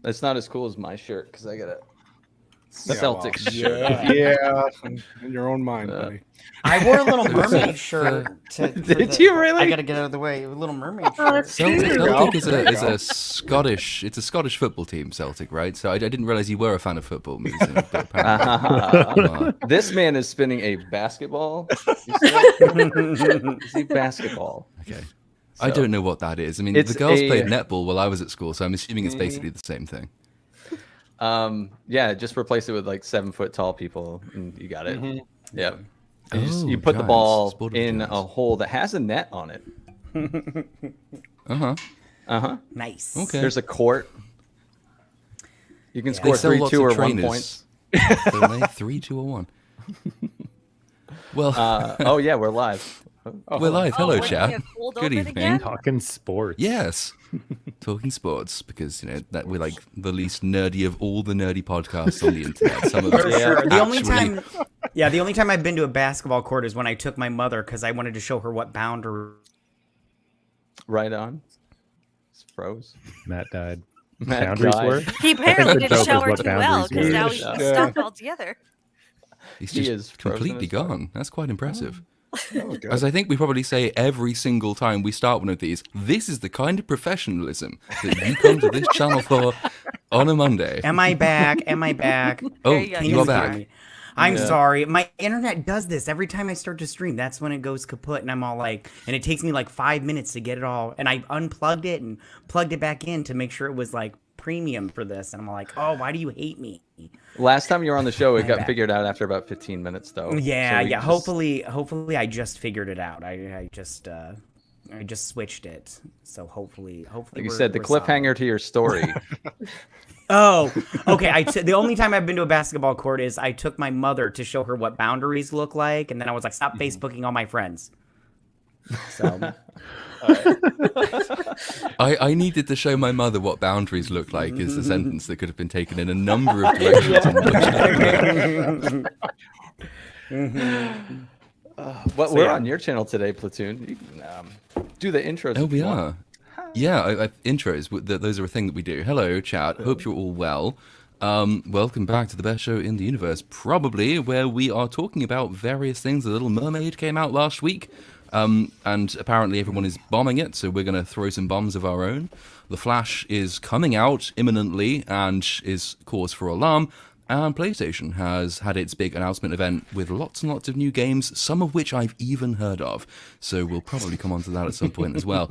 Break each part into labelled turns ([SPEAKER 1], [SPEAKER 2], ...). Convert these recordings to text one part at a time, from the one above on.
[SPEAKER 1] It's not as cool as my shirt because I got a Celtics shirt.
[SPEAKER 2] Yeah, in your own mind, buddy.
[SPEAKER 3] I wore a Little Mermaid shirt.
[SPEAKER 1] Did you really?
[SPEAKER 3] I gotta get out of the way. A Little Mermaid shirt.
[SPEAKER 4] Celtic is a Scottish. It's a Scottish football team, Celtic, right? So I didn't realize you were a fan of football.
[SPEAKER 1] This man is spinning a basketball. You see basketball.
[SPEAKER 4] Okay. So, I don't know what that is. I mean, the girls played netball while I was at school, so I'm assuming it's basically the same thing.
[SPEAKER 1] Yeah, just replace it with like 7 foot tall people, and you got it. Yeah. You put the ball in a hole that has a net on it.
[SPEAKER 3] Nice.
[SPEAKER 4] Okay.
[SPEAKER 1] There's a court. You can score 3, 2, or 1 points.
[SPEAKER 4] 3, 2, or 1. Well.
[SPEAKER 1] Oh yeah, we're live.
[SPEAKER 4] We're live. Hello, chat. Good evening.
[SPEAKER 5] Again? Talking sports.
[SPEAKER 4] Yes. Talking sports, because that we're like the least nerdy of all the nerdy podcasts on the internet. Some of us,
[SPEAKER 3] sure. The only time I've been to a basketball court is when I took my mother because I wanted to show her what boundary.
[SPEAKER 1] Right on. It's froze.
[SPEAKER 5] Matt died.
[SPEAKER 1] Matt
[SPEAKER 5] Boundaries
[SPEAKER 1] died.
[SPEAKER 5] were.
[SPEAKER 6] He apparently
[SPEAKER 5] the
[SPEAKER 6] didn't
[SPEAKER 5] joke
[SPEAKER 6] show
[SPEAKER 5] is
[SPEAKER 6] her
[SPEAKER 5] what
[SPEAKER 6] too well
[SPEAKER 5] boundaries
[SPEAKER 6] because
[SPEAKER 5] were.
[SPEAKER 6] now he's stuck altogether.
[SPEAKER 4] He's
[SPEAKER 1] He
[SPEAKER 4] just
[SPEAKER 1] is frozen
[SPEAKER 4] completely
[SPEAKER 1] as fuck.
[SPEAKER 4] gone. That's quite impressive.
[SPEAKER 2] Oh, good.
[SPEAKER 4] As I think we probably say every single time we start one of these, this is the kind of professionalism that you come to this channel for on a Monday.
[SPEAKER 3] Am I back? Am I back?
[SPEAKER 4] Oh,
[SPEAKER 6] you go.
[SPEAKER 4] you are
[SPEAKER 3] hear
[SPEAKER 4] back.
[SPEAKER 3] me? I'm sorry. My internet does this every time I start to stream. That's when it goes kaput, and I'm all like, and it takes me like 5 minutes to get it all. And I unplugged it and plugged it back in to make sure it was like premium for this. And I'm like, oh, why do you hate me?
[SPEAKER 1] Last time you were on the show, it got
[SPEAKER 3] bad.
[SPEAKER 1] figured out after about 15 minutes, though.
[SPEAKER 3] Yeah,
[SPEAKER 1] So we
[SPEAKER 3] yeah.
[SPEAKER 1] just-
[SPEAKER 3] Hopefully, I just figured it out. I just switched it. So hopefully,
[SPEAKER 1] Like you said, the cliffhanger to your story.
[SPEAKER 3] Oh, okay. The only time I've been to a basketball court is I took my mother to show her what boundaries look like, and then I was like, stop Facebooking all my friends. So
[SPEAKER 4] I needed to show my mother what boundaries look like is a sentence that could have been taken in a number of directions.
[SPEAKER 1] We're on your channel today, Platoon. You can do the intros.
[SPEAKER 4] Oh,
[SPEAKER 1] if
[SPEAKER 4] we
[SPEAKER 1] you want.
[SPEAKER 4] are. Yeah, intros. Those are a thing that we do. Hello, chat. Hope you're all well. Welcome back to the best show in the universe, probably, where we are talking about various things. The Little Mermaid came out last week, and apparently everyone is bombing it, so we're going to throw some bombs of our own. The Flash is coming out imminently and is cause for alarm. And PlayStation has had its big announcement event with lots and lots of new games, some of which I've even heard of. So we'll probably come on to that at some point as well.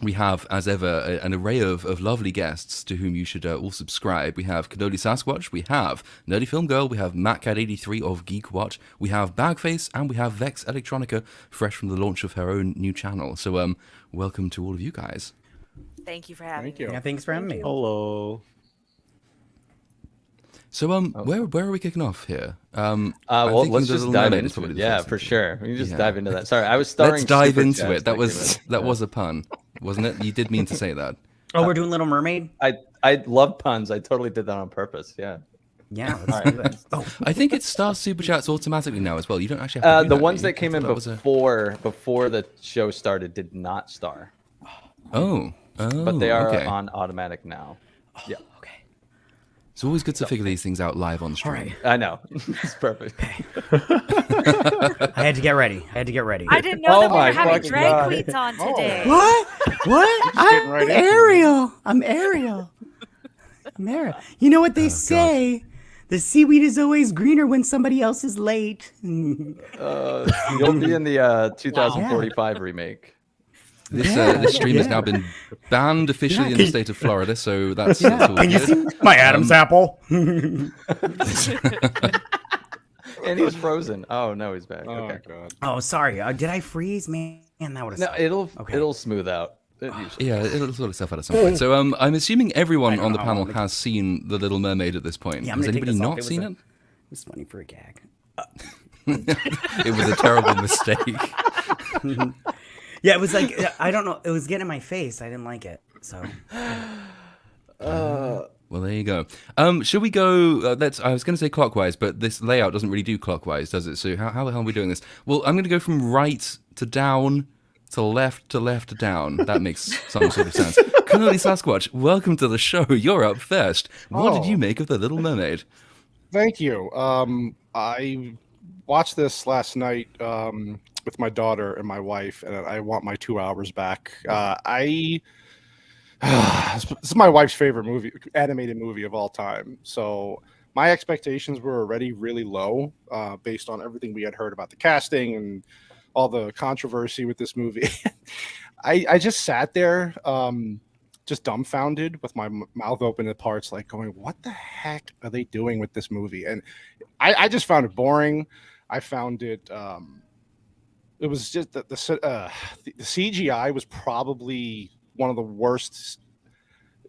[SPEAKER 4] We have, as ever, an array of lovely guests to whom you should all subscribe. We have Cannoli Sasquatch, we have Nerdy Film Girl, we have MatKat83 of Geek Watch, we have Bagface, and we have Vex Electronica, fresh from the launch of her own new channel. So welcome to all of you guys.
[SPEAKER 6] Thank you for having
[SPEAKER 2] Thank you.
[SPEAKER 3] yeah, thanks for having me.
[SPEAKER 5] Hello.
[SPEAKER 4] So where are we kicking off here?
[SPEAKER 1] Well,
[SPEAKER 4] thinking
[SPEAKER 1] let's
[SPEAKER 4] the
[SPEAKER 1] just
[SPEAKER 4] Little
[SPEAKER 1] dive
[SPEAKER 4] Mermaid is
[SPEAKER 1] into
[SPEAKER 4] probably
[SPEAKER 1] it.
[SPEAKER 4] the
[SPEAKER 1] Yeah,
[SPEAKER 4] first
[SPEAKER 1] for
[SPEAKER 4] thing.
[SPEAKER 1] sure. We can just
[SPEAKER 4] Yeah.
[SPEAKER 1] dive into that. Sorry, I was starring.
[SPEAKER 4] Let's dive
[SPEAKER 1] super
[SPEAKER 4] into
[SPEAKER 1] chats.
[SPEAKER 4] it. That
[SPEAKER 1] Thank you,
[SPEAKER 4] was a pun, wasn't it? You did mean to say that.
[SPEAKER 3] Oh, we're doing Little Mermaid?
[SPEAKER 1] I love puns. I totally did that on purpose. Yeah.
[SPEAKER 3] Yeah, let's do it. Oh,
[SPEAKER 4] I think it starts super chats automatically now as well. You don't actually have to do
[SPEAKER 1] The
[SPEAKER 4] that,
[SPEAKER 1] ones
[SPEAKER 4] do you?
[SPEAKER 1] that came
[SPEAKER 4] I
[SPEAKER 1] in
[SPEAKER 4] thought that was a-
[SPEAKER 1] before the show started did not star,
[SPEAKER 4] Oh,
[SPEAKER 1] but they are
[SPEAKER 4] okay.
[SPEAKER 1] on automatic now. Yeah,
[SPEAKER 3] okay.
[SPEAKER 4] It's always good to figure these things out live on stream.
[SPEAKER 3] All right.
[SPEAKER 1] I know. It's perfect.
[SPEAKER 3] I had to get ready. I
[SPEAKER 6] didn't know
[SPEAKER 1] Oh
[SPEAKER 6] that we
[SPEAKER 1] my
[SPEAKER 6] were having
[SPEAKER 1] fucking
[SPEAKER 6] drag
[SPEAKER 1] God.
[SPEAKER 6] queens on today.
[SPEAKER 3] What? What?
[SPEAKER 2] getting right
[SPEAKER 3] I'm
[SPEAKER 2] into it.
[SPEAKER 3] Ariel. I'm Ariel. You know what they say? The seaweed is always greener when somebody else is late.
[SPEAKER 1] You'll be in the 2045 remake.
[SPEAKER 4] This stream has now been banned officially in the state of Florida, so that's all
[SPEAKER 3] Can you
[SPEAKER 4] good.
[SPEAKER 3] see my Adam's apple?
[SPEAKER 1] And he's frozen. Oh no, he's back.
[SPEAKER 2] Oh,
[SPEAKER 1] Okay.
[SPEAKER 2] God.
[SPEAKER 3] Oh, sorry. Did I freeze, man? That would have.
[SPEAKER 1] No, it'll smooth out. It usually.
[SPEAKER 4] Yeah, it'll sort itself out at some point. So I'm assuming everyone on the panel has seen The Little Mermaid at this point.
[SPEAKER 3] Yeah, I'm
[SPEAKER 4] Has
[SPEAKER 3] gonna take
[SPEAKER 4] anybody
[SPEAKER 3] this off.
[SPEAKER 4] not
[SPEAKER 3] It was
[SPEAKER 4] seen
[SPEAKER 3] a-
[SPEAKER 4] it?
[SPEAKER 3] It was funny for a gag.
[SPEAKER 4] It was a terrible mistake.
[SPEAKER 3] Yeah, it was like I don't know. It was getting in my face. I didn't like it. So
[SPEAKER 4] Well, there you go. Should we go? I was going to say clockwise, but this layout doesn't really do clockwise, does it? So how the hell are we doing this? Well, I'm going to go from right to down to left to left down. That makes some sort of sense. Cannoli Sasquatch, welcome to the show. You're up first. What did you make of The Little Mermaid?
[SPEAKER 2] Thank you. I watched this last night with my daughter and my wife, and I want my 2 hours back. This is my wife's favorite animated movie of all time. So my expectations were already really low based on everything we had heard about the casting and all the controversy with this movie. I just sat there just dumbfounded with my mouth open at parts, like going, what the heck are they doing with this movie? And I just found it boring. I found it it was just the CGI was probably one of the worst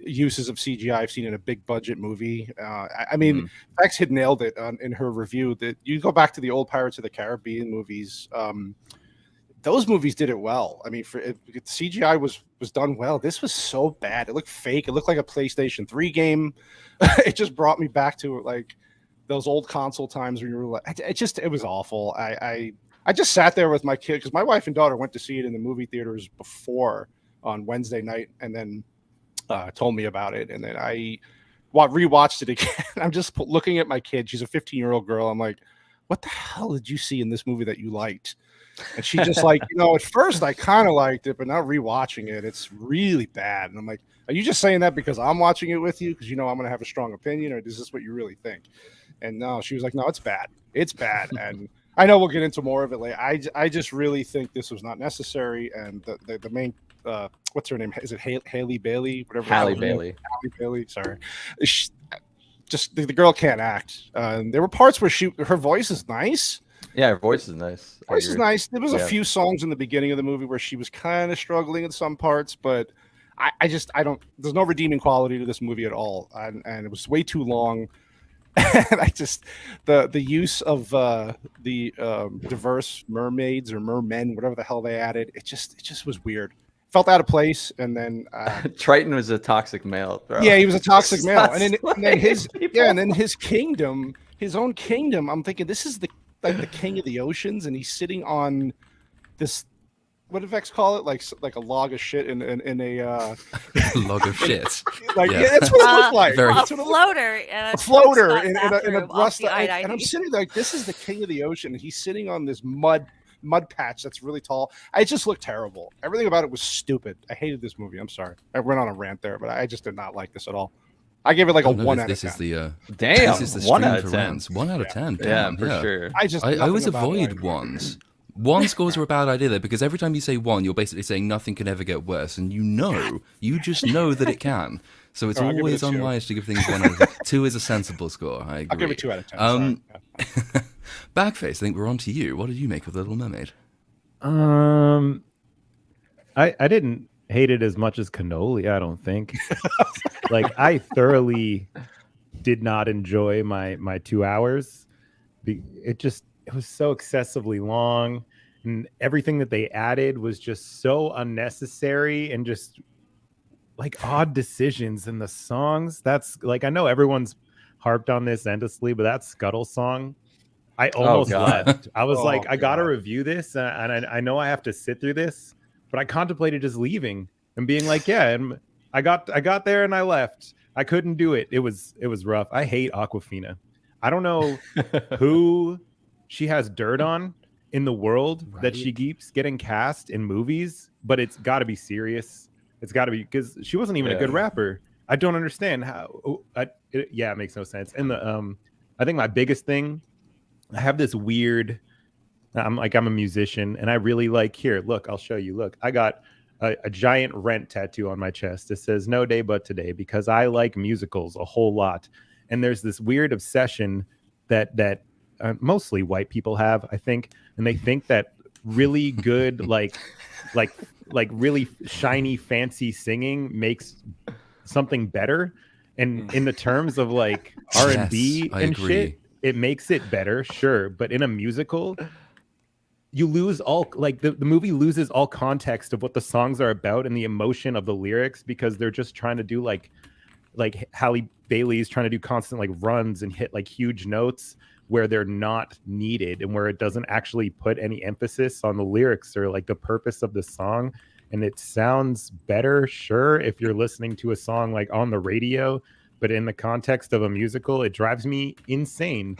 [SPEAKER 2] uses of CGI I've seen in a big budget movie. I mean, Vex had nailed it in her review that you go back to the old Pirates of the Caribbean movies. Those movies did it well. I mean, CGI was done well. This was so bad. It looked fake. It looked like a PlayStation 3 game. It just brought me back to like those old console times where you were like, it was awful. I just sat there with my kid because my wife and daughter went to see it in the movie theaters before on Wednesday night, and then told me about it. And then I rewatched it again. I'm just looking at my kid. She's a 15-year-old girl. I'm like, what the hell did you see in this movie that you liked? And she just like, at first I kind of liked it, but now rewatching it, it's really bad. And I'm like, are you just saying that because I'm watching it with you? Because I'm going to have a strong opinion, or is this what you really think? And no, she was like, no, it's bad. It's bad. And I know we'll get into more of it later. I just really think this was not necessary. And the main, what's her name? Is it Haley Bailey? Whatever.
[SPEAKER 1] Halle Bailey.
[SPEAKER 2] Halle Bailey. Sorry. Just the girl can't act. There were parts where her voice is nice.
[SPEAKER 1] Yeah, her voice is nice.
[SPEAKER 2] Voice is nice. There was a few songs in the beginning of the movie where she was kind of struggling in some parts, but I don't. There's no redeeming quality to this movie at all, and it was way too long. And the use of the diverse mermaids or mermen, whatever the hell they added, it just was weird. Felt out of place, and then
[SPEAKER 1] Triton was a toxic male. Bro.
[SPEAKER 2] Yeah, he was a toxic male, and then his kingdom, his own kingdom. I'm thinking this is the king of the oceans, and he's sitting on this. What did Vex call it? Like a log of shit in a
[SPEAKER 4] log of shit.
[SPEAKER 2] That's what it looked like.
[SPEAKER 6] A floater.
[SPEAKER 2] A floater in a rust. And I'm sitting there like, this is the king of the ocean, and he's sitting on this mud patch that's really tall. It just looked terrible. Everything about it was stupid. I hated this movie. I'm sorry. I went on a rant there, but I just did not like this at all. I gave it like a 1 out of 10.
[SPEAKER 4] This is the
[SPEAKER 1] damn.
[SPEAKER 4] This is the
[SPEAKER 1] 1 out of 10.
[SPEAKER 4] Rants. 1 out of 10.
[SPEAKER 1] Damn, for sure.
[SPEAKER 4] I always avoid ones. One scores are a bad idea though, because every time you say 1, you're basically saying nothing can ever get worse, and you just know that it can. So it's always unwise to give things 1 out of 10. 2 is a sensible score. I agree.
[SPEAKER 2] I'll give it 2 out of 10.
[SPEAKER 4] Backface, I think we're on to you. What did you make of Little Mermaid?
[SPEAKER 5] I didn't hate it as much as Cannoli, I don't think. Like, I thoroughly did not enjoy my 2 hours. It was so excessively long, and everything that they added was just so unnecessary, and just like odd decisions in the songs. That's like, I know everyone's harped on this endlessly, but that Scuttle song, I almost left. I was I gotta review this, and I know I have to sit through this, but I contemplated just leaving and being like, yeah, and I got there and I left. I couldn't do it. It was rough. I hate Aquafina. I don't know who she has dirt on in the world that she keeps getting cast in movies, but it's got to be serious. It's got to be, because she wasn't even a good rapper. I don't understand how. It makes no sense. And I think my biggest thing, I have this weird. I'm a musician, and I really like. Here, look, I'll show you. Look, I got a giant Rent tattoo on my chest. It says "No Day But Today" because I like musicals a whole lot. And there's this weird obsession that mostly white people have, I think, and they think that really good, like really shiny, fancy singing makes something better. And in the terms of like R&B and shit, it makes it better, sure. But in a musical, you lose all, like the movie loses all context of what the songs are about and the emotion of the lyrics, because they're just trying to do like Halle Bailey's trying to do constant like runs and hit like huge notes, where they're not needed and where it doesn't actually put any emphasis on the lyrics or like the purpose of the song. And it sounds better, sure, if you're listening to a song like on the radio, but in the context of a musical, it drives me insane.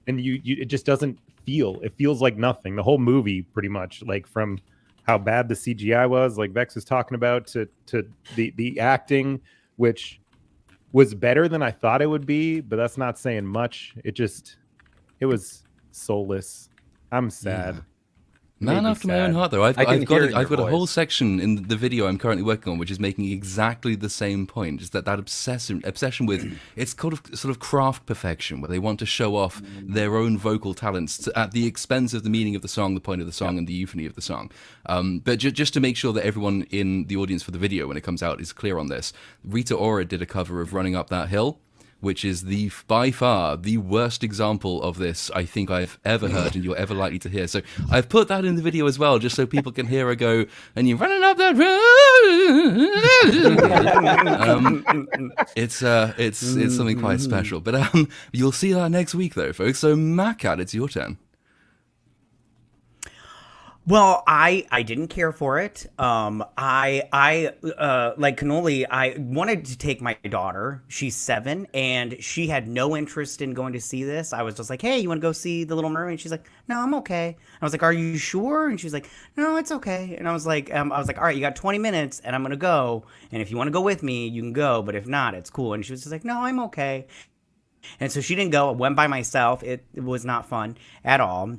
[SPEAKER 5] And it just doesn't feel, it feels like nothing. The whole movie, pretty much, like from how bad the CGI was, like Vex was talking about, to the acting, which was better than I thought it would be, but that's not saying much. It was soulless. I'm sad.
[SPEAKER 4] Yeah. Man after my own heart, though. I've got a whole section in the video I'm currently working on, which is making exactly the same point. Just that obsession with, it's called sort of craft perfection, where they want to show off their own vocal talents at the expense of the meaning of the song, the point of the song, and the euphony of the song. But just to make sure that everyone in the audience for the video, when it comes out, is clear on this, Rita Ora did a cover of Running Up That Hill, which is by far the worst example of this I think I've ever heard and you're ever likely to hear. So I've put that in the video as well, just so people can hear her go, and you're running up that road. It's something quite special. But you'll see that next week, though, folks. So MatKat, it's your turn.
[SPEAKER 3] Well, I didn't care for it. I like Cannoli, I wanted to take my daughter. She's 7, and she had no interest in going to see this. I was just like, hey, you want to go see The Little Mermaid? She's like, no, I'm okay. I was like, are you sure? And she was like, no, it's okay. And I was like, all right, you got 20 minutes, and I'm gonna go. And if you want to go with me, you can go. But if not, it's cool. And she was just like, no, I'm okay. And so she didn't go. I went by myself. It was not fun at all.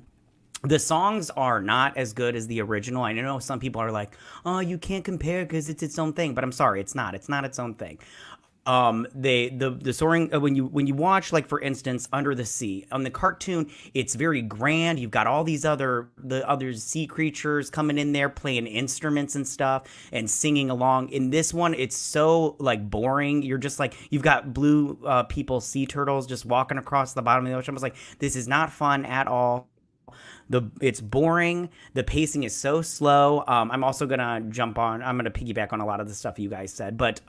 [SPEAKER 3] The songs are not as good as the original. I know some people are like, oh, you can't compare because it's its own thing. But I'm sorry, it's not. It's not its own thing. The soaring, when you watch, like, for instance, Under the Sea, on the cartoon, it's very grand. You've got all these other sea creatures coming in there playing instruments and stuff and singing along. In this one, it's so, like, boring. You're just like, you've got blue people, sea turtles, just walking across the bottom of the ocean. I was like, this is not fun at all. It's boring. The pacing is so slow. I'm also gonna piggyback on a lot of the stuff you guys said. But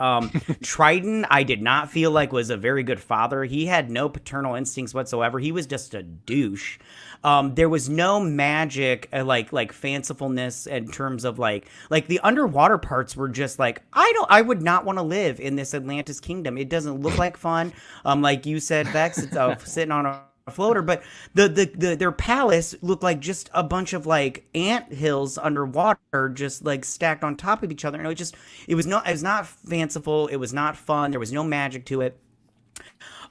[SPEAKER 3] Triton, I did not feel like was a very good father. He had no paternal instincts whatsoever. He was just a douche. There was no magic, like fancifulness in terms of like the underwater parts were just like, I would not want to live in this Atlantis kingdom. It doesn't look like fun. Like you said, Vex, it's sitting on a floater, but their palace looked like just a bunch of like ant hills underwater, just like stacked on top of each other. And it was not fanciful. It was not fun. There was no magic to it.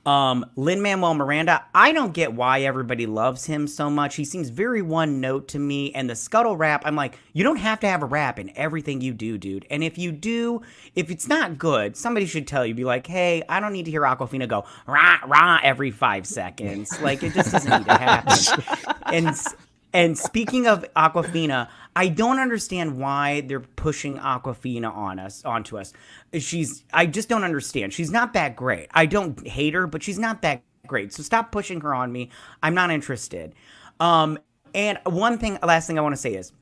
[SPEAKER 3] Lin-Manuel Miranda, I don't get why everybody loves him so much. He seems very one note to me. And the Scuttle rap, I'm like, you don't have to have a rap in everything you do, dude. And if you do, if it's not good, somebody should tell you, be like, hey, I don't need to hear Awkwafina go rah rah every 5 seconds. Like, it just doesn't need to happen. And speaking of Awkwafina, I don't understand why they're pushing Awkwafina onto us. I just don't understand. She's not that great. I don't hate her, but she's not that great. So stop pushing her on me. I'm not interested. And last thing I want to say is,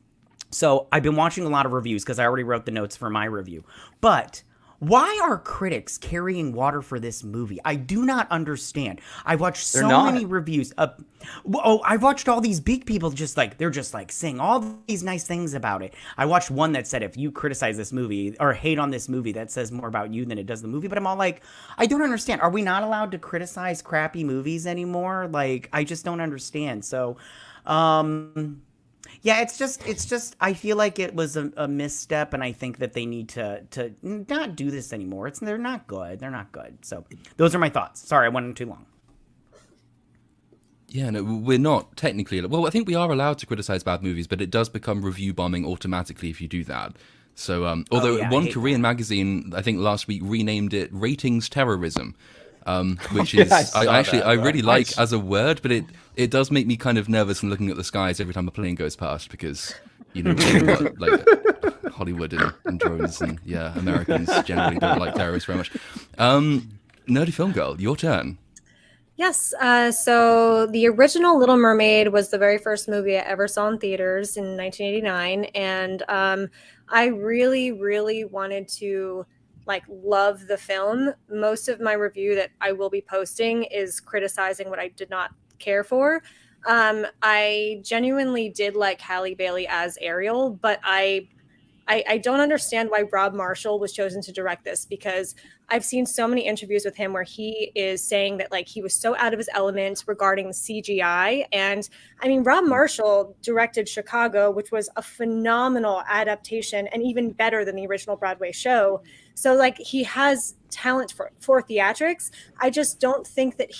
[SPEAKER 3] so I've been watching a lot of reviews because I already wrote the notes for my review. But why are critics carrying water for this movie? I do not understand. I watched so many reviews. I've watched all these big people they're just saying all these nice things about it. I watched one that said, if you criticize this movie or hate on this movie, that says more about you than it does the movie. But I'm all like, I don't understand. Are we not allowed to criticize crappy movies anymore? Like, I just don't understand. So, yeah, it's just, I feel like it was a misstep, and I think that they need to not do this anymore. They're not good. They're not good. So those are my thoughts. Sorry, I went on too long.
[SPEAKER 4] Yeah, no, we're not technically. Well, I think we are allowed to criticize bad movies, but it does become review bombing automatically if you do that. So, although one Korean magazine, I think last week, renamed it Ratings Terrorism. Which is I really like as a word, but it does make me kind of nervous and looking at the skies every time a plane goes past, because like Hollywood and drones and Americans generally don't like terrorists very much. Nerdy Film Girl, your turn.
[SPEAKER 7] Yes. So the original Little Mermaid was the very first movie I ever saw in theaters in 1989, and I really, really wanted to love the film. Most of my review that I will be posting is criticizing what I did not care for. I genuinely did like Halle Bailey as Ariel, but I don't understand why Rob Marshall was chosen to direct this, because I've seen so many interviews with him where he is saying that like he was so out of his element regarding CGI. And I mean, Rob Marshall directed Chicago, which was a phenomenal adaptation and even better than the original Broadway show. So like he has talent for theatrics. I just don't think that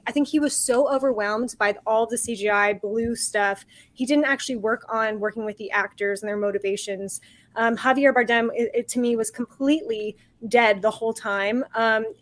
[SPEAKER 7] I think he was so overwhelmed by all the CGI blue stuff. He didn't actually working with the actors and their motivations. Javier Bardem, it to me was completely dead the whole time.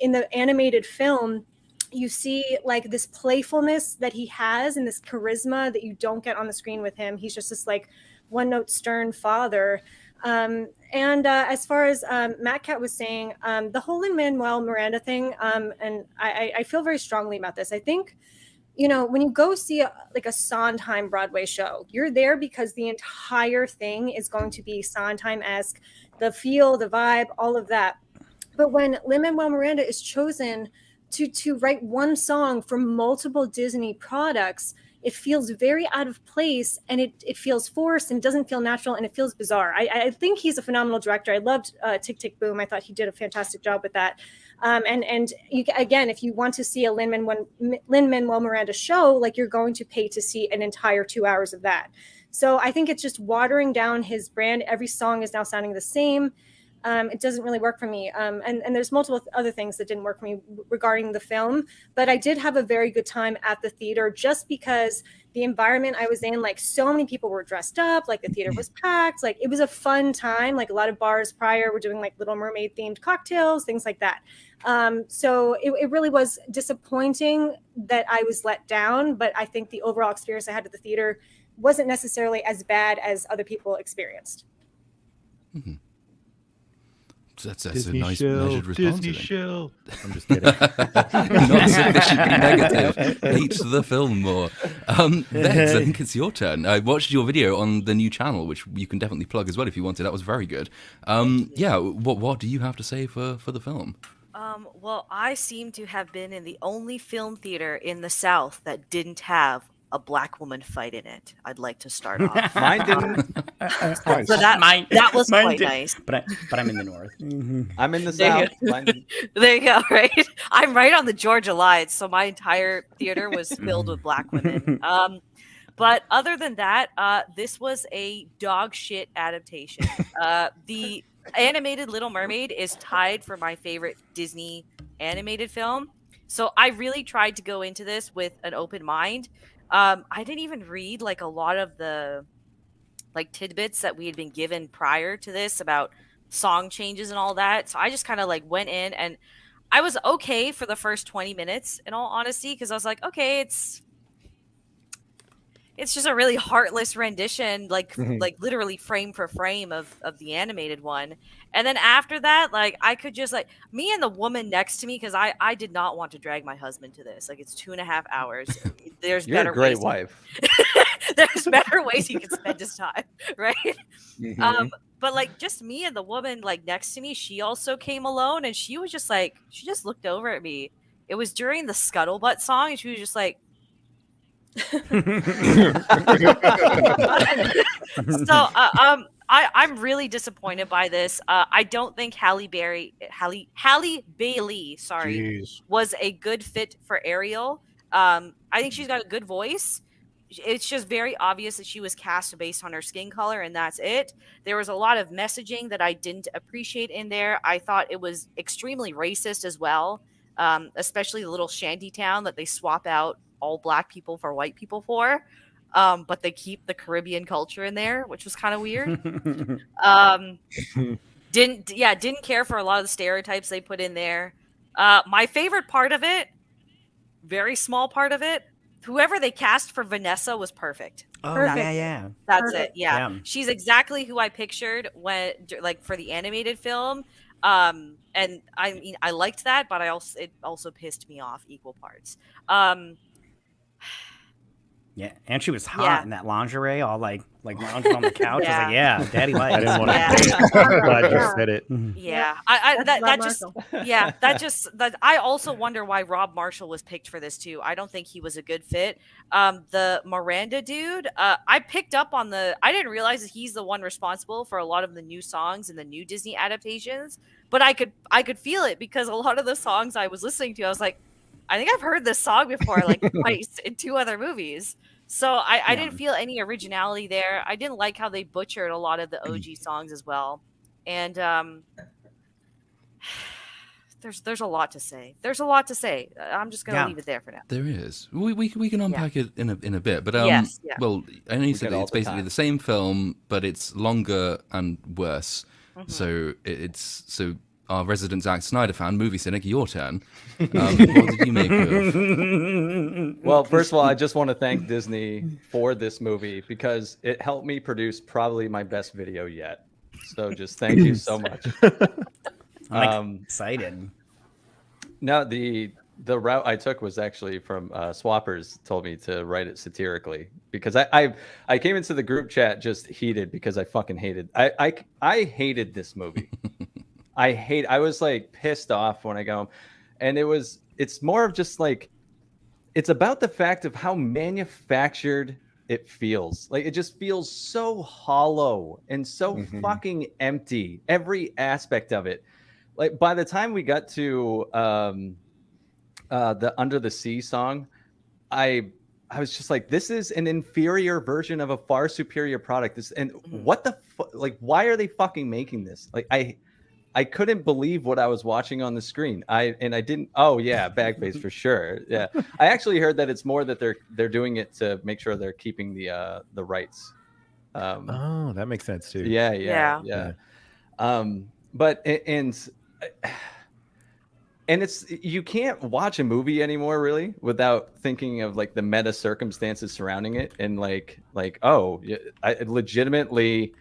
[SPEAKER 7] In the animated film, you see like this playfulness that he has and this charisma that you don't get on the screen with him. He's just this like one note stern father. And as far as MatKat was saying, the whole Lin-Manuel Miranda thing, and I feel very strongly about this. I think, you know, when you go see a Sondheim Broadway show, you're there because the entire thing is going to be Sondheim-esque, the feel, the vibe, all of that. But when Lin-Manuel Miranda is chosen to write one song for multiple Disney products, it feels very out of place, and it feels forced and doesn't feel natural, and it feels bizarre. I think he's a phenomenal director. I loved Tick, Tick, Boom. I thought he did a fantastic job with that. And you, again, if you want to see a Lin-Manuel Miranda show, like you're going to pay to see an entire 2 hours of that. So I think it's just watering down his brand. Every song is now sounding the same. It doesn't really work for me. And there's multiple other things that didn't work for me regarding the film, but I did have a very good time at the theater just because the environment I was in, like so many people were dressed up, like the theater was packed, like it was a fun time. Like a lot of bars prior were doing like Little Mermaid themed cocktails, things like that. So it really was disappointing that I was let down, but I think the overall experience I had at the theater wasn't necessarily as bad as other people experienced.
[SPEAKER 4] Mm-hmm. That's a nice measured response.
[SPEAKER 5] Disney show. I'm just kidding.
[SPEAKER 4] Not sufficiently negative. Hates the film more. Vex, I think it's your turn. I watched your video on the new channel, which you can definitely plug as well if you wanted. That was very good. Yeah, what do you have to say for the film?
[SPEAKER 6] Well, I seem to have been in the only film theater in the South that didn't have a black woman fight in it. I'd like to start off.
[SPEAKER 1] Mine didn't.
[SPEAKER 6] So that was quite nice.
[SPEAKER 3] But I'm in the North.
[SPEAKER 1] I'm in the South.
[SPEAKER 6] There you go, right? I'm right on the Georgia line, so my entire theater was filled with black women. But other than that, this was a dog shit adaptation. The animated Little Mermaid is tied for my favorite Disney animated film. So I really tried to go into this with an open mind. I didn't even read like a lot of the like tidbits that we had been given prior to this about song changes and all that. So I just kind of like went in, and I was okay for the first 20 minutes in all honesty, because I was like, okay, it's just a really heartless rendition, like literally frame for frame of the animated one. And then after that, like I could just like me and the woman next to me, because I did not want to drag my husband to this. Like it's 2.5 hours. There's
[SPEAKER 1] You're
[SPEAKER 6] better
[SPEAKER 1] a great
[SPEAKER 6] ways
[SPEAKER 1] wife.
[SPEAKER 6] There's better ways he can spend his time, right? But like just me and the woman like next to me, she also came alone, and she was just like, she just looked over at me. It was during the Scuttlebutt song, and she was just like, so I'm really disappointed by this. I don't think Halle Bailey, was a good fit for Ariel. I think she's got a good voice. It's just very obvious that she was cast based on her skin color, and that's it. There was a lot of messaging that I didn't appreciate in there. I thought it was extremely racist as well, especially the little shanty town that they swap out all black people for white people for, but they keep the Caribbean culture in there, which was kind of weird. Didn't care for a lot of the stereotypes they put in there. My favorite part of it, very small part of it, whoever they cast for Vanessa was perfect.
[SPEAKER 3] Oh,
[SPEAKER 7] Perfect.
[SPEAKER 3] yeah.
[SPEAKER 6] That's
[SPEAKER 7] Perfect.
[SPEAKER 6] it. Yeah. She's exactly who I pictured when, like, for the animated film. And I mean, I liked that, but it also pissed me off equal parts.
[SPEAKER 3] Yeah, and she was hot
[SPEAKER 6] Yeah.
[SPEAKER 3] in that lingerie, all like lounging on the couch.
[SPEAKER 6] Yeah.
[SPEAKER 3] I was like, yeah, daddy likes.
[SPEAKER 5] I didn't want to.
[SPEAKER 6] Yeah.
[SPEAKER 5] I'm glad you
[SPEAKER 7] Yeah.
[SPEAKER 5] said it.
[SPEAKER 6] Yeah,
[SPEAKER 7] That's Rob
[SPEAKER 6] just
[SPEAKER 7] Marshall.
[SPEAKER 6] yeah, that I also wonder why Rob Marshall was picked for this too. I don't think he was a good fit. The Miranda dude, I picked up on I didn't realize that he's the one responsible for a lot of the new songs and the new Disney adaptations, but I could feel it because a lot of the songs I was listening to, I was like, I think I've heard this song before, like twice in 2 other movies. So I didn't feel any originality there. I didn't like how they butchered a lot of the OG songs as well. And there's a lot to say. There's a lot to say. I'm just gonna leave it there for now.
[SPEAKER 4] There is. We can unpack it in a bit, but
[SPEAKER 6] Yes, yeah.
[SPEAKER 4] well, I know you said
[SPEAKER 1] get all
[SPEAKER 4] it's
[SPEAKER 1] the
[SPEAKER 4] basically
[SPEAKER 1] time.
[SPEAKER 4] the same film, but it's longer and worse.
[SPEAKER 6] Mm-hmm.
[SPEAKER 4] So so our resident Zack Snyder fan, Movie Cynic, your turn. What did you make of?
[SPEAKER 1] Well, first of all, I just want to thank Disney for this movie because it helped me produce probably my best video yet. So just thank you so much.
[SPEAKER 3] I'm excited.
[SPEAKER 1] No, the route I took was actually from Swappers told me to write it satirically because I came into the group chat just heated because I fucking hated I hated this movie. I was like pissed off when I got home, and it's more of just like it's about the fact of how manufactured it feels. Like it just feels so hollow and so fucking empty, every aspect of it. Like by the time we got to the Under the Sea song, I was just like, this is an inferior version of a far superior product. What the like, why are they fucking making this? Like I couldn't believe what I was watching on the screen. I didn't. Oh yeah, Bagface for sure. Yeah, I actually heard that it's more that they're doing it to make sure they're keeping the rights.
[SPEAKER 5] Oh, that makes sense too.
[SPEAKER 1] Yeah. But and it's you can't watch a movie anymore really without thinking of like the meta circumstances surrounding it and like oh, I legitimately.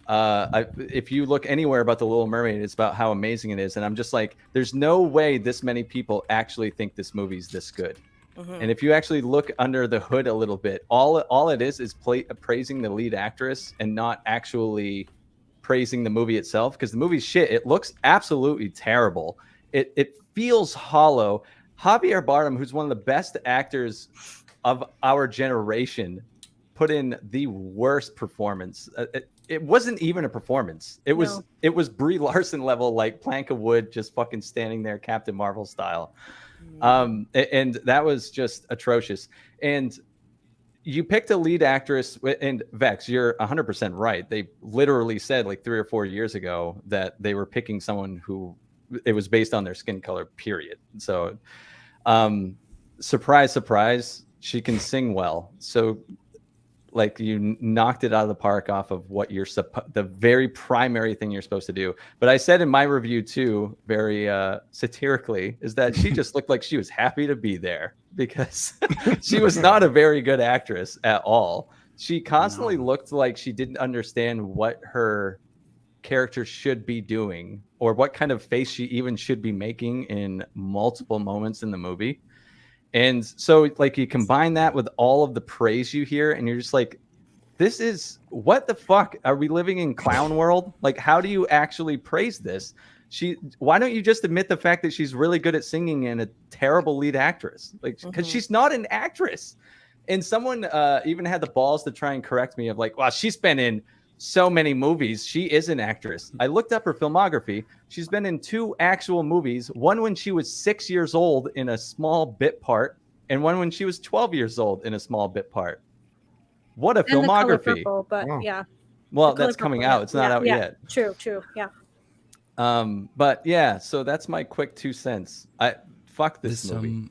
[SPEAKER 1] If you look anywhere about the Little Mermaid, it's about how amazing it is, and I'm just like, there's no way this many people actually think this movie's this good. And if you actually look under the hood a little bit, all it is praising the lead actress and not actually praising the movie itself, because the movie's shit. It looks absolutely terrible. It feels hollow. Javier Bardem, who's one of the best actors of our generation, put in the worst performance. It wasn't even a performance. It was Brie Larson level, like plank of wood, just fucking standing there, Captain Marvel style. And that was just atrocious. And you picked a lead actress, and Vex, you're 100% right. They literally said like 3 or 4 years ago that they were picking someone who it was based on their skin color, period. So, surprise, surprise, she can sing well. So, like you knocked it out of the park off of what you're the very primary thing you're supposed to do. But I said in my review too, very satirically, is that she just looked like she was happy to be there because she was not a very good actress at all. She constantly looked like she didn't understand what her character should be doing or what kind of face she even should be making in multiple moments in the movie. And so, like, you combine that with all of the praise you hear, and you're just like, this is what the fuck? Are we living in clown world? Like, how do you actually praise this? Why don't you just admit the fact that she's really good at singing and a terrible lead actress? Like, because she's not an actress. And someone even had the balls to try and correct me of like, well, she's been in so many movies. She is an actress. I looked up her filmography. She's been in 2 actual movies, one when she was 6 years old in a small bit part, and one when she was 12 years old in a small bit part. What a
[SPEAKER 7] And The Color
[SPEAKER 1] filmography.
[SPEAKER 7] Purple, but yeah.
[SPEAKER 1] Well,
[SPEAKER 7] The Color
[SPEAKER 1] that's coming
[SPEAKER 7] Purple,
[SPEAKER 1] out. It's not out yet.
[SPEAKER 7] True, yeah.
[SPEAKER 1] But yeah, so that's my quick 2 cents. Fuck this movie.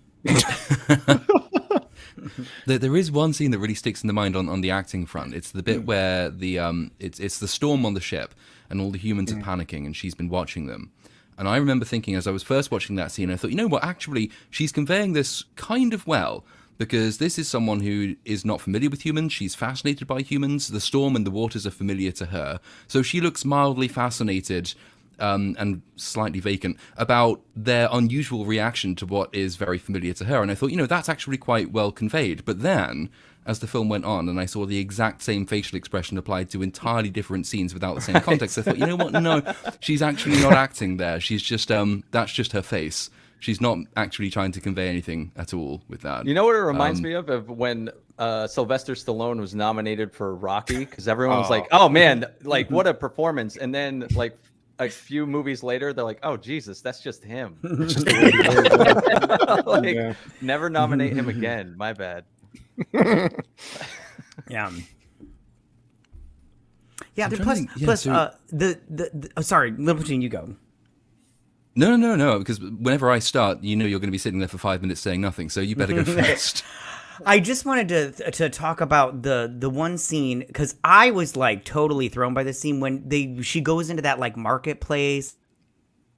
[SPEAKER 4] There is one scene that really sticks in the mind on the acting front. It's the bit where it's the storm on the ship and all the humans are panicking and she's been watching them. And I remember thinking as I was first watching that scene, I thought, you know what, actually, she's conveying this kind of well, because this is someone who is not familiar with humans. She's fascinated by humans. The storm and the waters are familiar to her. So she looks mildly fascinated and slightly vacant about their unusual reaction to what is very familiar to her. And I thought, that's actually quite well conveyed. But then, as the film went on and I saw the exact same facial expression applied to entirely different scenes without the same context, I thought, you know what? No, she's actually not acting there. She's just, that's just her face. She's not actually trying to convey anything at all with that.
[SPEAKER 1] You know what it reminds me of when Sylvester Stallone was nominated for Rocky, because everyone was like, "Oh man, like what a performance!" And then like a few movies later, they're like, "Oh Jesus, that's just him." Never nominate him again. My bad.
[SPEAKER 3] Yeah.
[SPEAKER 4] I'm
[SPEAKER 3] Plus,
[SPEAKER 4] trying to think-
[SPEAKER 3] plus,
[SPEAKER 4] yeah,
[SPEAKER 3] sorry, Little Platoon, you go.
[SPEAKER 4] No, because whenever I start, you're going to be sitting there for 5 minutes saying nothing, so you better go first.
[SPEAKER 3] I just wanted to talk about the one scene, because I was like totally thrown by the scene when she goes into that like marketplace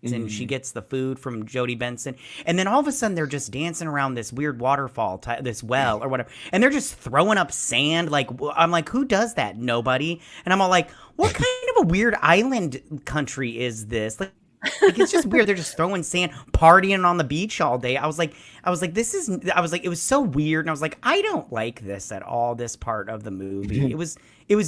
[SPEAKER 3] and she gets the food from Jodie Benson, and then all of a sudden they're just dancing around this weird waterfall, this well or whatever, and they're just throwing up sand. Like, I'm like, who does that? Nobody. And I'm all like, what kind of a weird island country is this? Like, it's just weird. They're just throwing sand, partying on the beach all day. I was like, it was so weird. And I was like, I don't like this at all, this part of the movie. It was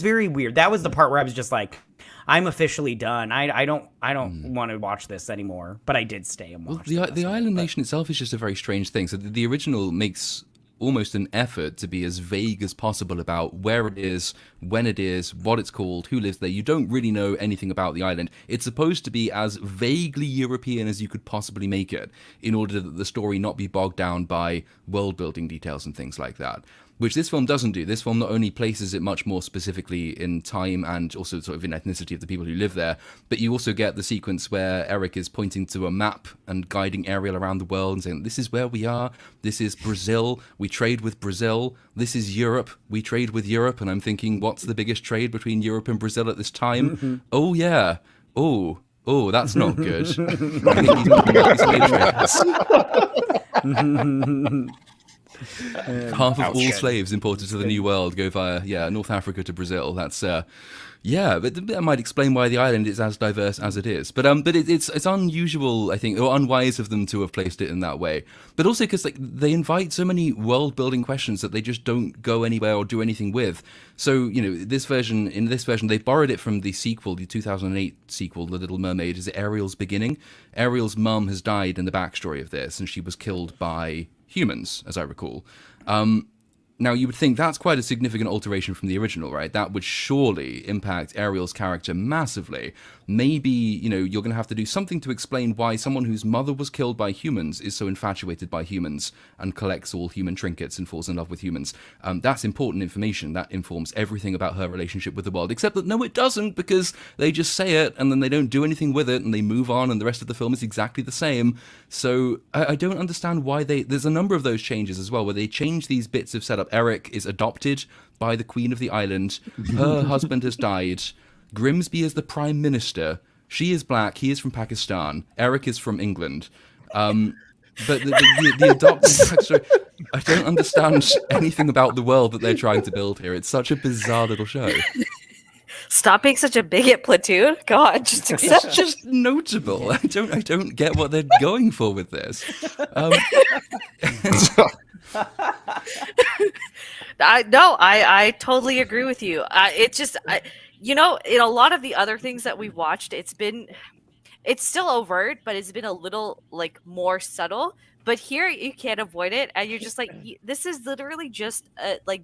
[SPEAKER 3] very weird. That was the part where I was just like, I'm officially done. I don't want to watch this anymore. But I did stay and watch
[SPEAKER 4] the island nation itself is just a very strange thing. So the original makes almost an effort to be as vague as possible about where it is, when it is, what it's called, who lives there. You don't really know anything about the island. It's supposed to be as vaguely European as you could possibly make it in order that the story not be bogged down by world-building details and things like that, which this film doesn't do. This film not only places it much more specifically in time and also sort of in ethnicity of the people who live there, but you also get the sequence where Eric is pointing to a map and guiding Ariel around the world and saying, this is where we are, this is Brazil, we trade with Brazil, this is Europe, we trade with Europe. And I'm thinking, what's the biggest trade between Europe and Brazil at this time? Oh yeah, oh, that's not good. I think he's talking about slave trades. Half of all slaves imported to the New World go via North Africa to Brazil. That's but that might explain why the island is as diverse as it is. But it's unusual, I think, or unwise of them to have placed it in that way. But also because they invite so many world building questions that they just don't go anywhere or do anything with. So in this version they borrowed it from the sequel, the 2008 sequel, The Little Mermaid. Is Ariel's beginning? Ariel's mum has died in the backstory of this, and she was killed by humans, as I recall. Now, you would think that's quite a significant alteration from the original, right? That would surely impact Ariel's character massively. Maybe, you're going to have to do something to explain why someone whose mother was killed by humans is so infatuated by humans and collects all human trinkets and falls in love with humans. That's important information. That informs everything about her relationship with the world, except that no, it doesn't, because they just say it and then they don't do anything with it and they move on and the rest of the film is exactly the same. So I don't understand why there's a number of those changes as well, where they change these bits of setup. Eric is adopted by the Queen of the Island. Her husband has died. Grimsby is the Prime Minister. She is black. He is from Pakistan. Eric is from England. But the adopted backstory, I don't understand anything about the world that they're trying to build here. It's such a bizarre little show.
[SPEAKER 6] Stop being such a bigot, Platoon. God, just accept.
[SPEAKER 4] It's just notable. I don't get what they're going for with this.
[SPEAKER 6] I totally agree with you. It's just, in a lot of the other things that we've watched, it's still overt, but it's been a little more subtle. But here you can't avoid it, and you're just like, this is literally just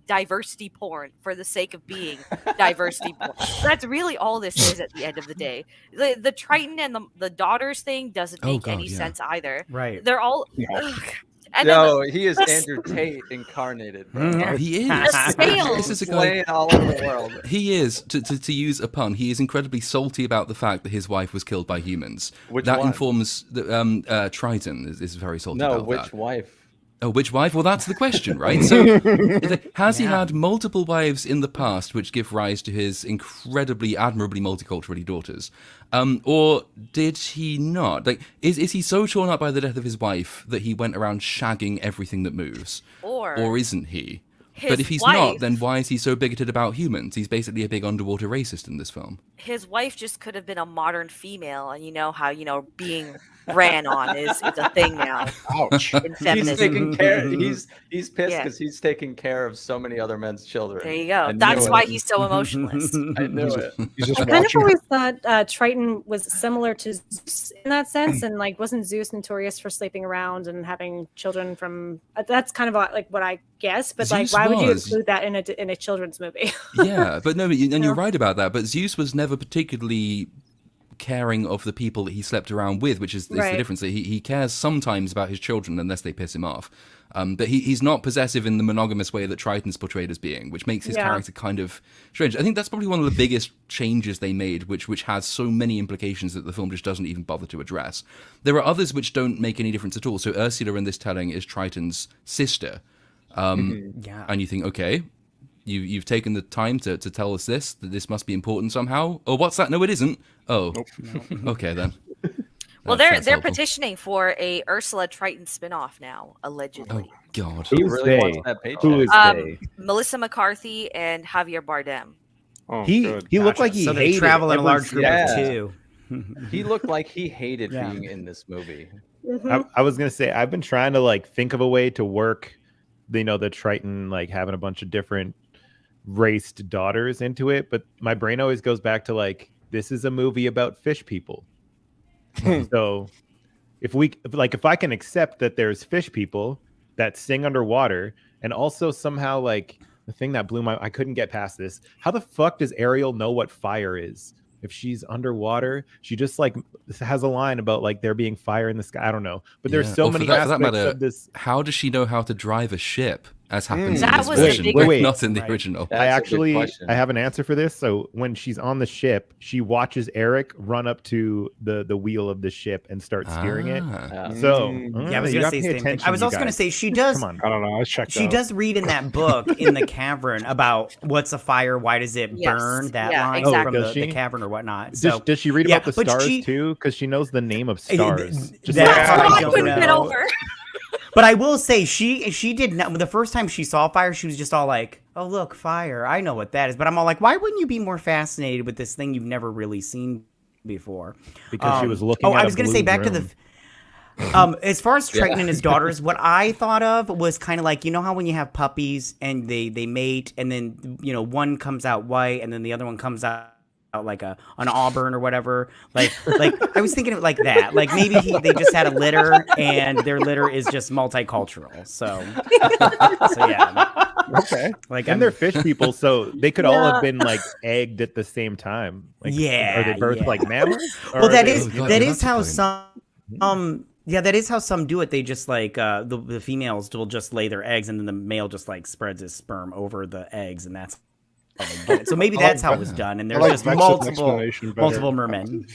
[SPEAKER 6] diversity porn for the sake of being diversity porn. That's really all this is at the end of the day. The Triton and the daughters thing doesn't make any sense either.
[SPEAKER 3] Right?
[SPEAKER 6] They're all.
[SPEAKER 1] He is Andrew Tate incarnated, bro.
[SPEAKER 4] He is. This is a guy
[SPEAKER 1] playing all over the world.
[SPEAKER 4] He is, to use a pun, he is incredibly salty about the fact that his wife was killed by humans.
[SPEAKER 1] Which
[SPEAKER 4] that
[SPEAKER 1] one?
[SPEAKER 4] Informs Triton is very salty about that.
[SPEAKER 1] No, which wife?
[SPEAKER 4] Oh, which wife? Well, that's the question, right? So, has he had multiple wives in the past, which give rise to his incredibly, admirably multicultural daughters? Or did he not? Is he so torn up by the death of his wife that he went around shagging everything that moves?
[SPEAKER 6] Or
[SPEAKER 4] isn't he? But if he's not, then why is he so bigoted about humans? He's basically a big underwater racist in this film.
[SPEAKER 6] His wife just could have been a modern female, and you know how being ran on is a thing now.
[SPEAKER 2] Ouch.
[SPEAKER 6] In
[SPEAKER 1] He's
[SPEAKER 6] feminism.
[SPEAKER 1] taking care. He's pissed
[SPEAKER 6] Yeah.
[SPEAKER 1] because he's taking care of so many other men's children.
[SPEAKER 6] There you go.
[SPEAKER 1] I knew
[SPEAKER 6] That's
[SPEAKER 1] it.
[SPEAKER 6] why he's so emotionless.
[SPEAKER 1] I knew it.
[SPEAKER 2] He's just
[SPEAKER 7] I kind of
[SPEAKER 2] watching.
[SPEAKER 7] always thought Triton was similar to Zeus in that sense, and like wasn't Zeus notorious for sleeping around and having children from? That's kind of like what I guess, but like,
[SPEAKER 4] Zeus
[SPEAKER 7] why would you
[SPEAKER 4] was.
[SPEAKER 7] include that in a children's movie?
[SPEAKER 4] Yeah, but no, and you're
[SPEAKER 7] No.
[SPEAKER 4] right about that. But Zeus was never particularly caring of the people that he slept around with, which is the
[SPEAKER 7] Right.
[SPEAKER 4] difference. He cares sometimes about his children unless they piss him off. But he's not possessive in the monogamous way that Triton's portrayed as being, which makes his
[SPEAKER 7] Yeah.
[SPEAKER 4] character kind of strange. I think that's probably one of the biggest changes they made, which has so many implications that the film just doesn't even bother to address. There are others which don't make any difference at all. So Ursula in this telling is Triton's sister.
[SPEAKER 3] Yeah.
[SPEAKER 4] And you think, okay, you've taken the time to tell us that this must be important somehow. Oh, what's that? No, it isn't. Oh, okay then.
[SPEAKER 6] Well,
[SPEAKER 4] That's
[SPEAKER 6] they're
[SPEAKER 4] helpful.
[SPEAKER 6] petitioning for a Ursula Triton spinoff now, allegedly.
[SPEAKER 4] Oh God.
[SPEAKER 1] He
[SPEAKER 5] Who's
[SPEAKER 1] really wants
[SPEAKER 5] they?
[SPEAKER 1] that paycheck.
[SPEAKER 5] Who is
[SPEAKER 6] Um,
[SPEAKER 5] they?
[SPEAKER 6] Melissa McCarthy and Javier Bardem.
[SPEAKER 2] Oh,
[SPEAKER 5] He
[SPEAKER 2] good.
[SPEAKER 5] he looked like he
[SPEAKER 3] so they
[SPEAKER 5] hated
[SPEAKER 3] travel in a
[SPEAKER 5] every
[SPEAKER 3] large group
[SPEAKER 1] Yeah.
[SPEAKER 3] of two.
[SPEAKER 1] He looked like he hated
[SPEAKER 3] Yeah.
[SPEAKER 1] being in this movie.
[SPEAKER 5] I was gonna say I've been trying to like think of a way to work, the Triton like having a bunch of different raced daughters into it, but my brain always goes back to like this is a movie about fish people. So if I can accept that there's fish people that sing underwater, and also somehow like the thing that blew I couldn't get past this. How the fuck does Ariel know what fire is? If she's underwater, she just like has a line about like there being fire in the sky. I don't know, but there's
[SPEAKER 4] Yeah.
[SPEAKER 5] so
[SPEAKER 4] Or
[SPEAKER 5] many
[SPEAKER 4] for that
[SPEAKER 5] aspects
[SPEAKER 4] matter,
[SPEAKER 5] of this.
[SPEAKER 4] how does she know how to drive a ship, as happens in
[SPEAKER 6] That
[SPEAKER 4] this
[SPEAKER 6] was a
[SPEAKER 4] version,
[SPEAKER 6] big-
[SPEAKER 4] but
[SPEAKER 5] Wait,
[SPEAKER 4] not in the
[SPEAKER 3] right.
[SPEAKER 4] original?
[SPEAKER 1] That's
[SPEAKER 5] I
[SPEAKER 1] a good
[SPEAKER 5] actually
[SPEAKER 1] question.
[SPEAKER 5] I have an answer for this. So when she's on the ship, she watches Eric run up to the wheel of the ship and start steering it.
[SPEAKER 4] Ah.
[SPEAKER 1] Yeah.
[SPEAKER 5] So
[SPEAKER 3] Yeah, I was
[SPEAKER 5] you
[SPEAKER 3] gonna
[SPEAKER 5] gotta
[SPEAKER 3] say
[SPEAKER 5] pay
[SPEAKER 3] the same thing.
[SPEAKER 5] attention,
[SPEAKER 3] I was
[SPEAKER 5] you
[SPEAKER 3] also gonna
[SPEAKER 5] guys.
[SPEAKER 3] say she does.
[SPEAKER 5] Come on.
[SPEAKER 2] I don't know. I checked
[SPEAKER 3] She
[SPEAKER 2] out.
[SPEAKER 3] does read in that book in the cavern about what's a fire, why does it
[SPEAKER 6] Yes.
[SPEAKER 3] burn, that
[SPEAKER 6] Yeah,
[SPEAKER 3] line
[SPEAKER 6] exactly.
[SPEAKER 3] from
[SPEAKER 5] Oh, does
[SPEAKER 3] the
[SPEAKER 5] she?
[SPEAKER 3] cavern or whatnot. So
[SPEAKER 5] Does she read
[SPEAKER 3] yeah,
[SPEAKER 5] about the
[SPEAKER 3] but
[SPEAKER 5] stars
[SPEAKER 3] she-
[SPEAKER 5] too? Because she knows the name of stars. Just
[SPEAKER 3] That's
[SPEAKER 5] like-
[SPEAKER 3] what
[SPEAKER 6] That's what
[SPEAKER 3] I
[SPEAKER 6] I
[SPEAKER 3] don't
[SPEAKER 6] couldn't get
[SPEAKER 3] know.
[SPEAKER 6] over.
[SPEAKER 3] But I will say she did not. The first time she saw fire, she was just all like, "Oh look, fire! I know what that is." But I'm all like, "Why wouldn't you be more fascinated with this thing you've never really seen before?"
[SPEAKER 5] because she was looking.
[SPEAKER 3] Oh,
[SPEAKER 5] at
[SPEAKER 3] I
[SPEAKER 5] a
[SPEAKER 3] was gonna say
[SPEAKER 5] blue
[SPEAKER 3] back
[SPEAKER 5] room.
[SPEAKER 3] to the. As far as Triton and his daughters, what I thought of was kind of like, you know how when you have puppies and they mate, and then one comes out white and then the other one comes out like an auburn or whatever. Like I was thinking of it like that. Like maybe they just had a litter and their litter is just multicultural. So yeah,
[SPEAKER 2] Okay.
[SPEAKER 3] like
[SPEAKER 5] And they're fish people, so they could all have been like egged at the same time. Like,
[SPEAKER 3] Yeah,
[SPEAKER 5] are they birthed
[SPEAKER 3] yeah.
[SPEAKER 5] like mammals? Or
[SPEAKER 3] Well,
[SPEAKER 5] are
[SPEAKER 3] that
[SPEAKER 5] they-
[SPEAKER 3] is
[SPEAKER 4] Oh, God,
[SPEAKER 3] that
[SPEAKER 4] yeah,
[SPEAKER 3] is
[SPEAKER 4] that's a
[SPEAKER 3] how
[SPEAKER 4] point.
[SPEAKER 3] some yeah, that is how some do it. They just like the females will just lay their eggs and then the male just like spreads his sperm over the eggs and that's how they get it. So maybe that's how it was done. And
[SPEAKER 2] I
[SPEAKER 3] there's
[SPEAKER 2] like
[SPEAKER 3] just
[SPEAKER 2] Vex's
[SPEAKER 3] multiple
[SPEAKER 2] explanation better.
[SPEAKER 3] multiple mermen.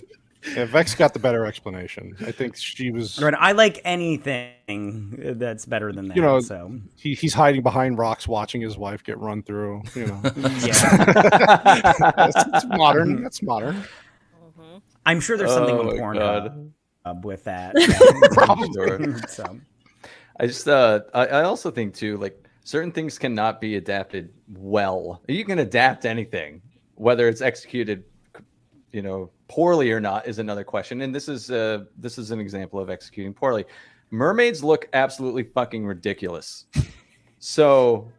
[SPEAKER 2] Yeah, Vex got the better explanation. I think she was.
[SPEAKER 3] Right, I like anything that's better than that.
[SPEAKER 2] You know,
[SPEAKER 3] so
[SPEAKER 2] He's hiding behind rocks, watching his wife get run through. You know,
[SPEAKER 3] yeah,
[SPEAKER 2] it's modern. That's modern.
[SPEAKER 6] Mhm.
[SPEAKER 3] I'm sure there's something
[SPEAKER 1] Oh
[SPEAKER 3] on
[SPEAKER 1] my
[SPEAKER 3] Pornhub
[SPEAKER 1] God.
[SPEAKER 3] with that.
[SPEAKER 1] Sure.
[SPEAKER 3] So
[SPEAKER 1] I just I also think too, like certain things cannot be adapted well. You can adapt anything, whether it's executed poorly or not is another question. And this is an example of executing poorly. Mermaids look absolutely fucking ridiculous. So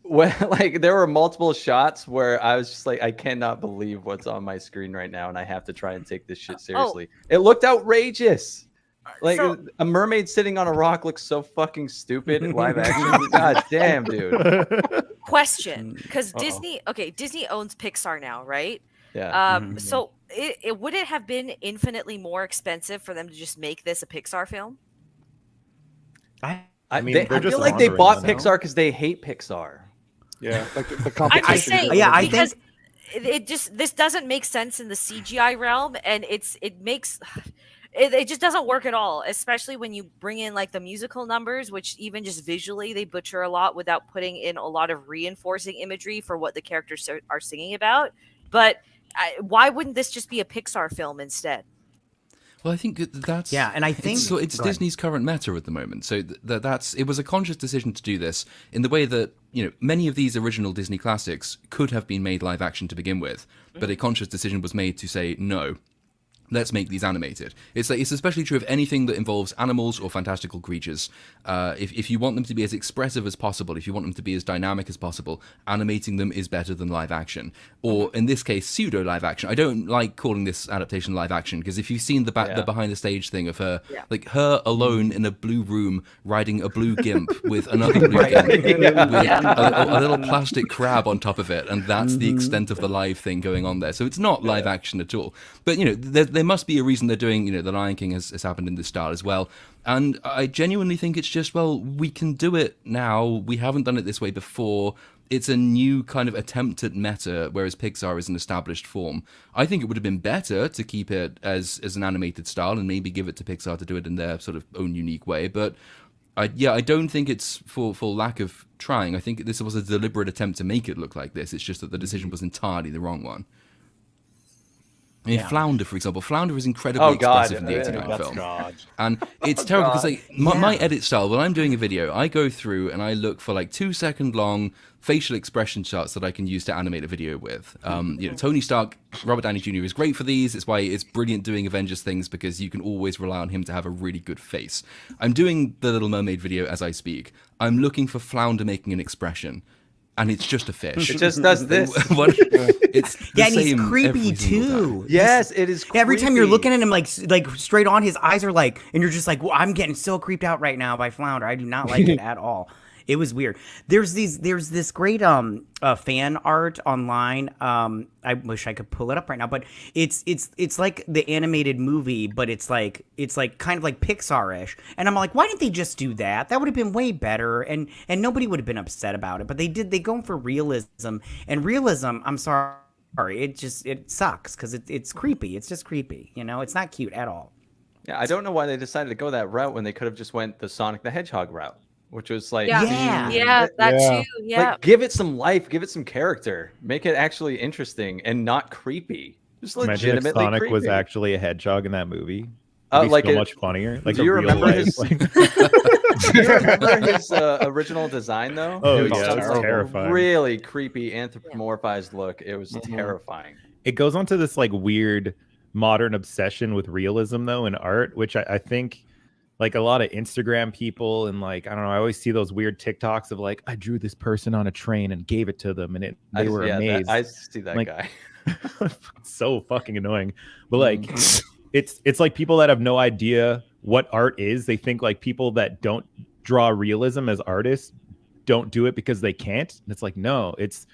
[SPEAKER 1] when like there were multiple shots where I was just like, I cannot believe what's on my screen right now, and I have to try and take this shit seriously. It looked outrageous. Like
[SPEAKER 6] So-
[SPEAKER 1] a mermaid sitting on a rock looks so fucking stupid in live action. God damn, dude.
[SPEAKER 6] Question, because
[SPEAKER 1] Uh-oh.
[SPEAKER 6] Disney owns Pixar now, right?
[SPEAKER 1] Yeah.
[SPEAKER 6] So it would it have been infinitely more expensive for them to just make this a Pixar film?
[SPEAKER 5] I mean,
[SPEAKER 1] I
[SPEAKER 5] they're just
[SPEAKER 1] feel like they
[SPEAKER 5] laundering
[SPEAKER 1] bought
[SPEAKER 5] them.
[SPEAKER 1] Pixar because they hate Pixar.
[SPEAKER 2] Yeah, like the
[SPEAKER 6] I'm
[SPEAKER 2] competition.
[SPEAKER 6] just saying,
[SPEAKER 3] Yeah, I
[SPEAKER 6] because it just this doesn't make sense in the CGI realm, and it just doesn't work at all, especially when you bring in like the musical numbers, which even just visually they butcher a lot without putting in a lot of reinforcing imagery for what the characters are singing about. But why wouldn't this just be a Pixar film instead?
[SPEAKER 4] Well, I think that's
[SPEAKER 3] Yeah, and I think-
[SPEAKER 4] it's
[SPEAKER 3] go ahead.
[SPEAKER 4] Disney's current meta at the moment. So it was a conscious decision to do this in the way that many of these original Disney classics could have been made live action to begin with, but a conscious decision was made to say no. Let's make these animated. It's especially true of anything that involves animals or fantastical creatures. If you want them to be as expressive as possible, if you want them to be as dynamic as possible, animating them is better than live action. Or in this case, pseudo live action. I don't like calling this adaptation live action because if you've seen the behind the stage thing of her, like her alone in a blue room riding a blue gimp with another blue gimp with a little plastic crab on top of it, and that's the extent of the live thing going on there. So it's not live action at all. But there must be a reason they're doing, The Lion King has happened in this style as well. And I genuinely think it's just, we can do it now. We haven't done it this way before. It's a new kind of attempt at meta, whereas Pixar is an established form. I think it would have been better to keep it as an animated style and maybe give it to Pixar to do it in their sort of own unique way. But I don't think it's for lack of trying. I think this was a deliberate attempt to make it look like this. It's just that the decision was entirely the wrong one. I mean, Flounder, for example. Flounder is incredibly expressive in the 89 film. And it's terrible because my edit style, when I'm doing a video, I go through and I look for 2-second long facial expression shots that I can use to animate a video with. Tony Stark, Robert Downey Jr. is great for these. It's why it's brilliant doing Avengers things because you can always rely on him to have a really good face. I'm doing the Little Mermaid video as I speak. I'm looking for Flounder making an expression. And it's just a fish.
[SPEAKER 1] It just does this.
[SPEAKER 4] It's the
[SPEAKER 3] and he's
[SPEAKER 4] same
[SPEAKER 3] creepy
[SPEAKER 4] every single
[SPEAKER 3] too.
[SPEAKER 4] time.
[SPEAKER 1] Yes, it is creepy.
[SPEAKER 3] Every time you're looking at him like straight on, his eyes are and you're just like, well, I'm getting so creeped out right now by Flounder. I do not like it at all. It was weird. There's this great fan art online. I wish I could pull it up right now, but it's like the animated movie, but it's like kind of like Pixar-ish. And I'm like, why didn't they just do that? That would have been way better, and nobody would have been upset about it. But they did. They go for realism, and realism. I'm sorry, it sucks because it's creepy. It's just creepy. It's not cute at all.
[SPEAKER 1] Yeah, I don't know why they decided to go that route when they could have just went the Sonic the Hedgehog route. Which was too. Give it some life, give it some character, make it actually interesting and not creepy. Just legitimately
[SPEAKER 5] Sonic
[SPEAKER 1] creepy.
[SPEAKER 5] was actually a hedgehog in that movie. It'd be so much funnier.
[SPEAKER 1] Do you remember his? Do you remember his original design though?
[SPEAKER 5] Oh,
[SPEAKER 1] it was
[SPEAKER 5] terrifying.
[SPEAKER 1] Really creepy anthropomorphized look. It was terrifying.
[SPEAKER 5] It goes on to this weird modern obsession with realism though in art, which I think. A lot of Instagram people and I don't know, I always see those weird TikToks of I drew this person on a train and gave it to them and they were amazed.
[SPEAKER 1] I see that guy.
[SPEAKER 5] So fucking annoying. But it's like people that have no idea what art is. They think people that don't draw realism as artists don't do it because they can't. And it's no, it's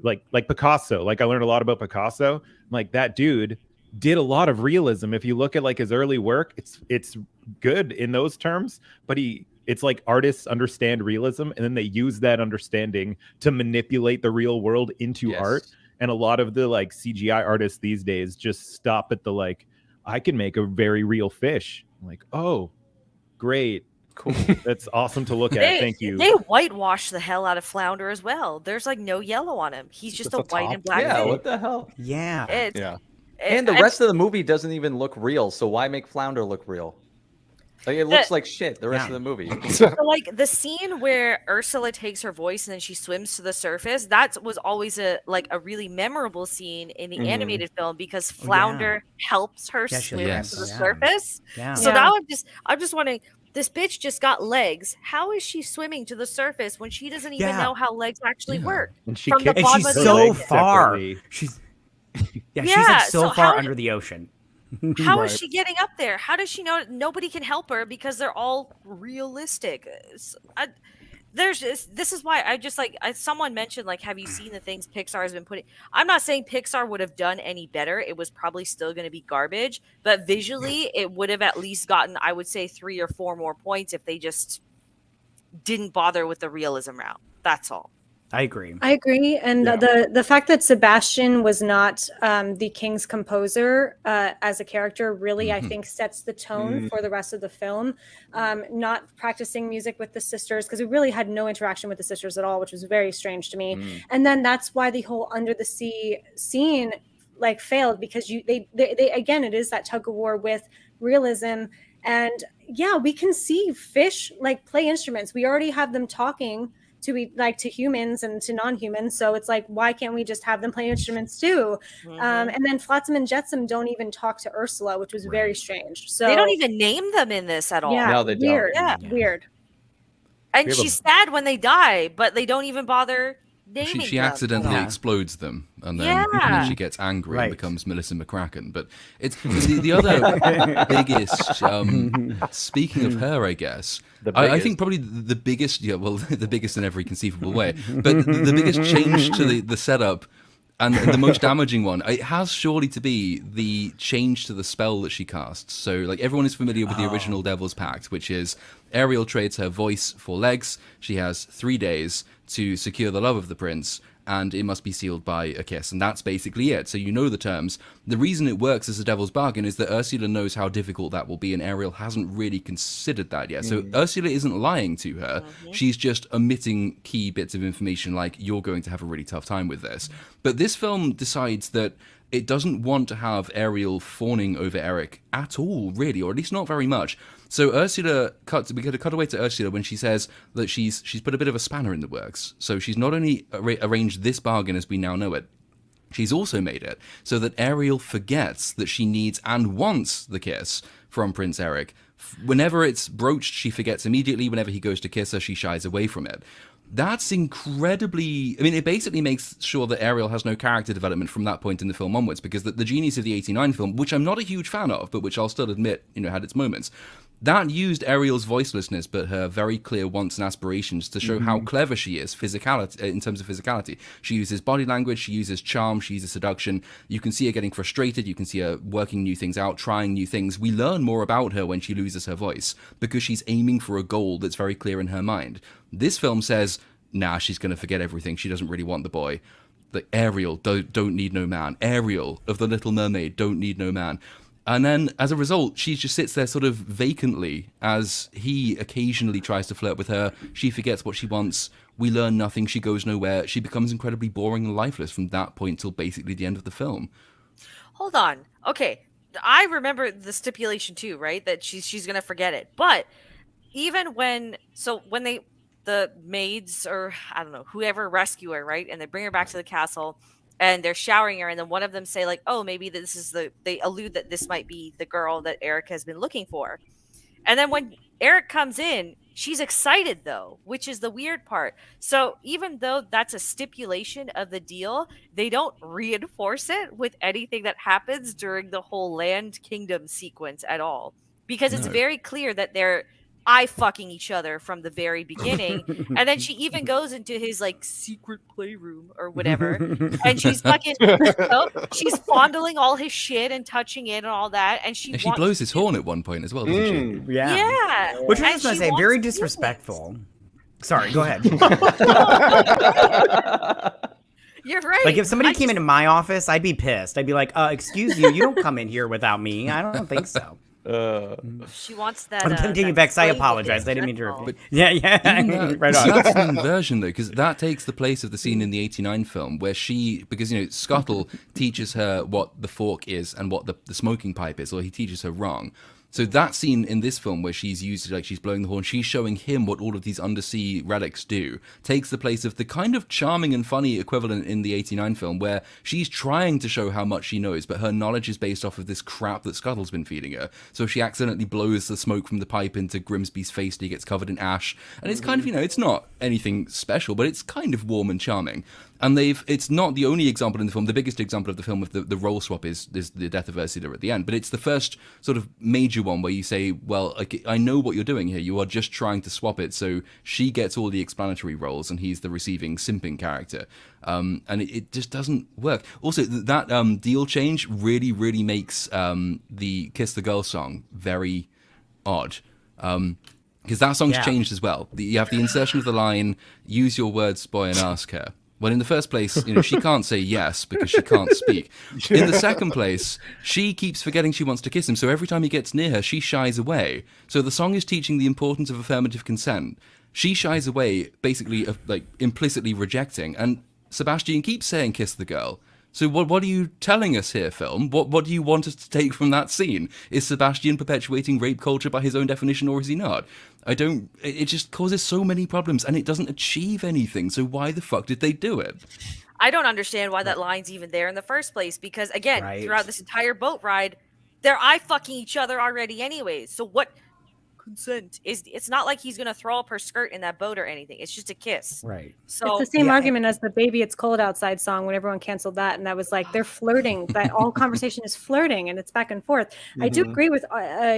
[SPEAKER 5] like Picasso. I learned a lot about Picasso. That dude did a lot of realism. If you look at his early work, it's good in those terms, but it's artists understand realism and then they use that understanding to manipulate the real world into art. And a lot of the CGI artists these days just stop at the I can make a very real fish. Oh, great. Cool. That's awesome to look at. Thank you.
[SPEAKER 6] They whitewash the hell out of Flounder as well. There's no yellow on him. He's just a white and black
[SPEAKER 1] fish.
[SPEAKER 6] fish.
[SPEAKER 1] What the hell?
[SPEAKER 3] Yeah.
[SPEAKER 1] And the rest of the movie doesn't even look real, so why make Flounder look real? It looks like shit the rest of the movie.
[SPEAKER 6] So, the scene where Ursula takes her voice and then she swims to the surface, that was always a really memorable scene in the animated film because Flounder helps her swim to the surface. Yeah. So now I'm just wondering, this bitch just got legs. How is she swimming to the surface when she doesn't even know how legs actually work?
[SPEAKER 5] And
[SPEAKER 3] she's so far. She's so far under the ocean.
[SPEAKER 6] How is she getting up there? How does she know nobody can help her because they're all realistic? This is why someone mentioned have you seen the things Pixar has been putting? I'm not saying Pixar would have done any better. It was probably still going to be garbage, but visually it would have at least gotten, I would say, 3 or 4 more points if they just didn't bother with the realism route. That's all.
[SPEAKER 3] I agree.
[SPEAKER 7] And the fact that Sebastian was not the King's composer as a character really, I think, sets the tone for the rest of the film. Not practicing music with the sisters, because we really had no interaction with the sisters at all, which was very strange to me. And then that's why the whole under the sea scene failed, because they again, it is that tug of war with realism. And we can see fish play instruments. We already have them talking to be like to humans and to non-humans. So it's like, why can't we just have them play instruments too? And then Flotsam and Jetsam don't even talk to Ursula, which was very strange. So
[SPEAKER 6] They don't even name them in this at all.
[SPEAKER 7] yeah,
[SPEAKER 1] No, they don't.
[SPEAKER 7] weird.
[SPEAKER 6] Yeah.
[SPEAKER 7] Weird.
[SPEAKER 6] And
[SPEAKER 5] We have a-
[SPEAKER 6] she's sad when they die, but they don't even bother naming
[SPEAKER 4] She
[SPEAKER 6] them.
[SPEAKER 4] accidentally
[SPEAKER 3] Yeah.
[SPEAKER 4] explodes them, and then
[SPEAKER 6] Yeah.
[SPEAKER 4] she gets angry
[SPEAKER 3] Right.
[SPEAKER 4] and becomes Melissa McCracken. But it's the other biggest. Speaking of her, I guess. I think probably the biggest, the biggest in every conceivable way, but the biggest change to the setup and the most damaging one, it has surely to be the change to the spell that she casts. So, like, everyone is familiar with the original Devil's Pact, which is Ariel trades her voice for legs. She has 3 days to secure the love of the prince, and it must be sealed by a kiss. And that's basically it. So you know the terms. The reason it works as a devil's bargain is that Ursula knows how difficult that will be, and Ariel hasn't really considered that yet. So Ursula isn't lying to her. She's just omitting key bits of information like, you're going to have a really tough time with this. But this film decides that it doesn't want to have Ariel fawning over Eric at all, really, or at least not very much. So Ursula we could cut away to Ursula when she says that she's put a bit of a spanner in the works. So she's not only arranged this bargain as we now know it, she's also made it so that Ariel forgets that she needs and wants the kiss from Prince Eric. Whenever it's broached, she forgets immediately. Whenever he goes to kiss her, she shies away from it. That's incredibly... I mean, it basically makes sure that Ariel has no character development from that point in the film onwards, because the genius of the 89 film, which I'm not a huge fan of, but which I'll still admit, had its moments, that used Ariel's voicelessness, but her very clear wants and aspirations to show how clever she is in terms of physicality. She uses body language, she uses charm, she uses seduction. You can see her getting frustrated, you can see her working new things out, trying new things. We learn more about her when she loses her voice, because she's aiming for a goal that's very clear in her mind. This film says, nah, she's going to forget everything. She doesn't really want the boy. Like, Ariel don't need no man. Ariel of the Little Mermaid don't need no man. And then, as a result, she just sits there sort of vacantly as he occasionally tries to flirt with her. She forgets what she wants. We learn nothing. She goes nowhere. She becomes incredibly boring and lifeless from that point till basically the end of the film.
[SPEAKER 6] Hold on. Okay. I remember the stipulation too, right? That she's going to forget it. But even when the maids, or I don't know, whoever rescue her, right? And they bring her back to the castle, and they're showering her, and then one of them say like, oh, maybe this is they allude that this might be the girl that Eric has been looking for. And then when Eric comes in, she's excited though, which is the weird part. So even though that's a stipulation of the deal, they don't reinforce it with anything that happens during the whole Land Kingdom sequence at all. Because it's very clear that they're eye-fucking each other from the very beginning. And then she even goes into his like secret playroom or whatever, and she's fucking she's fondling all his shit and touching it and all that, and she
[SPEAKER 4] blows his horn at one point as well, doesn't she?
[SPEAKER 3] Yeah. Which I was going to say, very disrespectful. Sorry, go ahead.
[SPEAKER 6] You're right.
[SPEAKER 3] Like, if somebody came into my office, I'd be pissed. I'd be like, excuse you, you don't come in here without me. I don't think so.
[SPEAKER 6] She wants that.
[SPEAKER 3] Continue, Vex. I apologize. I didn't mean to repeat. Yeah. Right on.
[SPEAKER 4] That's an inversion, though, because that takes the place of the scene in the 89 film where because Scuttle teaches her what the fork is and what the smoking pipe is, or he teaches her wrong. So that scene in this film where she's blowing the horn, she's showing him what all of these undersea relics do, takes the place of the kind of charming and funny equivalent in the 89 film where she's trying to show how much she knows, but her knowledge is based off of this crap that Scuttle's been feeding her. So she accidentally blows the smoke from the pipe into Grimsby's face and he gets covered in ash. And it's kind of, it's not anything special, but it's kind of warm and charming. And it's not the only example in the film. The biggest example of the film with the role swap is the death of Ursula at the end. But it's the first sort of major one where you say, well, I know what you're doing here. You are just trying to swap it. So she gets all the explanatory roles and he's the receiving simping character. And it just doesn't work. Also, that deal change really, really makes the Kiss the Girl song very odd. Because that song's changed as well. You have the insertion of the line, use your words, boy, and ask her. Well, in the first place, she can't say yes because she can't speak. In the second place, she keeps forgetting she wants to kiss him, so every time he gets near her, she shies away. So the song is teaching the importance of affirmative consent. She shies away, basically, implicitly rejecting, and Sebastian keeps saying kiss the girl. So what are you telling us here, film? What do you want us to take from that scene? Is Sebastian perpetuating rape culture by his own definition, or is he not? It just causes so many problems, and it doesn't achieve anything, so why the fuck did they do it?
[SPEAKER 6] I don't understand why that line's even there in the first place, because again,
[SPEAKER 3] Right.
[SPEAKER 6] throughout this entire boat ride, they're eye fucking each other already anyways. So what consent is? It's not like he's gonna throw up her skirt in that boat or anything. It's just a kiss.
[SPEAKER 3] Right.
[SPEAKER 6] So
[SPEAKER 7] It's the same
[SPEAKER 3] yeah.
[SPEAKER 7] argument as the "Baby It's Cold Outside" song when everyone canceled that, and that was like they're flirting. That all conversation is flirting, and it's back and forth. I do agree with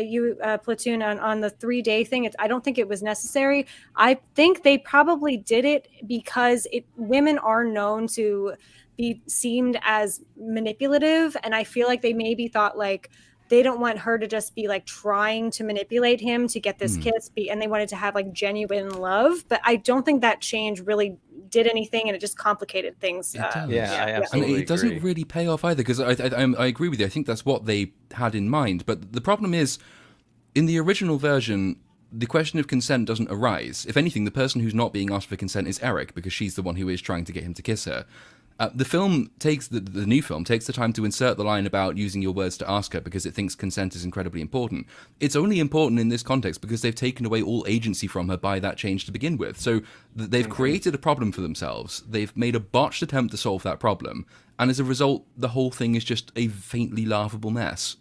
[SPEAKER 7] you, Platoon, on the 3-day thing. I don't think it was necessary. I think they probably did it because women are known to be seemed as manipulative, and I feel like they maybe thought like they don't want her to just be like trying to manipulate him to get this kiss, and they wanted to have like genuine love. But I don't think that change really did anything, and it just complicated things.
[SPEAKER 4] It does.
[SPEAKER 1] Yeah, I
[SPEAKER 4] And
[SPEAKER 1] absolutely
[SPEAKER 4] it doesn't
[SPEAKER 1] agree.
[SPEAKER 4] really pay off either, because I agree with you. I think that's what they had in mind. But the problem is, in the original version, the question of consent doesn't arise. If anything, the person who's not being asked for consent is Eric, because she's the one who is trying to get him to kiss her. The film takes the new film takes the time to insert the line about using your words to ask her because it thinks consent is incredibly important. It's only important in this context because they've taken away all agency from her by that change to begin with. So they've created a problem for themselves. They've made a botched attempt to solve that problem, and as a result, the whole thing is just a faintly laughable mess.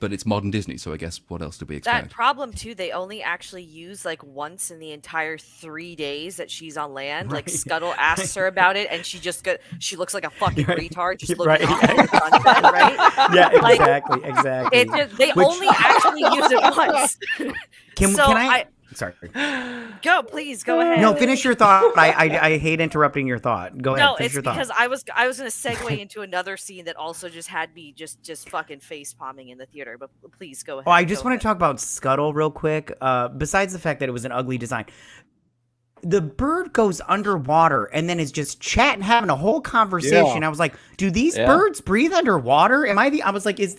[SPEAKER 4] But it's modern Disney, so I guess what else did we expect?
[SPEAKER 6] that problem too, they only actually use like once in the entire 3 days that she's on land. Like
[SPEAKER 3] Right.
[SPEAKER 6] Scuttle asks her about it, and she looks like a fucking
[SPEAKER 3] Right.
[SPEAKER 6] retard, just looking
[SPEAKER 3] Right.
[SPEAKER 6] off at the sunset, right?
[SPEAKER 3] Yeah,
[SPEAKER 6] Like,
[SPEAKER 3] exactly.
[SPEAKER 6] They
[SPEAKER 3] Which-
[SPEAKER 6] only actually use it once.
[SPEAKER 3] Can I? Sorry.
[SPEAKER 6] Please go ahead.
[SPEAKER 3] No, finish your thought. I hate interrupting your thought. Go ahead.
[SPEAKER 6] No,
[SPEAKER 3] Finish
[SPEAKER 6] it's
[SPEAKER 3] your thought.
[SPEAKER 6] because I was gonna segue into another scene that also just had me just fucking face palming in the theater. But please go ahead.
[SPEAKER 3] Oh, I just
[SPEAKER 6] go
[SPEAKER 3] want to talk about Scuttle real quick. Besides the fact that it was an ugly design, the bird goes underwater and then is just chatting, having a whole conversation.
[SPEAKER 2] Yeah.
[SPEAKER 3] I was like, do these
[SPEAKER 1] Yeah.
[SPEAKER 3] birds breathe underwater? I was like, is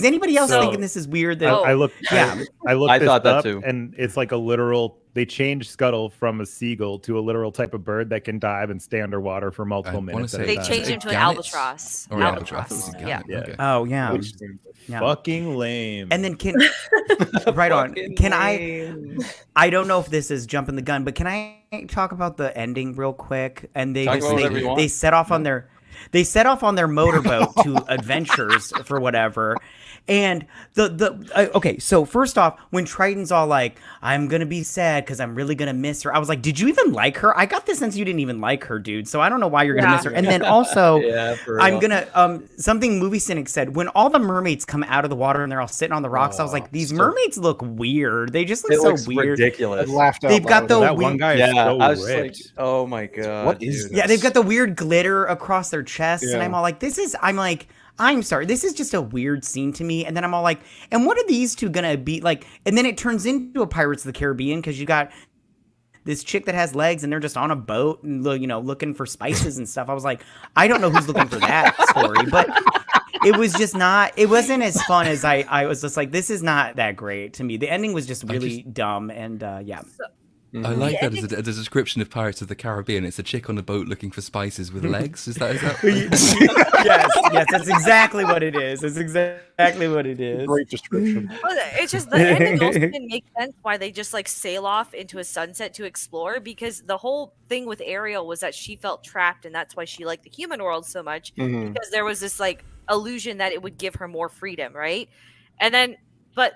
[SPEAKER 3] anybody else
[SPEAKER 1] So-
[SPEAKER 3] thinking this is weird? That
[SPEAKER 6] Oh.
[SPEAKER 5] I looked.
[SPEAKER 3] Yeah.
[SPEAKER 5] I looked.
[SPEAKER 1] I
[SPEAKER 5] this
[SPEAKER 1] thought that
[SPEAKER 5] up,
[SPEAKER 1] too.
[SPEAKER 5] and it's like a literal. They changed Scuttle from a seagull to a literal type of bird that can dive and stay underwater for multiple
[SPEAKER 4] wanna
[SPEAKER 5] minutes.
[SPEAKER 4] say
[SPEAKER 5] at a
[SPEAKER 6] They
[SPEAKER 5] time.
[SPEAKER 6] changed him to an
[SPEAKER 4] Gannet?
[SPEAKER 6] albatross.
[SPEAKER 4] Or
[SPEAKER 6] Albatross.
[SPEAKER 4] Yeah.
[SPEAKER 6] Yeah.
[SPEAKER 5] Yeah.
[SPEAKER 4] Okay.
[SPEAKER 3] Oh yeah.
[SPEAKER 5] Which is fucking lame.
[SPEAKER 3] And then right on. Can I don't know if this is jumping the gun, but can I talk about the ending real quick? And
[SPEAKER 1] Talk about whatever you want.
[SPEAKER 3] they set off on their motorboat to adventures for whatever. And okay, so first off, when Triton's all like, I'm gonna be sad because I'm really gonna miss her, I was like, did you even like her? I got the sense you didn't even like her, dude. So I don't know why you're gonna miss her. And then also,
[SPEAKER 1] Yeah, for
[SPEAKER 3] I'm
[SPEAKER 1] real.
[SPEAKER 3] gonna something Movie Cynic said, when all the mermaids come out of the water and they're all sitting on the rocks, I was like, these mermaids look weird. They just
[SPEAKER 1] It
[SPEAKER 3] look
[SPEAKER 1] looks
[SPEAKER 3] so weird.
[SPEAKER 2] I
[SPEAKER 1] ridiculous.
[SPEAKER 2] laughed out
[SPEAKER 3] They've got
[SPEAKER 2] loud.
[SPEAKER 3] the
[SPEAKER 5] that
[SPEAKER 3] weird-
[SPEAKER 5] one guy is
[SPEAKER 1] Yeah,
[SPEAKER 5] so
[SPEAKER 1] I was like,
[SPEAKER 5] ripped.
[SPEAKER 1] oh my god,
[SPEAKER 2] What is
[SPEAKER 1] dude.
[SPEAKER 2] this?
[SPEAKER 3] Yeah, they've got the weird glitter across their chests, and
[SPEAKER 2] Yeah.
[SPEAKER 3] I'm all like, I'm sorry, this is just a weird scene to me. And then I'm all like, and what are these two gonna be like? And then it turns into a Pirates of the Caribbean because you got this chick that has legs and they're just on a boat and looking for spices and stuff. I was like, I don't know who's looking for that story, but it wasn't as fun as I was just like, this is not that great to me. The ending was just really dumb and yeah.
[SPEAKER 4] I like
[SPEAKER 6] The
[SPEAKER 4] that as a description of Pirates of the Caribbean. It's a chick on a boat looking for spices with legs. Is that?
[SPEAKER 3] yes, that's exactly what it is. It's exactly what it is.
[SPEAKER 2] Great description.
[SPEAKER 6] Well, it's just the ending also didn't make sense why they just like sail off into a sunset to explore, because the whole thing with Ariel was that she felt trapped, and that's why she liked the human world so much, because there was this like illusion that it would give her more freedom, right? And then, but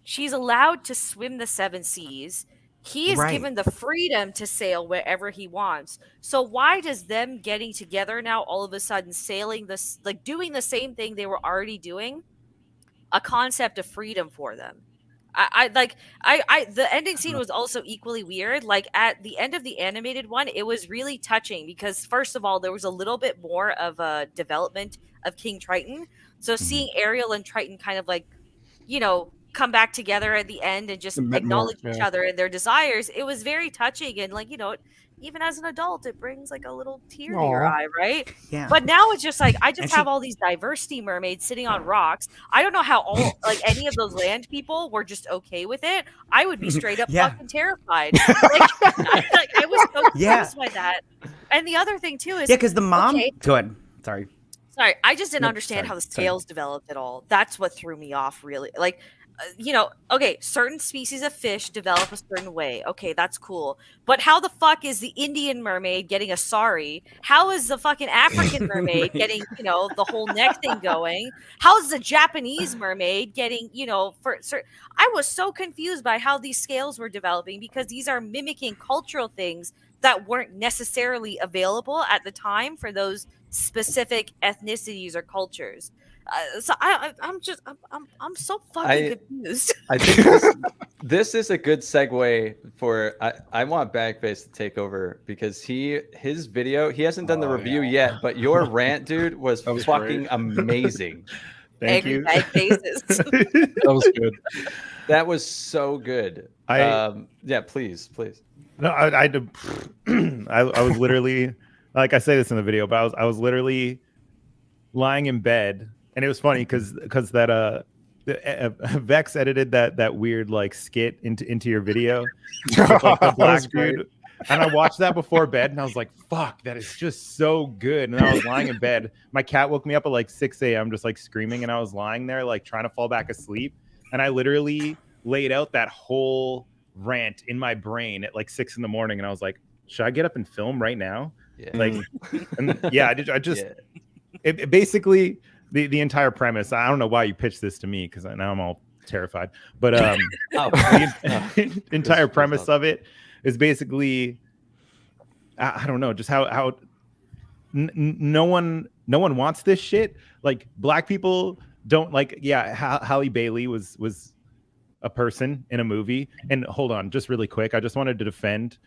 [SPEAKER 6] she's allowed to swim the 7 seas. He is
[SPEAKER 3] Right.
[SPEAKER 6] given the freedom to sail wherever he wants. So why does them getting together now all of a sudden sailing this, like doing the same thing they were already doing, a concept of freedom for them? The ending scene was also equally weird. Like at the end of the animated one, it was really touching because first of all, there was a little bit more of a development of King Triton. So seeing Ariel and Triton kind of like, come back together at the end and just
[SPEAKER 2] A bit more,
[SPEAKER 6] acknowledge each
[SPEAKER 2] yeah.
[SPEAKER 6] other and their desires, it was very touching. And like, even as an adult, it brings like a little tear to your
[SPEAKER 2] Aw.
[SPEAKER 6] eye, right?
[SPEAKER 3] Yeah.
[SPEAKER 6] But now it's just like I just
[SPEAKER 3] And
[SPEAKER 6] have all these diversity mermaids sitting on rocks. I don't know how any of those land people were just okay with it. I would be straight up
[SPEAKER 3] Yeah.
[SPEAKER 6] fucking terrified. I was so
[SPEAKER 3] Yeah.
[SPEAKER 6] confused by that. And the other thing too is
[SPEAKER 3] Yeah, because the mom.
[SPEAKER 6] Okay.
[SPEAKER 3] Go ahead. Sorry.
[SPEAKER 6] Sorry, I just didn't
[SPEAKER 5] Nope,
[SPEAKER 6] understand
[SPEAKER 5] sorry,
[SPEAKER 6] how the
[SPEAKER 5] sorry.
[SPEAKER 6] scales developed at all. That's what threw me off, really. Like, okay, certain species of fish develop a certain way. Okay, that's cool. But how the fuck is the Indian mermaid getting a sari? How is the fucking African mermaid
[SPEAKER 3] Right.
[SPEAKER 6] getting, the whole neck thing going? How is the Japanese mermaid getting, I was so confused by how these scales were developing because these are mimicking cultural things that weren't necessarily available at the time for those specific ethnicities or cultures. I'm so fucking confused.
[SPEAKER 1] I think this is a good segue for I want Bagface to take over because his video, he hasn't done the review yet, but your rant, dude, was
[SPEAKER 2] That was
[SPEAKER 1] fucking
[SPEAKER 2] great.
[SPEAKER 1] amazing.
[SPEAKER 5] Thank
[SPEAKER 6] Angry
[SPEAKER 5] you.
[SPEAKER 6] bag faces.
[SPEAKER 2] That was good.
[SPEAKER 1] That was so good. Yeah, please.
[SPEAKER 5] No, I was literally, like I say this in the video, but I was literally lying in bed, and it was funny because that Vex edited that weird like skit into your video with, like, the
[SPEAKER 2] That
[SPEAKER 5] black
[SPEAKER 2] was great.
[SPEAKER 5] dude, and I watched that before bed, and I was like, "Fuck, that is just so good." And I was lying in bed. My cat woke me up at like 6 a.m. just like screaming, and I was lying there like trying to fall back asleep, and I literally laid out that whole rant in my brain at like 6 a.m, and I was like, "Should I get up and film right now?"
[SPEAKER 1] Yeah.
[SPEAKER 5] Like, and yeah, I just
[SPEAKER 1] Yeah.
[SPEAKER 5] it basically the entire premise. I don't know why you pitched this to me because now I'm all terrified. But the entire premise of it is basically I don't know, just how no one wants this shit. Like, black people don't like. Yeah, Halle Bailey was a person in a movie. And hold on, just really quick, I just wanted to defend.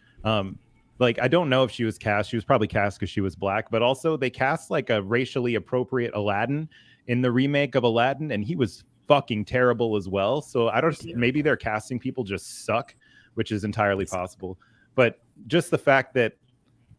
[SPEAKER 5] Like, I don't know if she was cast. She was probably cast because she was black, but also they cast like a racially appropriate Aladdin in the remake of Aladdin, and he was fucking terrible as well. So I don't. Maybe their casting people just suck, which is entirely possible. But just the fact that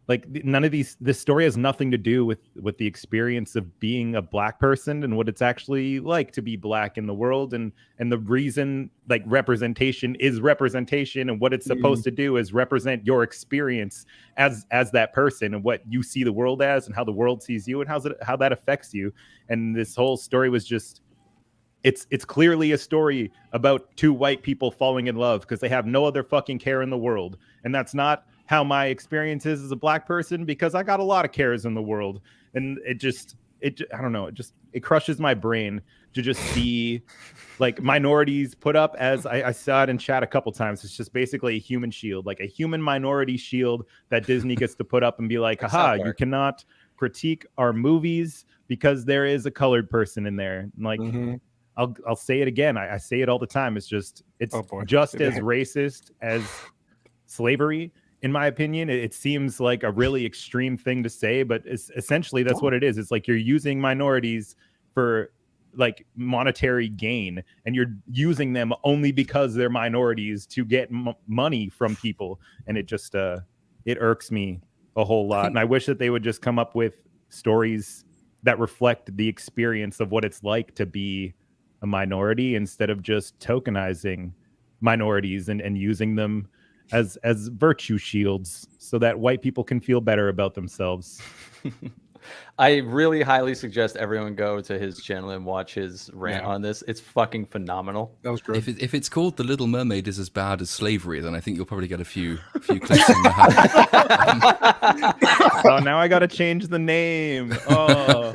[SPEAKER 5] like none of this story has nothing to do with the experience of being a black person and what it's actually like to be black in the world, and the reason like representation is representation, and what it's supposed to do is represent your experience as that person and what you see the world as and how the world sees you and how that affects you. And this whole story was just it's clearly a story about two white people falling in love because they have no other fucking care in the world, and that's not how my experience is as a black person, because I got a lot of cares in the world. And I don't know, it crushes my brain to just see like minorities put up as I saw it in chat a couple times. It's just basically a human shield, like a human minority shield that Disney gets to put up and be like, haha, you cannot critique our movies because there is a colored person in there. And like, I'll say it again. I say it all the time. It's just as racist as slavery. In my opinion, it seems like a really extreme thing to say, but essentially that's what it is. It's like you're using minorities for like monetary gain, and you're using them only because they're minorities to get money from people. And it just it irks me a whole lot. And I wish that they would just come up with stories that reflect the experience of what it's like to be a minority, instead of just tokenizing minorities and using them as virtue shields so that white people can feel better about themselves.
[SPEAKER 1] I really highly suggest everyone go to his channel and watch his rant on this. It's fucking phenomenal.
[SPEAKER 2] That was great.
[SPEAKER 4] If it's called The Little Mermaid is as bad as slavery, then I think you'll probably get a few clicks on that.
[SPEAKER 5] Oh, now I gotta change the name. Oh.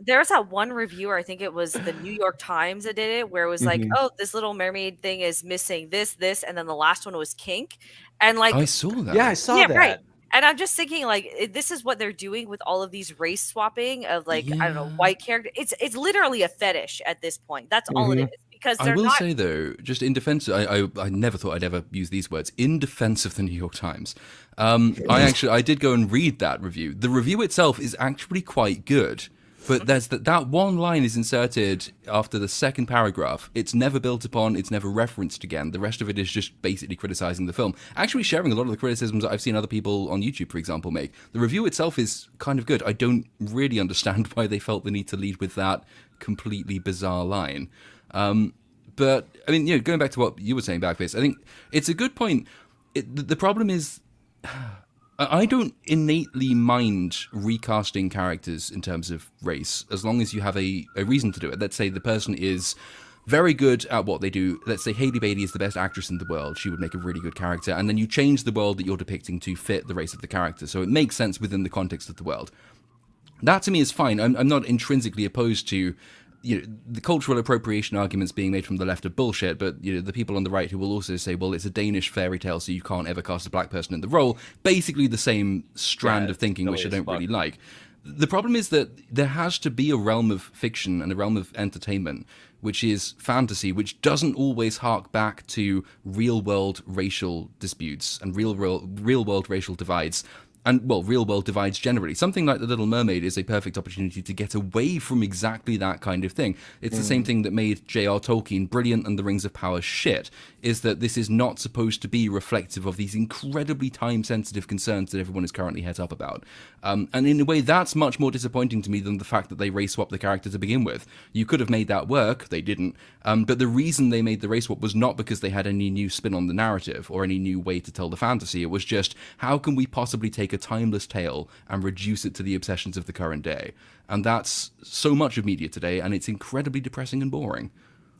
[SPEAKER 6] There was that one reviewer, I think it was the New York Times that did it, where it was like, oh, this Little Mermaid thing is missing this, and then the last one was kink. And like,
[SPEAKER 4] I saw that.
[SPEAKER 1] Yeah, I saw that.
[SPEAKER 6] Right. And I'm just thinking, like, this is what they're doing with all of these race swapping of, like, I don't know, white character. It's literally a fetish at this point. That's all it is. Because
[SPEAKER 4] I will say, though, just in defense, I never thought I'd ever use these words. In defense of the New York Times, I did go and read that review. The review itself is actually quite good. But there's that one line is inserted after the second paragraph. It's never built upon. It's never referenced again. The rest of it is just basically criticizing the film. Actually sharing a lot of the criticisms that I've seen other people on YouTube, for example, make. The review itself is kind of good. I don't really understand why they felt the need to lead with that completely bizarre line. But, I mean, going back to what you were saying, Backface, I think it's a good point. The problem is... I don't innately mind recasting characters in terms of race, as long as you have a reason to do it. Let's say the person is very good at what they do. Let's say Hailey Bailey is the best actress in the world. She would make a really good character. And then you change the world that you're depicting to fit the race of the character. So it makes sense within the context of the world. That to me is fine. I'm not intrinsically opposed to, the cultural appropriation arguments being made from the left are bullshit, but the people on the right who will also say, well, it's a Danish fairy tale, so you can't ever cast a black person in the role. Basically the same strand of thinking, which I don't really like. The problem is that there has to be a realm of fiction and a realm of entertainment, which is fantasy, which doesn't always hark back to real-world racial disputes and real-world racial divides. And, well, real-world divides generally. Something like The Little Mermaid is a perfect opportunity to get away from exactly that kind of thing. It's the same thing that made J.R. Tolkien brilliant and The Rings of Power shit, is that this is not supposed to be reflective of these incredibly time-sensitive concerns that everyone is currently het up about. And in a way, that's much more disappointing to me than the fact that they race-swapped the character to begin with. You could have made that work, they didn't. But the reason they made the race swap was not because they had any new spin on the narrative or any new way to tell the fantasy. It was just, how can we possibly take a timeless tale and reduce it to the obsessions of the current day? And that's so much of media today, and it's incredibly depressing and boring.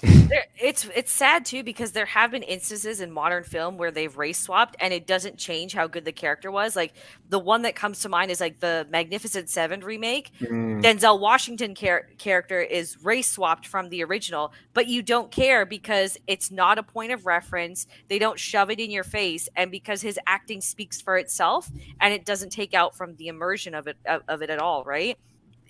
[SPEAKER 6] It's sad too, because there have been instances in modern film where they've race swapped and it doesn't change how good the character was. Like the one that comes to mind is like the Magnificent Seven remake. Denzel Washington character is race swapped from the original, but you don't care because it's not a point of reference. They don't shove it in your face, and because his acting speaks for itself and it doesn't take out from the immersion of it at all, right?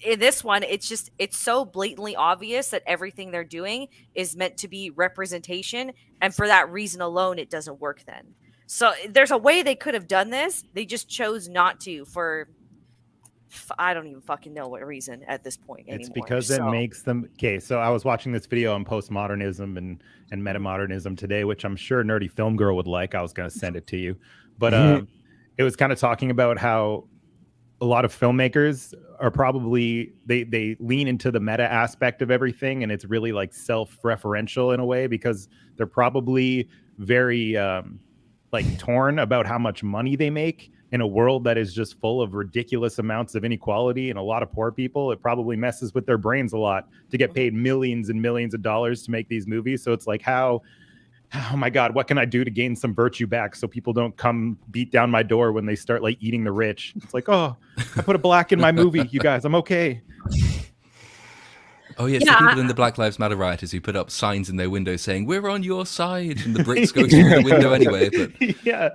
[SPEAKER 6] In this one, it's so blatantly obvious that everything they're doing is meant to be representation, and for that reason alone it doesn't work then. So there's a way they could have done this, they just chose not to, for I don't even fucking know what reason at this point anymore.
[SPEAKER 5] It's because it makes them okay. So I was watching this video on postmodernism and metamodernism today, which I'm sure Nerdy Film Girl would like. I was going to send it to you, but it was kind of talking about how a lot of filmmakers are probably they lean into the meta aspect of everything, and it's really like self-referential in a way, because they're probably very like torn about how much money they make in a world that is just full of ridiculous amounts of inequality and a lot of poor people. It probably messes with their brains a lot to get paid millions and millions of dollars to make these movies. So it's like, oh my God, what can I do to gain some virtue back so people don't come beat down my door when they start like eating the rich? It's like, oh, I put a black in my movie, you guys, I'm okay.
[SPEAKER 4] Oh, yeah, it's the people in the Black Lives Matter rioters who put up signs in their windows saying, we're on your side, and the bricks go through the window anyway. But
[SPEAKER 5] yeah.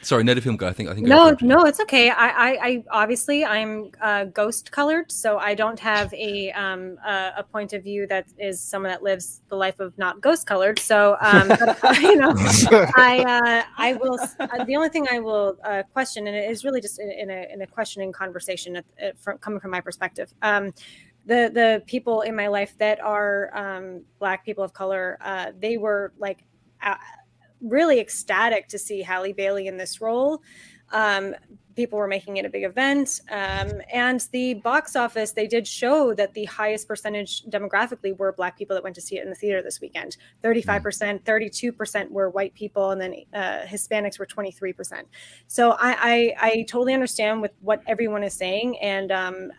[SPEAKER 4] Sorry, Nerdy Film Guy, I think
[SPEAKER 7] No, it's okay. I obviously I'm ghost colored, so I don't have a point of view that is someone that lives the life of not ghost colored. So but, I will. The only thing I will question, and it is really just in a questioning conversation coming from my perspective. The people in my life that are Black people of color, they were like. Really ecstatic to see Halle Bailey in this role. People were making it a big event. And the box office, they did show that the highest percentage demographically were Black people that went to see it in the theater this weekend. 35%, 32% were white people, and then Hispanics were 23%. So I totally understand with what everyone is saying. And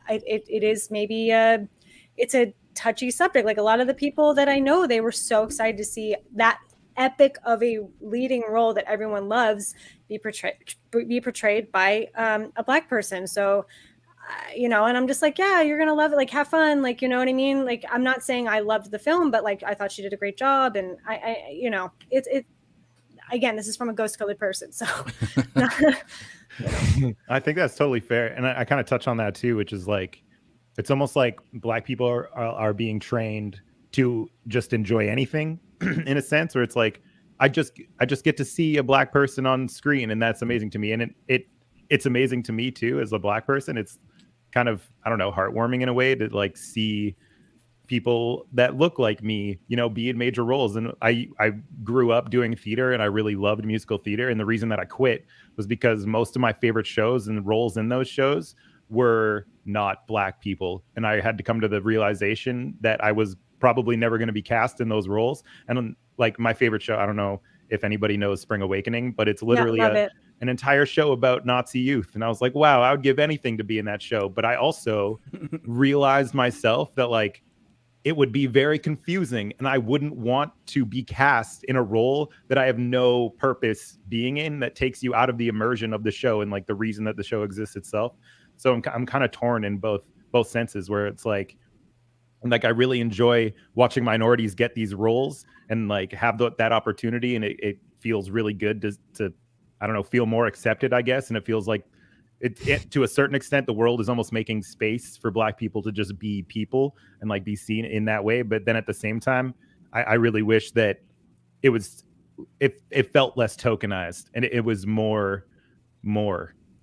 [SPEAKER 7] it is maybe, it's a touchy subject. Like a lot of the people that I know, they were so excited to see that epic of a leading role that everyone loves be portrayed by a Black person. So and I'm just like, yeah, you're gonna love it, like have fun, like, you know what I mean? Like, I'm not saying I loved the film, but like I thought she did a great job, and I it again, this is from a ghost colored person, so
[SPEAKER 5] I think that's totally fair. And I kind of touch on that too, which is like, it's almost like Black people are being trained to just enjoy anything in a sense, where it's like, I just get to see a Black person on screen, and that's amazing to me. And it's amazing to me too, as a Black person. It's kind of, I don't know, heartwarming in a way to like see people that look like me, be in major roles. And I grew up doing theater, and I really loved musical theater. And the reason that I quit was because most of my favorite shows and roles in those shows were not Black people. And I had to come to the realization that I was probably never going to be cast in those roles. And like my favorite show, I don't know if anybody knows Spring Awakening, but it's literally an entire show about Nazi youth. And I was like, wow, I would give anything to be in that show. But I also realized myself that like it would be very confusing and I wouldn't want to be cast in a role that I have no purpose being in, that takes you out of the immersion of the show and like the reason that the show exists itself. So I'm kind of torn in both senses, where it's like I really enjoy watching minorities get these roles and like have that opportunity, and it feels really good to I don't know, feel more accepted, I guess. And it feels like it to a certain extent, the world is almost making space for Black people to just be people and like be seen in that way. But then at the same time, I really wish that it felt less tokenized and it was more,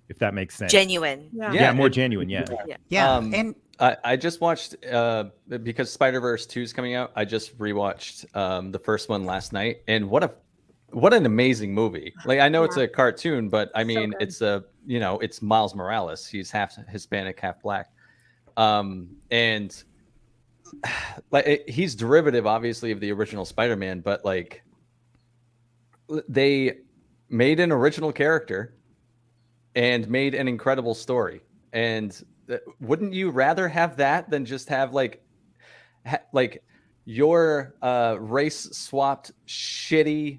[SPEAKER 5] if that makes sense.
[SPEAKER 6] Genuine.
[SPEAKER 5] Yeah, more genuine. Yeah.
[SPEAKER 3] And
[SPEAKER 1] I just watched because Spider-Verse 2 is coming out. I just rewatched the first one last night, and what an amazing movie. Like, I know it's a cartoon, but I mean, it's it's Miles Morales. He's half Hispanic, half Black. And like he's derivative obviously of the original Spider-Man, but like they made an original character and made an incredible story. And wouldn't you rather have that than just have like your race swapped shitty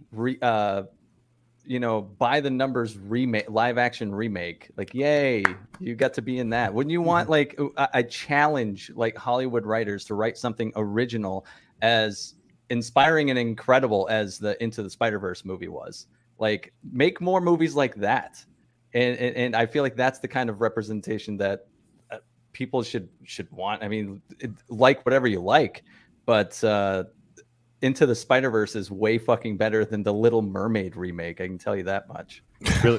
[SPEAKER 1] by the numbers remake, live action remake? Like, yay, you got to be in that. Wouldn't you want like I challenge like Hollywood writers to write something original as inspiring and incredible as the Into the Spider-Verse movie was? Like, make more movies like that. And I feel like that's the kind of representation that people should want. I mean, like whatever you like, but Into the Spider-Verse is way fucking better than the Little Mermaid remake. I can tell you that much.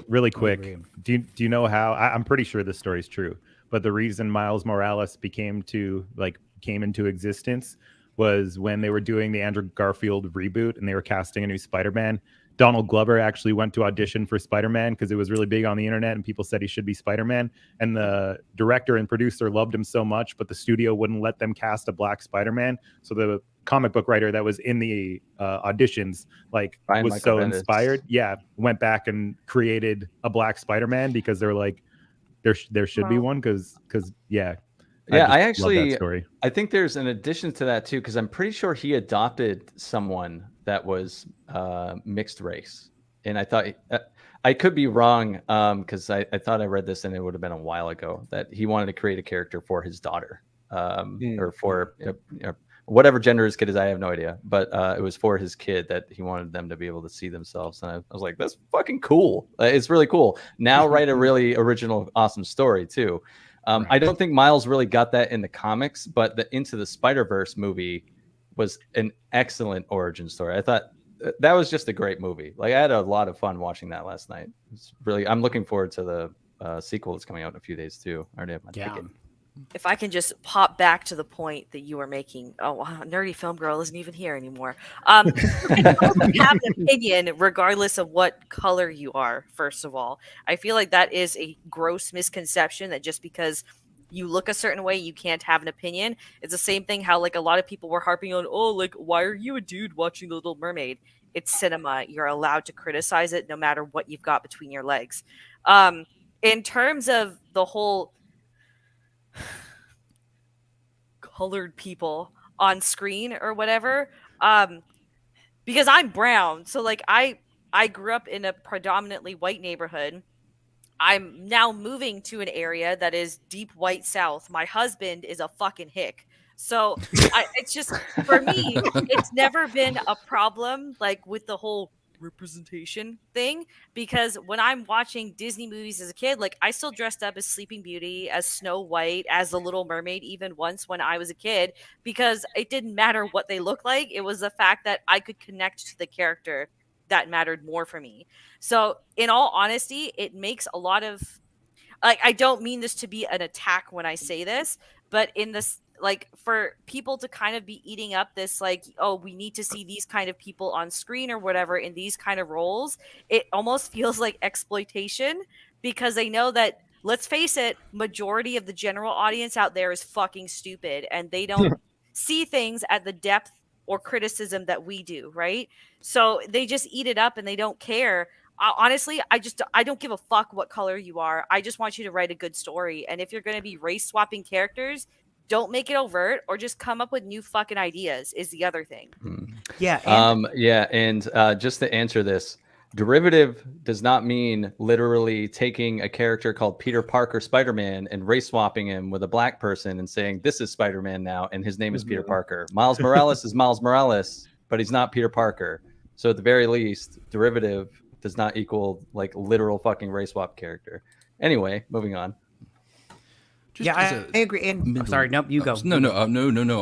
[SPEAKER 5] Really quick. Do you know how? I'm pretty sure this story is true, but the reason Miles Morales came into existence was when they were doing the Andrew Garfield reboot and they were casting a new Spider-Man. Donald Glover actually went to audition for Spider-Man because it was really big on the internet and people said he should be Spider-Man. And the director and producer loved him so much, but the studio wouldn't let them cast a Black Spider-Man. So the comic book writer that was in the auditions
[SPEAKER 1] Brian
[SPEAKER 5] was
[SPEAKER 1] Michael
[SPEAKER 5] so
[SPEAKER 1] Bendis.
[SPEAKER 5] inspired. Yeah, went back and created a Black Spider-Man because they're like, there should be one because yeah.
[SPEAKER 1] I
[SPEAKER 5] just love that
[SPEAKER 1] actually
[SPEAKER 5] story.
[SPEAKER 1] I think there's an addition to that too, because I'm pretty sure he adopted someone that was mixed race, and I thought I could be wrong because I thought I read this and it would have been a while ago that he wanted to create a character for his daughter or for whatever gender his kid is. I have no idea, but it was for his kid that he wanted them to be able to see themselves, and I was like, that's fucking cool. It's really cool. Now write a really original, awesome story too. Right. I don't think Miles really got that in the comics, but the Into the Spider-Verse movie was an excellent origin story. I thought that was just a great movie. Like, I had a lot of fun watching that last night. It's really, I'm looking forward to the sequel that's coming out in a few days too. I already have my ticket.
[SPEAKER 6] If I can just pop back to the point that you were making. Oh, wow, Nerdy Film Girl isn't even here anymore. You have an opinion regardless of what color you are, first of all. I feel like that is a gross misconception that just because you look a certain way, you can't have an opinion. It's the same thing how like a lot of people were harping on, oh, like, why are you a dude watching The Little Mermaid? It's cinema. You're allowed to criticize it no matter what you've got between your legs. In terms of the whole colored people on screen or whatever, because I'm brown, so like I grew up in a predominantly white neighborhood. I'm now moving to an area that is deep white South. My husband is a fucking hick, so it's just, for me, it's never been a problem like with the whole representation thing, because when I'm watching Disney movies as a kid, like I still dressed up as Sleeping Beauty, as Snow White, as the Little Mermaid, even once when I was a kid, because it didn't matter what they looked like. It was the fact that I could connect to the character that mattered more for me. So in all honesty, it makes a lot of, like, I don't mean this to be an attack when I say this, but in this, like, for people to kind of be eating up this, like, oh, we need to see these kind of people on screen or whatever in these kind of roles, it almost feels like exploitation, because they know that, let's face it, majority of the general audience out there is fucking stupid and they don't see things at the depth or criticism that we do, right? So they just eat it up and they don't care. honestly, I don't give a fuck what color you are. I just want you to write a good story. And if you're going to be race swapping characters, don't make it overt, or just come up with new fucking ideas is the other thing.
[SPEAKER 3] Yeah. And
[SPEAKER 1] Just to answer this, derivative does not mean literally taking a character called Peter Parker Spider-Man and race swapping him with a black person and saying this is Spider-Man now and his name is Peter Parker. Miles Morales is Miles Morales, but he's not Peter Parker. So at the very least, derivative does not equal like literal fucking race swap character. Anyway, moving on.
[SPEAKER 3] I agree. And sorry, nope, you go.
[SPEAKER 4] No.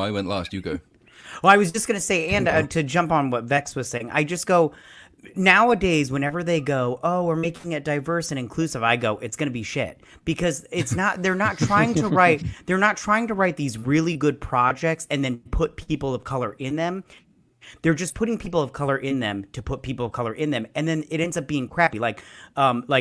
[SPEAKER 4] I went last. You go.
[SPEAKER 3] Well, I was just gonna say, and to jump on what Vex was saying, I just go. Nowadays, whenever they go, oh, we're making it diverse and inclusive, I go, it's gonna be shit, because it's not. They're not trying to write. They're not trying to write these really good projects and then put people of color in them. They're just putting people of color in them to put people of color in them, and then it ends up being crappy, like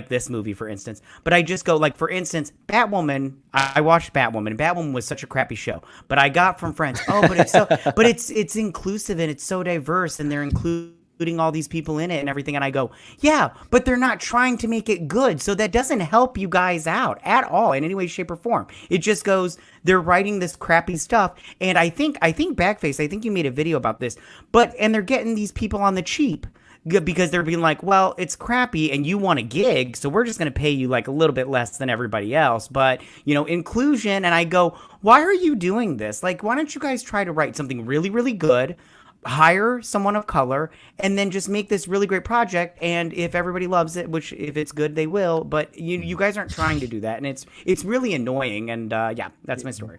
[SPEAKER 3] this movie, for instance. But I just go, like, for instance, Batwoman. I watched Batwoman, and Batwoman was such a crappy show. But I got from friends, but it's inclusive and it's so diverse, and they're including all these people in it and everything. And I go, yeah, but they're not trying to make it good, so that doesn't help you guys out at all in any way, shape, or form. It just goes, they're writing this crappy stuff. And I think Backface, I think you made a video about this, and they're getting these people on the cheap because they're being like, well, it's crappy and you want a gig, so we're just going to pay you like a little bit less than everybody else. But, inclusion. And I go, why are you doing this? Like, why don't you guys try to write something really, really good, hire someone of color, and then just make this really great project? And if everybody loves it, which if it's good, they will. But you guys aren't trying to do that, and it's really annoying. And that's my story.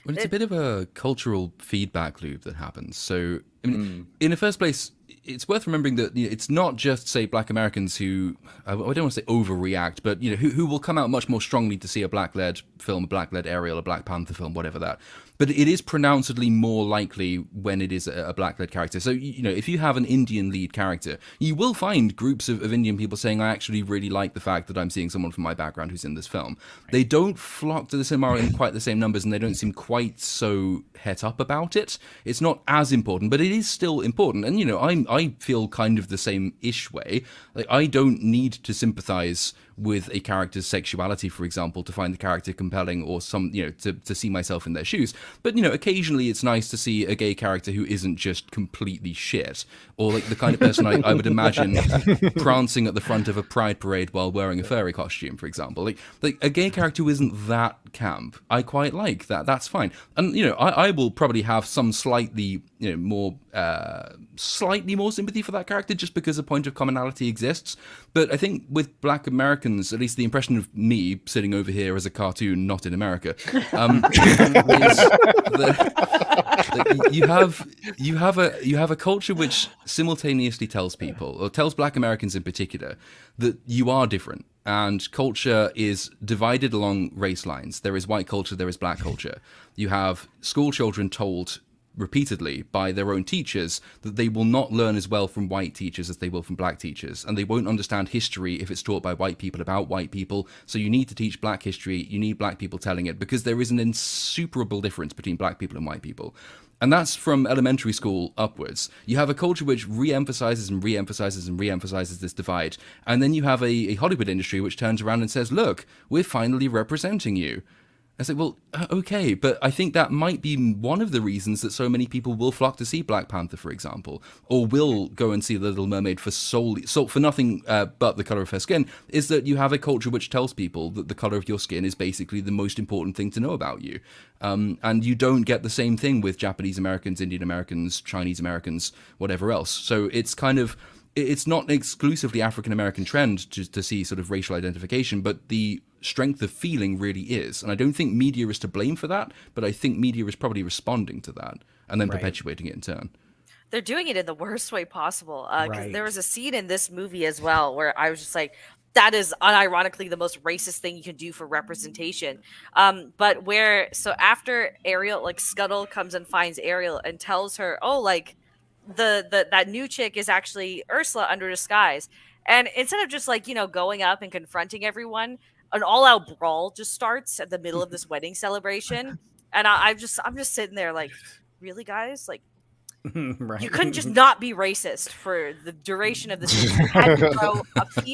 [SPEAKER 4] Well, it's a bit of a cultural feedback loop that happens. So, I mean, in the first place, it's worth remembering that it's not just, say, Black Americans who, I don't want to say overreact, but who will come out much more strongly to see a Black-led film, a Black-led Ariel, a Black Panther film, whatever that. But it is pronouncedly more likely when it is a Black-led character. So, if you have an Indian lead character, you will find groups of Indian people saying, I actually really like the fact that I'm seeing someone from my background who's in this film. They don't flock to the cinema in quite the same numbers, and they don't seem quite so het up about it. It's not as important, but it is still important. And, I feel kind of the same-ish way. Like, I don't need to sympathize with a character's sexuality, for example, to find the character compelling, or to see myself in their shoes. But, occasionally it's nice to see a gay character who isn't just completely shit, or like the kind of person I would imagine prancing at the front of a pride parade while wearing a furry costume, for example. Like a gay character who isn't that camp. I quite like that. That's fine. And, I will probably have some slightly more sympathy for that character just because a point of commonality exists. But I think with Black Americans, at least the impression of me sitting over here as a cartoon, not in America, is that you have a culture which simultaneously tells people, or tells Black Americans in particular, that you are different. And culture is divided along race lines. There is white culture, there is black culture. You have school children told repeatedly by their own teachers that they will not learn as well from white teachers as they will from black teachers, and they won't understand history if it's taught by white people about white people. So you need to teach black history, you need black people telling it, because there is an insuperable difference between black people and white people. And that's from elementary school upwards. You have a culture which re-emphasizes and re-emphasizes and re-emphasizes this divide. And then you have a Hollywood industry which turns around and says, look, we're finally representing you. I say, well, okay, but I think that might be one of the reasons that so many people will flock to see Black Panther, for example, or will go and see The Little Mermaid for nothing but the color of her skin, is that you have a culture which tells people that the color of your skin is basically the most important thing to know about you. And you don't get the same thing with Japanese Americans, Indian Americans, Chinese Americans, whatever else. So it's kind of, it's not an exclusively African-American trend to see sort of racial identification, but the strength of feeling really is. And I don't think media is to blame for that, but I think media is probably responding to that and then perpetuating it in turn.
[SPEAKER 6] They're doing it in the worst way possible. Because there was a scene in this movie as well where I was just like, that is unironically the most racist thing you can do for representation. But so after Ariel, like Scuttle comes and finds Ariel and tells her, oh, like that new chick is actually Ursula under disguise. And instead of just like, going up and confronting everyone, an all-out brawl just starts at the middle of this wedding celebration. And I'm just sitting there like, really, guys? Like,
[SPEAKER 3] Right.
[SPEAKER 6] You couldn't just not be racist for the duration of the season. You had to throw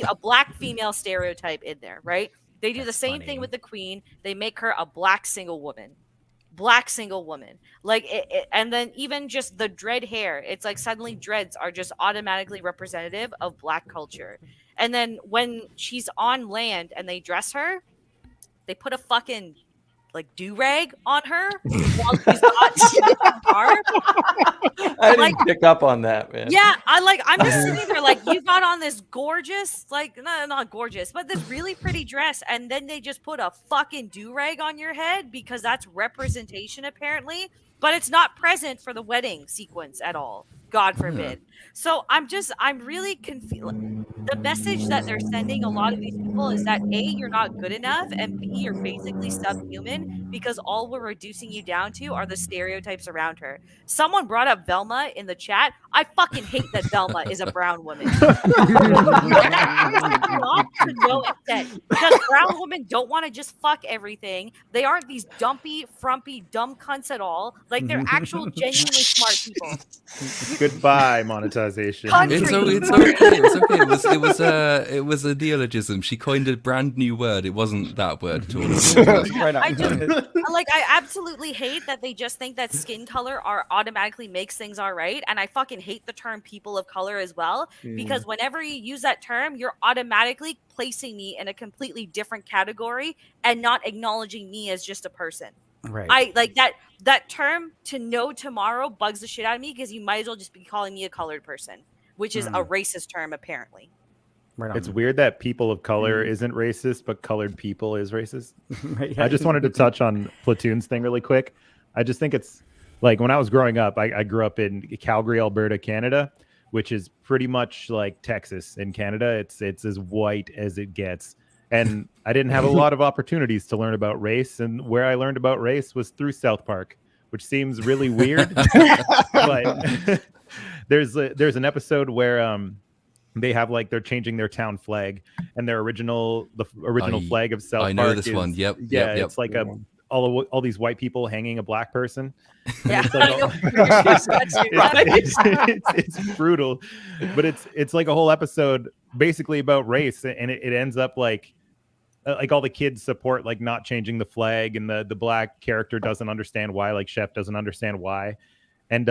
[SPEAKER 6] a black female stereotype in there, right? They do the
[SPEAKER 3] That's
[SPEAKER 6] same
[SPEAKER 3] funny.
[SPEAKER 6] thing with the queen. They make her a black single woman. Black single woman. Like and then even just the dread hair, it's like suddenly dreads are just automatically representative of black culture. And then when she's on land and they dress her, they put a fucking like do-rag on her while she's not in the car.
[SPEAKER 1] I didn't pick up on that, man.
[SPEAKER 6] Yeah, I'm just sitting there like, you got on this gorgeous, like not gorgeous, but this really pretty dress, and then they just put a fucking do-rag on your head because that's representation apparently, but it's not present for the wedding sequence at all. God forbid. So I'm really confused. The message that they're sending a lot of these people is that A, you're not good enough, and B, you're basically subhuman because all we're reducing you down to are the stereotypes around her. Someone brought up Velma in the chat. I fucking hate that Velma is a brown woman. Not to no extent. Because brown women don't want to just fuck everything. They aren't these dumpy, frumpy, dumb cunts at all. Like, they're actual genuinely smart people.
[SPEAKER 5] Goodbye monetization.
[SPEAKER 6] Country.
[SPEAKER 4] It's okay. It's okay. It was a neologism. She coined a brand new word. It wasn't that word at all.
[SPEAKER 1] Right on.
[SPEAKER 6] I absolutely hate that they just think that skin color automatically makes things all right, and I fucking hate the term people of color as well, because whenever you use that term, you're automatically placing me in a completely different category and not acknowledging me as just a person.
[SPEAKER 3] Right.
[SPEAKER 6] I like that term to know tomorrow bugs the shit out of me because you might as well just be calling me a colored person, which is a racist term apparently.
[SPEAKER 3] Right on.
[SPEAKER 5] It's weird that people of color isn't racist, but colored people is racist.
[SPEAKER 3] Right, yeah.
[SPEAKER 5] I just wanted to touch on Platoon's thing really quick. I just think it's like when I was growing up, I grew up in Calgary, Alberta, Canada, which is pretty much like Texas in Canada. It's as white as it gets. And I didn't have a lot of opportunities to learn about race. And where I learned about race was through South Park, which seems really weird. But there's an episode where they have like they're changing their town flag, and their original flag of South Park.
[SPEAKER 4] I know this one. Yep.
[SPEAKER 5] Yeah,
[SPEAKER 4] Yep.
[SPEAKER 5] it's like all these white people hanging a black person.
[SPEAKER 6] Yeah,
[SPEAKER 5] It's like
[SPEAKER 6] I know.
[SPEAKER 5] it's brutal, but it's like a whole episode basically about race, and it ends up like all the kids support like not changing the flag, and the black character doesn't understand why, like Chef doesn't understand why, and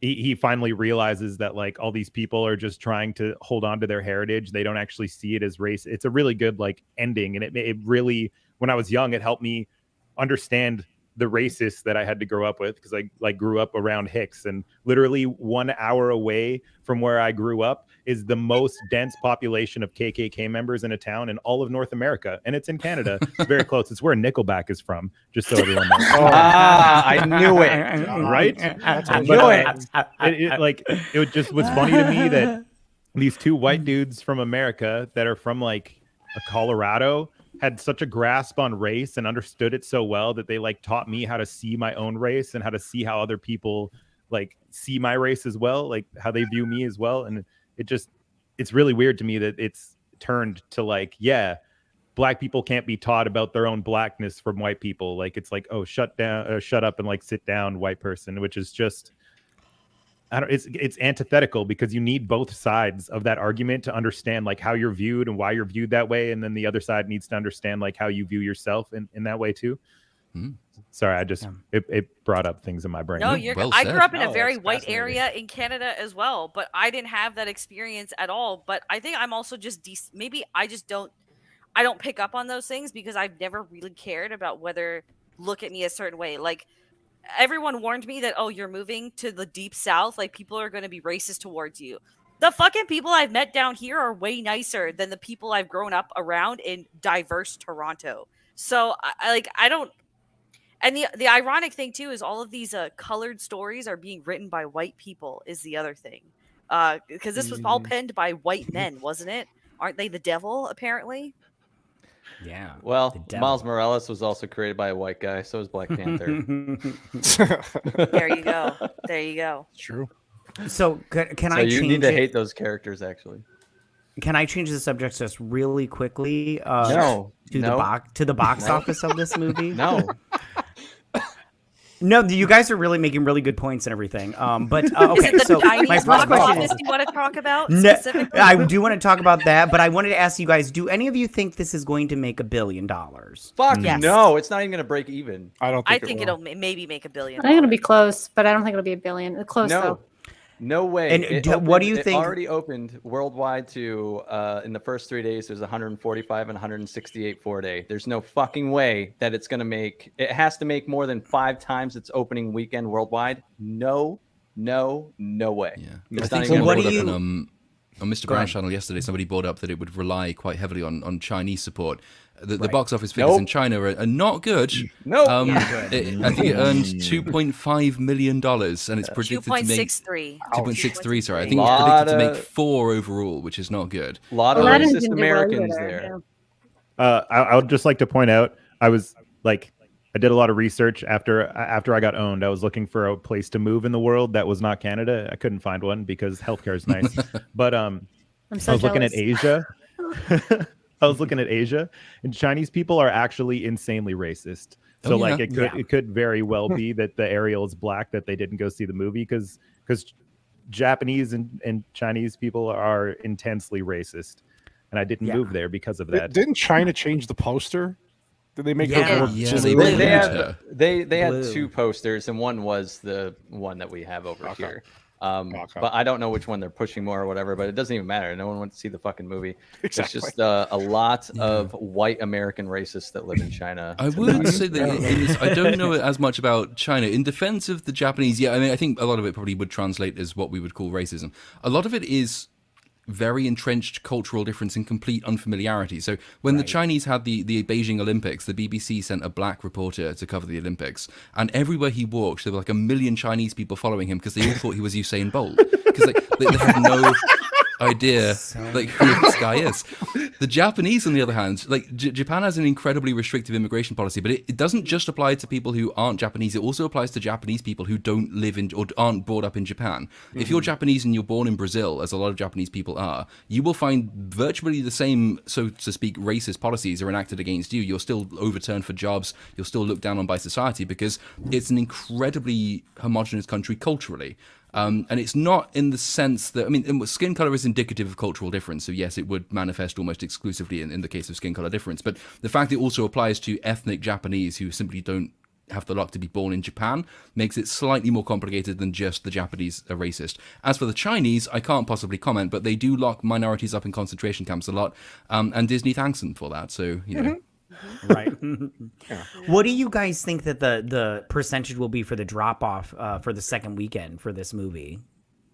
[SPEAKER 5] he finally realizes that like all these people are just trying to hold on to their heritage. They don't actually see it as race. It's a really good like ending, and it really, when I was young, it helped me understand the racists that I had to grow up with, because I like grew up around Hicks, and literally 1 hour away from where I grew up is the most dense population of KKK members in a town in all of North America, and it's in Canada. It's very close. It's where Nickelback is from, just so everyone knows.
[SPEAKER 1] I knew it.
[SPEAKER 5] Right?
[SPEAKER 1] I knew it.
[SPEAKER 5] It just was funny to me that these two white dudes from America that are from like Colorado had such a grasp on race and understood it so well that they like taught me how to see my own race and how to see how other people like see my race as well, like how they view me as well. And it's really weird to me that it's turned to like, yeah, black people can't be taught about their own blackness from white people. Like it's like, oh, shut up and like sit down, white person, which is just, it's antithetical, because you need both sides of that argument to understand like how you're viewed and why you're viewed that way, and then the other side needs to understand like how you view yourself in that way too. Sorry, I just it brought up things in my brain.
[SPEAKER 6] No, I grew up in a
[SPEAKER 1] No,
[SPEAKER 6] very
[SPEAKER 1] that's
[SPEAKER 6] white
[SPEAKER 1] fascinating.
[SPEAKER 6] area in Canada as well, but I didn't have that experience at all. But I think I'm also just maybe I don't pick up on those things because I've never really cared about whether look at me a certain way. Like, everyone warned me that, oh, you're moving to the deep south, like people are going to be racist towards you. The fucking people I've met down here are way nicer than the people I've grown up around in diverse Toronto. So I don't. And the ironic thing too is all of these colored stories are being written by white people is the other thing. Because this was all penned by white men, wasn't it? Aren't they the devil apparently?
[SPEAKER 3] Yeah.
[SPEAKER 1] Well,
[SPEAKER 3] The devil.
[SPEAKER 1] Miles Morales was also created by a white guy. So was Black Panther.
[SPEAKER 6] There you go. There you go.
[SPEAKER 2] It's true.
[SPEAKER 3] So can
[SPEAKER 1] So
[SPEAKER 3] I
[SPEAKER 1] you
[SPEAKER 3] change
[SPEAKER 1] need to
[SPEAKER 3] it?
[SPEAKER 1] hate those characters, actually.
[SPEAKER 3] Can I change the subject just really quickly?
[SPEAKER 1] No.
[SPEAKER 3] To the box office of this movie.
[SPEAKER 1] No.
[SPEAKER 3] No, you guys are really making really good points and everything. But
[SPEAKER 6] Is
[SPEAKER 3] okay,
[SPEAKER 6] it the
[SPEAKER 3] so
[SPEAKER 6] Chinese
[SPEAKER 3] my first
[SPEAKER 6] box
[SPEAKER 3] question
[SPEAKER 6] office
[SPEAKER 3] is.
[SPEAKER 6] you want to talk about
[SPEAKER 3] No,
[SPEAKER 6] specifically?
[SPEAKER 3] I do want to talk about that, but I wanted to ask you guys: do any of you think this is going to make $1 billion?
[SPEAKER 1] Fuck
[SPEAKER 6] Yes.
[SPEAKER 1] no, it's not even gonna break even.
[SPEAKER 2] I don't
[SPEAKER 6] I
[SPEAKER 2] think,
[SPEAKER 6] think
[SPEAKER 2] it will.
[SPEAKER 6] it'll maybe make $1 billion.
[SPEAKER 7] I think it'll be close, but I don't think it'll be $1 billion. Close
[SPEAKER 1] No,
[SPEAKER 7] though.
[SPEAKER 1] no way.
[SPEAKER 3] And what do you
[SPEAKER 1] It
[SPEAKER 3] think-
[SPEAKER 1] already opened worldwide to in the first 3 days. There's 145 and 168 4-day. There's no fucking way that it's gonna make. It has to make more than 5 times its opening weekend worldwide. No way.
[SPEAKER 4] Yeah.
[SPEAKER 1] It's
[SPEAKER 4] I
[SPEAKER 1] not
[SPEAKER 4] think
[SPEAKER 1] even
[SPEAKER 4] someone
[SPEAKER 3] what
[SPEAKER 1] gonna
[SPEAKER 3] do
[SPEAKER 1] break
[SPEAKER 3] you-
[SPEAKER 1] even.
[SPEAKER 4] on Mr.
[SPEAKER 3] Go
[SPEAKER 4] Brown's
[SPEAKER 3] ahead.
[SPEAKER 4] channel yesterday, somebody brought up that it would rely quite heavily on Chinese support. The
[SPEAKER 3] Right.
[SPEAKER 4] box office figures in
[SPEAKER 1] Nope.
[SPEAKER 4] China are not good.
[SPEAKER 1] Nope.
[SPEAKER 3] Yeah, good.
[SPEAKER 4] I think it earned $2.5 million, and it's predicted to make
[SPEAKER 6] 2.63.
[SPEAKER 4] 2.63. Sorry, I think it's
[SPEAKER 1] Lot
[SPEAKER 4] predicted to make
[SPEAKER 1] of-
[SPEAKER 4] 4 overall, which is not good.
[SPEAKER 1] A lot of
[SPEAKER 7] Aladdin
[SPEAKER 1] racist
[SPEAKER 7] didn't do well either
[SPEAKER 1] Americans
[SPEAKER 7] there,
[SPEAKER 1] there.
[SPEAKER 7] yeah.
[SPEAKER 5] I would just like to point out, I did a lot of research after I got owned. I was looking for a place to move in the world that was not Canada. I couldn't find one because healthcare is nice. But
[SPEAKER 7] I'm so
[SPEAKER 5] I was looking at
[SPEAKER 7] jealous.
[SPEAKER 5] Asia. I was looking at Asia, and Chinese people are actually insanely racist. So
[SPEAKER 4] Oh, yeah.
[SPEAKER 5] it could very well be that the Ariel is black, that they didn't go see the movie because Japanese and Chinese people are intensely racist, and I didn't
[SPEAKER 3] Yeah.
[SPEAKER 5] move there because of that.
[SPEAKER 2] Didn't China change the poster? Did they make
[SPEAKER 3] Yeah.
[SPEAKER 2] her more
[SPEAKER 4] Yeah,
[SPEAKER 2] just
[SPEAKER 4] they
[SPEAKER 2] blue?
[SPEAKER 4] did.
[SPEAKER 1] They had
[SPEAKER 3] Blue.
[SPEAKER 1] 2 posters, and one was the one that we have over
[SPEAKER 2] Okay.
[SPEAKER 1] here.
[SPEAKER 2] Okay.
[SPEAKER 1] But I don't know which one they're pushing more or whatever. But it doesn't even matter. No one went to see the fucking movie.
[SPEAKER 2] Exactly.
[SPEAKER 1] It's just a lot of white American racists that live in China.
[SPEAKER 4] I would say that I don't know as much about China. In defense of the Japanese, yeah, I mean, I think a lot of it probably would translate as what we would call racism. A lot of it is very entrenched cultural difference and complete unfamiliarity. So when the Chinese had the Beijing Olympics, the BBC sent a black reporter to cover the Olympics, and everywhere he walked, there were like 1 million Chinese people following him because they all thought he was Usain Bolt because they have no idea like who this guy is. The Japanese, on the other hand, like Japan has an incredibly restrictive immigration policy, but it doesn't just apply to people who aren't Japanese. It also applies to Japanese people who don't live in or aren't brought up in Japan. If you're Japanese and you're born in Brazil, as a lot of Japanese people are, you will find virtually the same, so to speak, racist policies are enacted against you. You're still overturned for jobs. You're still looked down on by society because it's an incredibly homogenous country culturally. And it's not in the sense that, I mean, skin color is indicative of cultural difference. So yes, it would manifest almost exclusively in the case of skin color difference. But the fact it also applies to ethnic Japanese who simply don't have the luck to be born in Japan makes it slightly more complicated than just the Japanese are racist. As for the Chinese, I can't possibly comment, but they do lock minorities up in concentration camps a lot. And Disney thanks them for that. So, you know.
[SPEAKER 3] Right. What do you guys think that the percentage will be for the drop off for the second weekend for this movie?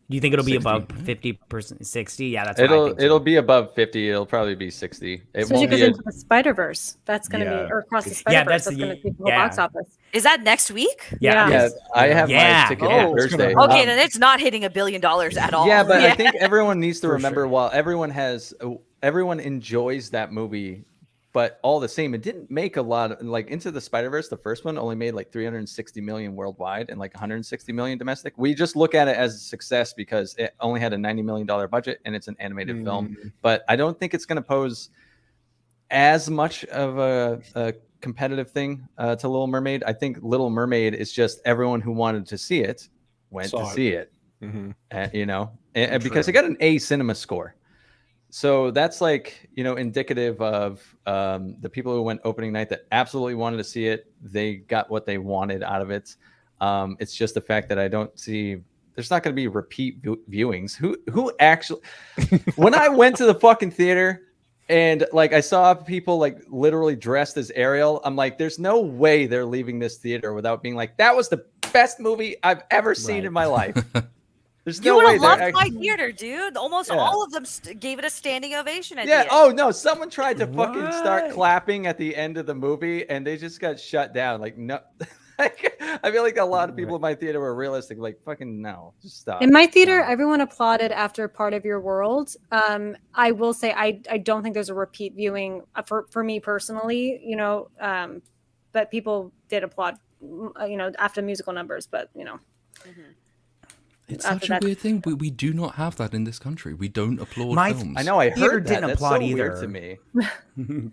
[SPEAKER 3] Do you think it'll be
[SPEAKER 1] 60.
[SPEAKER 3] above 50%, 60? Yeah, that's what I think.
[SPEAKER 1] It'll be above 50. It'll probably be 60. It
[SPEAKER 7] Especially
[SPEAKER 1] won't
[SPEAKER 7] because
[SPEAKER 1] be.
[SPEAKER 7] Into the Spider-Verse, that's going to
[SPEAKER 5] Yeah.
[SPEAKER 7] be, or Across the
[SPEAKER 3] Yeah,
[SPEAKER 7] Spider-Verse,
[SPEAKER 3] that's
[SPEAKER 7] that's going
[SPEAKER 3] the-
[SPEAKER 7] to be the whole
[SPEAKER 3] yeah.
[SPEAKER 7] box office.
[SPEAKER 6] Is that next week?
[SPEAKER 3] Yeah.
[SPEAKER 1] Yeah, I have
[SPEAKER 3] Yeah,
[SPEAKER 1] my ticket
[SPEAKER 3] yeah.
[SPEAKER 1] for Thursday.
[SPEAKER 6] Okay, then it's not hitting $1 billion at all.
[SPEAKER 1] Yeah, but I think everyone needs to
[SPEAKER 3] For
[SPEAKER 1] remember
[SPEAKER 3] sure.
[SPEAKER 1] while everyone enjoys that movie, but all the same, it didn't make a lot of, like, Into the Spider-Verse, the first one only made like 360 million worldwide and like 160 million domestic. We just look at it as a success because it only had a $90 million budget and it's an animated film. But I don't think it's going to pose as much of a competitive thing to Little Mermaid. I think Little Mermaid is just everyone who wanted to see it went
[SPEAKER 2] Saw
[SPEAKER 1] to
[SPEAKER 2] it.
[SPEAKER 1] see it.
[SPEAKER 2] Mhm.
[SPEAKER 1] You know, and because it got an A cinema score. So that's like, you know, indicative of the people who went opening night that absolutely wanted to see it. They got what they wanted out of it. It's just the fact that I don't see, there's not going to be repeat viewings. Who actually, when I went to the fucking theater and like I saw people like literally dressed as Ariel, I'm like, there's no way they're leaving this theater without being like, that was the best movie I've ever seen in my life. There's
[SPEAKER 6] You
[SPEAKER 1] no
[SPEAKER 6] would
[SPEAKER 1] way
[SPEAKER 6] have
[SPEAKER 1] they're
[SPEAKER 6] loved
[SPEAKER 1] actually...
[SPEAKER 6] my theater, dude. Almost
[SPEAKER 1] Yeah.
[SPEAKER 6] all of them gave it a standing ovation at the
[SPEAKER 1] Yeah.
[SPEAKER 6] end.
[SPEAKER 1] Oh no, someone tried to fucking start
[SPEAKER 3] What?
[SPEAKER 1] clapping at the end of the movie, and they just got shut down. Like no, I feel like a lot of people in my theater were realistic. Like fucking no, just stop.
[SPEAKER 7] In my theater, everyone applauded after Part of Your World. I will say I don't think there's a repeat viewing for me personally, you know, but people did applaud, you know, after musical numbers, but you know.
[SPEAKER 4] It's
[SPEAKER 7] After
[SPEAKER 4] such a
[SPEAKER 7] that-
[SPEAKER 4] weird thing. We do not have that in this country. We don't applaud
[SPEAKER 3] My-
[SPEAKER 4] films.
[SPEAKER 1] I know. I
[SPEAKER 3] Theater
[SPEAKER 1] heard that.
[SPEAKER 3] didn't
[SPEAKER 1] That's
[SPEAKER 3] applaud
[SPEAKER 1] so weird
[SPEAKER 3] either.
[SPEAKER 1] to me.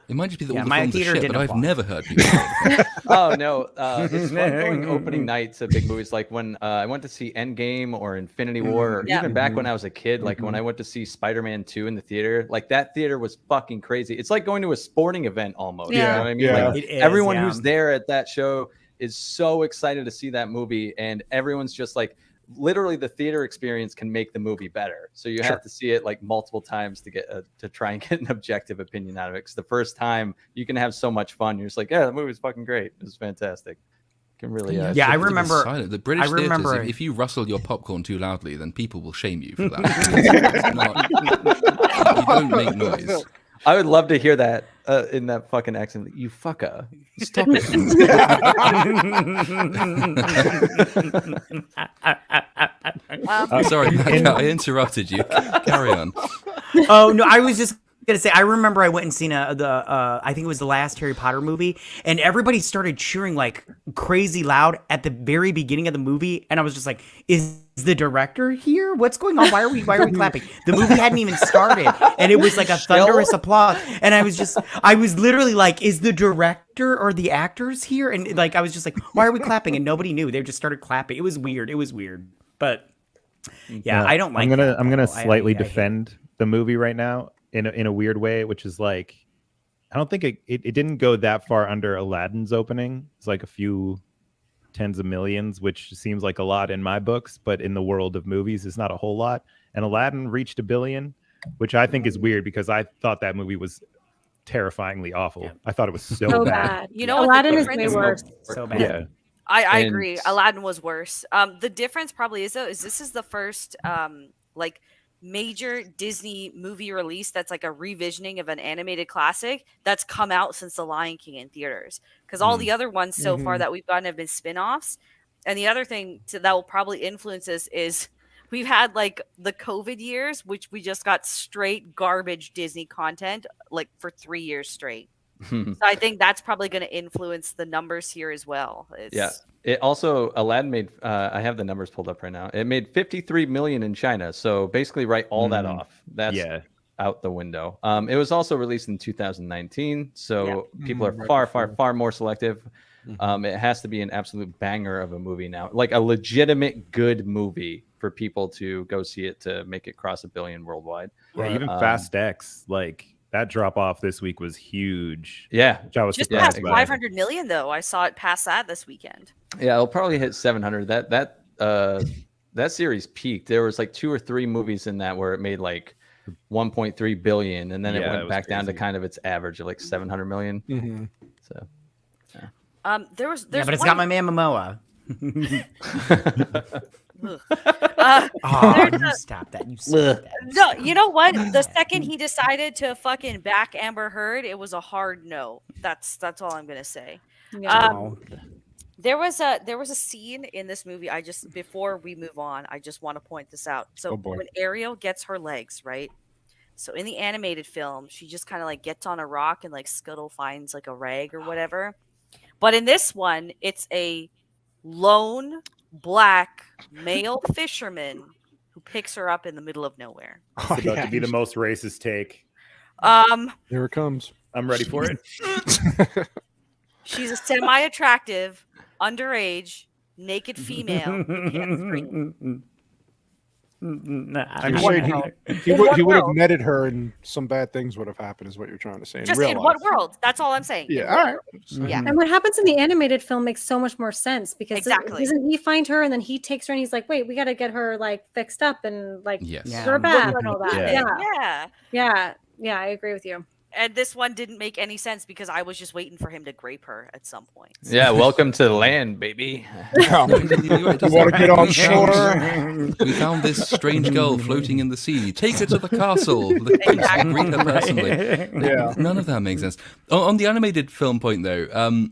[SPEAKER 4] It might just be that
[SPEAKER 3] Yeah,
[SPEAKER 4] all the
[SPEAKER 3] my
[SPEAKER 4] films are
[SPEAKER 3] theater
[SPEAKER 4] shit,
[SPEAKER 3] didn't
[SPEAKER 4] but I've
[SPEAKER 3] apply.
[SPEAKER 4] never heard people say it before.
[SPEAKER 1] Oh no, it's fun going opening night to big movies. Like when I went to see Endgame or Infinity War, or
[SPEAKER 6] Yeah.
[SPEAKER 1] even back when I was a kid, like when I went to see Spider-Man 2 in the theater, like that theater was fucking crazy. It's like going to a sporting event almost. You
[SPEAKER 7] Yeah.
[SPEAKER 1] know what I mean?
[SPEAKER 2] Yeah.
[SPEAKER 1] Like
[SPEAKER 3] It is,
[SPEAKER 1] everyone
[SPEAKER 3] yeah.
[SPEAKER 1] who's there at that show is so excited to see that movie, and everyone's just like, literally the theater experience can make the movie better. So you have to see it like multiple times to get to try and get an objective opinion out of it. Because the first time you can have so much fun. You're just like, yeah, the movie's fucking great. It was fantastic. Can really
[SPEAKER 3] Yeah, I
[SPEAKER 4] Typically
[SPEAKER 3] remember-
[SPEAKER 4] silent. The British
[SPEAKER 3] I remember-
[SPEAKER 4] theaters, if you rustle your popcorn too loudly, then people will shame you for that. You don't make noise.
[SPEAKER 1] I would love to hear that in that fucking accent. You fucker. Stop it.
[SPEAKER 4] Sorry, MatKat, I interrupted you. Carry on.
[SPEAKER 3] Oh no, I was just gonna say I remember I went and seen I think it was the last Harry Potter movie, and everybody started cheering like crazy loud at the very beginning of the movie, and I was just like, is the director here? What's going on? Why are we clapping? The movie hadn't even started, and it was like a thunderous applause, and I was literally like, is the director or the actors here? And like I was just like, why are we clapping? And nobody knew. They just started clapping. It was weird, but yeah, I don't like.
[SPEAKER 5] I'm gonna
[SPEAKER 3] that, though.
[SPEAKER 5] slightly
[SPEAKER 3] I hate it.
[SPEAKER 5] defend the movie right now in a weird way, which is like, I don't think it didn't go that far under Aladdin's opening. It's like a few tens of millions, which seems like a lot in my books, but in the world of movies, it's not a whole lot. And Aladdin reached $1 billion, which I think is weird because I thought that movie was terrifyingly awful. I thought it was so,
[SPEAKER 7] So
[SPEAKER 5] bad.
[SPEAKER 7] bad.
[SPEAKER 6] You know what the
[SPEAKER 7] Aladdin is
[SPEAKER 6] difference-
[SPEAKER 7] way worse.
[SPEAKER 3] So bad.
[SPEAKER 5] Yeah.
[SPEAKER 6] I
[SPEAKER 1] And-
[SPEAKER 6] agree. Aladdin was worse. The difference probably is though is this is the first like major Disney movie release that's like a revisioning of an animated classic that's come out since The Lion King in theaters. Because all the other ones so far that we've gotten have been spin-offs. And the other thing that will probably influence us is we've had like the COVID years, which we just got straight garbage Disney content like for 3 years straight. So I think that's probably going to influence the numbers here as well.
[SPEAKER 1] Yeah. It also, Aladdin made, I have the numbers pulled up right now. It made 53 million in China. So basically write all that off. That's out the window. It was also released in 2019. So people are far more selective. It has to be an absolute banger of a movie now, like a legitimate good movie for people to go see it to make it cross $1 billion worldwide.
[SPEAKER 5] Yeah, even Fast X, like that drop off this week was huge.
[SPEAKER 1] Yeah.
[SPEAKER 5] Which I was
[SPEAKER 6] Just
[SPEAKER 5] surprised
[SPEAKER 6] past
[SPEAKER 5] by.
[SPEAKER 6] 500 million though. I saw it pass that this weekend.
[SPEAKER 1] Yeah, it'll probably hit 700. That series peaked. There was like 2 or 3 movies in that where it made like 1.3 billion, and then it
[SPEAKER 5] Yeah, it
[SPEAKER 1] went
[SPEAKER 5] was
[SPEAKER 1] back down to
[SPEAKER 5] crazy.
[SPEAKER 1] kind of its average of like 700 million.
[SPEAKER 2] Mhm.
[SPEAKER 1] So
[SPEAKER 6] There's
[SPEAKER 3] Yeah, but it's
[SPEAKER 6] one-
[SPEAKER 3] got my man Momoa.
[SPEAKER 6] Ugh.
[SPEAKER 3] Oh, you stop that. You stop that.
[SPEAKER 6] No, you know what? The second he decided to fucking back Amber Heard, it was a hard no. That's all I'm gonna say.
[SPEAKER 7] Yeah.
[SPEAKER 3] Oh.
[SPEAKER 6] There was a scene in this movie. Before we move on, I just want to point this out. So
[SPEAKER 2] Oh, boy.
[SPEAKER 6] when Ariel gets her legs, right? So in the animated film, she just kind of like gets on a rock and like Scuttle finds like a rag or whatever. But in this one, it's a lone black male fisherman who picks her up in the middle of nowhere.
[SPEAKER 2] Oh,
[SPEAKER 5] It's about to be the most racist take.
[SPEAKER 2] Here it comes.
[SPEAKER 5] I'm ready for it.
[SPEAKER 6] She's a semi-attractive, underage, naked female who can't scream.
[SPEAKER 5] I'm
[SPEAKER 2] You're
[SPEAKER 5] sure
[SPEAKER 2] saying
[SPEAKER 6] In
[SPEAKER 2] he
[SPEAKER 6] what
[SPEAKER 2] would have
[SPEAKER 6] world?
[SPEAKER 2] netted her, and some bad things would have happened. Is what you're trying to say?
[SPEAKER 6] Just
[SPEAKER 2] real
[SPEAKER 6] in
[SPEAKER 2] life.
[SPEAKER 6] what world? That's all I'm saying. In
[SPEAKER 2] Yeah.
[SPEAKER 6] what
[SPEAKER 2] All right.
[SPEAKER 6] world? Yeah.
[SPEAKER 7] And what happens in the animated film makes so much more sense because
[SPEAKER 6] Exactly.
[SPEAKER 7] doesn't he find her and then he takes her and he's like, wait, we got to get her like fixed up and like
[SPEAKER 4] Yes.
[SPEAKER 3] Yeah.
[SPEAKER 7] give her a bath and all that.
[SPEAKER 5] Yeah.
[SPEAKER 7] Yeah, I agree with you.
[SPEAKER 6] And this one didn't make any sense because I was just waiting for him to grape her at some point.
[SPEAKER 1] yeah, welcome to the land, baby.
[SPEAKER 2] Yeah.
[SPEAKER 4] You're right,
[SPEAKER 2] You
[SPEAKER 4] doesn't
[SPEAKER 2] want
[SPEAKER 4] it?
[SPEAKER 2] to get on
[SPEAKER 4] We
[SPEAKER 2] shore?
[SPEAKER 4] found- We found this strange girl floating in the sea. Take her to the castle. The prince will greet her personally.
[SPEAKER 2] Yeah.
[SPEAKER 4] None of that makes sense. On the animated film point, though,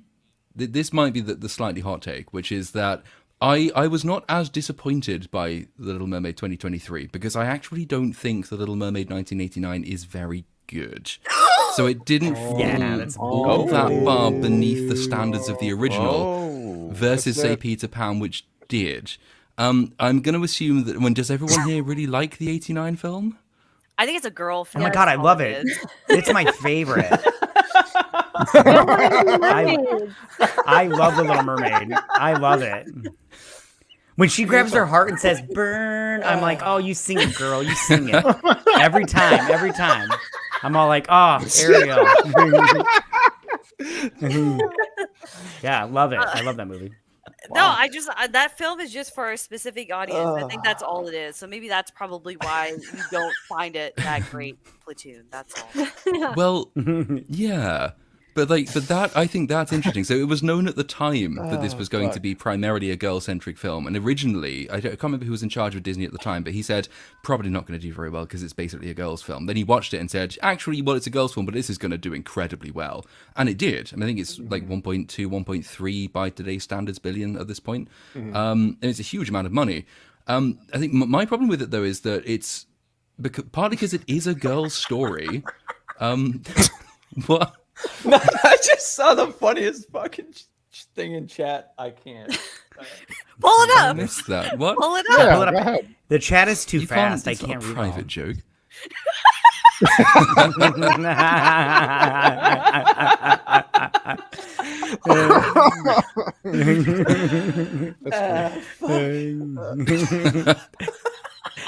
[SPEAKER 4] this might be the slightly hot take, which is that I was not as disappointed by The Little Mermaid 2023 because I actually don't think The Little Mermaid 1989 is very good. So it didn't fall
[SPEAKER 3] Yeah, that's-
[SPEAKER 4] all that far beneath the standards of the original
[SPEAKER 1] Oh.
[SPEAKER 4] versus, say, Peter Pan, which did. I'm going to assume that does everyone here really like the 89 film?
[SPEAKER 6] I think it's a girl
[SPEAKER 3] Oh
[SPEAKER 6] film.
[SPEAKER 3] my god, I love it. It's my favorite. I love the Little Mermaid. I love it. When she grabs her heart and says "burn," I'm like, "Oh, you sing it, girl. You sing it." Every time. I'm all like, "Oh, Ariel." Yeah, I love it. I love that movie.
[SPEAKER 6] No, I just that film is just for a specific audience. I think that's all it is. So maybe that's probably why you don't find it that great, Platoon. That's all.
[SPEAKER 4] Well, yeah. But that, I think that's interesting. So it was known at the time that this was going to be primarily a girl-centric film. And originally, I can't remember who was in charge of Disney at the time, but he said, probably not going to do very well because it's basically a girls' film. Then he watched it and said, actually, well, it's a girls' film, but this is going to do incredibly well. And it did. I mean, I think it's like 1.2, 1.3 by today's standards billion at this point. And it's a huge amount of money. I think my problem with it, though, is that it's partly because it is a girl's story. What?
[SPEAKER 1] No, I just saw the funniest fucking thing in chat. I can't.
[SPEAKER 6] Pull it
[SPEAKER 4] I
[SPEAKER 6] up.
[SPEAKER 4] missed that. What?
[SPEAKER 6] Pull it
[SPEAKER 2] Yeah,
[SPEAKER 6] up.
[SPEAKER 3] Pull it up.
[SPEAKER 2] go ahead.
[SPEAKER 3] The chat is too
[SPEAKER 4] You
[SPEAKER 3] fast. I
[SPEAKER 4] it's not
[SPEAKER 3] can't
[SPEAKER 4] a
[SPEAKER 3] read
[SPEAKER 4] private
[SPEAKER 3] all.
[SPEAKER 4] joke.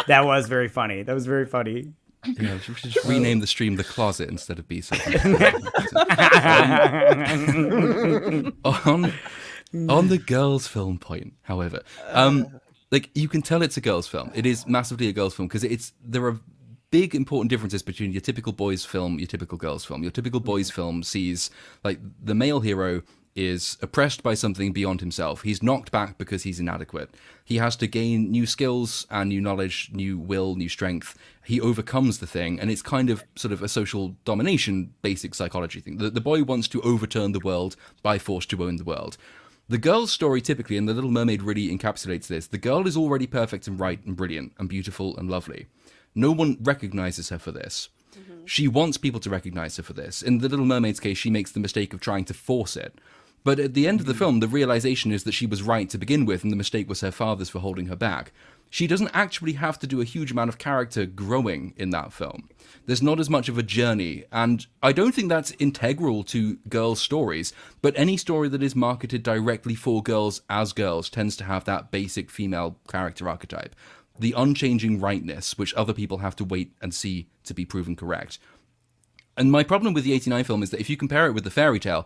[SPEAKER 3] That was very funny. That was very funny.
[SPEAKER 4] Yeah, we should just rename the stream The Closet instead of B-Sub. on the girls' film point, however, like you can tell it's a girls' film. It is massively a girls' film because there are big important differences between your typical boys' film, your typical girls' film. Your typical boys' film sees like the male hero is oppressed by something beyond himself. He's knocked back because he's inadequate. He has to gain new skills and new knowledge, new will, new strength. He overcomes the thing, and it's kind of sort of a social domination, basic psychology thing. The boy wants to overturn the world by force to own the world. The girl's story typically, and The Little Mermaid really encapsulates this, the girl is already perfect and right and brilliant and beautiful and lovely. No one recognizes her for this. She wants people to recognize her for this. In The Little Mermaid's case, she makes the mistake of trying to force it. But at the end of the film, the realization is that she was right to begin with, and the mistake was her father's for holding her back. She doesn't actually have to do a huge amount of character growing in that film. There's not as much of a journey, and I don't think that's integral to girls' stories, but any story that is marketed directly for girls as girls tends to have that basic female character archetype. The unchanging rightness, which other people have to wait and see to be proven correct. And my problem with the 89 film is that if you compare it with the fairy tale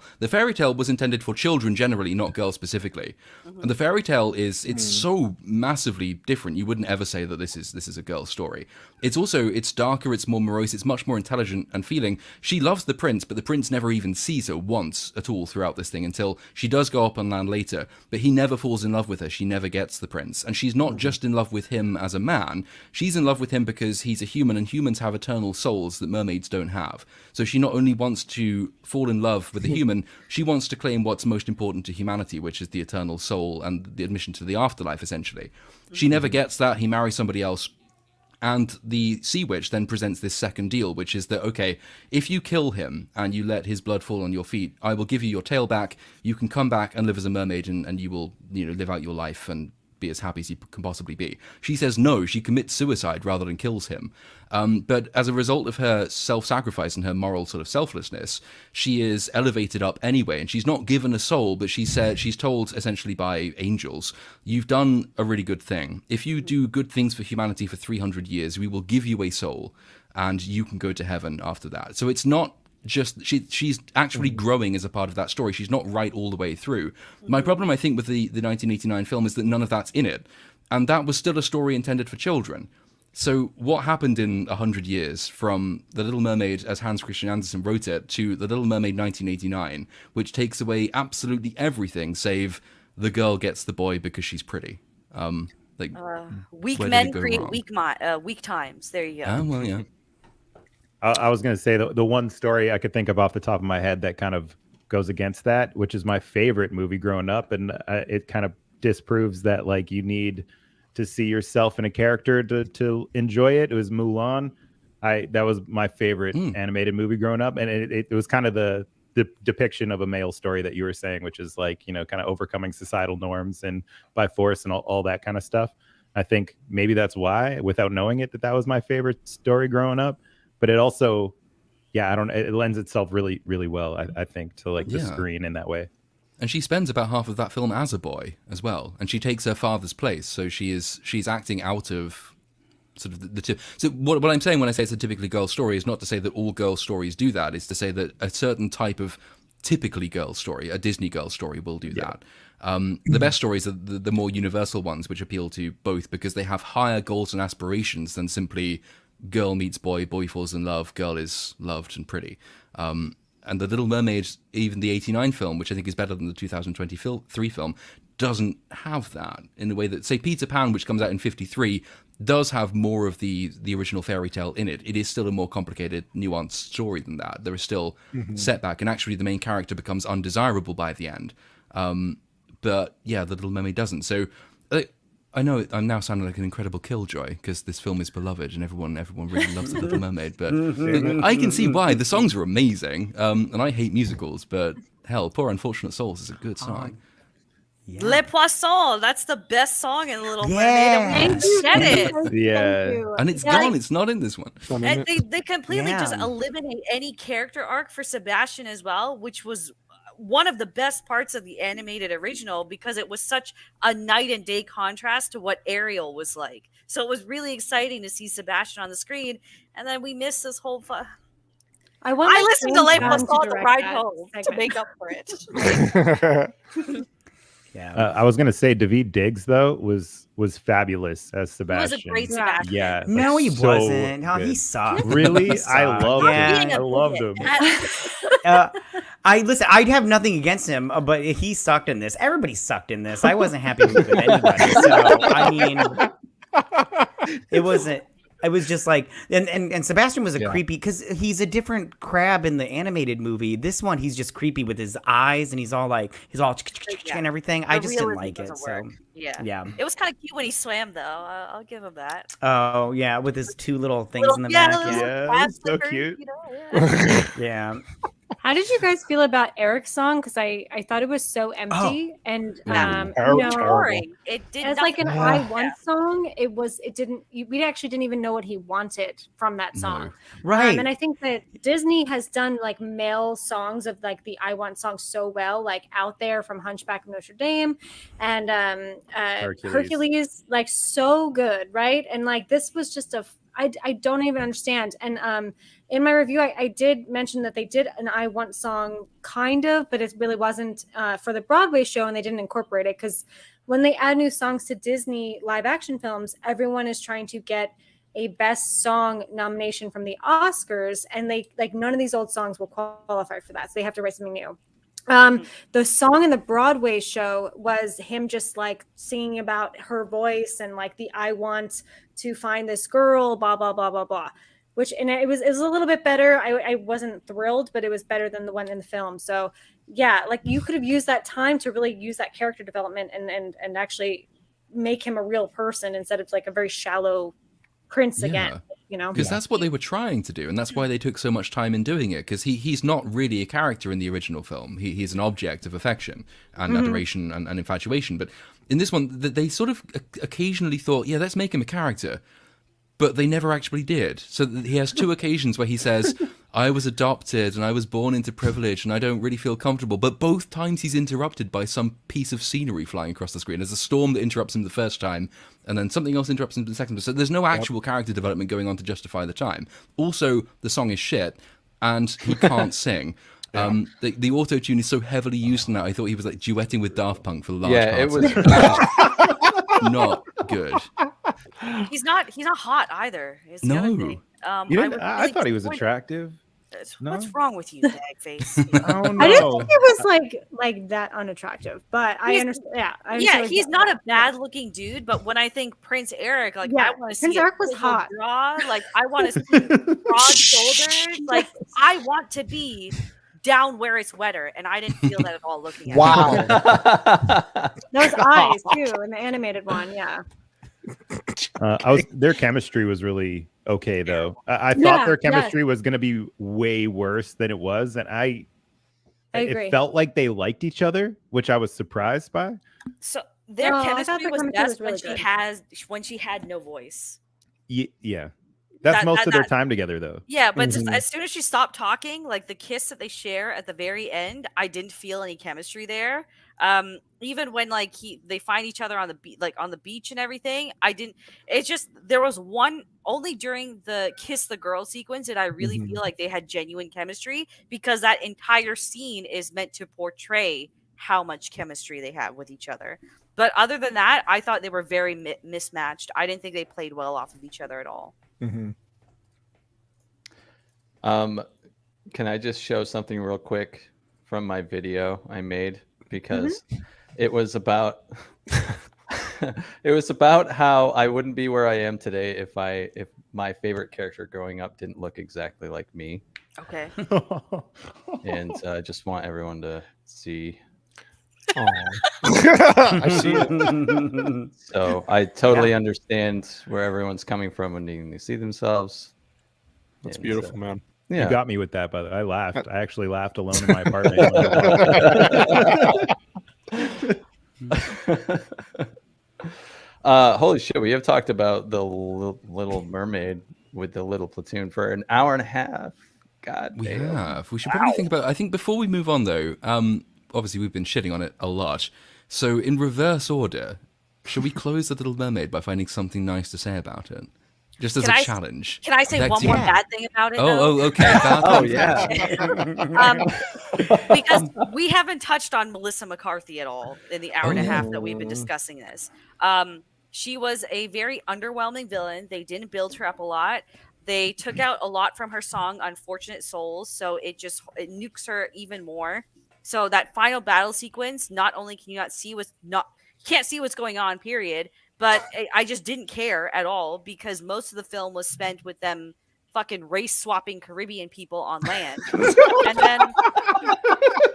[SPEAKER 4] was intended for children generally, not girls specifically. And the fairy tale it's so massively different. You wouldn't ever say that this is a girl's story. It's darker, it's more morose, it's much more intelligent and feeling. She loves the prince, but the prince never even sees her once at all throughout this thing until she does go up on land later. But he never falls in love with her. She never gets the prince. And she's not just in love with him as a man. She's in love with him because he's a human, and humans have eternal souls that mermaids don't have. So she not only wants to fall in love with a human, she wants to claim what's most important to humanity, which is the eternal soul and the admission to the afterlife, essentially. She never gets that. He marries somebody else. And the Sea Witch then presents this second deal, which is that, okay, if you kill him and you let his blood fall on your feet, I will give you your tail back. You can come back and live as a mermaid, and you will, live out your life and be as happy as you can possibly be. She says no, she commits suicide rather than kills him. But as a result of her self-sacrifice and her moral sort of selflessness, she is elevated up anyway, and she's not given a soul, but she's told essentially by angels, you've done a really good thing. If you do good things for humanity for 300 years, we will give you a soul, and you can go to heaven after that. So it's not just she's actually growing as a part of that story. She's not right all the way through. My problem, I think, with the 1989 film is that none of that's in it, and that was still a story intended for children. So what happened in 100 years from The Little Mermaid, as Hans Christian Andersen wrote it, to The Little Mermaid 1989, which takes away absolutely everything save the girl gets the boy because she's pretty.
[SPEAKER 6] Weak
[SPEAKER 4] where did
[SPEAKER 6] men
[SPEAKER 4] it go
[SPEAKER 6] create
[SPEAKER 4] wrong?
[SPEAKER 6] weak times. There you go.
[SPEAKER 4] Ah, well, yeah.
[SPEAKER 5] I was going to say the one story I could think of off the top of my head that kind of goes against that, which is my favorite movie growing up, and it kind of disproves that like you need to see yourself in a character to enjoy it. It was Mulan. That was my favorite animated movie growing up, and it was kind of the depiction of a male story that you were saying, which is like, kind of overcoming societal norms and by force and all that kind of stuff. I think maybe that's why, without knowing it, that was my favorite story growing up. But it also, yeah, I don't. It lends itself really, really well, I think, to like the screen in that way.
[SPEAKER 4] And she spends about half of that film as a boy as well, and she takes her father's place. So she's acting out of sort of the so what I'm saying when I say it's a typically girl story is not to say that all girl stories do that. It's to say that a certain type of typically girl story, a Disney girl story, will do that. The best stories are the more universal ones, which appeal to both because they have higher goals and aspirations than simply girl meets boy, boy falls in love, girl is loved and pretty. And the Little Mermaid, even the '89 film, which I think is better than the 2023 film, doesn't have that in the way that, say, Peter Pan, which comes out in '53, does have more of the original fairy tale in it. It is still a more complicated, nuanced story than that. There is still setback, and actually the main character becomes undesirable by the end. But yeah, the Little Mermaid doesn't. So I know I'm now sounding like an incredible killjoy because this film is beloved and everyone really loves the Little Mermaid. But I can see why. The songs are amazing, and I hate musicals. But hell, Poor Unfortunate Souls is a good song.
[SPEAKER 3] Yeah.
[SPEAKER 6] Le Poisson, that's the best song in Little
[SPEAKER 3] Yeah.
[SPEAKER 6] Mermaid. And we said it.
[SPEAKER 5] Yeah.
[SPEAKER 4] And it's gone. It's not in this one.
[SPEAKER 6] And they completely just
[SPEAKER 3] Yeah.
[SPEAKER 6] eliminate any character arc for Sebastian as well, which was one of the best parts of the animated original because it was such a night and day contrast to what Ariel was like. So it was really exciting to see Sebastian on the screen, and then we missed this whole. I listened to Le Poisson on the ride home to make up for it.
[SPEAKER 3] Yeah.
[SPEAKER 5] I was gonna say David Diggs though was fabulous as
[SPEAKER 6] He
[SPEAKER 5] Sebastian.
[SPEAKER 6] was a great Sebastian.
[SPEAKER 5] Yeah.
[SPEAKER 3] No,
[SPEAKER 5] like,
[SPEAKER 3] he
[SPEAKER 5] so
[SPEAKER 3] wasn't. Oh,
[SPEAKER 5] good.
[SPEAKER 3] he sucked.
[SPEAKER 5] Really?
[SPEAKER 3] He
[SPEAKER 5] I
[SPEAKER 3] sucked.
[SPEAKER 5] loved
[SPEAKER 3] Yeah.
[SPEAKER 5] him. I loved him.
[SPEAKER 3] I'd have nothing against him, but he sucked in this. Everybody sucked in this. I wasn't happy with anybody. So I mean, it wasn't. It was just like, and Sebastian was a creepy because he's a different crab in the animated movie. This one, he's just creepy with his eyes, and he's all and everything. I just didn't like it. So yeah,
[SPEAKER 6] it was kind of cute when he swam, though. I'll give him that.
[SPEAKER 3] Oh yeah, with his two little things in the back.
[SPEAKER 5] Yeah, so cute.
[SPEAKER 6] You know,
[SPEAKER 3] Yeah.
[SPEAKER 7] How did you guys feel about Eric's song? Because I thought it was so empty and
[SPEAKER 6] boring. It did
[SPEAKER 7] as like an I Want song. We actually didn't even know what he wanted from that song.
[SPEAKER 3] Right.
[SPEAKER 7] And I think that Disney has done like male songs of like the I Want song so well, like Out There from Hunchback of Notre Dame and Hercules, like so good, right? And like this was just I don't even understand. And in my review, I did mention that they did an I Want song kind of, but it really wasn't for the Broadway show, and they didn't incorporate it because when they add new songs to Disney live action films, everyone is trying to get a best song nomination from the Oscars, and they like none of these old songs will qualify for that, so they have to write something new. The song in the Broadway show was him just like singing about her voice and like the I want to find this girl, blah blah blah blah blah. And it was a little bit better. I wasn't thrilled, but it was better than the one in the film. So yeah, like you could have used that time to really use that character development and actually make him a real person instead of like a very shallow prince again. You know,
[SPEAKER 4] because that's what they were trying to do, and that's why they took so much time in doing it. Because he's not really a character in the original film; he's an object of affection and adoration and infatuation. But in this one, they sort of occasionally thought, "Yeah, let's make him a character," but they never actually did. So he has two occasions where he says, "I was adopted and I was born into privilege and I don't really feel comfortable." But both times he's interrupted by some piece of scenery flying across the screen. There's a storm that interrupts him the first time, and then something else interrupts him the second time. So there's no actual character development going on to justify the time. Also, the song is shit, and he can't sing. The auto-tune is so heavily used now, I thought he was like duetting with Daft Punk for the large parts.
[SPEAKER 1] It was
[SPEAKER 4] not good.
[SPEAKER 6] He's not hot either. Is the other thing.
[SPEAKER 5] I thought he was attractive.
[SPEAKER 6] What's wrong with you, Bagface?
[SPEAKER 5] Oh no!
[SPEAKER 7] I didn't think it was like that ununattractive, but I understand. Yeah,
[SPEAKER 6] he's not a bad-looking dude, but when I think Prince Eric, like I want to see
[SPEAKER 7] Prince Eric was hot.
[SPEAKER 6] Draw, like I want to see broad shoulders, like I want to be down where it's wetter, and I didn't feel that at all looking at him.
[SPEAKER 7] Those eyes too in the animated one, yeah.
[SPEAKER 5] Their chemistry was really okay though. I thought their chemistry was going to be way worse than it was, and I agree. It felt like they liked each other, which I was surprised by.
[SPEAKER 6] So their chemistry was best when she had no voice.
[SPEAKER 5] Yeah. That's most of their time together, though.
[SPEAKER 6] Yeah, but just as soon as she stopped talking, like the kiss that they share at the very end, I didn't feel any chemistry there. Even when like they find each other on the beach and everything, I didn't. It's just there was one only during the kiss the girl sequence did I really feel like they had genuine chemistry, because that entire scene is meant to portray how much chemistry they have with each other. But other than that, I thought they were very mismatched. I didn't think they played well off of each other at all.
[SPEAKER 1] Can I just show something real quick from my video I made, because it was about it was about how I wouldn't be where I am today if my favorite character growing up didn't look exactly like me.
[SPEAKER 6] Okay.
[SPEAKER 1] And I just want everyone to see.
[SPEAKER 2] I see it.
[SPEAKER 1] So I totally understand where everyone's coming from when needing to see themselves.
[SPEAKER 2] That's
[SPEAKER 1] And,
[SPEAKER 2] beautiful, man.
[SPEAKER 1] Yeah.
[SPEAKER 5] You got me with that, but I laughed. I actually laughed alone in my apartment.
[SPEAKER 1] Holy shit, we have talked about the Little Mermaid with the Little Platoon for an hour and a half. God
[SPEAKER 4] We
[SPEAKER 1] damn.
[SPEAKER 4] have. We should probably think about. I think before we move on, though, obviously we've been shitting on it a lot. So in reverse order, should we close the Little Mermaid by finding something nice to say about it, just as a challenge?
[SPEAKER 6] Can I say
[SPEAKER 4] Vex,
[SPEAKER 6] one more bad thing about it?
[SPEAKER 4] Okay.
[SPEAKER 1] Oh yeah.
[SPEAKER 6] Because we haven't touched on Melissa McCarthy at all in the hour and a half that we've been discussing this. She was a very underwhelming villain. They didn't build her up a lot. They took out a lot from her song "Unfortunate Souls," so it nukes her even more. So that final battle sequence, not only can you can't see what's going on, period, but I just didn't care at all, because most of the film was spent with them fucking race swapping Caribbean people on land. And then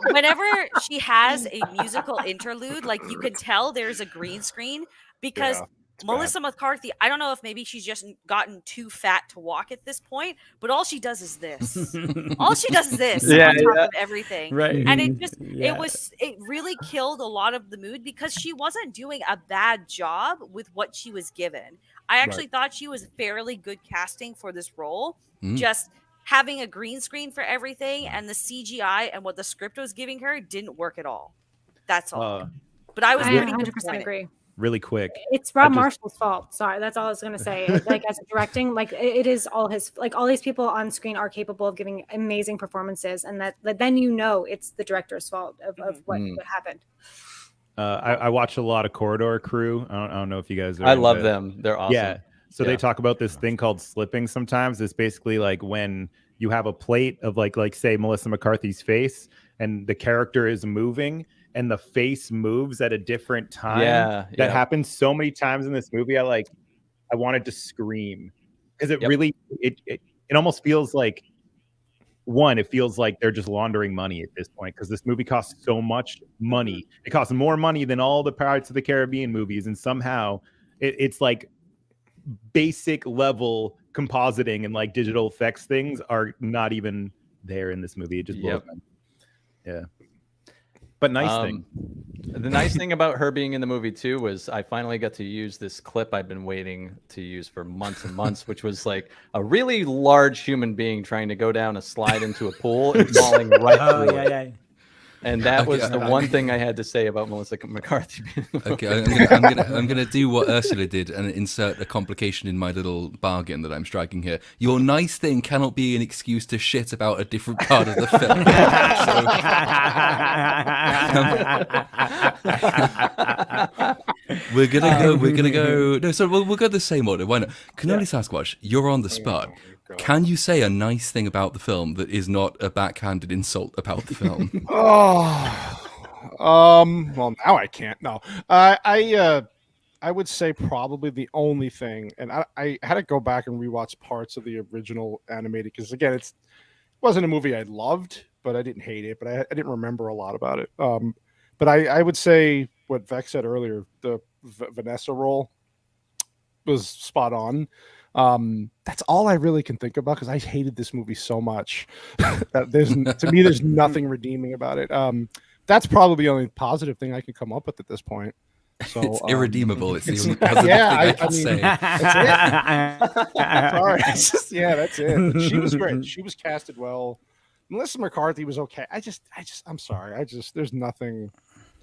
[SPEAKER 6] whenever she has a musical interlude, like you can tell there's a green screen, because Melissa McCarthy, I don't know if maybe she's just gotten too fat to walk at this point, but all she does is this. All she does is this on top of everything.
[SPEAKER 3] Right.
[SPEAKER 6] And it really killed a lot of the mood, because she wasn't doing a bad job with what she was given. I actually thought she was fairly good casting for this role. Just having a green screen for everything and the CGI and what the script was giving her didn't work at all. That's all. But I was
[SPEAKER 7] I
[SPEAKER 6] pretty
[SPEAKER 7] 100%
[SPEAKER 6] disappointed.
[SPEAKER 7] agree.
[SPEAKER 5] Really quick.
[SPEAKER 7] It's Rob Marshall's fault. Sorry, that's all I was gonna say. Like as a directing, like it is all his. Like all these people on screen are capable of giving amazing performances, and that then it's the director's fault of what happened.
[SPEAKER 5] I watch a lot of Corridor Crew. I don't know if you guys are.
[SPEAKER 1] I love them. They're awesome.
[SPEAKER 5] Yeah. So they talk about this thing called slipping sometimes. It's basically like when you have a plate of like say Melissa McCarthy's face, and the character is moving and the face moves at a different time. That happens so many times in this movie. I wanted to scream, because it really it almost feels like it feels like they're just laundering money at this point, because this movie costs so much money. It costs more money than all the Pirates of the Caribbean movies, and somehow it's like basic level compositing and like digital effects things are not even there in this movie. It just blows my But nice thing.
[SPEAKER 1] The nice thing about her being in the movie too was I finally got to use this clip I've been waiting to use for months and months, which was like a really large human being trying to go down a slide into a pool and falling right through it. And that was the one thing I had to say about Melissa McCarthy.
[SPEAKER 4] Okay, I'm gonna do what Ursula did and insert a complication in my little bargain that I'm striking here. Your nice thing cannot be an excuse to shit about a different part of the film. We're gonna go. No, so we'll go the same order. Why not? Cannoli Sasquatch, you're on the spot. Can you say a nice thing about the film that is not a backhanded insult about the film?
[SPEAKER 2] Well, now I can't. No, I would say probably the only thing, and I had to go back and rewatch parts of the original animated, because again, it wasn't a movie I loved, but I didn't hate it, but I didn't remember a lot about it. But I would say what Vex said earlier, the Vanessa role was spot on. That's all I really can think about, because I hated this movie so much that to me there's nothing redeeming about it. That's probably the only positive thing I can come up with at this point. So
[SPEAKER 4] It's irredeemable. It's the only positive
[SPEAKER 2] yeah,
[SPEAKER 4] thing I can
[SPEAKER 2] mean,
[SPEAKER 4] say.
[SPEAKER 2] Sorry, it's just, yeah, that's it. But she was great. She was casted well. Melissa McCarthy was okay. I'm sorry. There's nothing.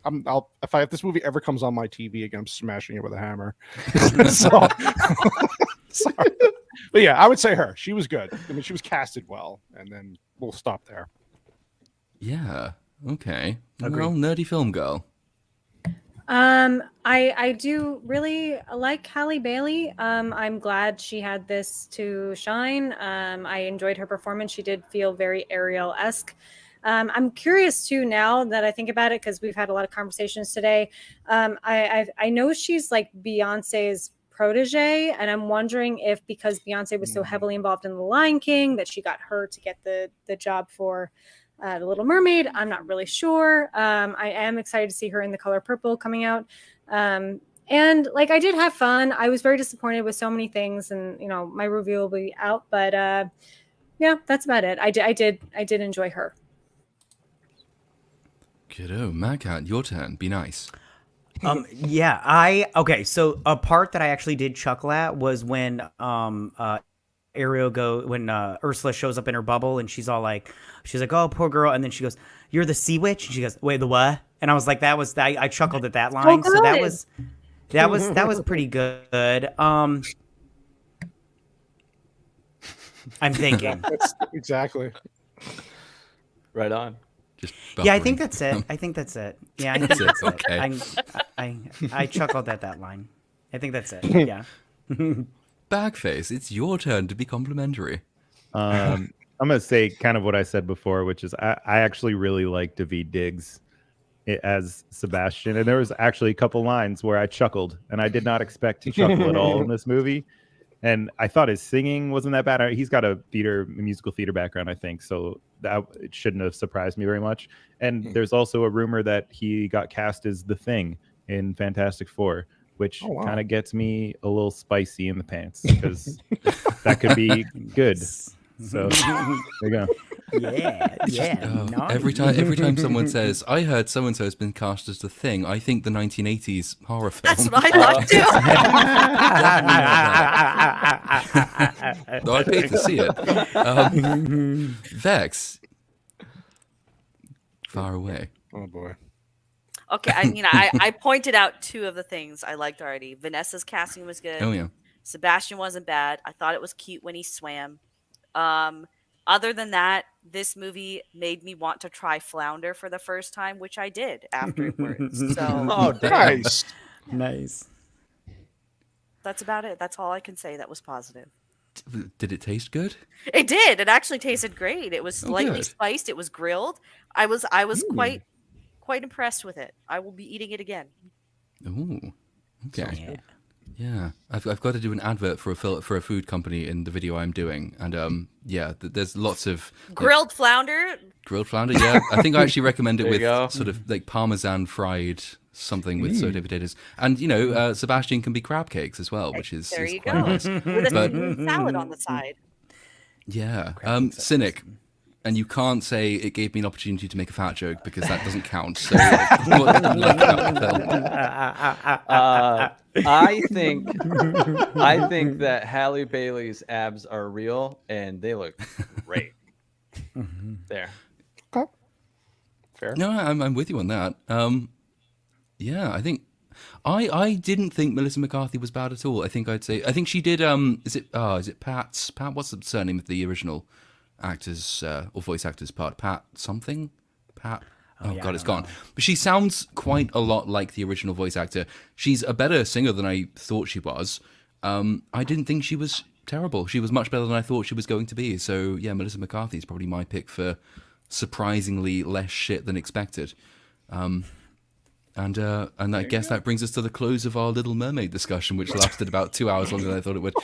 [SPEAKER 2] If this movie ever comes on my TV again, I'm smashing it with a hammer. So, sorry. But yeah, I would say her. She was good. I mean, she was casted well, and then we'll stop there.
[SPEAKER 4] Yeah. Okay.
[SPEAKER 3] Agreed.
[SPEAKER 4] Well, nerdy film girl.
[SPEAKER 7] I do really like Halle Bailey. I'm glad she had this to shine. I enjoyed her performance. She did feel very Ariel-esque. I'm curious too now that I think about it, because we've had a lot of conversations today. I know she's like Beyonce's protege, and I'm wondering if because Beyonce was so heavily involved in The Lion King that she got her to get the job for The Little Mermaid. I'm not really sure. I am excited to see her in The Color Purple coming out. And like, I did have fun. I was very disappointed with so many things, and my review will be out, but yeah, that's about it. I did enjoy her.
[SPEAKER 4] Kiddo, MatKat, your turn. Be nice.
[SPEAKER 3] Yeah, okay. So a part that I actually did chuckle at was when Ursula shows up in her bubble, and she's like, oh, poor girl, and then she goes, "You're the sea witch," and she goes, "Wait, the what?" And I was like, I chuckled at that line. So that was pretty good. I'm thinking.
[SPEAKER 2] Exactly.
[SPEAKER 1] Right on.
[SPEAKER 4] Just
[SPEAKER 3] Yeah, I
[SPEAKER 4] buffering.
[SPEAKER 3] think that's it. Yeah, I think
[SPEAKER 4] That's
[SPEAKER 3] that's
[SPEAKER 4] it, okay.
[SPEAKER 3] it. I chuckled at that line. I think that's it. Yeah.
[SPEAKER 4] Bagface, it's your turn to be complimentary.
[SPEAKER 5] I'm gonna say kind of what I said before, which is I actually really like Daveed Diggs as Sebastian, and there was actually a couple lines where I chuckled, and I did not expect to chuckle at all in this movie. And I thought his singing wasn't that bad. He's got a musical theater background, I think, so it shouldn't have surprised me very much. And there's also a rumor that he got cast as the Thing in Fantastic Four, which kind of gets me a little spicy in the pants, because that could be good. So there you go.
[SPEAKER 3] Yeah. Nice.
[SPEAKER 4] Every time someone says, "I heard so and so has been cast as the Thing," I think the 1980s horror film.
[SPEAKER 6] That's what I thought too.
[SPEAKER 4] Though I paid to see it. Vex, far away.
[SPEAKER 2] Oh boy.
[SPEAKER 6] Okay, I mean, I pointed out two of the things I liked already. Vanessa's casting was good.
[SPEAKER 4] Oh yeah.
[SPEAKER 6] Sebastian wasn't bad. I thought it was cute when he swam. Other than that, this movie made me want to try flounder for the first time, which I did afterwards. So
[SPEAKER 1] Oh, damn.
[SPEAKER 2] Nice.
[SPEAKER 3] Nice.
[SPEAKER 6] that's about it. That's all I can say that was positive.
[SPEAKER 4] Did it taste good?
[SPEAKER 6] It did. It actually tasted great. It was slightly
[SPEAKER 4] good.
[SPEAKER 6] spiced. It was grilled. I was quite impressed with it. I will be eating it again.
[SPEAKER 4] Ooh. Okay.
[SPEAKER 3] Yeah.
[SPEAKER 4] Yeah, I've got to do an advert for a food company in the video I'm doing, and there's lots of
[SPEAKER 6] Grilled flounder.
[SPEAKER 4] grilled flounder. Yeah, I think I actually recommend it
[SPEAKER 1] There you
[SPEAKER 4] with
[SPEAKER 1] go.
[SPEAKER 4] sort of like Parmesan fried something with sauteed potatoes, and Sebastian can be crab cakes as well, which is
[SPEAKER 6] There you
[SPEAKER 4] quite
[SPEAKER 6] go.
[SPEAKER 4] nice.
[SPEAKER 6] With a
[SPEAKER 4] But-
[SPEAKER 6] salad on the side.
[SPEAKER 4] Yeah, Cynic. And you can't say it gave me an opportunity to make a fat joke, because that doesn't count. So, what did you like about the film?
[SPEAKER 1] I think that Halle Bailey's abs are real, and they look great. There.
[SPEAKER 2] Okay. Fair.
[SPEAKER 4] No, I'm with you on that. Yeah, I think I didn't think Melissa McCarthy was bad at all. I think she did. Is it Pat? What's the surname of the original actors or voice actors part? Pat something. Pat. Oh
[SPEAKER 3] yeah,
[SPEAKER 4] God,
[SPEAKER 3] I
[SPEAKER 4] it's
[SPEAKER 3] don't
[SPEAKER 4] gone. But she sounds quite a lot like the original voice actor. She's a better singer than I thought she was. I didn't think she was terrible. She was much better than I thought she was going to be. So yeah, Melissa McCarthy is probably my pick for surprisingly less shit than expected. And I guess that brings us to the close of our Little Mermaid discussion, which lasted about 2 hours longer than I thought it would.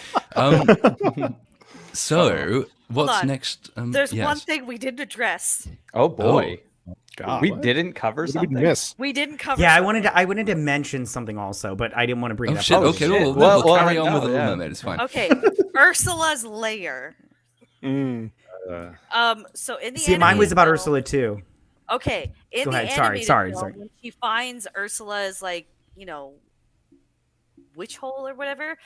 [SPEAKER 4] So what's
[SPEAKER 6] on.
[SPEAKER 4] next?
[SPEAKER 6] There's
[SPEAKER 4] yes.
[SPEAKER 6] one thing we didn't address.
[SPEAKER 1] Oh boy.
[SPEAKER 2] God,
[SPEAKER 1] We
[SPEAKER 2] what?
[SPEAKER 1] didn't cover
[SPEAKER 2] What did
[SPEAKER 1] something.
[SPEAKER 2] we miss?
[SPEAKER 6] We didn't cover.
[SPEAKER 3] Yeah,
[SPEAKER 6] something.
[SPEAKER 3] I wanted to mention something also, but I didn't want to bring
[SPEAKER 4] Oh
[SPEAKER 3] it up.
[SPEAKER 4] shit!
[SPEAKER 3] on the
[SPEAKER 4] Okay,
[SPEAKER 3] show.
[SPEAKER 4] we'll carry on
[SPEAKER 1] no,
[SPEAKER 4] with the Little
[SPEAKER 1] yeah.
[SPEAKER 4] Mermaid. It's fine.
[SPEAKER 6] Okay, Ursula's lair.
[SPEAKER 2] Mm.
[SPEAKER 6] So in the
[SPEAKER 3] See, mine was
[SPEAKER 6] animated
[SPEAKER 3] about
[SPEAKER 6] film-
[SPEAKER 3] Ursula too.
[SPEAKER 6] Okay, in
[SPEAKER 3] Go
[SPEAKER 6] the
[SPEAKER 3] ahead. Sorry,
[SPEAKER 6] animated
[SPEAKER 3] sorry,
[SPEAKER 6] film,
[SPEAKER 3] sorry.
[SPEAKER 6] when she finds Ursula's like witch hole or whatever.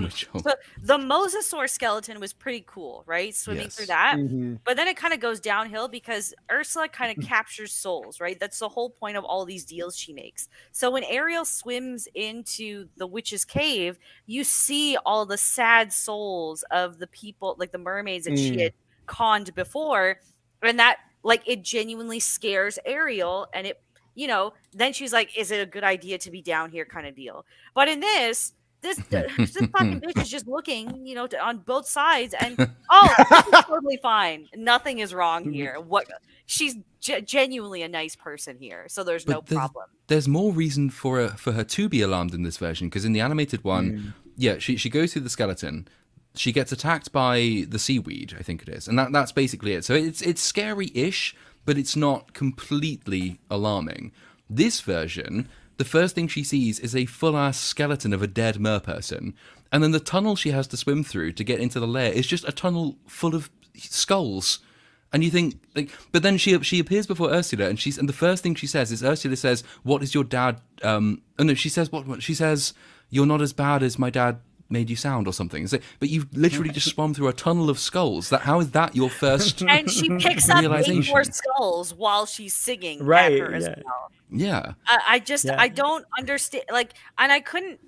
[SPEAKER 4] Witch hole.
[SPEAKER 6] So the mosasaur skeleton was pretty cool, right? Swimming through that. But then it kind of goes downhill because Ursula kind of captures souls, right? That's the whole point of all these deals she makes. So when Ariel swims into the witch's cave, you see all the sad souls of the people, like the mermaids that she had conned before. And that, like, it genuinely scares Ariel. And it, then she's like, is it a good idea to be down here kind of deal? But in this fucking bitch is just looking, on both sides, and this is totally fine. Nothing is wrong here. She's genuinely a nice person here, so there's no problem.
[SPEAKER 4] There's more reason for her to be alarmed in this version, because in the animated one, she goes through the skeleton. She gets attacked by the seaweed, I think it is, and that's basically it. So it's scary-ish, but it's not completely alarming. This version, the first thing she sees is a full-ass skeleton of a dead merperson, and then the tunnel she has to swim through to get into the lair is just a tunnel full of skulls. And you think, like, but then she appears before Ursula, and the first thing she says is, Ursula says, "What is your dad?" She says what? She says, "You're not as bad as my dad made you sound," or something. So, but you've literally just swum through a tunnel of skulls. How is that your first
[SPEAKER 6] And she picks up 8 more skulls while she's singing at her as well.
[SPEAKER 4] Yeah.
[SPEAKER 6] I don't understand, and I couldn't,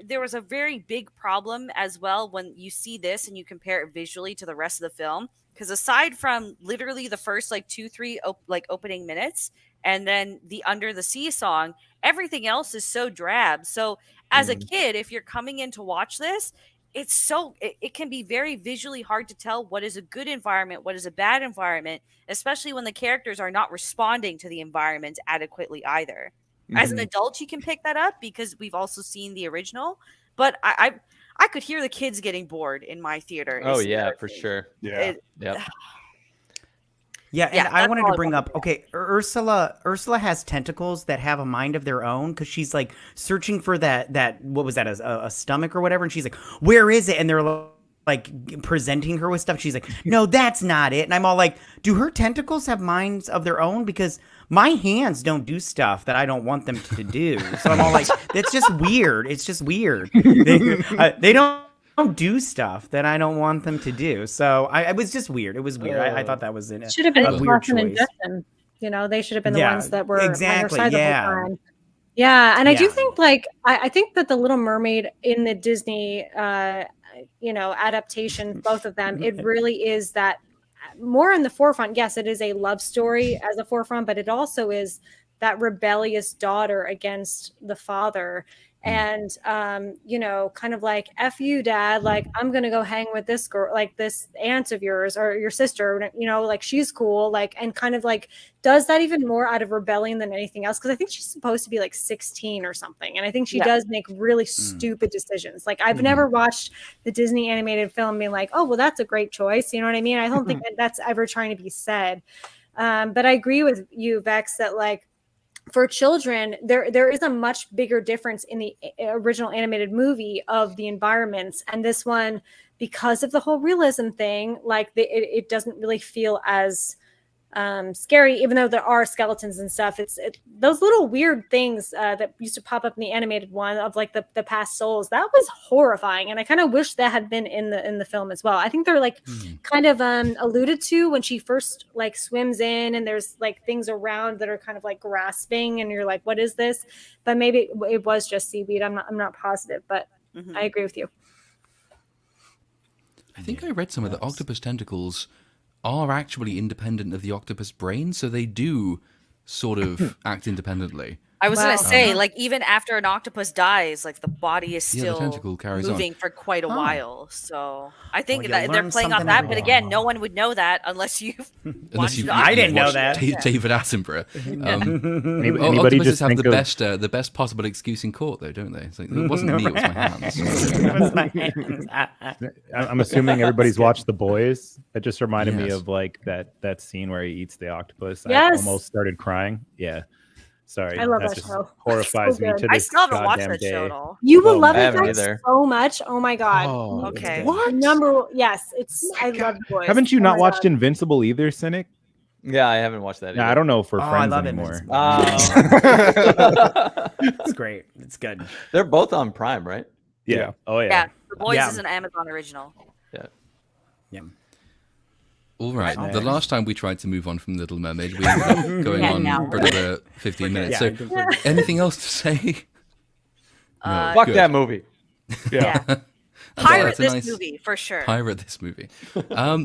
[SPEAKER 6] there was a very big problem as well when you see this and you compare it visually to the rest of the film, because aside from literally the first 2-3 opening minutes and then the Under the Sea song, everything else is so drab. So as a kid, if you're coming in to watch this, it can be very visually hard to tell what is a good environment, what is a bad environment, especially when the characters are not responding to the environment adequately either. As an adult, you can pick that up because we've also seen the original, but I could hear the kids getting bored in my theater.
[SPEAKER 1] Oh yeah, for sure.
[SPEAKER 2] Yeah.
[SPEAKER 3] Yeah, and I wanted to bring up, Ursula has tentacles that have a mind of their own, because she's like searching for that what was that, a stomach or whatever, and she's like, where is it? And they're like presenting her with stuff. She's like, no, that's not it. And I'm all like, do her tentacles have minds of their own? Because my hands don't do stuff that I don't want them to do. So I'm all like, that's just weird. It's just weird. They don't do stuff that I don't want them to do. So it was just weird. It was weird. I thought that was
[SPEAKER 7] should have been
[SPEAKER 3] a weird choice.
[SPEAKER 7] And Justin. They should have been the ones that were
[SPEAKER 3] exactly.
[SPEAKER 7] on their side the whole time. Yeah, and I do think I think that the Little Mermaid in the Disney adaptation, both of them, it really is that more in the forefront. Yes, it is a love story as a forefront, but it also is that rebellious daughter against the father. And, kind of like, F you, dad, I'm going to go hang with this girl, this aunt of yours or your sister, she's cool, and kind of does that even more out of rebellion than anything else. Cause I think she's supposed to be 16 or something. And I think she does make really stupid decisions. I've never watched the Disney animated film being like, oh, well, that's a great choice. You know what I mean? I don't think that's ever trying to be said. But I agree with you, Vex, that for children, there is a much bigger difference in the original animated movie of the environments, and this one, because of the whole realism thing, it doesn't really feel as scary, even though there are skeletons and stuff. It's those little weird things that used to pop up in the animated one of the past souls. That was horrifying, and I kind of wish that had been in the film as well. I think they're kind of alluded to when she first swims in, and there's things around that are kind of grasping, and you're like, what is this? But maybe it was just seaweed. I'm not positive, but I agree with you.
[SPEAKER 4] I think I read somewhere that octopus tentacles are actually independent of the octopus brain, so they do sort of act independently.
[SPEAKER 6] I was going to say, even after an octopus dies, the body is still
[SPEAKER 4] the tentacle carries
[SPEAKER 6] moving for quite a while. So I think
[SPEAKER 3] Well,
[SPEAKER 6] that they're playing off that. But again, no one would know that unless you've watched
[SPEAKER 3] I didn't know that.
[SPEAKER 4] David Attenborough.
[SPEAKER 5] Anybody
[SPEAKER 4] Octopuses
[SPEAKER 5] just
[SPEAKER 4] have
[SPEAKER 5] think
[SPEAKER 4] the best possible excuse in court, though, don't they? It's it wasn't me, it was my hands.
[SPEAKER 3] It was my hands.
[SPEAKER 5] I'm assuming everybody's watched The Boys. That just reminded me of that scene where he eats the octopus.
[SPEAKER 7] Yes.
[SPEAKER 5] I almost started crying. Yeah. Sorry.
[SPEAKER 7] I love
[SPEAKER 5] that
[SPEAKER 7] that
[SPEAKER 5] just
[SPEAKER 7] show.
[SPEAKER 5] horrifies
[SPEAKER 7] So
[SPEAKER 5] me
[SPEAKER 7] good.
[SPEAKER 5] to
[SPEAKER 6] I
[SPEAKER 5] this
[SPEAKER 6] still haven't watched
[SPEAKER 5] goddamn
[SPEAKER 6] that
[SPEAKER 5] day.
[SPEAKER 6] show at all.
[SPEAKER 7] You will
[SPEAKER 5] Oh,
[SPEAKER 7] love
[SPEAKER 1] I
[SPEAKER 7] it
[SPEAKER 1] haven't
[SPEAKER 7] Vex,
[SPEAKER 1] either.
[SPEAKER 7] so much. Oh my god.
[SPEAKER 5] Oh,
[SPEAKER 6] Okay.
[SPEAKER 5] what?
[SPEAKER 7] Yes, it's I love The Boys.
[SPEAKER 5] Haven't you
[SPEAKER 7] Oh
[SPEAKER 5] not
[SPEAKER 7] my
[SPEAKER 5] watched
[SPEAKER 7] God.
[SPEAKER 5] Invincible either, Cynic?
[SPEAKER 1] Yeah, I haven't watched that.
[SPEAKER 5] Now, I
[SPEAKER 1] either.
[SPEAKER 5] don't know if we're
[SPEAKER 3] Oh, I
[SPEAKER 5] friends
[SPEAKER 3] love
[SPEAKER 5] anymore.
[SPEAKER 3] It's great. It's good.
[SPEAKER 1] They're both on Prime, right?
[SPEAKER 5] Yeah. Oh
[SPEAKER 6] Yeah,
[SPEAKER 5] yeah.
[SPEAKER 6] The Boys
[SPEAKER 3] Yeah.
[SPEAKER 6] is an Amazon original.
[SPEAKER 1] Yeah.
[SPEAKER 3] Yeah.
[SPEAKER 4] All right.
[SPEAKER 5] Nice.
[SPEAKER 4] The last time we tried to move on from Little Mermaid, we ended up going
[SPEAKER 6] Yeah,
[SPEAKER 4] on
[SPEAKER 6] no.
[SPEAKER 4] for another 15 minutes.
[SPEAKER 3] Yeah,
[SPEAKER 4] So,
[SPEAKER 3] I think we're-
[SPEAKER 4] anything else to say? No,
[SPEAKER 1] Fuck
[SPEAKER 4] good.
[SPEAKER 1] that movie.
[SPEAKER 2] Yeah.
[SPEAKER 6] Pirate
[SPEAKER 4] That's a
[SPEAKER 6] this
[SPEAKER 4] nice
[SPEAKER 6] movie for sure.
[SPEAKER 4] Pirate this movie.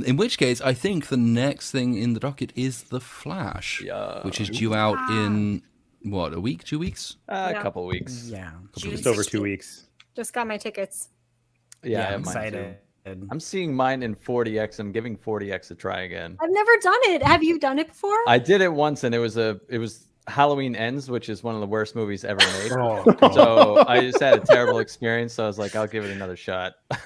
[SPEAKER 4] In which case, I think the next thing in the docket is The Flash,
[SPEAKER 1] Yeah.
[SPEAKER 4] which is due out in, what, a week, 2 weeks?
[SPEAKER 1] A
[SPEAKER 7] Yeah.
[SPEAKER 1] couple weeks.
[SPEAKER 3] Yeah.
[SPEAKER 5] Just over 2 weeks.
[SPEAKER 7] Just got my tickets.
[SPEAKER 1] Yeah, I
[SPEAKER 3] I'm
[SPEAKER 1] have mine
[SPEAKER 3] excited.
[SPEAKER 1] too. I'm seeing mine in 40x. I'm giving 40x a try again.
[SPEAKER 7] I've never done it. Have you done it before?
[SPEAKER 1] I did it once, and it was Halloween Ends, which is one of the worst movies ever made.
[SPEAKER 2] Oh,
[SPEAKER 1] So I just had a terrible experience. So I was like, I'll give it another shot.
[SPEAKER 3] Oh,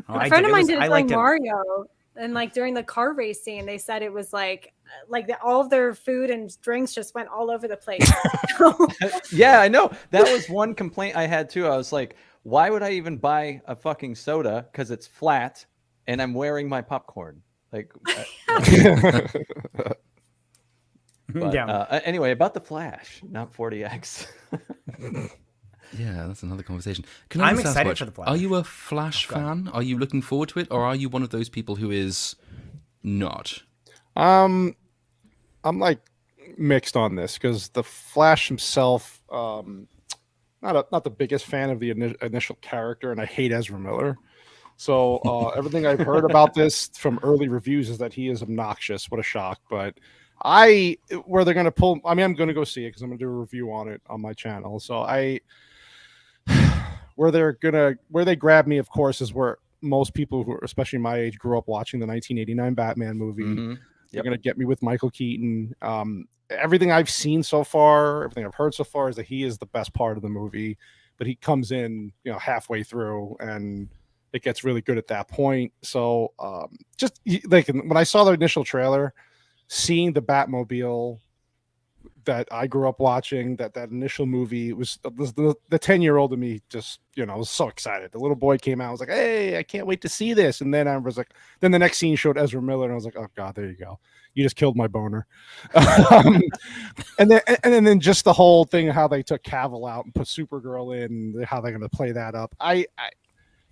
[SPEAKER 7] A friend of mine did
[SPEAKER 3] I
[SPEAKER 7] it
[SPEAKER 3] liked
[SPEAKER 7] during Mario, and like during the car race scene, they said it was like all of their food and drinks just went all over the place.
[SPEAKER 1] Yeah, I know. That was one complaint I had too. I was like, why would I even buy a fucking soda? Because it's flat, and I'm wearing my popcorn. Like, but,
[SPEAKER 3] Yeah.
[SPEAKER 1] anyway, about the Flash, not 40x.
[SPEAKER 4] Yeah, that's another conversation.
[SPEAKER 3] I'm
[SPEAKER 4] Cannoli
[SPEAKER 3] excited
[SPEAKER 4] Sasquatch,
[SPEAKER 3] for The Flash.
[SPEAKER 4] Are you a Flash fan? Are you looking forward to it? Or are you one of those people who is not?
[SPEAKER 2] I'm like mixed on this because the Flash himself, not the biggest fan of the initial character, and I hate Ezra Miller. So everything I've heard about this from early reviews is that he is obnoxious. What a shock! But where they're gonna pull. I mean, I'm gonna go see it because I'm gonna do a review on it on my channel. So where they grab me, of course, is where most people who, especially my age, grew up watching the 1989 Batman movie.
[SPEAKER 1] Mhm.
[SPEAKER 2] They're going to get me with Michael Keaton. Everything I've seen so far, everything I've heard so far is that he is the best part of the movie, but he comes in, halfway through and it gets really good at that point. So just like when I saw the initial trailer, seeing the Batmobile that I grew up watching, that initial movie was the 10-year-old in me just, was so excited. The little boy came out, I was like, hey, I can't wait to see this. And then I was like, then the next scene showed Ezra Miller, and I was like, oh God, there you go. You just killed my boner. And then just the whole thing, how they took Cavill out and put Supergirl in, how they're going to play that up. I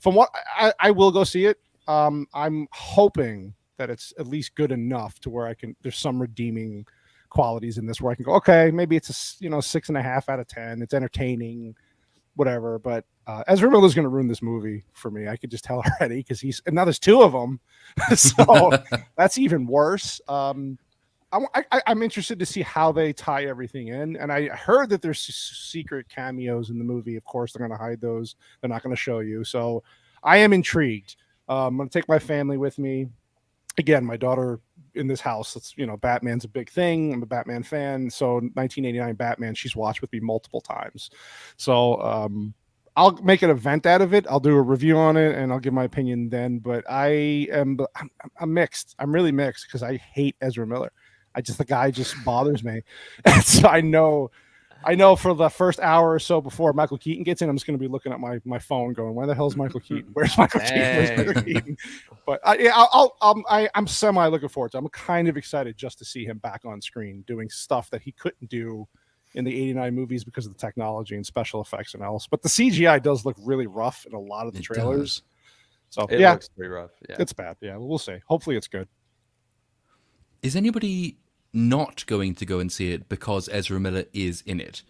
[SPEAKER 2] will go see it. I'm hoping that it's at least good enough to where there's some redeeming qualities in this where I can go, okay, maybe it's a 6.5 out of 10. It's entertaining, whatever. But Ezra Miller's going to ruin this movie for me. I could just tell already because and now there's 2 of them, so that's even worse. I'm interested to see how they tie everything in, and I heard that there's secret cameos in the movie. Of course, they're going to hide those. They're not going to show you. So I am intrigued. I'm going to take my family with me. Again, my daughter in this house, it's Batman's a big thing. I'm a Batman fan, so 1989 Batman she's watched with me multiple times. So I'll make an event out of it. I'll do a review on it and I'll give my opinion then. But I'm mixed. I'm really mixed because I hate Ezra Miller. The guy just bothers me. And so I know for the first hour or so before Michael Keaton gets in, I'm just going to be looking at my phone going, where the hell's Michael Keaton? Where's Michael Keaton? Where's Michael Keaton? But I'm semi looking forward to it. I'm kind of excited just to see him back on screen doing stuff that he couldn't do in the 89 movies because of the technology and special effects and else. But the CGI does look really rough in a lot of the trailers. So
[SPEAKER 1] It
[SPEAKER 2] yeah,
[SPEAKER 1] looks pretty rough. Yeah.
[SPEAKER 2] it's bad. Yeah, we'll see. Hopefully it's good.
[SPEAKER 4] Is anybody not going to go and see it because Ezra Miller is in it?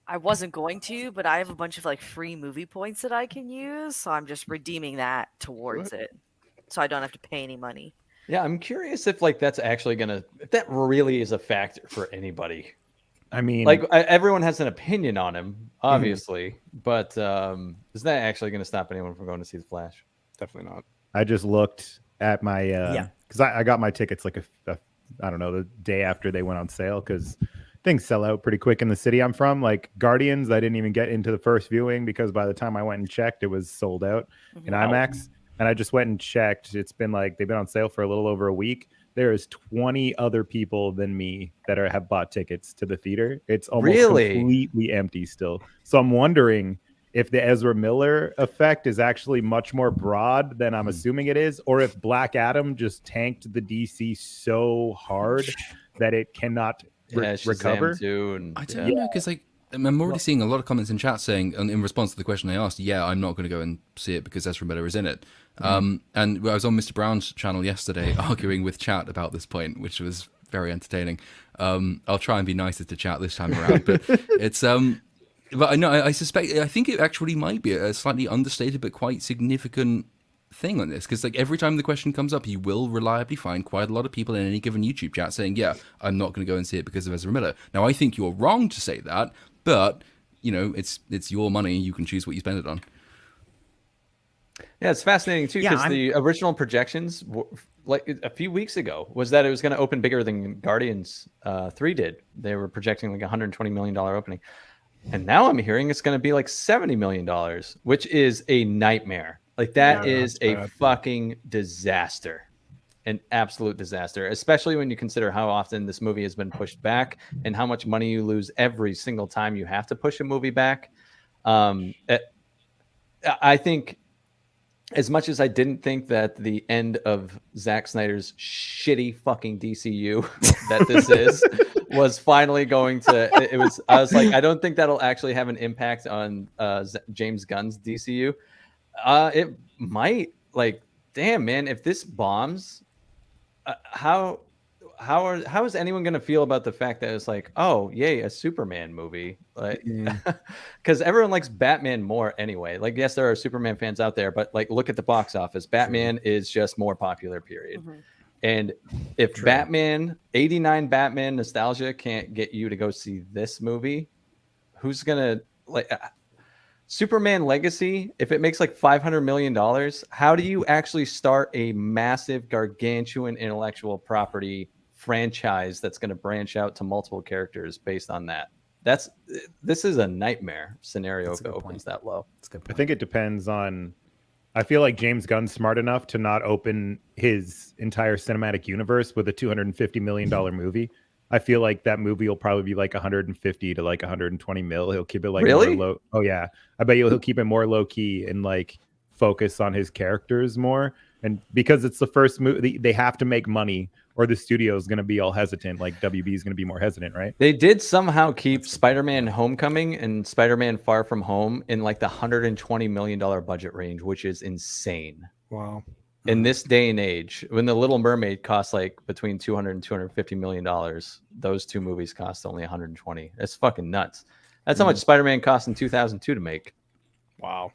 [SPEAKER 6] I wasn't going to, but I have a bunch of free movie points that I can use, so I'm just redeeming that towards it, so I don't have to pay any money.
[SPEAKER 1] Yeah, I'm curious if that's actually if that really is a factor for anybody.
[SPEAKER 5] I mean,
[SPEAKER 1] everyone has an opinion on him, obviously, but is that actually going to stop anyone from going to see The Flash?
[SPEAKER 2] Definitely not.
[SPEAKER 5] I just looked at my because I got my tickets I don't know, the day after they went on sale because things sell out pretty quick in the city I'm from. Like Guardians, I didn't even get into the first viewing because by the time I went and checked, it was sold out in IMAX. And I just went and checked. It's been they've been on sale for a little over a week. There is 20 other people than me that have bought tickets to the theater. It's almost completely empty still. So I'm wondering if the Ezra Miller effect is actually much more broad than I'm assuming it is, or if Black Adam just tanked the DC so hard that it cannot
[SPEAKER 1] Shazam
[SPEAKER 5] recover.
[SPEAKER 1] too, and
[SPEAKER 4] I don't know, because like I'm already seeing a lot of comments in chat saying, and in response to the question I asked, yeah, I'm not going to go and see it because Ezra Miller is in it. And I was on Mr. Brown's channel yesterday arguing with chat about this point, which was very entertaining. I'll try and be nicer to chat this time around, but it's but I know I think it actually might be a slightly understated but quite significant thing on this, because like every time the question comes up, you will reliably find quite a lot of people in any given YouTube chat saying, yeah, I'm not going to go and see it because of Ezra Miller. Now I think you're wrong to say that, but you know, it's your money, you can choose what you spend it on.
[SPEAKER 1] Yeah, it's fascinating too, because the original projections, like a few weeks ago, was that it was going to open bigger than Guardians 3 did. They were projecting like $120 million opening, and now I'm hearing it's going to be like $70 million, which is a nightmare. Like that is a fucking disaster, an absolute disaster. Especially when you consider how often this movie has been pushed back and how much money you lose every single time you have to push a movie back. I think, as much as I didn't think that the end of Zack Snyder's shitty fucking DCU that this is was finally going to, I was like, I don't think that'll actually have an impact on James Gunn's DCU. It might. Like, damn, man, if this bombs, how is anyone going to feel about the fact that it's like, oh, yay, a Superman movie? Like, because everyone likes Batman more anyway. Like, yes, there are Superman fans out there, but like, look at the box office. Batman is just more popular, period. And if Batman, 89 Batman nostalgia can't get you to go see this movie, who's gonna like? Superman Legacy, if it makes like $500 million, how do you actually start a massive, gargantuan intellectual property franchise that's going to branch out to multiple characters based on that? This is a nightmare scenario if it opens that low.
[SPEAKER 5] I think it depends on. I feel like James Gunn's smart enough to not open his entire cinematic universe with a $250 million movie. I feel like that movie will probably be like 150 to like 120 mil. He'll keep it like more low. Oh yeah, I bet he'll keep it more low key and like focus on his characters more. And because it's the first movie, they have to make money, or the studio is going to be all hesitant. Like WB is going to be more hesitant, right?
[SPEAKER 1] They did somehow keep Spider-Man Homecoming and Spider-Man Far From Home in like the $120 million budget range, which is insane.
[SPEAKER 2] Wow.
[SPEAKER 1] In this day and age, when the Little Mermaid costs like between $200 and $250 million, those two movies cost only 120. That's fucking nuts. That's how much Spider-Man cost in 2002 to make.
[SPEAKER 2] Wow.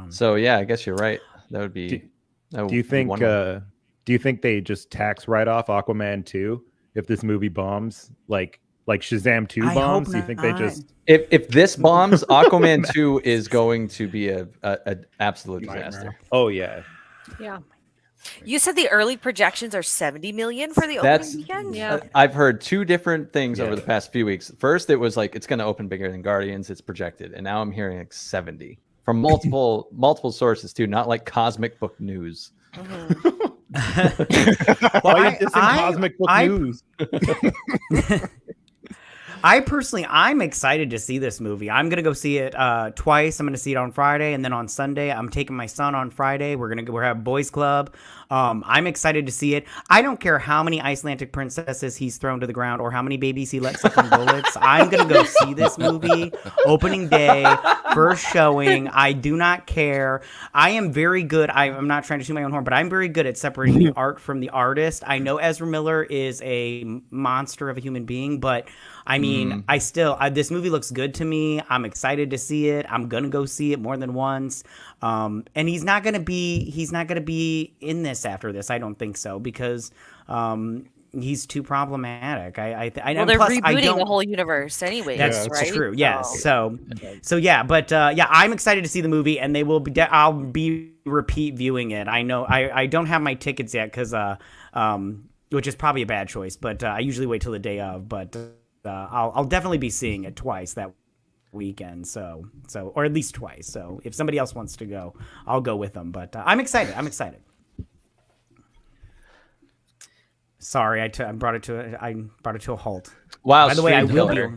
[SPEAKER 1] So yeah, I guess you're right. That would be.
[SPEAKER 5] Do you think? Do you think they just tax write off Aquaman 2 if this movie bombs? Like Shazam 2 bombs? Do you think they just?
[SPEAKER 1] If this bombs, Aquaman 2 is going to be a absolute disaster.
[SPEAKER 5] Oh yeah.
[SPEAKER 7] Yeah.
[SPEAKER 6] You said the early projections are 70 million for the opening weekend?
[SPEAKER 7] Yeah.
[SPEAKER 1] I've heard two different things over the past few weeks. First, it was like it's going to open bigger than Guardians. It's projected, and now I'm hearing like 70 from multiple sources too, not like Cosmic Book News.
[SPEAKER 5] Why is this in Cosmic Book News?
[SPEAKER 3] I'm excited to see this movie. I'm gonna go see it twice. I'm gonna see it on Friday, and then on Sunday, I'm taking my son on Friday. We're have boys club. I'm excited to see it. I don't care how many Icelandic princesses he's thrown to the ground or how many babies he lets suck on bullets. I'm gonna go see this movie opening day, first showing. I do not care. I am very good. I'm not trying to shoot my own horn, but I'm very good at separating the art from the artist. I know Ezra Miller is a monster of a human being, but I mean, this movie looks good to me. I'm excited to see it. I'm going to go see it more than once. And he's not going to be in this after this. I don't think so, because he's too problematic.
[SPEAKER 6] Well, they're rebooting the whole universe anyway.
[SPEAKER 3] That's
[SPEAKER 6] right?
[SPEAKER 3] true. Yes. So yeah, but yeah, I'm excited to see the movie, and they will be. I'll be repeat viewing it. I know I don't have my tickets yet because which is probably a bad choice, but I usually wait till the day of. But I'll definitely be seeing it twice that weekend. So or at least twice. So if somebody else wants to go, I'll go with them. But I'm excited. Sorry, I brought it to a halt.
[SPEAKER 1] Wow.
[SPEAKER 3] By the way, I will be.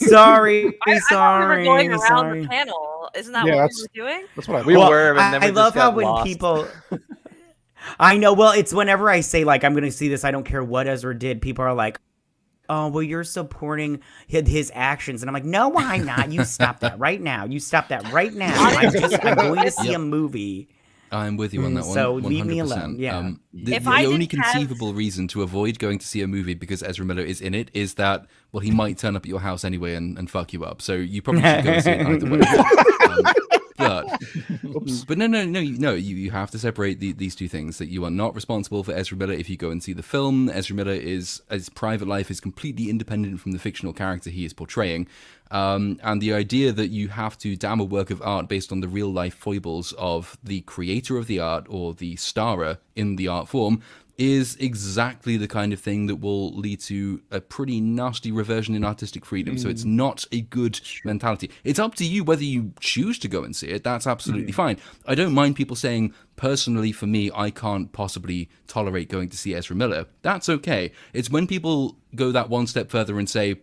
[SPEAKER 3] Sorry,
[SPEAKER 6] I thought we were going around
[SPEAKER 3] sorry.
[SPEAKER 6] the panel. Isn't that
[SPEAKER 2] Yeah,
[SPEAKER 6] what
[SPEAKER 2] that's-
[SPEAKER 6] we were doing?
[SPEAKER 2] That's what I
[SPEAKER 1] We
[SPEAKER 3] Well,
[SPEAKER 1] were, and then we
[SPEAKER 3] I
[SPEAKER 1] just
[SPEAKER 3] love how
[SPEAKER 1] got
[SPEAKER 3] when
[SPEAKER 1] lost.
[SPEAKER 3] people. I know. Well, it's whenever I say like I'm going to see this, I don't care what Ezra did. People are like, "Oh, well, you're supporting his actions," and I'm like, "No, I'm not. You stop that right now. You stop that right now. I'm going to see a movie."
[SPEAKER 4] I'm with you on that one.
[SPEAKER 3] So
[SPEAKER 4] 100%.
[SPEAKER 3] leave me alone, yeah.
[SPEAKER 6] If
[SPEAKER 4] The
[SPEAKER 6] I
[SPEAKER 4] only
[SPEAKER 6] didn't have-
[SPEAKER 4] conceivable reason to avoid going to see a movie because Ezra Miller is in it is that, well, he might turn up at your house anyway and fuck you up. So you probably should go and see it either way. But no, you have to separate these two things, that you are not responsible for Ezra Miller if you go and see the film. Ezra Miller his private life is completely independent from the fictional character he is portraying. And the idea that you have to damn a work of art based on the real life foibles of the creator of the art or the starer in the art form is exactly the kind of thing that will lead to a pretty nasty reversion in artistic freedom. So it's not a good mentality. It's up to you whether you choose to go and see it. That's absolutely fine. I don't mind people saying, personally, for me, I can't possibly tolerate going to see Ezra Miller. That's okay. It's when people go that one step further and say,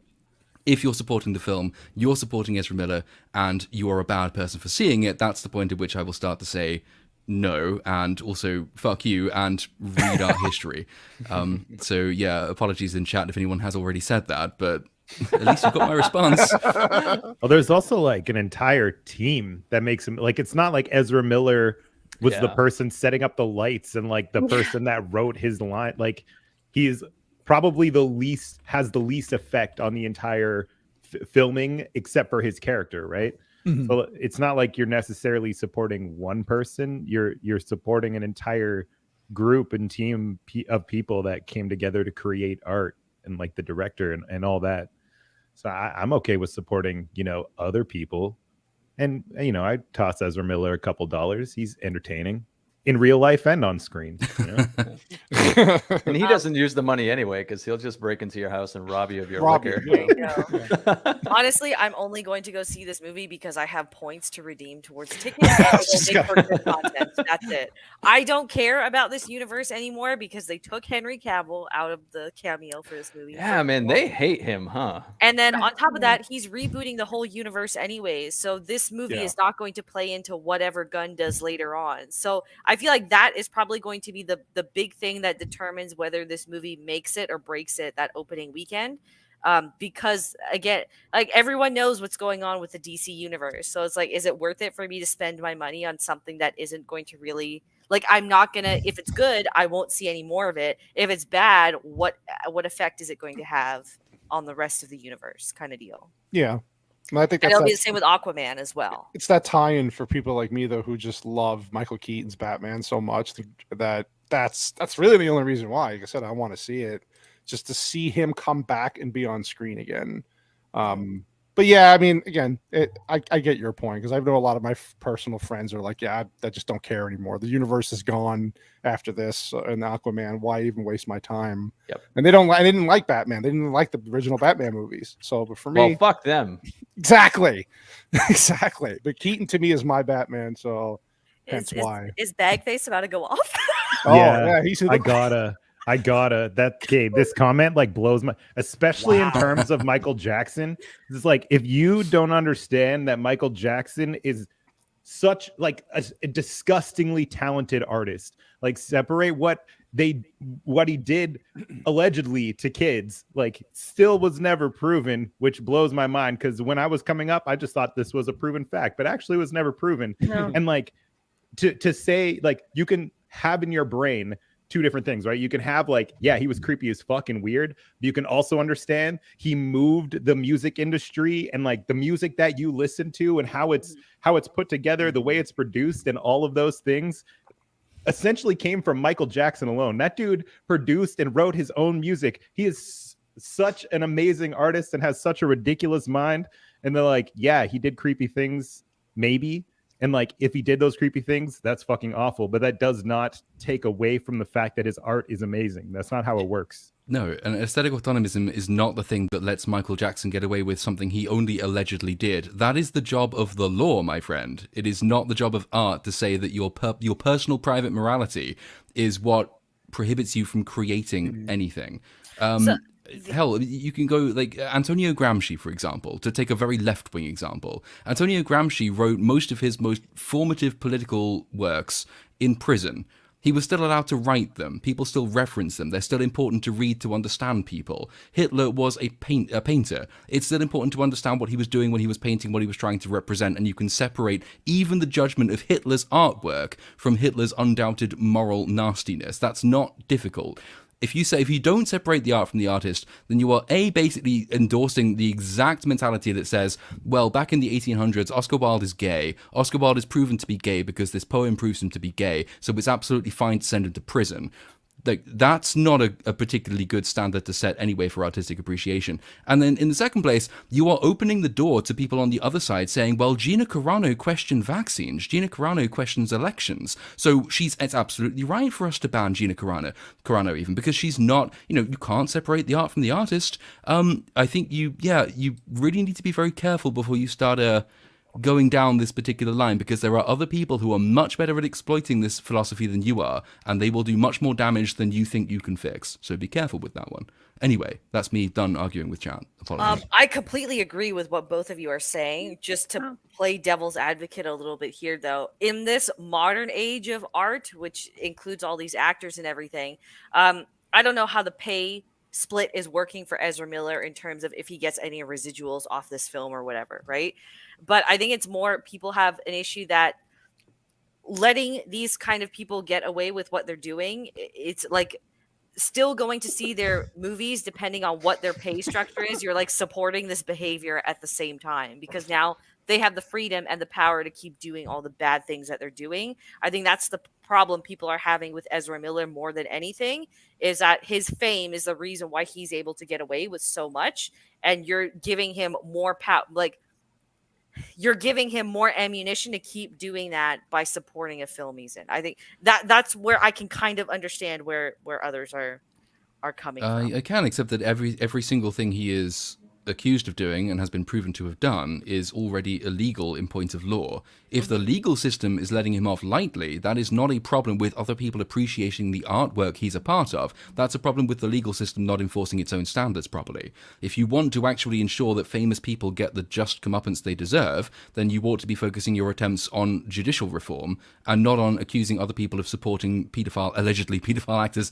[SPEAKER 4] if you're supporting the film, you're supporting Ezra Miller, and you are a bad person for seeing it, that's the point at which I will start to say, no, and also fuck you, and read art history. So yeah, apologies in chat if anyone has already said that, but at least you've got my response.
[SPEAKER 5] Well, there's also like an entire team that makes him like, it's not like Ezra Miller was the person setting up the lights and like the person that wrote his line. Like he's probably has the least effect on the entire filming except for his character, right? So it's not like you're necessarily supporting one person. You're supporting an entire group and team of people that came together to create art, and like the director and all that. So I'm okay with supporting, other people. And, I toss Ezra Miller a couple dollars. He's entertaining in real life and on screen.
[SPEAKER 1] And he doesn't use the money anyway, because he'll just break into your house and rob you of your liquor.
[SPEAKER 6] There you go. Honestly, I'm only going to go see this movie because I have points to redeem towards tickets. For good content. That's it. I don't care about this universe anymore because they took Henry Cavill out of the cameo for this movie.
[SPEAKER 1] Yeah, man, they hate him, huh?
[SPEAKER 6] And then on top of that, he's rebooting the whole universe anyways. So this movie is not going to play into whatever Gunn does later on. So I feel like that is probably going to be the big thing that determines whether this movie makes it or breaks it that opening weekend. Because again, like everyone knows what's going on with the DC universe. So it's like, is it worth it for me to spend my money on something that isn't going to really, like, I'm not gonna, if it's good, I won't see any more of it. If it's bad, what effect is it going to have on the rest of the universe, kind of deal?
[SPEAKER 2] Yeah. And I think
[SPEAKER 6] And it'll be the same with Aquaman as well.
[SPEAKER 2] It's that tie-in for people like me, though, who just love Michael Keaton's Batman so much that that's really the only reason why. Like I said, I want to see it, just to see him come back and be on screen again. But yeah, I mean, again, I get your point, because I know a lot of my personal friends are like, yeah, I just don't care anymore. The universe is gone after this and Aquaman. Why even waste my time?
[SPEAKER 1] Yep.
[SPEAKER 2] And they didn't like Batman. They didn't like the original Batman movies. So, but for me,
[SPEAKER 1] well, fuck them.
[SPEAKER 2] Exactly. But Keaton to me is my Batman. So hence why.
[SPEAKER 6] Is Bagface about to go off?
[SPEAKER 2] He's
[SPEAKER 5] I gotta this comment like blows my, especially in terms of Michael Jackson. It's like, if you don't understand that Michael Jackson is such like a disgustingly talented artist, like separate what he did allegedly to kids, like still was never proven, which blows my mind, because when I was coming up, I just thought this was a proven fact, but actually was never proven. No. And like to say, like, you can have in your brain two different things, right? You can have like, yeah, he was creepy as fucking weird, but you can also understand he moved the music industry, and like the music that you listen to and how it's put together, the way it's produced, and all of those things essentially came from Michael Jackson alone. That dude produced and wrote his own music. He is such an amazing artist and has such a ridiculous mind. And they're like, yeah, he did creepy things, maybe. And like, if he did those creepy things, that's fucking awful. But that does not take away from the fact that his art is amazing. That's not how it works.
[SPEAKER 4] No, and aesthetic autonomism is not the thing that lets Michael Jackson get away with something he only allegedly did. That is the job of the law, my friend. It is not the job of art to say that your personal private morality is what prohibits you from creating anything. hell, you can go like Antonio Gramsci, for example, to take a very left-wing example. Antonio Gramsci wrote most of his most formative political works in prison. He was still allowed to write them. People still reference them. They're still important to read to understand people. Hitler was a painter. It's still important to understand what he was doing when he was painting, what he was trying to represent, and you can separate even the judgment of Hitler's artwork from Hitler's undoubted moral nastiness. That's not difficult. If you don't separate the art from the artist, then you are basically endorsing the exact mentality that says, well, back in the 1800s, Oscar Wilde is gay. Oscar Wilde is proven to be gay because this poem proves him to be gay, so it's absolutely fine to send him to prison. Like, that's not a particularly good standard to set anyway for artistic appreciation. And then in the second place, you are opening the door to people on the other side saying, well, Gina Carano questioned vaccines. Gina Carano questions elections. So it's absolutely right for us to ban Gina Carano even, because she's not, you can't separate the art from the artist. I think you really need to be very careful before you start going down this particular line, because there are other people who are much better at exploiting this philosophy than you are, and they will do much more damage than you think you can fix. So be careful with that one. Anyway, that's me done arguing with chat. Apologies.
[SPEAKER 6] I completely agree with what both of you are saying. Just to play devil's advocate a little bit here, though, in this modern age of art, which includes all these actors and everything, I don't know how the pay split is working for Ezra Miller in terms of if he gets any residuals off this film or whatever, right? But I think it's more people have an issue that letting these kind of people get away with what they're doing, it's like still going to see their movies depending on what their pay structure is. You're like supporting this behavior at the same time, because now they have the freedom and the power to keep doing all the bad things that they're doing. I think that's the problem people are having with Ezra Miller more than anything, is that his fame is the reason why he's able to get away with so much. And you're giving him more power, like you're giving him more ammunition to keep doing that by supporting a film he's in. I think that's where I can kind of understand where others are coming from.
[SPEAKER 4] I can, except that every single thing he is accused of doing and has been proven to have done is already illegal in point of law. If the legal system is letting him off lightly, that is not a problem with other people appreciating the artwork he's a part of. That's a problem with the legal system not enforcing its own standards properly. If you want to actually ensure that famous people get the just comeuppance they deserve, then you ought to be focusing your attempts on judicial reform and not on accusing other people of supporting allegedly pedophile actors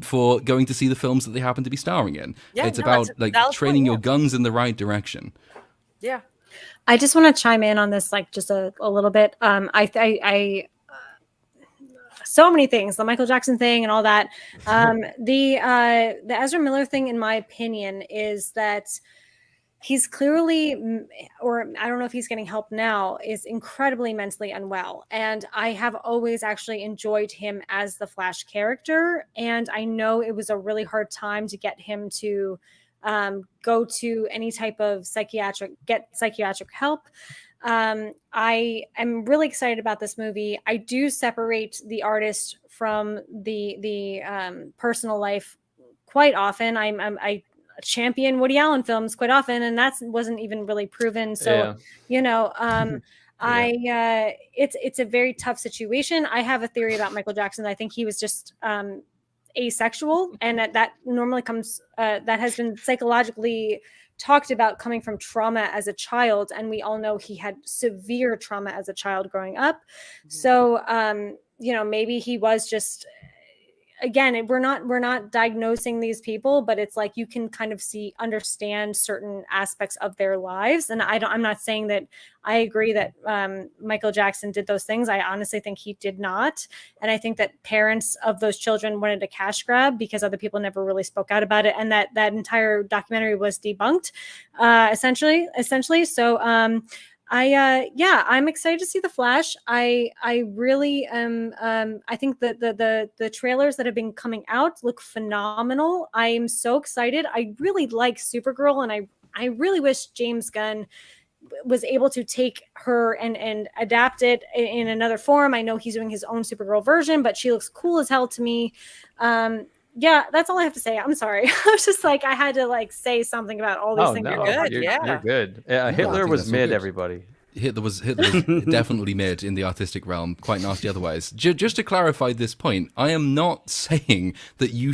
[SPEAKER 4] for going to see the films that they happen to be starring in. It's about training your guns in the right direction.
[SPEAKER 6] Yeah.
[SPEAKER 7] I just want to chime in on this, like just a little bit. I so many things, the Michael Jackson thing and all that. The Ezra Miller thing, in my opinion, is that he's clearly, or I don't know if he's getting help now, is incredibly mentally unwell. And I have always actually enjoyed him as the Flash character. And I know it was a really hard time to get him to go to any type of psychiatric help. I am really excited about this movie. I do separate the artist from the personal life quite often. I champion Woody Allen films quite often, and that wasn't even really proven. So, it's a very tough situation. I have a theory about Michael Jackson. I think he was just asexual, and that normally comes that has been psychologically talked about coming from trauma as a child, and we all know he had severe trauma as a child growing up. So maybe he was just, again, we're not diagnosing these people, but it's like you can kind of understand certain aspects of their lives. And I'm not saying that I agree that Michael Jackson did those things. I honestly think he did not. And I think that parents of those children wanted a cash grab because other people never really spoke out about it. And that entire documentary was debunked, essentially. So, I'm excited to see The Flash. I really am. I think that the trailers that have been coming out look phenomenal. I am so excited. I really like Supergirl, and I really wish James Gunn was able to take her and adapt it in another form. I know he's doing his own Supergirl version, but she looks cool as hell to me. Yeah, that's all I have to say. I'm sorry. I was just like, I had to say something about all these things.
[SPEAKER 1] No, you're good. Hitler was mid, everybody.
[SPEAKER 4] Hitler was definitely mid in the artistic realm, quite nasty otherwise. Just to clarify this point, I am not saying that you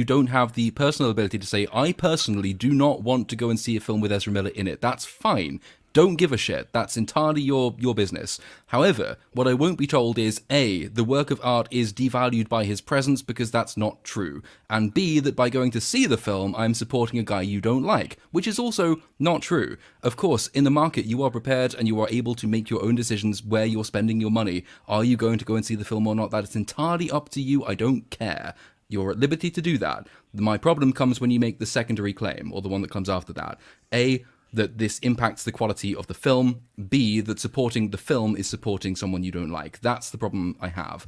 [SPEAKER 4] don't have the personal ability to say, I personally do not want to go and see a film with Ezra Miller in it. That's fine. Don't give a shit. That's entirely your business. However, what I won't be told is A, the work of art is devalued by his presence, because that's not true. And B, that by going to see the film, I'm supporting a guy you don't like, which is also not true. Of course, in the market, you are prepared and you are able to make your own decisions where you're spending your money. Are you going to go and see the film or not? That is entirely up to you. I don't care. You're at liberty to do that. My problem comes when you make the secondary claim, or the one that comes after that. A, that this impacts the quality of the film. B, that supporting the film is supporting someone you don't like. That's the problem I have.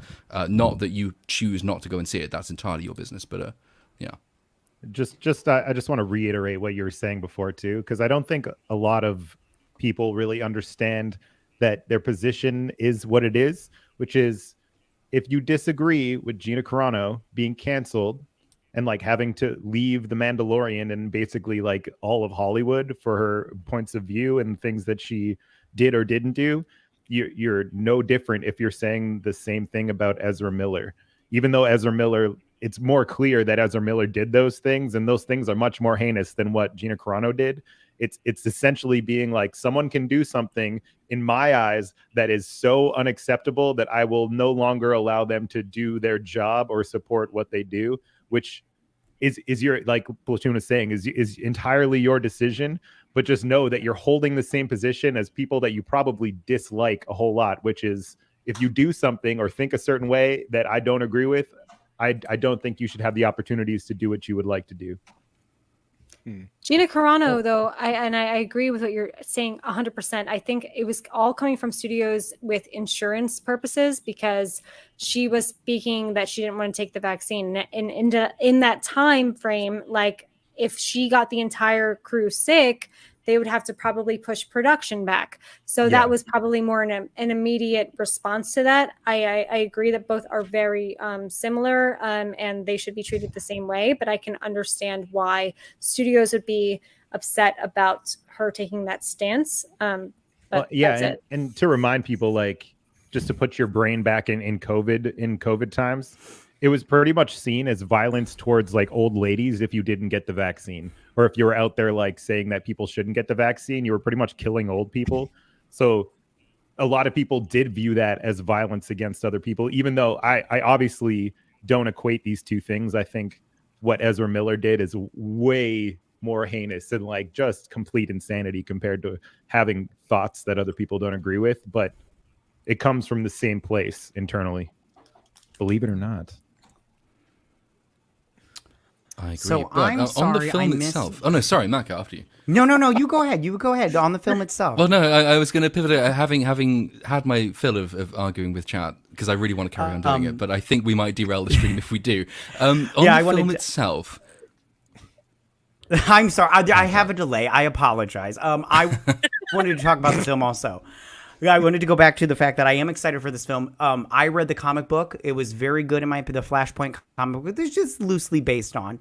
[SPEAKER 4] Not that you choose not to go and see it. That's entirely your business. But yeah.
[SPEAKER 5] I just want to reiterate what you were saying before too, because I don't think a lot of people really understand that their position is what it is, which is if you disagree with Gina Carano being canceled and like having to leave The Mandalorian and basically like all of Hollywood for her points of view and things that she did or didn't do, you're no different if you're saying the same thing about Ezra Miller. Even though Ezra Miller, it's more clear that Ezra Miller did those things, and those things are much more heinous than what Gina Carano did. It's essentially being like, someone can do something in my eyes that is so unacceptable that I will no longer allow them to do their job or support what they do, which is your, like Platoon is saying, is entirely your decision. But just know that you're holding the same position as people that you probably dislike a whole lot, which is, if you do something or think a certain way that I don't agree with, I don't think you should have the opportunities to do what you would like to do.
[SPEAKER 7] Gina Carano, though, I agree with what you're saying 100%. I think it was all coming from studios with insurance purposes, because she was speaking that she didn't want to take the vaccine. And in that time frame, like if she got the entire crew sick, they would have to probably push production back. So that was probably more an immediate response to that. I agree that both are very similar and they should be treated the same way, but I can understand why studios would be upset about her taking that stance. And
[SPEAKER 5] to remind people, like, just to put your brain back in COVID times, it was pretty much seen as violence towards like old ladies if you didn't get the vaccine, or if you were out there like saying that people shouldn't get the vaccine, you were pretty much killing old people. So a lot of people did view that as violence against other people, even though I obviously don't equate these two things. I think what Ezra Miller did is way more heinous and like just complete insanity compared to having thoughts that other people don't agree with, but it comes from the same place internally, believe it or not.
[SPEAKER 4] I agree.
[SPEAKER 3] So
[SPEAKER 4] but
[SPEAKER 3] I'm
[SPEAKER 4] on
[SPEAKER 3] sorry,
[SPEAKER 4] the film itself. Oh no, sorry, MatKat, after you.
[SPEAKER 3] No, you go ahead. You go ahead on the film itself.
[SPEAKER 4] Well, no, I was going to pivot it, having had my fill of arguing with chat, because I really want to carry on doing it, but I think we might derail the stream if we do. On the film itself.
[SPEAKER 3] I'm sorry, I have a delay. I apologize. I wanted to talk about the film also. I wanted to go back to the fact that I am excited for this film. I read the comic book. It was very good in the Flashpoint comic book. It's just loosely based on.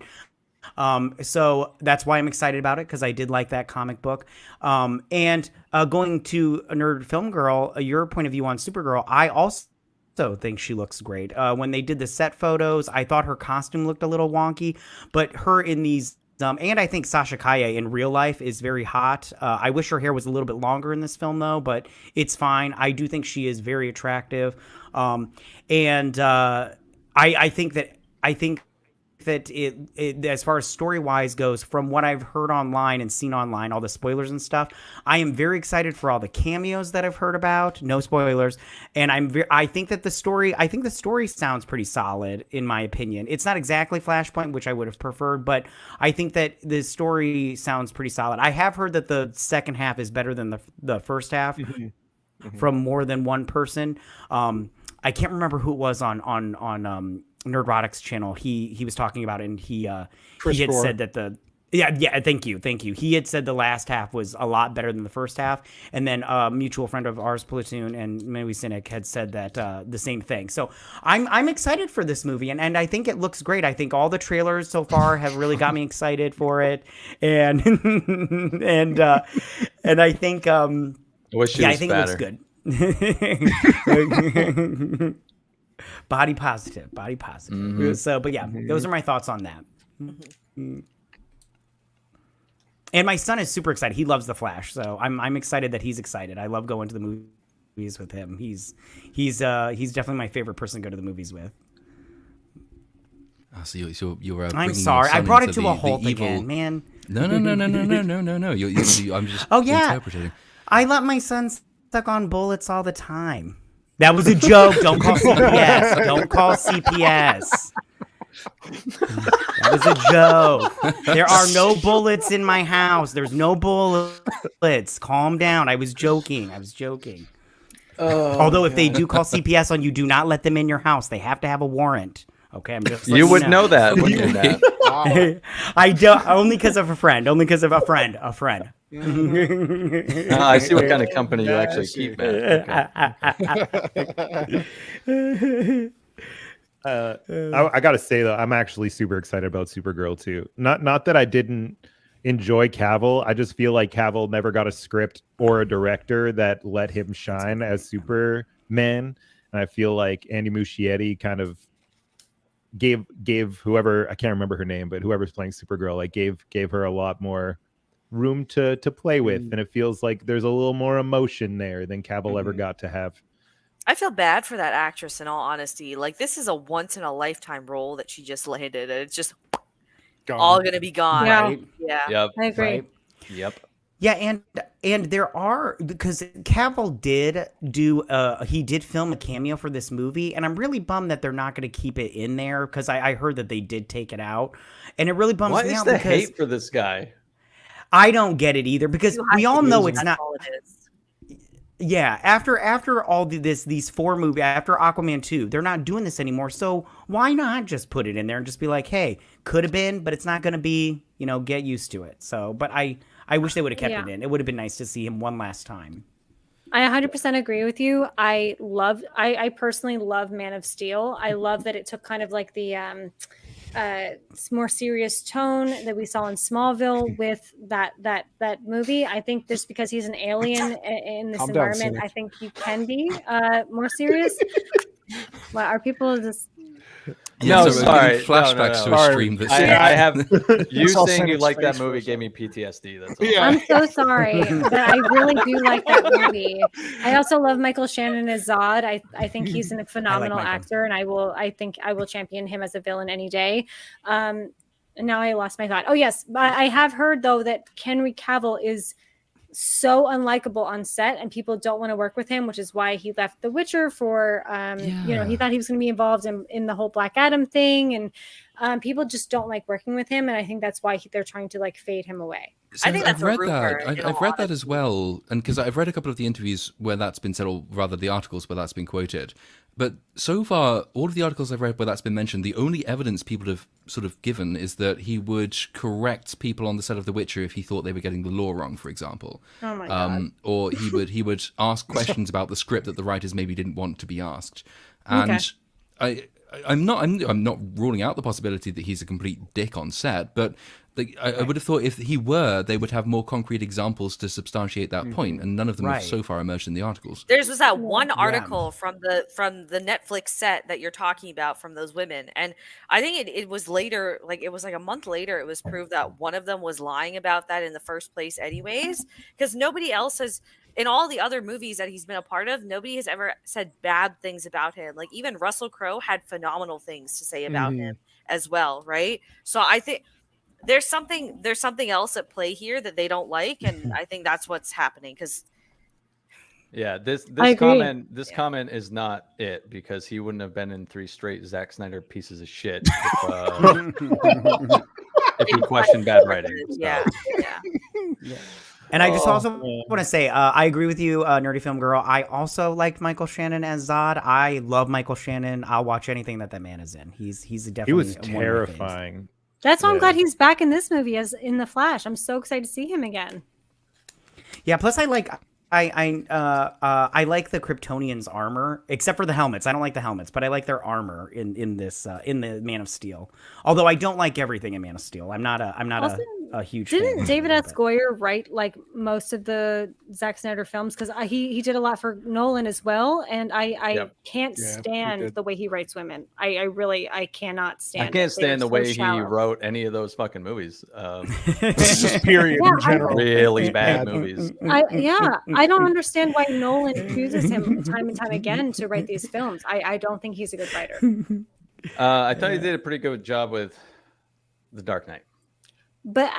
[SPEAKER 3] So that's why I'm excited about it, because I did like that comic book. And going to a Nerd Film Girl, your point of view on Supergirl, I also think she looks great. When they did the set photos, I thought her costume looked a little wonky, but her in these and I think Sasha Kaye in real life is very hot. I wish her hair was a little bit longer in this film, though, but it's fine. I do think she is very attractive. I think that it as far as story-wise goes, from what I've heard online and seen online, all the spoilers and stuff, I am very excited for all the cameos that I've heard about. No spoilers. And I think the story sounds pretty solid, in my opinion. It's not exactly Flashpoint, which I would have preferred, but I think that the story sounds pretty solid. I have heard that the second half is better than the first half from more than one person. I can't remember who it was on Nerdrotic's channel. He was talking about it, and he had said that thank you. He had said the last half was a lot better than the first half, and then a mutual friend of ours, Platoon, and Movie Cynic had said that the same thing. So I'm excited for this movie, and I think it looks great. I think all the trailers so far have really got me excited for it, and and I think
[SPEAKER 1] I wish she
[SPEAKER 3] Yeah,
[SPEAKER 1] was
[SPEAKER 3] I think
[SPEAKER 1] fatter.
[SPEAKER 3] it looks good. Body positive.
[SPEAKER 1] Mhm.
[SPEAKER 3] So, but yeah, those are my thoughts on that. And my son is super excited. He loves the Flash, so I'm excited that he's excited. I love going to the movies with him. He's definitely my favorite person to go to the movies with.
[SPEAKER 4] Oh, so you're
[SPEAKER 3] I'm
[SPEAKER 4] bringing
[SPEAKER 3] sorry,
[SPEAKER 4] your
[SPEAKER 3] I
[SPEAKER 4] son
[SPEAKER 3] brought it
[SPEAKER 4] into
[SPEAKER 3] to a
[SPEAKER 4] the
[SPEAKER 3] halt
[SPEAKER 4] evil...
[SPEAKER 3] again, man.
[SPEAKER 4] No. I'm just
[SPEAKER 3] Oh yeah,
[SPEAKER 4] interpreting.
[SPEAKER 3] I let my son suck on bullets all the time. That was a joke. Don't call CPS. Don't call CPS. That was a joke. There are no bullets in my house. There's no bullets. Calm down. I was joking. Although if they do call CPS on you, do not let them in your house. They have to have a warrant. Okay, I'm just.
[SPEAKER 1] You would know that, wouldn't you, Matt?
[SPEAKER 3] I don't. Only because of a friend. A friend.
[SPEAKER 1] I see what kind of company you actually keep, Matt. Okay.
[SPEAKER 5] I gotta say though, I'm actually super excited about Supergirl too. Not that I didn't enjoy Cavill. I just feel like Cavill never got a script or a director that let him shine as Superman. And I feel like Andy Muschietti kind of gave whoever, I can't remember her name, but whoever's playing Supergirl, like gave her a lot more room to play with, and it feels like there's a little more emotion there than Cavill ever got to have.
[SPEAKER 6] I feel bad for that actress in all honesty. Like, this is a once in a lifetime role that she just landed, and it's just all gonna be gone.
[SPEAKER 7] Yeah.
[SPEAKER 3] Right?
[SPEAKER 6] Yeah.
[SPEAKER 1] Yep.
[SPEAKER 7] I agree.
[SPEAKER 3] Right.
[SPEAKER 1] Yep.
[SPEAKER 3] Yeah, and there are, because Cavill did do he did film a cameo for this movie, and I'm really bummed that they're not going to keep it in there, because I heard that they did take it out, and it really bums
[SPEAKER 1] What
[SPEAKER 3] me
[SPEAKER 1] is
[SPEAKER 3] out
[SPEAKER 1] the
[SPEAKER 3] because
[SPEAKER 1] hate for this guy?
[SPEAKER 3] I don't get it either, because we all know it's not.
[SPEAKER 6] All it is.
[SPEAKER 3] Yeah, after all these four movies, after Aquaman 2, they're not doing this anymore. So why not just put it in there and just be like, hey, could have been, but it's not going to be, get used to it. So, but I wish they would have kept it in. It would have been nice to see him one last time.
[SPEAKER 7] I 100% agree with you. I personally love Man of Steel. I love that it took kind of like the more serious tone that we saw in Smallville with that movie. I think just because he's an alien in this
[SPEAKER 2] Calm down,
[SPEAKER 7] environment,
[SPEAKER 2] Cynic.
[SPEAKER 7] I think he can be more serious. Well, are people just...
[SPEAKER 1] No,
[SPEAKER 4] so we're
[SPEAKER 1] sorry.
[SPEAKER 4] getting flashbacks to a
[SPEAKER 2] Sorry.
[SPEAKER 4] stream that's
[SPEAKER 1] I have you
[SPEAKER 2] saw
[SPEAKER 1] saying you
[SPEAKER 2] Cynic's
[SPEAKER 1] like that
[SPEAKER 2] face for
[SPEAKER 1] movie
[SPEAKER 2] a
[SPEAKER 1] gave me PTSD. That's all.
[SPEAKER 2] Yeah.
[SPEAKER 7] I'm so sorry, but I really do like that movie. I also love Michael Shannon as Zod. I think he's a phenomenal
[SPEAKER 3] Michael.
[SPEAKER 7] actor, and I think I will champion him as a villain any day. And now I lost my thought. Oh yes, but I have heard though that Henry Cavill is so unlikable on set, and people don't want to work with him, which is why he left The Witcher for he thought he was going to be involved in the whole Black Adam thing, and people just don't like working with him, and I think that's why they're trying to like fade him away.
[SPEAKER 6] I think that's
[SPEAKER 4] I've read
[SPEAKER 6] a rumor,
[SPEAKER 4] that.
[SPEAKER 6] in all
[SPEAKER 4] I've read that as
[SPEAKER 6] honesty.
[SPEAKER 4] well, and because I've read a couple of the interviews where that's been said, or rather the articles where that's been quoted. But so far, all of the articles I've read where that's been mentioned, the only evidence people have sort of given is that he would correct people on the set of The Witcher if he thought they were getting the law wrong, for example.
[SPEAKER 7] Oh my god!
[SPEAKER 4] Or he would ask questions about the script that the writers maybe didn't want to be asked. And I'm not ruling out the possibility that he's a complete dick on set, but I would have thought if he were, they would have more concrete examples to substantiate that point, and none of them have so far emerged in the articles.
[SPEAKER 6] There was that one article from the Netflix set that you're talking about from those women, and I think it was later, like it was like a month later, it was proved that one of them was lying about that in the first place, anyways, because nobody else has. In all the other movies that he's been a part of, nobody has ever said bad things about him. Like even Russell Crowe had phenomenal things to say about him as well, right? So I think there's something else at play here that they don't like, and I think that's what's happening. Because
[SPEAKER 1] this
[SPEAKER 7] agree.
[SPEAKER 1] comment is not it, because he wouldn't have been in 3 straight Zack Snyder pieces of shit if he questioned bad writing. So.
[SPEAKER 6] yeah.
[SPEAKER 3] And I just also want to say, I agree with you, Nerdy Film Girl. I also liked Michael Shannon as Zod. I love Michael Shannon. I'll watch anything that man is in. He's definitely
[SPEAKER 5] He was
[SPEAKER 3] one of my faves.
[SPEAKER 5] terrifying.
[SPEAKER 7] That's why I'm
[SPEAKER 5] Yeah.
[SPEAKER 7] glad he's back in this movie as in the Flash. I'm so excited to see him again.
[SPEAKER 3] Yeah. Plus, I like the Kryptonians' armor, except for the helmets. I don't like the helmets, but I like their armor in this in the Man of Steel. Although I don't like everything in Man of Steel. I'm not a a huge.
[SPEAKER 7] Didn't
[SPEAKER 3] fan
[SPEAKER 7] David
[SPEAKER 3] of
[SPEAKER 7] S.
[SPEAKER 3] it.
[SPEAKER 7] Goyer write like most of the Zack Snyder films? Because he did a lot for Nolan as well, and I
[SPEAKER 1] Yep.
[SPEAKER 7] can't
[SPEAKER 2] Yeah, he
[SPEAKER 7] stand
[SPEAKER 2] did.
[SPEAKER 7] the way he writes women. I really cannot stand.
[SPEAKER 1] I
[SPEAKER 7] it.
[SPEAKER 1] can't
[SPEAKER 7] They are
[SPEAKER 1] stand the
[SPEAKER 7] so
[SPEAKER 1] way he
[SPEAKER 7] shallow.
[SPEAKER 1] wrote any of those fucking movies.
[SPEAKER 2] Just period
[SPEAKER 7] Yeah,
[SPEAKER 2] in general.
[SPEAKER 1] Really bad
[SPEAKER 2] Bad.
[SPEAKER 1] movies.
[SPEAKER 7] I don't understand why Nolan chooses him time and time again to write these films. I don't think he's a good writer.
[SPEAKER 1] I thought he did a pretty good job with The Dark Knight.
[SPEAKER 7] But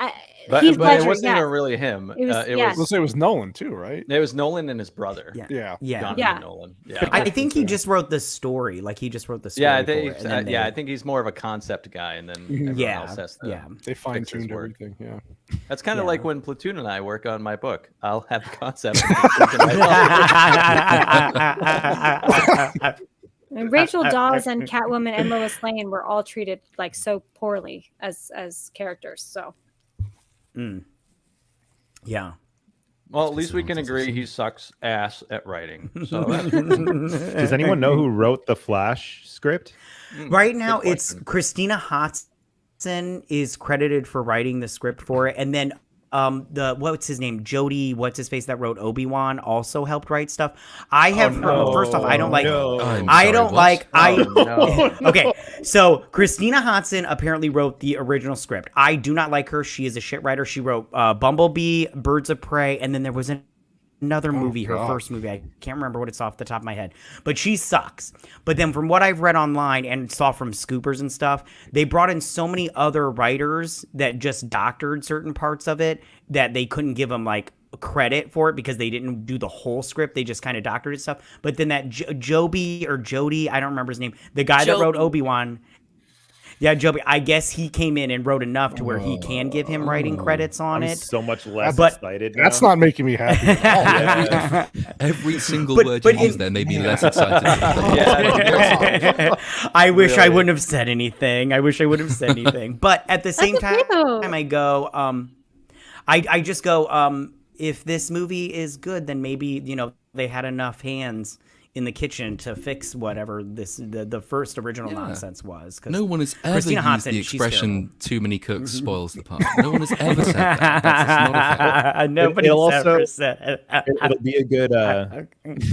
[SPEAKER 1] But
[SPEAKER 7] Heath
[SPEAKER 1] it
[SPEAKER 7] Ledger,
[SPEAKER 1] wasn't
[SPEAKER 7] yes.
[SPEAKER 1] even really him.
[SPEAKER 7] It was- yes.
[SPEAKER 2] Let's say it was Nolan too, right?
[SPEAKER 1] It was Nolan and his brother.
[SPEAKER 3] Yeah.
[SPEAKER 2] Yeah.
[SPEAKER 3] Yeah.
[SPEAKER 1] Jonathan
[SPEAKER 7] Yeah.
[SPEAKER 1] Nolan. Yeah.
[SPEAKER 3] I think he just wrote the story. Like he just wrote the story.
[SPEAKER 1] Yeah, I
[SPEAKER 3] for
[SPEAKER 1] think.
[SPEAKER 3] it, and then
[SPEAKER 1] Yeah,
[SPEAKER 3] they-
[SPEAKER 1] I think he's more of a concept guy, and then everyone
[SPEAKER 3] Yeah.
[SPEAKER 1] else has to.
[SPEAKER 3] Yeah.
[SPEAKER 2] They fine
[SPEAKER 1] Fixer's
[SPEAKER 2] tuned
[SPEAKER 1] work.
[SPEAKER 2] everything. Yeah.
[SPEAKER 1] That's kind of
[SPEAKER 3] Yeah.
[SPEAKER 1] like when Platoon and I work on my book. I'll have the concept.
[SPEAKER 7] And Rachel Dawes and Catwoman and Lois Lane were all treated like so poorly as characters. So
[SPEAKER 3] Yeah.
[SPEAKER 1] Well, at least we can agree he sucks ass at writing. So that's
[SPEAKER 5] Does anyone know who wrote the Flash script?
[SPEAKER 3] Right now,
[SPEAKER 1] Good
[SPEAKER 3] it's
[SPEAKER 1] question.
[SPEAKER 3] Christina Hodson is credited for writing the script for it, and then what's his name, Jody, what's his face that wrote Obi-Wan also helped write stuff. I have first off, I don't like.
[SPEAKER 4] I'm
[SPEAKER 3] I
[SPEAKER 4] sorry,
[SPEAKER 3] don't
[SPEAKER 4] what?
[SPEAKER 3] like.
[SPEAKER 1] Oh, no.
[SPEAKER 3] Okay, so Christina Hodson apparently wrote the original script. I do not like her. She is a shit writer. She wrote Bumblebee, Birds of Prey, and then there was another movie, her
[SPEAKER 2] God.
[SPEAKER 3] first movie. I can't remember what it's off the top of my head, but she sucks. But then from what I've read online and saw from scoopers and stuff, they brought in so many other writers that just doctored certain parts of it that they couldn't give them like credit for it because they didn't do the whole script. They just kind of doctored stuff. But then that Joby or Jody, I don't remember his name, the guy that wrote
[SPEAKER 6] Joby.
[SPEAKER 3] Obi-Wan. Yeah, Joby. I guess he came in and wrote enough to where he can give him writing credits on
[SPEAKER 5] I'm
[SPEAKER 3] it.
[SPEAKER 5] so much less
[SPEAKER 3] But-
[SPEAKER 5] excited now.
[SPEAKER 2] That's not making me happy at all.
[SPEAKER 4] Every single
[SPEAKER 3] But-
[SPEAKER 4] word
[SPEAKER 3] but
[SPEAKER 4] you used
[SPEAKER 3] in-
[SPEAKER 4] there made me less excited.
[SPEAKER 3] I wish I
[SPEAKER 1] Really?
[SPEAKER 3] wouldn't have said anything. I wish I wouldn't have said anything. But at the same
[SPEAKER 7] okay, though.
[SPEAKER 3] time, I go, I just go, if this movie is good, then maybe, they had enough hands in the kitchen to fix whatever the first original
[SPEAKER 4] Yeah.
[SPEAKER 3] nonsense was. 'Cause
[SPEAKER 4] No one has ever
[SPEAKER 3] Christina
[SPEAKER 4] used
[SPEAKER 3] Hodson,
[SPEAKER 4] the
[SPEAKER 3] she's
[SPEAKER 4] expression "too many cooks spoils the pot." No one has ever said that. That's just not a fact.
[SPEAKER 3] Nobody's
[SPEAKER 5] It'll also-
[SPEAKER 3] ever said
[SPEAKER 5] It'll be a good I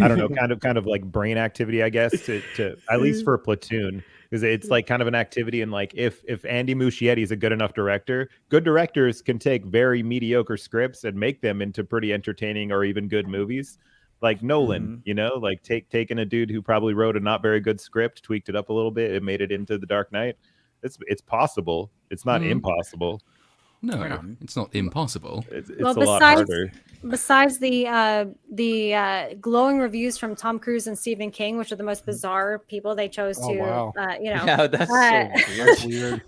[SPEAKER 5] don't know, kind of like brain activity, I guess, to at least for Platoon, because it's like kind of an activity. And like if Andy Muschietti is a good enough director, good directors can take very mediocre scripts and make them into pretty entertaining or even good movies. Like Nolan, like taking a dude who probably wrote a not very good script, tweaked it up a little bit, and made it into The Dark Knight. It's possible. It's not impossible.
[SPEAKER 4] No, it's not impossible.
[SPEAKER 5] It's
[SPEAKER 7] Well,
[SPEAKER 5] a lot
[SPEAKER 7] besides-
[SPEAKER 5] harder.
[SPEAKER 7] besides the glowing reviews from Tom Cruise and Stephen King, which are the most bizarre people they chose
[SPEAKER 2] Oh,
[SPEAKER 7] to,
[SPEAKER 2] wow.
[SPEAKER 1] Yeah, that's
[SPEAKER 7] Uh,
[SPEAKER 1] so weird.
[SPEAKER 2] That's weird.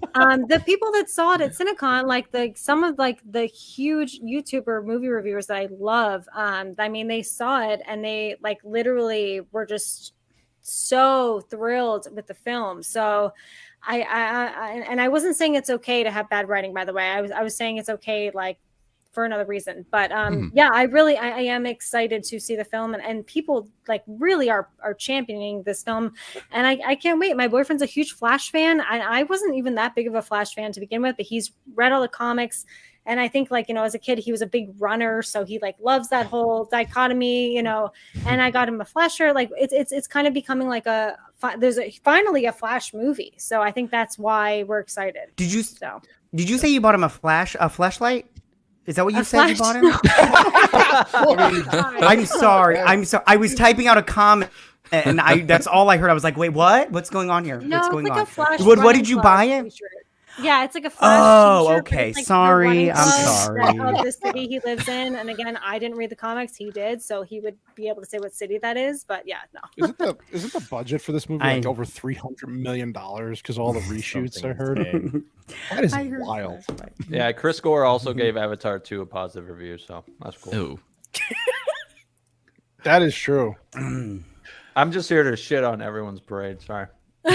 [SPEAKER 7] the people that saw it at Cinecon, like some of like the huge YouTuber movie reviewers that I love, I mean, they saw it and they like literally were just so thrilled with the film. So I wasn't saying it's okay to have bad writing, by the way. I was saying it's okay like for another reason. But yeah, I am excited to see the film, and people like really are championing this film, and I can't wait. My boyfriend's a huge Flash fan. I wasn't even that big of a Flash fan to begin with, but he's read all the comics. And I think like, as a kid, he was a big runner. So he like loves that whole dichotomy, and I got him a Flasher. Like it's kind of becoming like there's finally a Flash movie. So I think that's why we're excited.
[SPEAKER 3] Did you
[SPEAKER 7] So
[SPEAKER 3] say you bought him a flashlight? Is that what you
[SPEAKER 7] A
[SPEAKER 3] said you bought him?
[SPEAKER 7] flash-
[SPEAKER 3] I'm sorry. I was typing out a comment and that's all I heard. I was like, wait, what? What's going on here?
[SPEAKER 7] No,
[SPEAKER 3] What's
[SPEAKER 7] it's
[SPEAKER 3] going
[SPEAKER 7] like
[SPEAKER 3] on?
[SPEAKER 7] a Flash.
[SPEAKER 3] What
[SPEAKER 7] running
[SPEAKER 3] did you
[SPEAKER 7] club
[SPEAKER 3] buy it?
[SPEAKER 7] t-shirt. Yeah, it's like a Flash.
[SPEAKER 3] Oh,
[SPEAKER 7] t-shirt, but
[SPEAKER 3] okay.
[SPEAKER 7] it's like the
[SPEAKER 3] Sorry.
[SPEAKER 7] running
[SPEAKER 3] I'm
[SPEAKER 7] club
[SPEAKER 3] sorry.
[SPEAKER 7] Of the city he lives in, and again, I didn't read the comics. He did, so he would be able to say what city that is. But yeah, no.
[SPEAKER 2] Isn't the budget for this movie
[SPEAKER 3] I-
[SPEAKER 2] like over $300 million because all the reshoots I
[SPEAKER 5] Something
[SPEAKER 2] heard?
[SPEAKER 5] insane.
[SPEAKER 2] That is
[SPEAKER 3] I heard
[SPEAKER 2] wild.
[SPEAKER 3] Flashlight.
[SPEAKER 1] Yeah, Chris Gore also gave Avatar 2 a positive review, so that's cool.
[SPEAKER 4] Oh,
[SPEAKER 2] That is true.
[SPEAKER 1] I'm just here to shit on everyone's parade. Sorry.
[SPEAKER 2] Do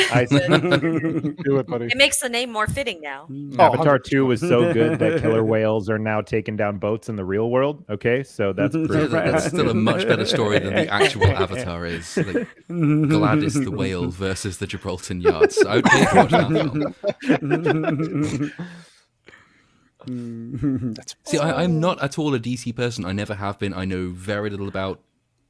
[SPEAKER 2] it, buddy.
[SPEAKER 6] It makes the name more fitting now.
[SPEAKER 5] Avatar 2 was so good that killer whales are now taking down boats in the real world. Okay, so that's proof.
[SPEAKER 4] that's still a much better story than the actual Avatar is. Like Gladys the whale versus the Gibraltar yachts. I would pay to watch that film.
[SPEAKER 2] That's
[SPEAKER 4] See, I'm not at all a DC person. I never have been. I know very little about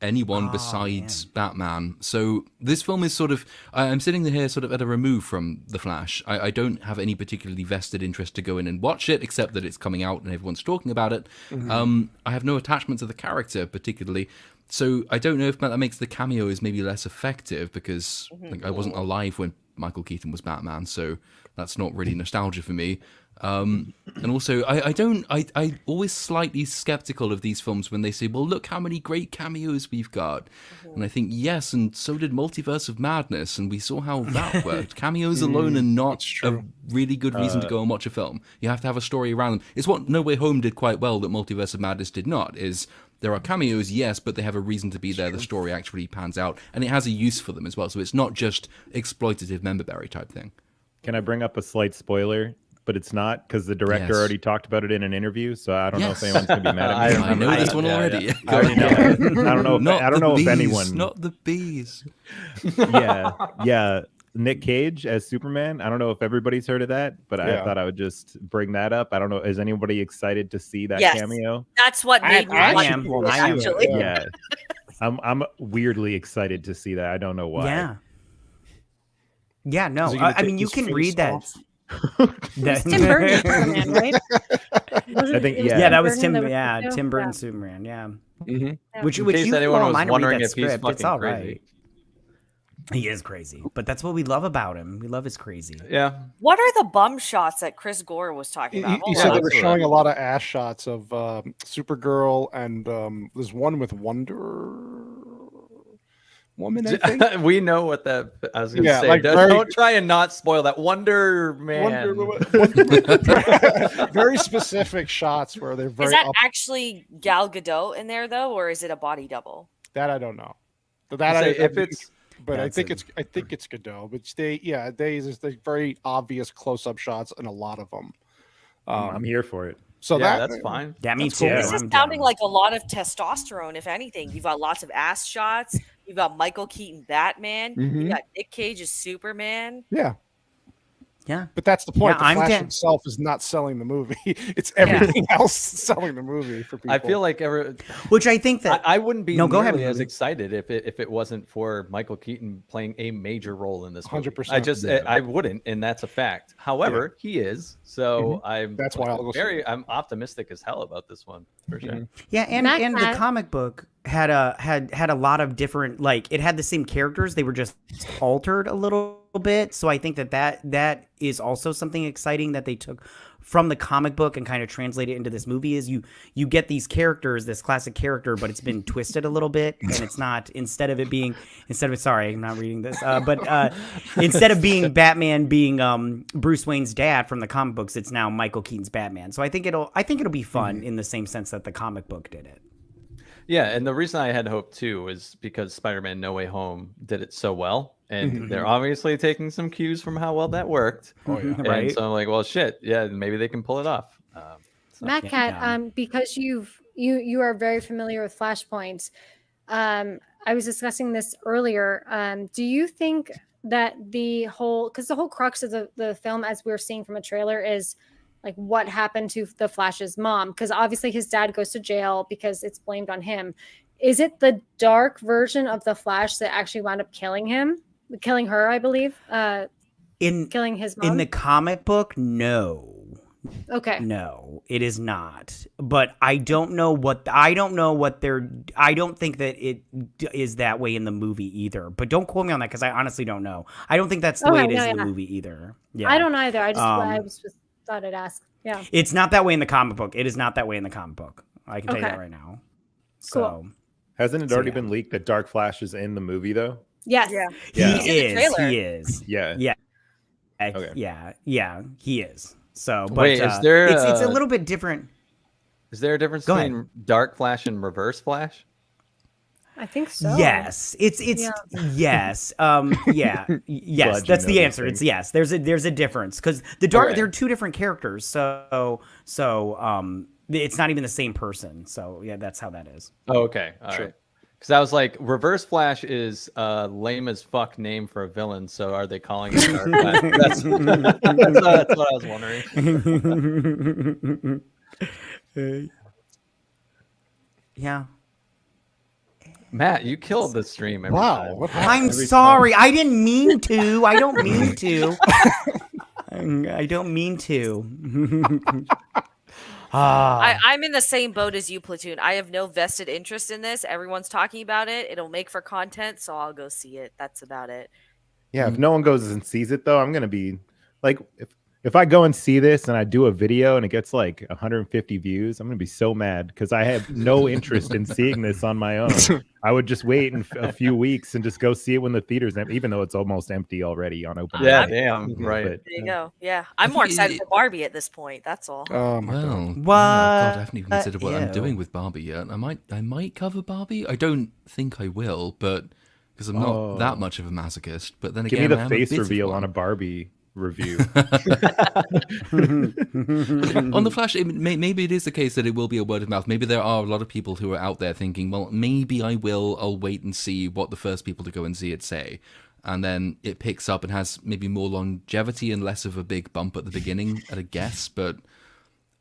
[SPEAKER 4] anyone besides Batman. So this film is sort of, I'm sitting here sort of at a remove from The Flash. I don't have any particularly vested interest to go in and watch it, except that it's coming out and everyone's talking about it. I have no attachment to the character particularly. So I don't know if that makes the cameos maybe less effective, because like, I wasn't alive when Michael Keaton was Batman, so that's not really nostalgia for me. And also, I always slightly skeptical of these films when they say, well, look how many great cameos we've got. And I think, yes, and so did Multiverse of Madness, and we saw how that worked. Cameos alone are not a really good reason to go and watch a film. You have to have a story around them. It's what No Way Home did quite well that Multiverse of Madness did not, is there are cameos, yes, but they have a reason to be there. The story actually pans out, and it has a use for them as well. So it's not just exploitative memberberry type thing.
[SPEAKER 5] Can I bring up a slight spoiler? But it's not, because the director already talked about it in an interview, so I don't know if anyone's gonna be mad at me.
[SPEAKER 4] I know this one already.
[SPEAKER 5] I already know. I don't know. I don't know if anyone.
[SPEAKER 4] Not the bees.
[SPEAKER 5] Yeah. Nick Cage as Superman. I don't know if everybody's heard of that, but I thought I would just bring that up. I don't know. Is anybody excited to see that cameo?
[SPEAKER 6] That's what made me
[SPEAKER 3] I am.
[SPEAKER 6] actually.
[SPEAKER 5] Yeah. I'm weirdly excited to see that. I don't know why.
[SPEAKER 3] Yeah. No.
[SPEAKER 2] Is he gonna
[SPEAKER 3] I mean,
[SPEAKER 2] take
[SPEAKER 3] you
[SPEAKER 2] his
[SPEAKER 3] can
[SPEAKER 2] face
[SPEAKER 3] read that.
[SPEAKER 2] off?
[SPEAKER 7] Tim Burton Superman, right?
[SPEAKER 5] I think
[SPEAKER 3] That was
[SPEAKER 7] Burton
[SPEAKER 3] Tim.
[SPEAKER 7] that
[SPEAKER 3] Yeah,
[SPEAKER 7] the
[SPEAKER 3] Tim Burton
[SPEAKER 7] Yeah.
[SPEAKER 3] Superman. Yeah.
[SPEAKER 1] Which
[SPEAKER 3] Which
[SPEAKER 1] case
[SPEAKER 3] you
[SPEAKER 1] anyone
[SPEAKER 3] all
[SPEAKER 1] was
[SPEAKER 3] mind to read
[SPEAKER 1] wondering
[SPEAKER 3] that
[SPEAKER 1] if he's
[SPEAKER 3] script. It's
[SPEAKER 1] fucking
[SPEAKER 3] all
[SPEAKER 1] crazy.
[SPEAKER 3] right. He is crazy, but that's what we love about him. We love his crazy.
[SPEAKER 1] Yeah.
[SPEAKER 6] What are the bum shots that Chris Gore was talking about?
[SPEAKER 2] You
[SPEAKER 6] Hold
[SPEAKER 2] said
[SPEAKER 6] on.
[SPEAKER 2] they were showing a lot of ass shots of Supergirl, and there's one with Wonder Woman, I think.
[SPEAKER 1] We know what that. I was gonna say.
[SPEAKER 2] like
[SPEAKER 1] Don't try and not spoil that. Wonder Man.
[SPEAKER 2] Very specific shots where they're very.
[SPEAKER 6] Is that actually Gal Gadot in there though, or is it a body double?
[SPEAKER 2] That I don't know. But
[SPEAKER 1] I
[SPEAKER 2] that
[SPEAKER 1] say if it's.
[SPEAKER 2] But I think it's Godot. But there's very obvious close-up shots and a lot of them.
[SPEAKER 5] I'm here for it.
[SPEAKER 2] So
[SPEAKER 1] that's fine.
[SPEAKER 3] Yeah, me
[SPEAKER 2] That's
[SPEAKER 3] too.
[SPEAKER 2] cool.
[SPEAKER 6] This is sounding like a lot of testosterone, if anything. You've got lots of ass shots. You've got Michael Keaton Batman. You got Nick Cage as Superman.
[SPEAKER 2] Yeah.
[SPEAKER 3] Yeah.
[SPEAKER 2] But that's the point.
[SPEAKER 3] Yeah,
[SPEAKER 2] the Flash himself is not selling the movie. It's everything else selling the movie for people.
[SPEAKER 1] I feel like
[SPEAKER 3] Which I think that
[SPEAKER 1] I wouldn't be
[SPEAKER 3] go ahead,
[SPEAKER 1] nearly as
[SPEAKER 3] Movie.
[SPEAKER 1] excited if it wasn't for Michael Keaton playing a major role in this movie.
[SPEAKER 2] 100%.
[SPEAKER 1] I wouldn't, and that's a fact. However, he is, so
[SPEAKER 2] That's why I'll go see
[SPEAKER 1] I'm optimistic as hell about this one for sure.
[SPEAKER 3] Yeah, and the
[SPEAKER 7] MatKat.
[SPEAKER 3] comic book had a lot of different, like, it had the same characters, they were just altered a little bit. So I think that is also something exciting that they took from the comic book and kind of translate it into this movie. Is you get these characters, this classic character, but it's been twisted a little bit, and it's not, instead of sorry, I'm not reading this, but instead of being Batman being Bruce Wayne's dad from the comic books, it's now Michael Keaton's Batman. So I think it'll be fun in the same sense that the comic book did it.
[SPEAKER 1] Yeah, and the reason I had hope too is because Spider-Man No Way Home did it so well, and they're obviously taking some cues from how well that worked.
[SPEAKER 2] Oh, yeah.
[SPEAKER 1] And
[SPEAKER 3] Right.
[SPEAKER 1] so I'm like, well, shit, yeah, maybe they can pull it off.
[SPEAKER 7] MatKat, because you are very familiar with Flashpoint, I was discussing this earlier. Do you think that the whole crux of the film, as we're seeing from a trailer, is like what happened to the Flash's mom? Because obviously his dad goes to jail because it's blamed on him. Is it the dark version of the Flash that actually wound up killing her, I believe, killing his mom?
[SPEAKER 3] In the comic book, no.
[SPEAKER 7] Okay.
[SPEAKER 3] No, it is not. But I don't think that it is that way in the movie either. But don't quote me on that because I honestly don't know. I don't think that's the way it is in the movie either. Yeah.
[SPEAKER 7] I don't either. I just thought I'd ask. Yeah.
[SPEAKER 3] It's not that way in the comic book. It is not that way in the comic book. I can tell you that right now. So,
[SPEAKER 7] Cool.
[SPEAKER 5] Hasn't it already been leaked that Dark Flash is in the movie though?
[SPEAKER 7] Yes.
[SPEAKER 6] Yeah.
[SPEAKER 3] He
[SPEAKER 6] in the trailer.
[SPEAKER 3] is.
[SPEAKER 5] Yeah.
[SPEAKER 3] Yeah.
[SPEAKER 5] Okay.
[SPEAKER 3] Yeah, he is. So, but
[SPEAKER 1] Wait, is there?
[SPEAKER 3] It's a little bit different.
[SPEAKER 1] Is there a difference
[SPEAKER 3] Go
[SPEAKER 1] between Dark Flash and Reverse Flash?
[SPEAKER 7] I think so.
[SPEAKER 3] Yes, it's yes, yes. That's the answer. It's yes. There's a difference because they're two different characters. So it's not even the same person. So yeah, that's how that is.
[SPEAKER 1] Oh, okay, all right. Because I was like, Reverse Flash is a lame as fuck name for a villain. So are they calling it Dark Flash? That's what I was wondering.
[SPEAKER 3] Yeah.
[SPEAKER 1] Matt, you killed the stream. Every
[SPEAKER 2] Wow,
[SPEAKER 1] time.
[SPEAKER 2] what happened?
[SPEAKER 3] I'm sorry. I didn't mean to. I don't mean to. I don't mean to.
[SPEAKER 6] I'm in the same boat as you, Platoon. I have no vested interest in this. Everyone's talking about it. It'll make for content, so I'll go see it. That's about it.
[SPEAKER 5] Yeah, if no one goes and sees it though, I'm gonna be like, if I go and see this and I do a video and it gets like 150 views, I'm gonna be so mad because I have no interest in seeing this on my own. I would just wait in a few weeks and just go see it when the theater's empty, even though it's almost empty already on open.
[SPEAKER 1] Yeah,
[SPEAKER 5] night.
[SPEAKER 1] damn, right.
[SPEAKER 6] There you go. Yeah, I'm more excited for Barbie at this point. That's all.
[SPEAKER 2] Oh my god.
[SPEAKER 4] Well,
[SPEAKER 3] What?
[SPEAKER 4] yeah, God, I haven't even considered what I'm
[SPEAKER 3] Ew.
[SPEAKER 4] doing with Barbie yet. I might cover Barbie. I don't think I will, but because I'm not that much of a masochist. But then
[SPEAKER 5] Give
[SPEAKER 4] again,
[SPEAKER 5] me
[SPEAKER 4] I
[SPEAKER 5] the
[SPEAKER 4] am a
[SPEAKER 5] face
[SPEAKER 4] bit of
[SPEAKER 5] reveal
[SPEAKER 4] one.
[SPEAKER 5] on a Barbie review.
[SPEAKER 4] On the Flash, maybe it is the case that it will be a word of mouth. Maybe there are a lot of people who are out there thinking, well, maybe I will. I'll wait and see what the first people to go and see it say. And then it picks up and has maybe more longevity and less of a big bump at the beginning, at a guess. But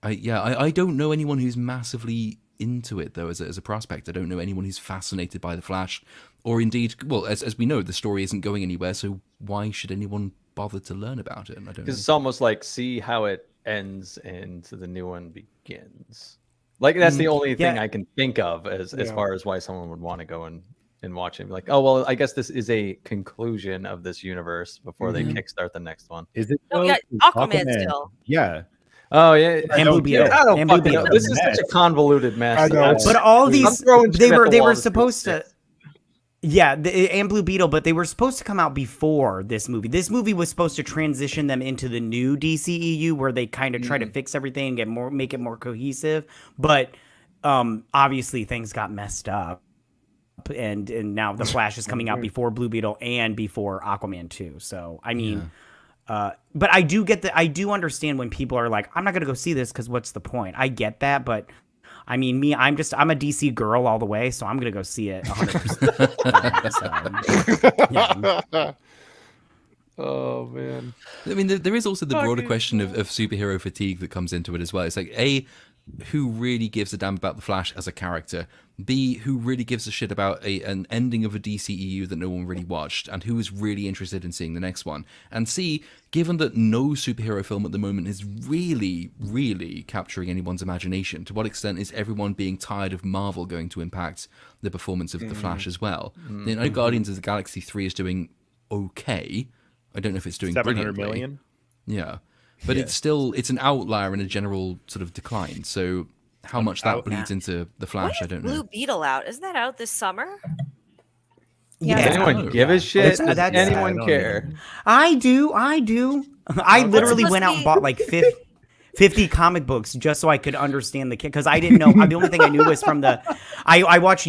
[SPEAKER 4] I don't know anyone who's massively into it, though, as a prospect. I don't know anyone who's fascinated by the Flash. Or indeed, well, as we know, the story isn't going anywhere, so why should anyone bother to learn about it? I don't know.
[SPEAKER 1] Because it's almost like see how it ends and the new one begins. Like that's the only thing I can think of as far as why someone would want to go and watch it. Be like, oh well, I guess this is a conclusion of this universe before they kickstart the next one.
[SPEAKER 5] Is it?
[SPEAKER 6] Oh
[SPEAKER 5] though?
[SPEAKER 6] yeah,
[SPEAKER 5] 'Cause
[SPEAKER 6] Aquaman still.
[SPEAKER 5] Yeah.
[SPEAKER 1] Oh yeah,
[SPEAKER 3] And Blue Beetle.
[SPEAKER 1] I don't
[SPEAKER 3] And Blue
[SPEAKER 1] fucking know.
[SPEAKER 3] Beetle.
[SPEAKER 1] This is such a convoluted mess.
[SPEAKER 2] I know.
[SPEAKER 3] But all
[SPEAKER 1] I'm
[SPEAKER 3] these,
[SPEAKER 1] throwing shit at the
[SPEAKER 3] they
[SPEAKER 1] wall
[SPEAKER 3] were
[SPEAKER 1] to see
[SPEAKER 3] supposed
[SPEAKER 1] what
[SPEAKER 3] to.
[SPEAKER 1] sticks.
[SPEAKER 3] Yeah, and Blue Beetle, but they were supposed to come out before this movie. This movie was supposed to transition them into the new DCEU, where they kind of try to fix everything and make it more cohesive. But obviously, things got messed up, and now the Flash is coming out before Blue Beetle and before Aquaman 2. So I mean. But I do understand when people are like, I'm not gonna go see this because what's the point? I get that, but I mean, I'm a DC girl all the way, so I'm gonna go see it 100%. Yeah.
[SPEAKER 2] Oh man.
[SPEAKER 4] I mean, there is also the broader question of superhero fatigue that comes into it as well. It's like, A, who really gives a damn about the Flash as a character? B, who really gives a shit about an ending of a DCEU that no one really watched? And who is really interested in seeing the next one? And C, given that no superhero film at the moment is really, really capturing anyone's imagination, to what extent is everyone being tired of Marvel going to impact the performance of the Flash as well? I know Guardians of the Galaxy 3 is doing okay. I don't know if it's doing
[SPEAKER 5] 700
[SPEAKER 4] brilliantly.
[SPEAKER 5] million.
[SPEAKER 4] Yeah, but it's an outlier in a general sort of decline. So how much that bleeds into the Flash, I don't know.
[SPEAKER 6] Blue Beetle out. Isn't that out this summer?
[SPEAKER 7] Yeah.
[SPEAKER 1] Does anyone give a shit? Does
[SPEAKER 3] That's-
[SPEAKER 1] anyone
[SPEAKER 5] I don't
[SPEAKER 1] care?
[SPEAKER 3] I do. I literally
[SPEAKER 6] supposed
[SPEAKER 3] went
[SPEAKER 6] to
[SPEAKER 3] out
[SPEAKER 6] be-
[SPEAKER 3] and bought like 50 comic books just so I could understand the kid, because I didn't know. The only thing I knew was from I watched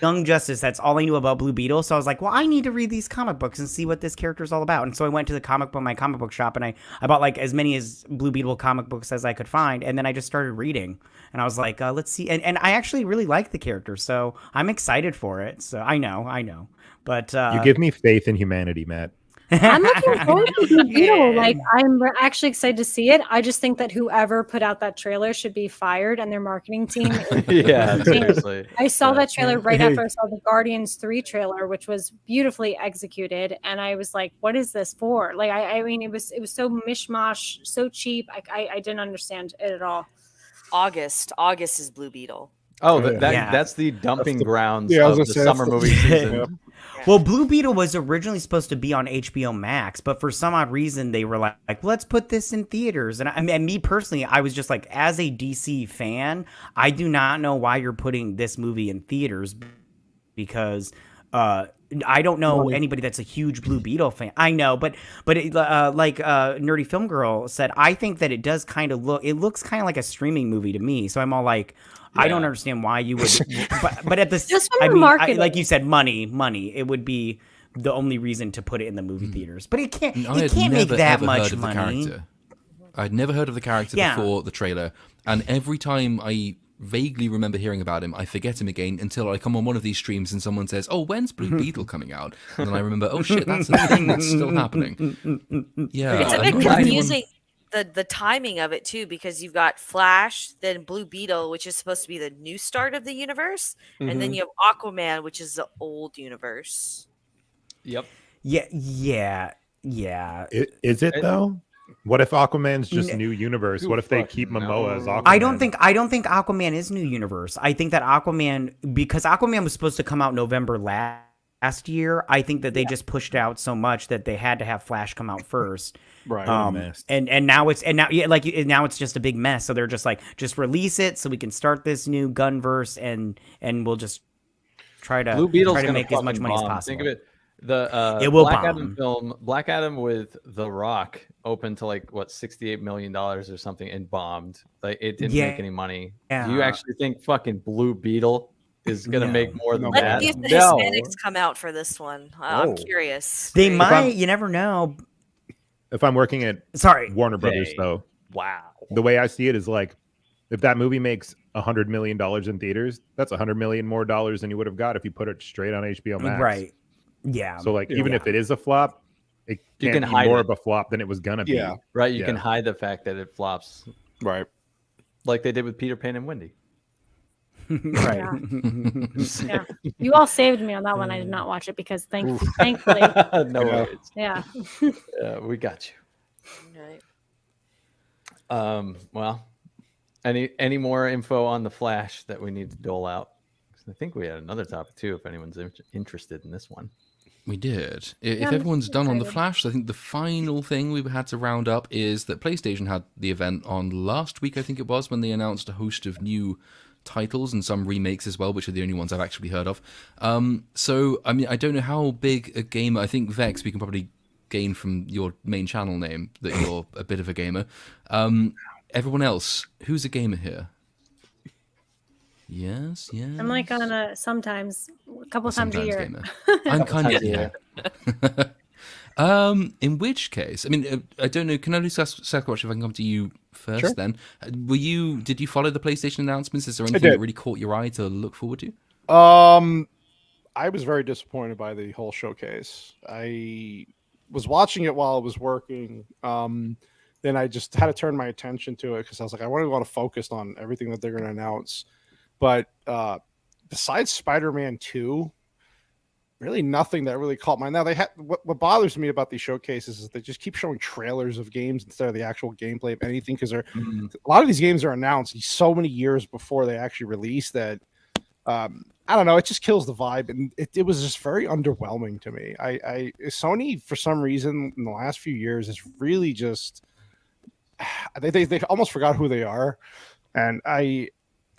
[SPEAKER 3] Young Justice. That's all I knew about Blue Beetle. So I was like, well, I need to read these comic books and see what this character is all about. And so I went to my comic book shop, and I bought like as many as Blue Beetle comic books as I could find. And then I just started reading, and I was like, let's see. And I actually really like the character, so I'm excited for it. So I know. But
[SPEAKER 5] You give me faith in humanity, Matt.
[SPEAKER 7] I'm looking forward to Blue Beetle.
[SPEAKER 3] Yeah.
[SPEAKER 7] Like, I'm actually excited to see it. I just think that whoever put out that trailer should be fired, and their marketing team.
[SPEAKER 1] Yeah, seriously.
[SPEAKER 7] I saw that trailer right after I saw the Guardians 3 trailer, which was beautifully executed, and I was like, "What is this for?" Like, I mean, it was so mishmash, so cheap. I didn't understand it at all.
[SPEAKER 6] August is Blue Beetle.
[SPEAKER 1] Oh,
[SPEAKER 3] Yeah.
[SPEAKER 1] that's the dumping grounds
[SPEAKER 2] yeah, I
[SPEAKER 1] of
[SPEAKER 2] was
[SPEAKER 1] the
[SPEAKER 2] gonna say,
[SPEAKER 1] summer
[SPEAKER 2] that's
[SPEAKER 1] movie
[SPEAKER 2] the-
[SPEAKER 1] season.
[SPEAKER 2] Yeah.
[SPEAKER 3] Well, Blue Beetle was originally supposed to be on HBO Max, but for some odd reason they were like, let's put this in theaters. And me personally, I was just like, as a DC fan, I do not know why you're putting this movie in theaters, because I don't know anybody that's a huge Blue Beetle fan. I know, but it, like Nerdy Film Girl said, I think that it does kind of looks kind of like a streaming movie to me. So I'm all like, I don't understand why you would, but at the
[SPEAKER 7] Just from
[SPEAKER 3] I
[SPEAKER 7] the
[SPEAKER 3] mean,
[SPEAKER 7] marketing.
[SPEAKER 3] like you said, money. It would be the only reason to put it in the movie theaters. But it can't.
[SPEAKER 4] I
[SPEAKER 3] It
[SPEAKER 4] had
[SPEAKER 3] can't make
[SPEAKER 4] never,
[SPEAKER 3] that
[SPEAKER 4] ever
[SPEAKER 3] much
[SPEAKER 4] heard of the
[SPEAKER 3] money.
[SPEAKER 4] character. I'd never heard of the character
[SPEAKER 3] Yeah.
[SPEAKER 4] before the trailer, and every time I vaguely remember hearing about him. I forget him again until I come on one of these streams and someone says, "Oh, when's Blue Beetle coming out?" And then I remember, "Oh shit, that's a thing that's still happening." Yeah,
[SPEAKER 6] It's a
[SPEAKER 4] I'm
[SPEAKER 6] bit
[SPEAKER 4] not
[SPEAKER 6] confusing, the timing of it too, because you've got Flash, then Blue Beetle, which is supposed to be the new start of the universe, and then
[SPEAKER 1] Mhm.
[SPEAKER 6] you have Aquaman, which is the old universe.
[SPEAKER 1] Yep.
[SPEAKER 3] Yeah.
[SPEAKER 5] Is it
[SPEAKER 1] It-
[SPEAKER 5] though? What if Aquaman's just
[SPEAKER 3] N-
[SPEAKER 5] new universe?
[SPEAKER 1] Who
[SPEAKER 5] What if they keep
[SPEAKER 1] fucking
[SPEAKER 5] Momoa as
[SPEAKER 1] knows?
[SPEAKER 5] Aquaman?
[SPEAKER 3] I don't think Aquaman is new universe. I think that Aquaman, because Aquaman was supposed to come out November last year, I think that they just pushed out so much that they had to have Flash come out first.
[SPEAKER 2] Right.
[SPEAKER 3] And now it's just a big mess. So they're just like, just release it so we can start this new Gunverse and we'll just try to
[SPEAKER 1] Blue Beetle's gonna
[SPEAKER 3] make as much
[SPEAKER 1] fucking
[SPEAKER 3] money as
[SPEAKER 1] bomb.
[SPEAKER 3] possible.
[SPEAKER 1] Think of it. The
[SPEAKER 3] It will
[SPEAKER 1] Black
[SPEAKER 3] bomb.
[SPEAKER 1] Adam film, Black Adam with The Rock, opened to like what $68 million or something and bombed. Like it didn't make any money. Do you
[SPEAKER 3] Yeah.
[SPEAKER 1] actually think fucking Blue Beetle is gonna
[SPEAKER 3] No.
[SPEAKER 1] make more than
[SPEAKER 2] No.
[SPEAKER 6] Let's
[SPEAKER 1] that?
[SPEAKER 6] see if the
[SPEAKER 5] No.
[SPEAKER 6] Hispanics come out for this one. I'm
[SPEAKER 1] Whoa.
[SPEAKER 6] curious.
[SPEAKER 3] They
[SPEAKER 6] Right.
[SPEAKER 3] might, you never know.
[SPEAKER 5] If I'm working at
[SPEAKER 3] Sorry.
[SPEAKER 5] Warner Brothers,
[SPEAKER 1] They-
[SPEAKER 5] though,
[SPEAKER 1] Wow.
[SPEAKER 5] the way I see it is like, if that movie makes $100 million in theaters, that's $100 million more dollars than you would have got if you put it straight on HBO Max.
[SPEAKER 3] Right. Yeah.
[SPEAKER 5] So like, even if it is a flop, it
[SPEAKER 1] You
[SPEAKER 5] can't
[SPEAKER 1] can
[SPEAKER 5] be
[SPEAKER 1] hide
[SPEAKER 5] more
[SPEAKER 1] it.
[SPEAKER 5] of a flop than it was gonna be.
[SPEAKER 2] Yeah.
[SPEAKER 1] Right. You
[SPEAKER 5] Yeah.
[SPEAKER 1] can hide the fact that it flops,
[SPEAKER 2] Right.
[SPEAKER 1] like they did with Peter Pan and Wendy.
[SPEAKER 3] right.
[SPEAKER 8] Yeah. You all saved me on that one. I did not watch it because thankfully,
[SPEAKER 1] No worries.
[SPEAKER 8] yeah.
[SPEAKER 1] We got
[SPEAKER 6] Right.
[SPEAKER 1] you. Well, any more info on the Flash that we need to dole out? 'Cause I think we had another topic too. If anyone's interested in this one.
[SPEAKER 4] We did. If
[SPEAKER 8] I'm
[SPEAKER 4] everyone's done on the
[SPEAKER 8] excited.
[SPEAKER 4] Flash, I think the final thing we had to round up is that PlayStation had the event on last week, I think it was, when they announced a host of new titles and some remakes as well, which are the only ones I've actually heard of. So, I mean, I don't know how big a gamer, I think Vex, we can probably gain from your main channel name that you're a bit of a gamer. Everyone else, who's a gamer here? Yes.
[SPEAKER 8] I'm like on a sometimes a couple times a
[SPEAKER 4] Sometimes
[SPEAKER 8] year.
[SPEAKER 4] gamer. I'm kind of,
[SPEAKER 1] times a
[SPEAKER 4] yeah. In which case, I mean, I don't know. Cannoli Sasquatch, if I can come to you first,
[SPEAKER 2] Sure.
[SPEAKER 4] then did you follow the PlayStation announcements? Is there anything
[SPEAKER 2] did.
[SPEAKER 4] that really caught your ay to look forward to?
[SPEAKER 2] I was very disappointed by the whole showcase. I was watching it while I was working. Then I just had to turn my attention to it because I was like, I want to focus on everything that they're going to announce. But besides Spider-Man 2, really nothing that really caught my. Now they had what bothers me about these showcases is they just keep showing trailers of games instead of the actual gameplay of anything, because a lot of these games are announced so many years before they actually release that. I don't know. It just kills the vibe, and it was just very underwhelming to me. Sony, for some reason, in the last few years, is really just they almost forgot who they are. And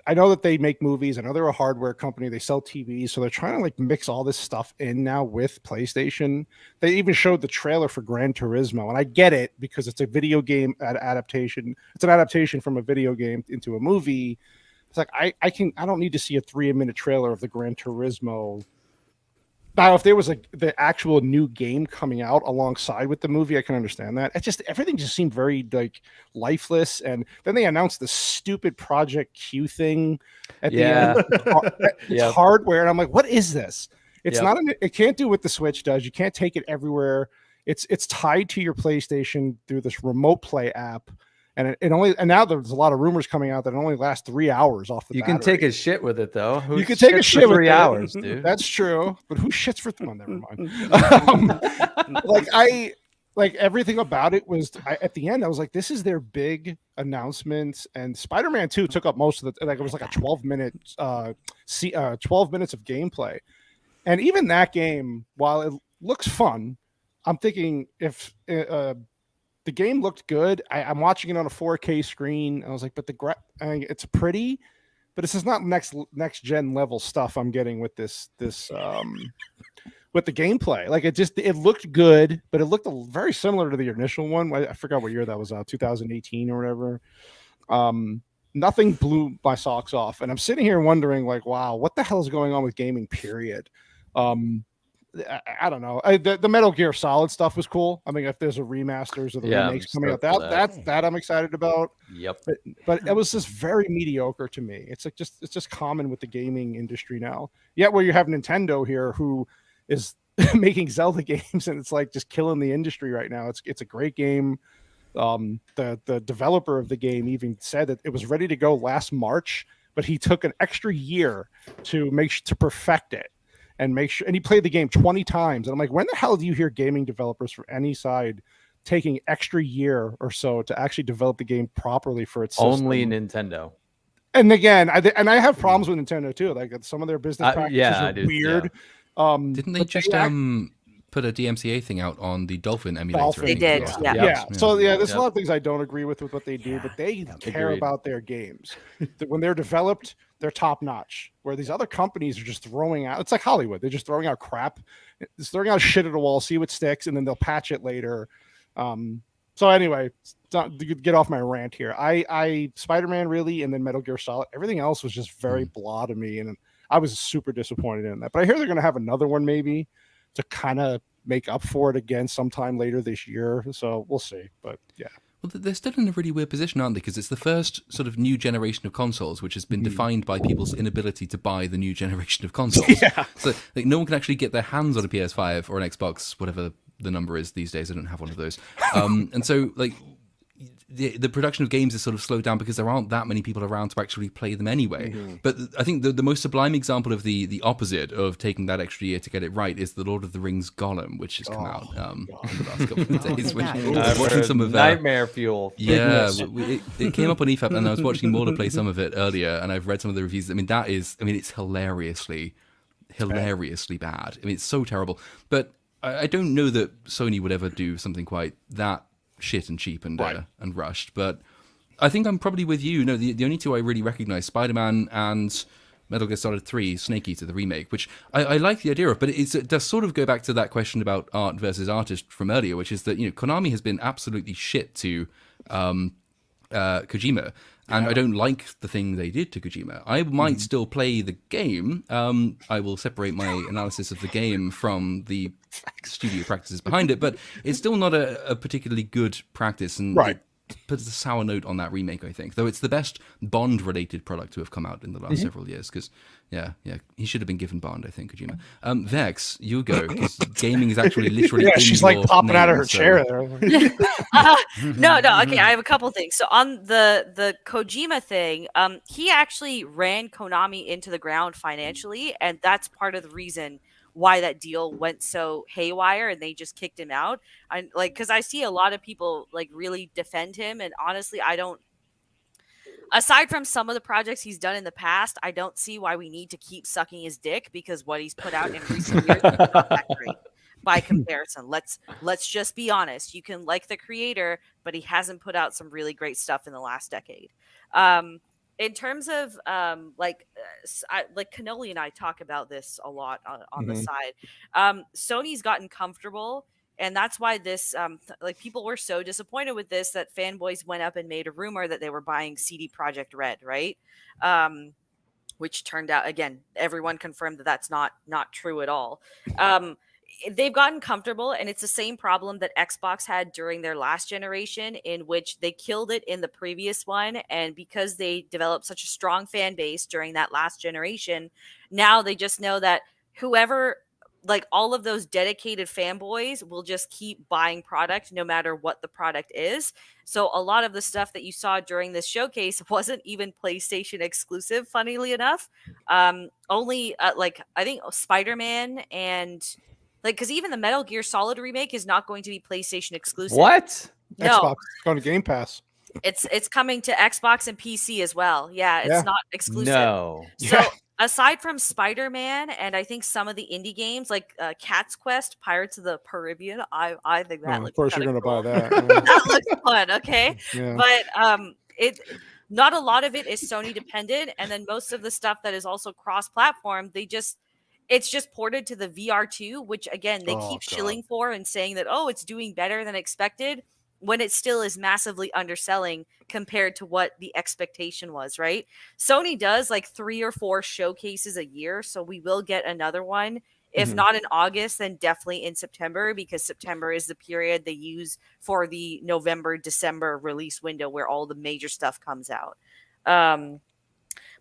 [SPEAKER 2] I know that they make movies. I know they're a hardware company. They sell TVs, so they're trying to like mix all this stuff in now with PlayStation. They even showed the trailer for Gran Turismo, and I get it because it's a video game adaptation. It's an adaptation from a video game into a movie. It's like I don't need to see a 3-minute trailer of the Gran Turismo. Now, if there was the actual new game coming out alongside with the movie, I can understand that. Everything just seemed very like lifeless. And then they announced the stupid Project Q thing at the end. It's hardware, and I'm like, what is this? It's not. It can't do what the Switch does. You can't take it everywhere. It's tied to your PlayStation through this remote play app. And and now there's a lot of rumors coming out that it only lasts 3 hours off the
[SPEAKER 1] You
[SPEAKER 2] battery.
[SPEAKER 1] can take a shit with it though.
[SPEAKER 2] You can take a shit
[SPEAKER 1] for
[SPEAKER 2] with
[SPEAKER 1] 3
[SPEAKER 2] it.
[SPEAKER 1] hours, dude.
[SPEAKER 2] That's true. But who shits for never mind. Like everything about it was at the end, I was like, this is their big announcement. And Spider-Man 2 took up most of the, like, it was like a 12 minutes of gameplay. And even that game, while it looks fun, I'm thinking if the game looked good. I'm watching it on a 4K screen. I was like, but it's pretty, but this is not next gen level stuff I'm getting with this with the gameplay. Like it looked good, but it looked very similar to the initial one. I forgot what year that was out, 2018 or whatever. Nothing blew my socks off, and I'm sitting here wondering, like, wow, what the hell is going on with gaming? Period. I don't know. The Metal Gear Solid stuff was cool. I mean, if there's a remasters or the
[SPEAKER 1] Yeah,
[SPEAKER 2] remakes
[SPEAKER 1] I'm
[SPEAKER 2] coming out,
[SPEAKER 1] stoked for
[SPEAKER 2] that I'm excited about.
[SPEAKER 1] Yep.
[SPEAKER 2] But it was just very mediocre to me. It's like it's just common with the gaming industry now. Yet where you have Nintendo here, who is making Zelda games, and it's like just killing the industry right now. It's a great game. The developer of the game even said that it was ready to go last March, but he took an extra year to perfect it and make sure. And he played the game 20 times. And I'm like, when the hell do you hear gaming developers from any side taking extra year or so to actually develop the game properly for its system?
[SPEAKER 1] Only Nintendo.
[SPEAKER 2] And again, I have problems with Nintendo too. Like some of their business practices
[SPEAKER 1] yeah,
[SPEAKER 2] are
[SPEAKER 1] I do,
[SPEAKER 2] weird.
[SPEAKER 4] Didn't they
[SPEAKER 2] but
[SPEAKER 4] just put a DMCA thing out on the Dolphin emulator?
[SPEAKER 2] Dolphin.
[SPEAKER 4] I think,
[SPEAKER 6] They
[SPEAKER 4] as
[SPEAKER 6] did,
[SPEAKER 4] well?
[SPEAKER 6] yeah.
[SPEAKER 2] So there's a lot of things I don't agree with what they do, but they care
[SPEAKER 1] Agreed.
[SPEAKER 2] about their games. When they're developed, they're top notch. Where these other companies are just throwing out, it's like Hollywood. They're just throwing out crap, just throwing out shit at a wall, see what sticks, and then they'll patch it later. So anyway, to get off my rant here. I Spider-Man really, and then Metal Gear Solid. Everything else was just very blah to me, and I was super disappointed in that. But I hear they're going to have another one maybe to kind of make up for it again sometime later this year. So we'll see. But yeah.
[SPEAKER 4] Well, they're still in a really weird position, aren't they? Because it's the first sort of new generation of consoles, which has been defined by people's inability to buy the new generation of consoles.
[SPEAKER 2] Yeah.
[SPEAKER 4] So like, no one can actually get their hands on a PS5 or an Xbox, whatever the number is these days. I don't have one of those. And so, like, the production of games is sort of slowed down because there aren't that many people around to actually play them anyway. But I think the most sublime example of the opposite of taking that extra year to get it right is the Lord of the Rings Gollum, which has come out in the last couple of days. Which I was watching some of
[SPEAKER 1] Nightmare Fuel.
[SPEAKER 4] Yeah, it came up on EFAP, and I was watching Mortar play some of it earlier, and I've read some of the reviews. I mean, it's hilariously bad. I mean, it's so terrible. But I don't know that Sony would ever do something quite that shit and cheap and rushed. But I think I'm probably with you. No, the only two I really recognize, Spider-Man and Metal Gear Solid 3, Snake Eater, the remake, which I like the idea of, but it does sort of go back to that question about art versus artist from earlier, which is that, Konami has been absolutely shit to Kojima, and I don't like the thing they did to Kojima. I might still play the game. I will separate my analysis of the game from the studio practices behind it, but it's still not a particularly good practice, and it puts a sour note on that remake, I think. Though it's the best Bond-related product to have come out in the last several years, because, he should have been given Bond, I think, Kojima. Vex, you go, because gaming is actually literally in
[SPEAKER 2] she's
[SPEAKER 4] your
[SPEAKER 2] like popping
[SPEAKER 4] name,
[SPEAKER 2] out of her
[SPEAKER 4] so-
[SPEAKER 2] chair there.
[SPEAKER 6] No, okay, I have a couple things. So on the Kojima thing, he actually ran Konami into the ground financially, and that's part of the reason why that deal went so haywire and they just kicked him out. And like, because I see a lot of people like really defend him, and honestly, I don't. Aside from some of the projects he's done in the past, I don't see why we need to keep sucking his dick, because what he's put out in recent years is not that great by comparison. Let's just be honest. You can like the creator, but he hasn't put out some really great stuff in the last decade. In terms of like Cannoli and I talk about this a lot on the side. Sony's gotten comfortable, and that's why this like people were so disappointed with this that fanboys went up and made a rumor that they were buying CD Projekt Red, right? Which turned out, again, everyone confirmed that that's not true at all. They've gotten comfortable, and it's the same problem that Xbox had during their last generation, in which they killed it in the previous one. And because they developed such a strong fan base during that last generation, now they just know that whoever, like all of those dedicated fanboys, will just keep buying product no matter what the product is. So a lot of the stuff that you saw during this showcase wasn't even PlayStation exclusive, funnily enough. Only like I think Spider-Man and because even the Metal Gear Solid remake is not going to be PlayStation exclusive.
[SPEAKER 1] What?
[SPEAKER 6] No,
[SPEAKER 2] Xbox going to Game Pass.
[SPEAKER 6] it's coming to Xbox and PC as well. Yeah, it's not exclusive.
[SPEAKER 1] No.
[SPEAKER 6] So aside from Spider-Man and I think some of the indie games like Cat's Quest, Pirates of the Caribbean, I think that looks.
[SPEAKER 2] Of course, you're going to
[SPEAKER 6] cool.
[SPEAKER 2] buy that.
[SPEAKER 6] That looks fun. Okay,
[SPEAKER 2] Yeah.
[SPEAKER 6] but it. Not a lot of it is Sony dependent, and then most of the stuff that is also cross-platform, it's just ported to the VR2, which again they keep shilling for and saying that it's doing better than expected, when it still is massively underselling compared to what the expectation was, right? Sony does like 3 or 4 showcases a year, so we will get another one If
[SPEAKER 2] Mhm.
[SPEAKER 6] not in August, then definitely in September, because September is the period they use for the November, December release window where all the major stuff comes out.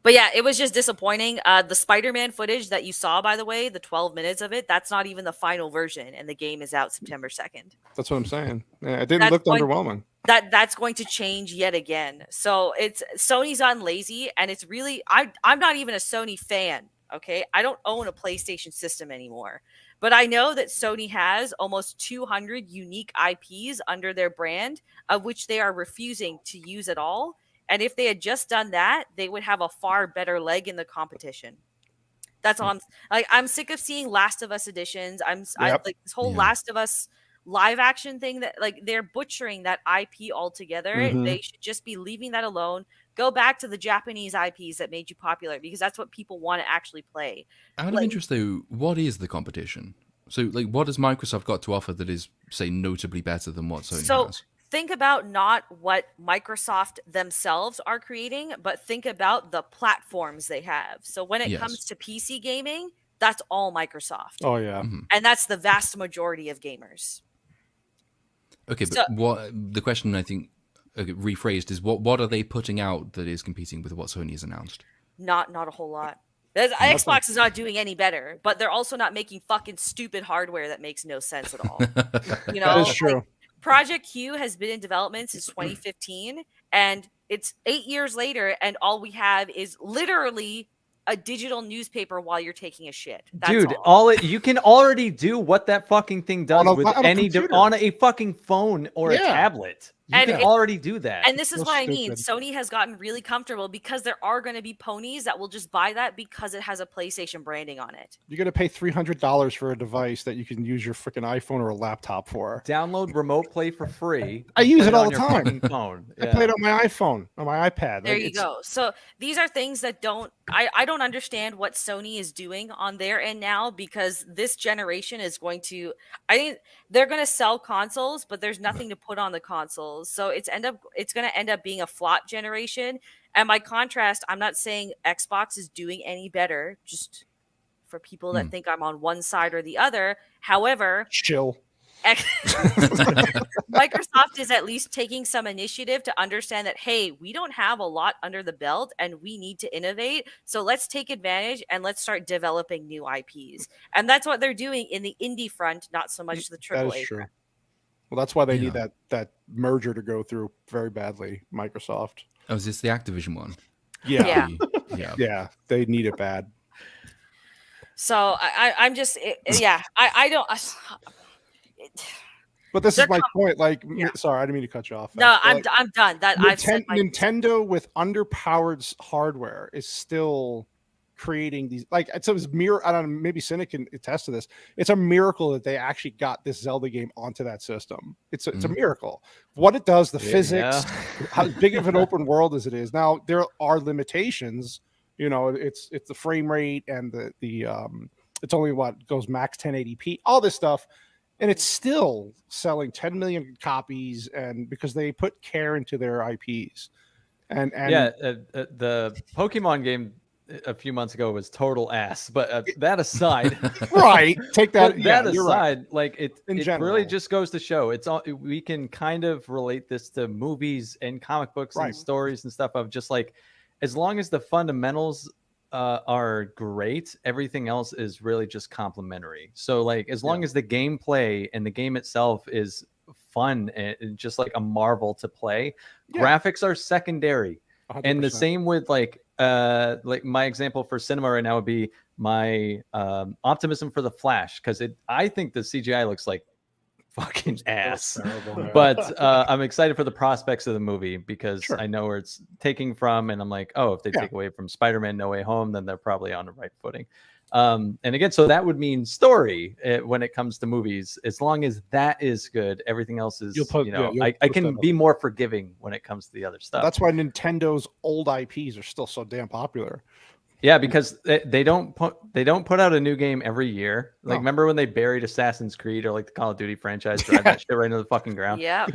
[SPEAKER 6] But yeah, it was just disappointing. The Spider-Man footage that you saw, by the way, the 12 minutes of it, that's not even the final version, and the game is out September 2nd.
[SPEAKER 2] That's what I'm saying. Yeah, it didn't
[SPEAKER 6] That's
[SPEAKER 2] look
[SPEAKER 6] going-
[SPEAKER 2] underwhelming.
[SPEAKER 6] That's going to change yet again. So it's Sony's on lazy, and it's really I'm not even a Sony fan. Okay, I don't own a PlayStation system anymore, but I know that Sony has almost 200 unique IPs under their brand, of which they are refusing to use at all. And if they had just done that, they would have a far better leg in the competition. That's all. I'm sick of seeing Last of Us editions. I
[SPEAKER 2] Yep.
[SPEAKER 6] like this whole
[SPEAKER 4] Yeah.
[SPEAKER 6] Last of Us live action thing that like they're butchering that IP altogether.
[SPEAKER 2] Mhm.
[SPEAKER 6] They should just be leaving that alone. Go back to the Japanese IPs that made you popular, because that's what people want to actually play.
[SPEAKER 4] Out of
[SPEAKER 6] Like-
[SPEAKER 4] interest, though, what is the competition? So, like, what has Microsoft got to offer that is, say, notably better than what Sony
[SPEAKER 6] So
[SPEAKER 4] has?
[SPEAKER 6] think about not what Microsoft themselves are creating, but think about the platforms they have. So when it
[SPEAKER 4] Yes.
[SPEAKER 6] comes to PC gaming, that's all Microsoft.
[SPEAKER 2] Oh yeah.
[SPEAKER 4] Mhm.
[SPEAKER 6] And that's the vast majority of gamers.
[SPEAKER 4] Okay, but
[SPEAKER 6] So-
[SPEAKER 4] what the question I think rephrased is what are they putting out that is competing with what Sony has announced?
[SPEAKER 6] Not a whole lot. Xbox is not doing any better, but they're also not making fucking stupid hardware that makes no sense at all. You know,
[SPEAKER 2] That is
[SPEAKER 6] like,
[SPEAKER 2] true.
[SPEAKER 6] Project Q has been in development since 2015, and it's 8 years later, and all we have is literally a digital newspaper while you're taking a shit. That's
[SPEAKER 1] Dude,
[SPEAKER 6] all.
[SPEAKER 1] you can already do what that fucking thing does
[SPEAKER 2] On a-
[SPEAKER 1] with
[SPEAKER 2] on a
[SPEAKER 1] any
[SPEAKER 2] computer.
[SPEAKER 1] on a fucking phone or a
[SPEAKER 2] Yeah.
[SPEAKER 1] tablet. You
[SPEAKER 6] And
[SPEAKER 1] can
[SPEAKER 6] it-
[SPEAKER 1] already do that.
[SPEAKER 6] And this is
[SPEAKER 2] So
[SPEAKER 6] what I mean.
[SPEAKER 2] stupid.
[SPEAKER 6] Sony has gotten really comfortable because there are going to be ponies that will just buy that because it has a PlayStation branding on it.
[SPEAKER 2] You're gonna pay $300 for a device that you can use your freaking iPhone or a laptop for.
[SPEAKER 1] Download Remote Play for free.
[SPEAKER 2] I
[SPEAKER 1] and
[SPEAKER 2] use
[SPEAKER 1] play
[SPEAKER 2] it all
[SPEAKER 1] on
[SPEAKER 2] the
[SPEAKER 1] your
[SPEAKER 2] time.
[SPEAKER 1] fucking phone.
[SPEAKER 2] I
[SPEAKER 1] Yeah.
[SPEAKER 2] play it on my iPhone, on my iPad.
[SPEAKER 6] There
[SPEAKER 2] Like,
[SPEAKER 6] you
[SPEAKER 2] it's-
[SPEAKER 6] go. So these are things that I don't understand what Sony is doing on their end now, because this generation is going to, I think they're going to sell consoles, but there's nothing to put on the consoles. So it's going to end up being a flop generation. And by contrast, I'm not saying Xbox is doing any better, just for people that think I'm on one side or the other. However,
[SPEAKER 2] Chill.
[SPEAKER 6] Microsoft is at least taking some initiative to understand that, hey, we don't have a lot under the belt and we need to innovate. So let's take advantage and let's start developing new IPs. And that's what they're doing in the indie front, not so much the
[SPEAKER 2] That
[SPEAKER 6] AAA
[SPEAKER 2] is true.
[SPEAKER 6] front.
[SPEAKER 2] Well, that's why they need
[SPEAKER 4] Yeah.
[SPEAKER 2] that merger to go through very badly. Microsoft.
[SPEAKER 4] Oh, is this the Activision one?
[SPEAKER 6] Yeah.
[SPEAKER 4] Yeah.
[SPEAKER 2] Yeah, they need it bad.
[SPEAKER 6] So I'm just, I don't.
[SPEAKER 2] But this
[SPEAKER 6] They're
[SPEAKER 2] is my point. Like,
[SPEAKER 6] Yeah.
[SPEAKER 2] sorry, I didn't mean to cut you off.
[SPEAKER 6] No,
[SPEAKER 2] But, like,
[SPEAKER 6] I'm done. That I've said my
[SPEAKER 2] Nintendo with underpowered hardware is still creating these. Like, it's a mirror. I don't know. Maybe Cynic can attest to this. It's a miracle that they actually got this Zelda game onto that system. It's a miracle. What it does, the physics, how big of an open world as it is. Now there are limitations. You know, it's the frame rate and the it's only what goes max 1080p. All this stuff. And it's still selling 10 million copies, and because they put care into their IPs. And
[SPEAKER 1] Yeah, the Pokemon game a few months ago was total ass. But that aside,
[SPEAKER 2] right, take that.
[SPEAKER 1] but
[SPEAKER 2] Yeah,
[SPEAKER 1] that
[SPEAKER 2] you're right.
[SPEAKER 1] aside, like it really
[SPEAKER 2] general.
[SPEAKER 1] just goes to show it's all we can kind of relate this to movies and comic books
[SPEAKER 2] Right.
[SPEAKER 1] and stories and stuff of just like as long as the fundamentals are great, everything else is really just complementary. So like as long as the gameplay and the game itself is fun and just like a marvel to play, graphics are secondary. And the
[SPEAKER 2] 100%.
[SPEAKER 1] same with like my example for cinema right now would be my optimism for the Flash, because I think the CGI looks like fucking ass. But I'm excited for the prospects of the movie because I know where it's taking from, and I'm like, oh, if they take away from Spider-Man No Way Home, then they're probably on the right footing. And again, so that would mean story when it comes to movies. As long as that is good, everything else is, I can be more forgiving when it comes to the other stuff.
[SPEAKER 2] That's why Nintendo's old IPs are still so damn popular.
[SPEAKER 1] Yeah, because they don't put out a new game every year. Like, remember when they buried Assassin's Creed or like the Call of Duty franchise, drive that shit right into the fucking ground?
[SPEAKER 6] Yeah.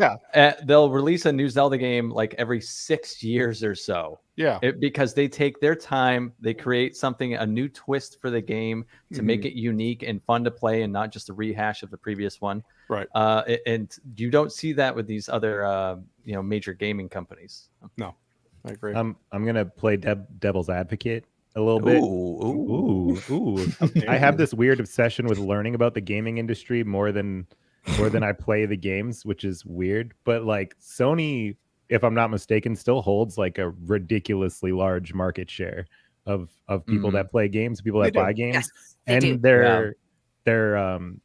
[SPEAKER 1] They'll release a new Zelda game like every 6 years or so.
[SPEAKER 2] Yeah.
[SPEAKER 1] Because they take their time, they create a new twist for the game to make it unique and fun to play, and not just a rehash of the previous one.
[SPEAKER 2] Right.
[SPEAKER 1] And you don't see that with these other major gaming companies.
[SPEAKER 2] No, I agree.
[SPEAKER 5] I'm gonna play devil's advocate a little bit. Ooh. I have this weird obsession with learning about the gaming industry more than I play the games, which is weird. But like Sony, if I'm not mistaken, still holds like a ridiculously large market share of people that play games, people that buy games, and their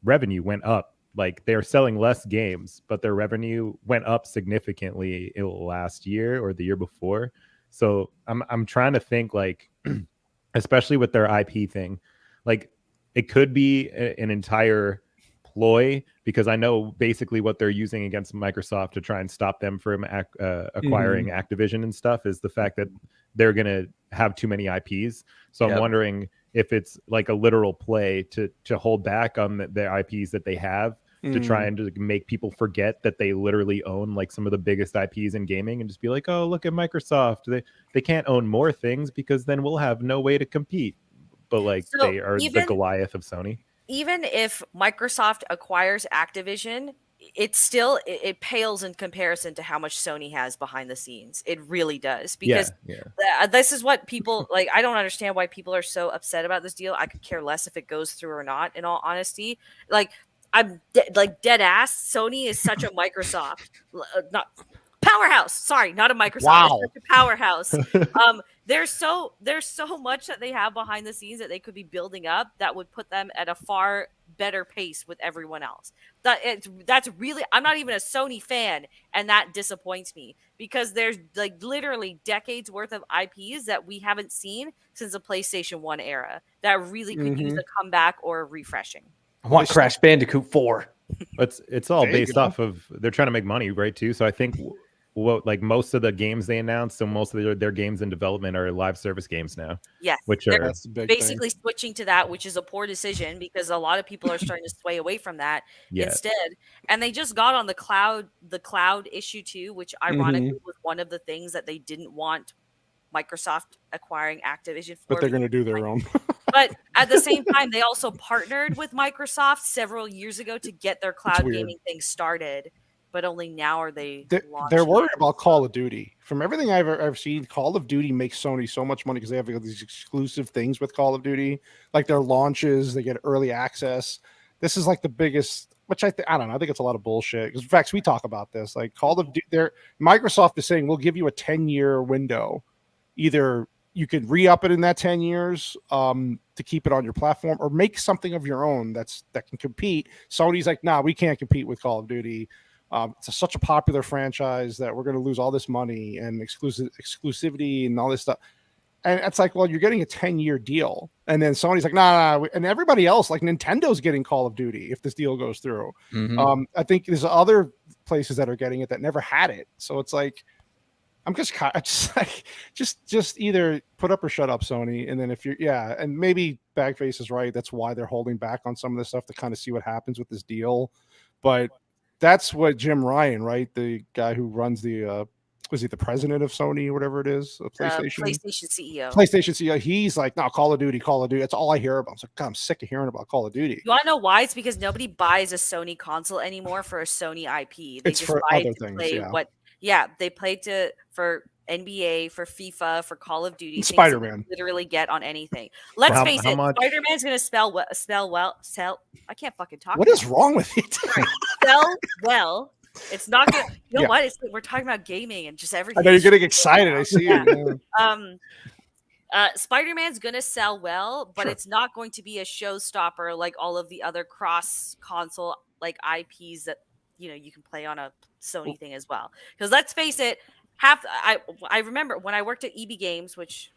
[SPEAKER 5] revenue went up. Like they're selling less games, but their revenue went up significantly last year or the year before. So I'm trying to think, like, especially with their IP thing, like it could be an entire ploy, because I know basically what they're using against Microsoft to try and stop them from acquiring Activision and stuff is the fact that they're going to have too many IPs. So I'm wondering if it's like a literal play to hold back on the IPs that they have, to try and to make people forget that they literally own like some of the biggest IPs in gaming, and just be like, oh, look at Microsoft. They can't own more things because then we'll have no way to compete. But like they are the Goliath of Sony.
[SPEAKER 6] Even if Microsoft acquires Activision, it pales in comparison to how much Sony has behind the scenes. It really does, because this is what people like. I don't understand why people are so upset about this deal. I could care less if it goes through or not, in all honesty. Like, I'm dead ass. Sony is such a Microsoft, not powerhouse. Sorry, not a Microsoft.
[SPEAKER 2] Wow.
[SPEAKER 6] It's such a powerhouse. There's so much that they have behind the scenes that they could be building up that would put them at a far better pace with everyone else. That's really, I'm not even a Sony fan, and that disappoints me, because there's like literally decades worth of IPs that we haven't seen since the PlayStation 1 era that really could use a comeback or a refreshing.
[SPEAKER 1] I want Crash Bandicoot 4.
[SPEAKER 5] It's all based off of, they're trying to make money, right? Too. So I think like most of the games they announced, so most of their games in development are live service games now.
[SPEAKER 6] Yes,
[SPEAKER 5] which
[SPEAKER 6] they're
[SPEAKER 5] are
[SPEAKER 6] basically switching to that, which is a poor decision, because a lot of people are starting to sway away from that instead. And they just got on the cloud issue too, which ironically was one of the things that they didn't want Microsoft acquiring Activision for.
[SPEAKER 2] But they're going to do their own.
[SPEAKER 6] But at the same time, they also partnered with Microsoft several years ago to get their cloud gaming thing started. But only now are they
[SPEAKER 2] they're worried about Call of Duty. From everything I've ever seen, Call of Duty makes Sony so much money because they have these exclusive things with Call of Duty, like their launches. They get early access. This is like the biggest, which I don't know. I think it's a lot of bullshit. Because in fact, we talk about this. Like Call of Duty, Microsoft is saying we'll give you a 10-year window. Either you could re-up it in that 10 years to keep it on your platform, or make something of your own that can compete. Sony's like, nah, we can't compete with Call of Duty. It's such a popular franchise that we're going to lose all this money and exclusivity and all this stuff. And it's like, well, you're getting a 10-year deal. And then Sony's like, nah. And everybody else, like Nintendo's getting Call of Duty if this deal goes through. I think there's other places that are getting it that never had it. So it's like, I'm just like, just either put up or shut up, Sony. And then if you're, and maybe Bagface is right. That's why they're holding back on some of this stuff to kind of see what happens with this deal. But that's what Jim Ryan, right? The guy who runs the, was he the president of Sony or whatever it is? PlayStation
[SPEAKER 6] CEO.
[SPEAKER 2] PlayStation CEO. He's like, no, Call of Duty. That's all I hear about. I was like, God, I'm sick of hearing about Call of Duty.
[SPEAKER 6] You want to know why? It's because nobody buys a Sony console anymore for a Sony IP. They
[SPEAKER 2] it's
[SPEAKER 6] just
[SPEAKER 2] for
[SPEAKER 6] buy
[SPEAKER 2] other
[SPEAKER 6] it to
[SPEAKER 2] things.
[SPEAKER 6] play they play for NBA, for FIFA, for Call of Duty.
[SPEAKER 2] Spider-Man.
[SPEAKER 6] Literally get on anything. Let's face it, Spider-Man's going to sell. I can't fucking talk.
[SPEAKER 2] What is wrong with it?
[SPEAKER 6] Sell well. It's not good. You know what? We're talking about gaming and just everything.
[SPEAKER 2] I know you're getting excited. I see it.
[SPEAKER 6] Spider-Man's going to sell well, but it's not going to be a showstopper like all of the other cross-console like IPs that you can play on a Sony thing as well. Because let's face it, I remember when I worked at EB Games, which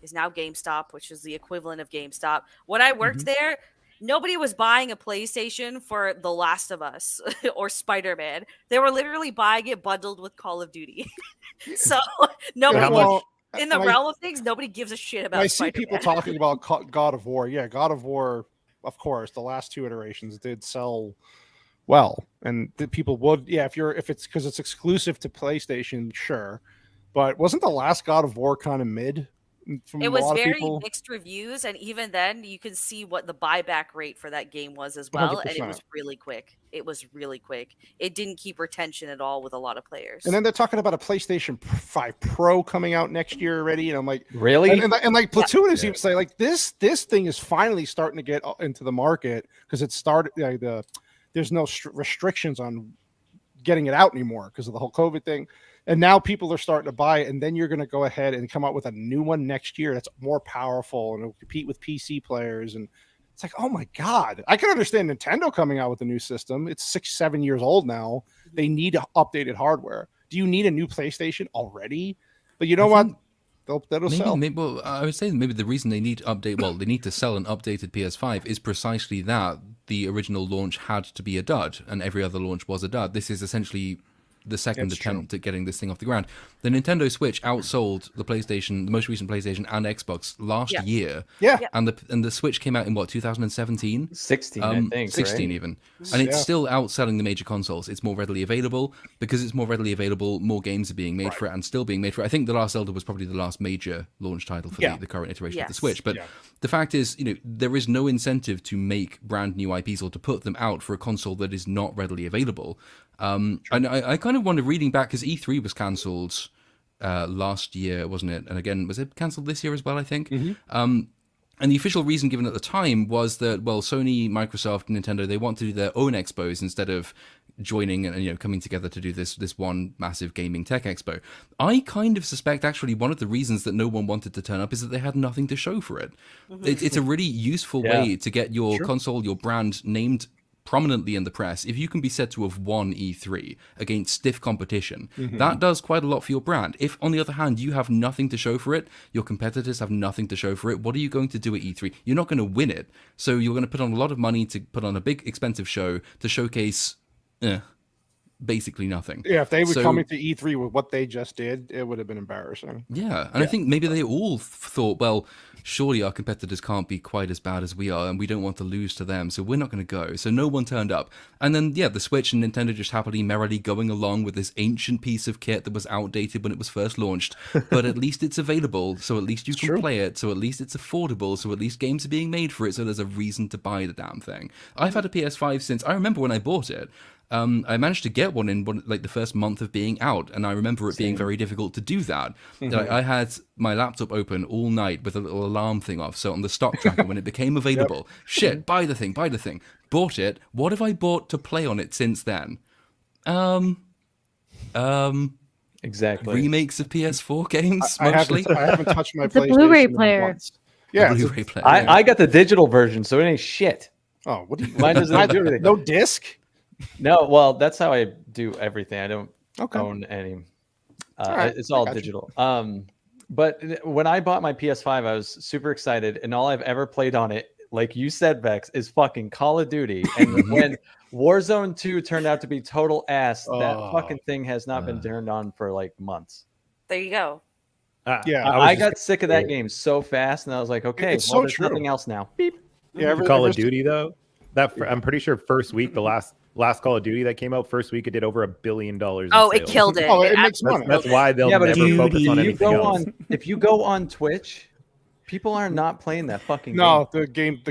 [SPEAKER 6] is now GameStop, which is the equivalent of GameStop. When I worked there, nobody was buying a PlayStation for The Last of Us or Spider-Man. They were literally buying it bundled with Call of Duty. So nobody. in the realm of things, nobody gives a shit about.
[SPEAKER 2] I see
[SPEAKER 6] Spider-Man.
[SPEAKER 2] people talking about God of War. Yeah, God of War. Of course, the last 2 iterations did sell well, and the people would. Yeah, if it's because it's exclusive to PlayStation, sure. But wasn't the last God of War kind of mid? From
[SPEAKER 6] It
[SPEAKER 2] a
[SPEAKER 6] was
[SPEAKER 2] lot of
[SPEAKER 6] very
[SPEAKER 2] people?
[SPEAKER 6] mixed reviews, and even then, you could see what the buyback rate for that game was as well, and it
[SPEAKER 2] 100%.
[SPEAKER 6] was really quick. It was really quick. It didn't keep retention at all with a lot of players.
[SPEAKER 2] And then they're talking about a PlayStation 5 Pro coming out next year already, and I'm like,
[SPEAKER 1] Really?
[SPEAKER 2] and like Platoon is even saying like this thing is finally starting to get into the market because it started there's no restrictions on getting it out anymore because of the whole COVID thing. And now people are starting to buy it, and then you're going to go ahead and come out with a new one next year that's more powerful and it'll compete with PC players. And it's like, oh my God, I can understand Nintendo coming out with a new system. It's 6-7 years old now. They need updated hardware. Do you need a new PlayStation already? But you know what? That'll sell.
[SPEAKER 4] Well, I would say maybe the reason they need to update, they need to sell an updated PS5 is precisely that the original launch had to be a dud, and every other launch was a dud. This is essentially the second attempt at getting this thing off the ground. The Nintendo Switch outsold the PlayStation, the most recent PlayStation and Xbox last year.
[SPEAKER 2] Yeah.
[SPEAKER 4] And the Switch came out in what, 2017?
[SPEAKER 1] 16, I think.
[SPEAKER 4] 16
[SPEAKER 1] right?
[SPEAKER 4] even. And it's still outselling the major consoles. It's more readily available. Because it's more readily available, more games are being made for it and still being made for it. I think The Last Zelda was probably the last major launch title for the current iteration of the Switch. But the fact is, there is no incentive to make brand new IPs or to put them out for a console that is not readily available. And I kind of wonder, reading back, because E3 was cancelled last year, wasn't it? And again, was it cancelled this year as well, I think? And the official reason given at the time was that, well, Sony, Microsoft, and Nintendo, they want to do their own expos instead of joining and coming together to do this one massive gaming tech expo. I kind of suspect actually one of the reasons that no one wanted to turn up is that they had nothing to show for it. It's a really useful way to get your console, your brand named prominently in the press. If you can be said to have won E3 against stiff competition, that does quite a lot for your brand. If, on the other hand, you have nothing to show for it, your competitors have nothing to show for it, what are you going to do at E3? You're not going to win it. So you're going to put on a lot of money to put on a big, expensive show to showcase basically nothing.
[SPEAKER 2] Yeah, if they were coming to E3 with what they just did, it would have been embarrassing.
[SPEAKER 4] Yeah, and I think maybe they all thought, well, surely our competitors can't be quite as bad as we are, and we don't want to lose to them, so we're not going to go. So no one turned up. And then, the Switch and Nintendo just happily, merrily going along with this ancient piece of kit that was outdated when it was first launched, but at least it's available, so at least you can play it, so at least it's affordable, so at least games are being made for it, so there's a reason to buy the damn thing. I've had a PS5 since, I remember when I bought it. I managed to get one in the first month of being out, and I remember it being very difficult to do that. I had my laptop open all night with a little alarm thing off, so on the stock tracker when it became available, buy the thing, bought it. What have I bought to play on it since then?
[SPEAKER 1] Exactly.
[SPEAKER 4] Remakes of PS4 games,
[SPEAKER 2] I
[SPEAKER 4] mostly.
[SPEAKER 2] haven't touched my
[SPEAKER 8] The
[SPEAKER 2] PlayStation
[SPEAKER 8] Blu-ray
[SPEAKER 2] in
[SPEAKER 8] player.
[SPEAKER 2] months. Yeah,
[SPEAKER 4] Blu-ray player.
[SPEAKER 1] I got the digital version, so it ain't shit.
[SPEAKER 2] oh, what do you?
[SPEAKER 1] Mine doesn't do anything.
[SPEAKER 2] No disc.
[SPEAKER 1] No, well, that's how I do everything. I don't
[SPEAKER 2] Okay.
[SPEAKER 1] own any.
[SPEAKER 2] right,
[SPEAKER 1] It's all
[SPEAKER 2] I got you.
[SPEAKER 1] digital. But when I bought my PS5, I was super excited, and all I've ever played on it, like you said, Vex, is fucking Call of Duty. And when Warzone 2 turned out to be total ass, that fucking thing has not been turned on for like months.
[SPEAKER 6] There you go.
[SPEAKER 2] Yeah,
[SPEAKER 1] I got sick of that game so fast, and I was like, okay,
[SPEAKER 2] It's
[SPEAKER 1] well,
[SPEAKER 2] so
[SPEAKER 1] there's
[SPEAKER 2] true.
[SPEAKER 1] nothing else now. Beep.
[SPEAKER 2] Yeah,
[SPEAKER 5] Call of Duty though, I'm pretty sure first week, the last Call of Duty that came out, first week it did over $1 billion.
[SPEAKER 6] Oh, it killed it.
[SPEAKER 2] Oh, it makes money.
[SPEAKER 5] That's why they'll
[SPEAKER 1] Yeah, but
[SPEAKER 5] never focus on anything else.
[SPEAKER 1] If you go on Twitch, people are not playing that fucking game.
[SPEAKER 2] No, the game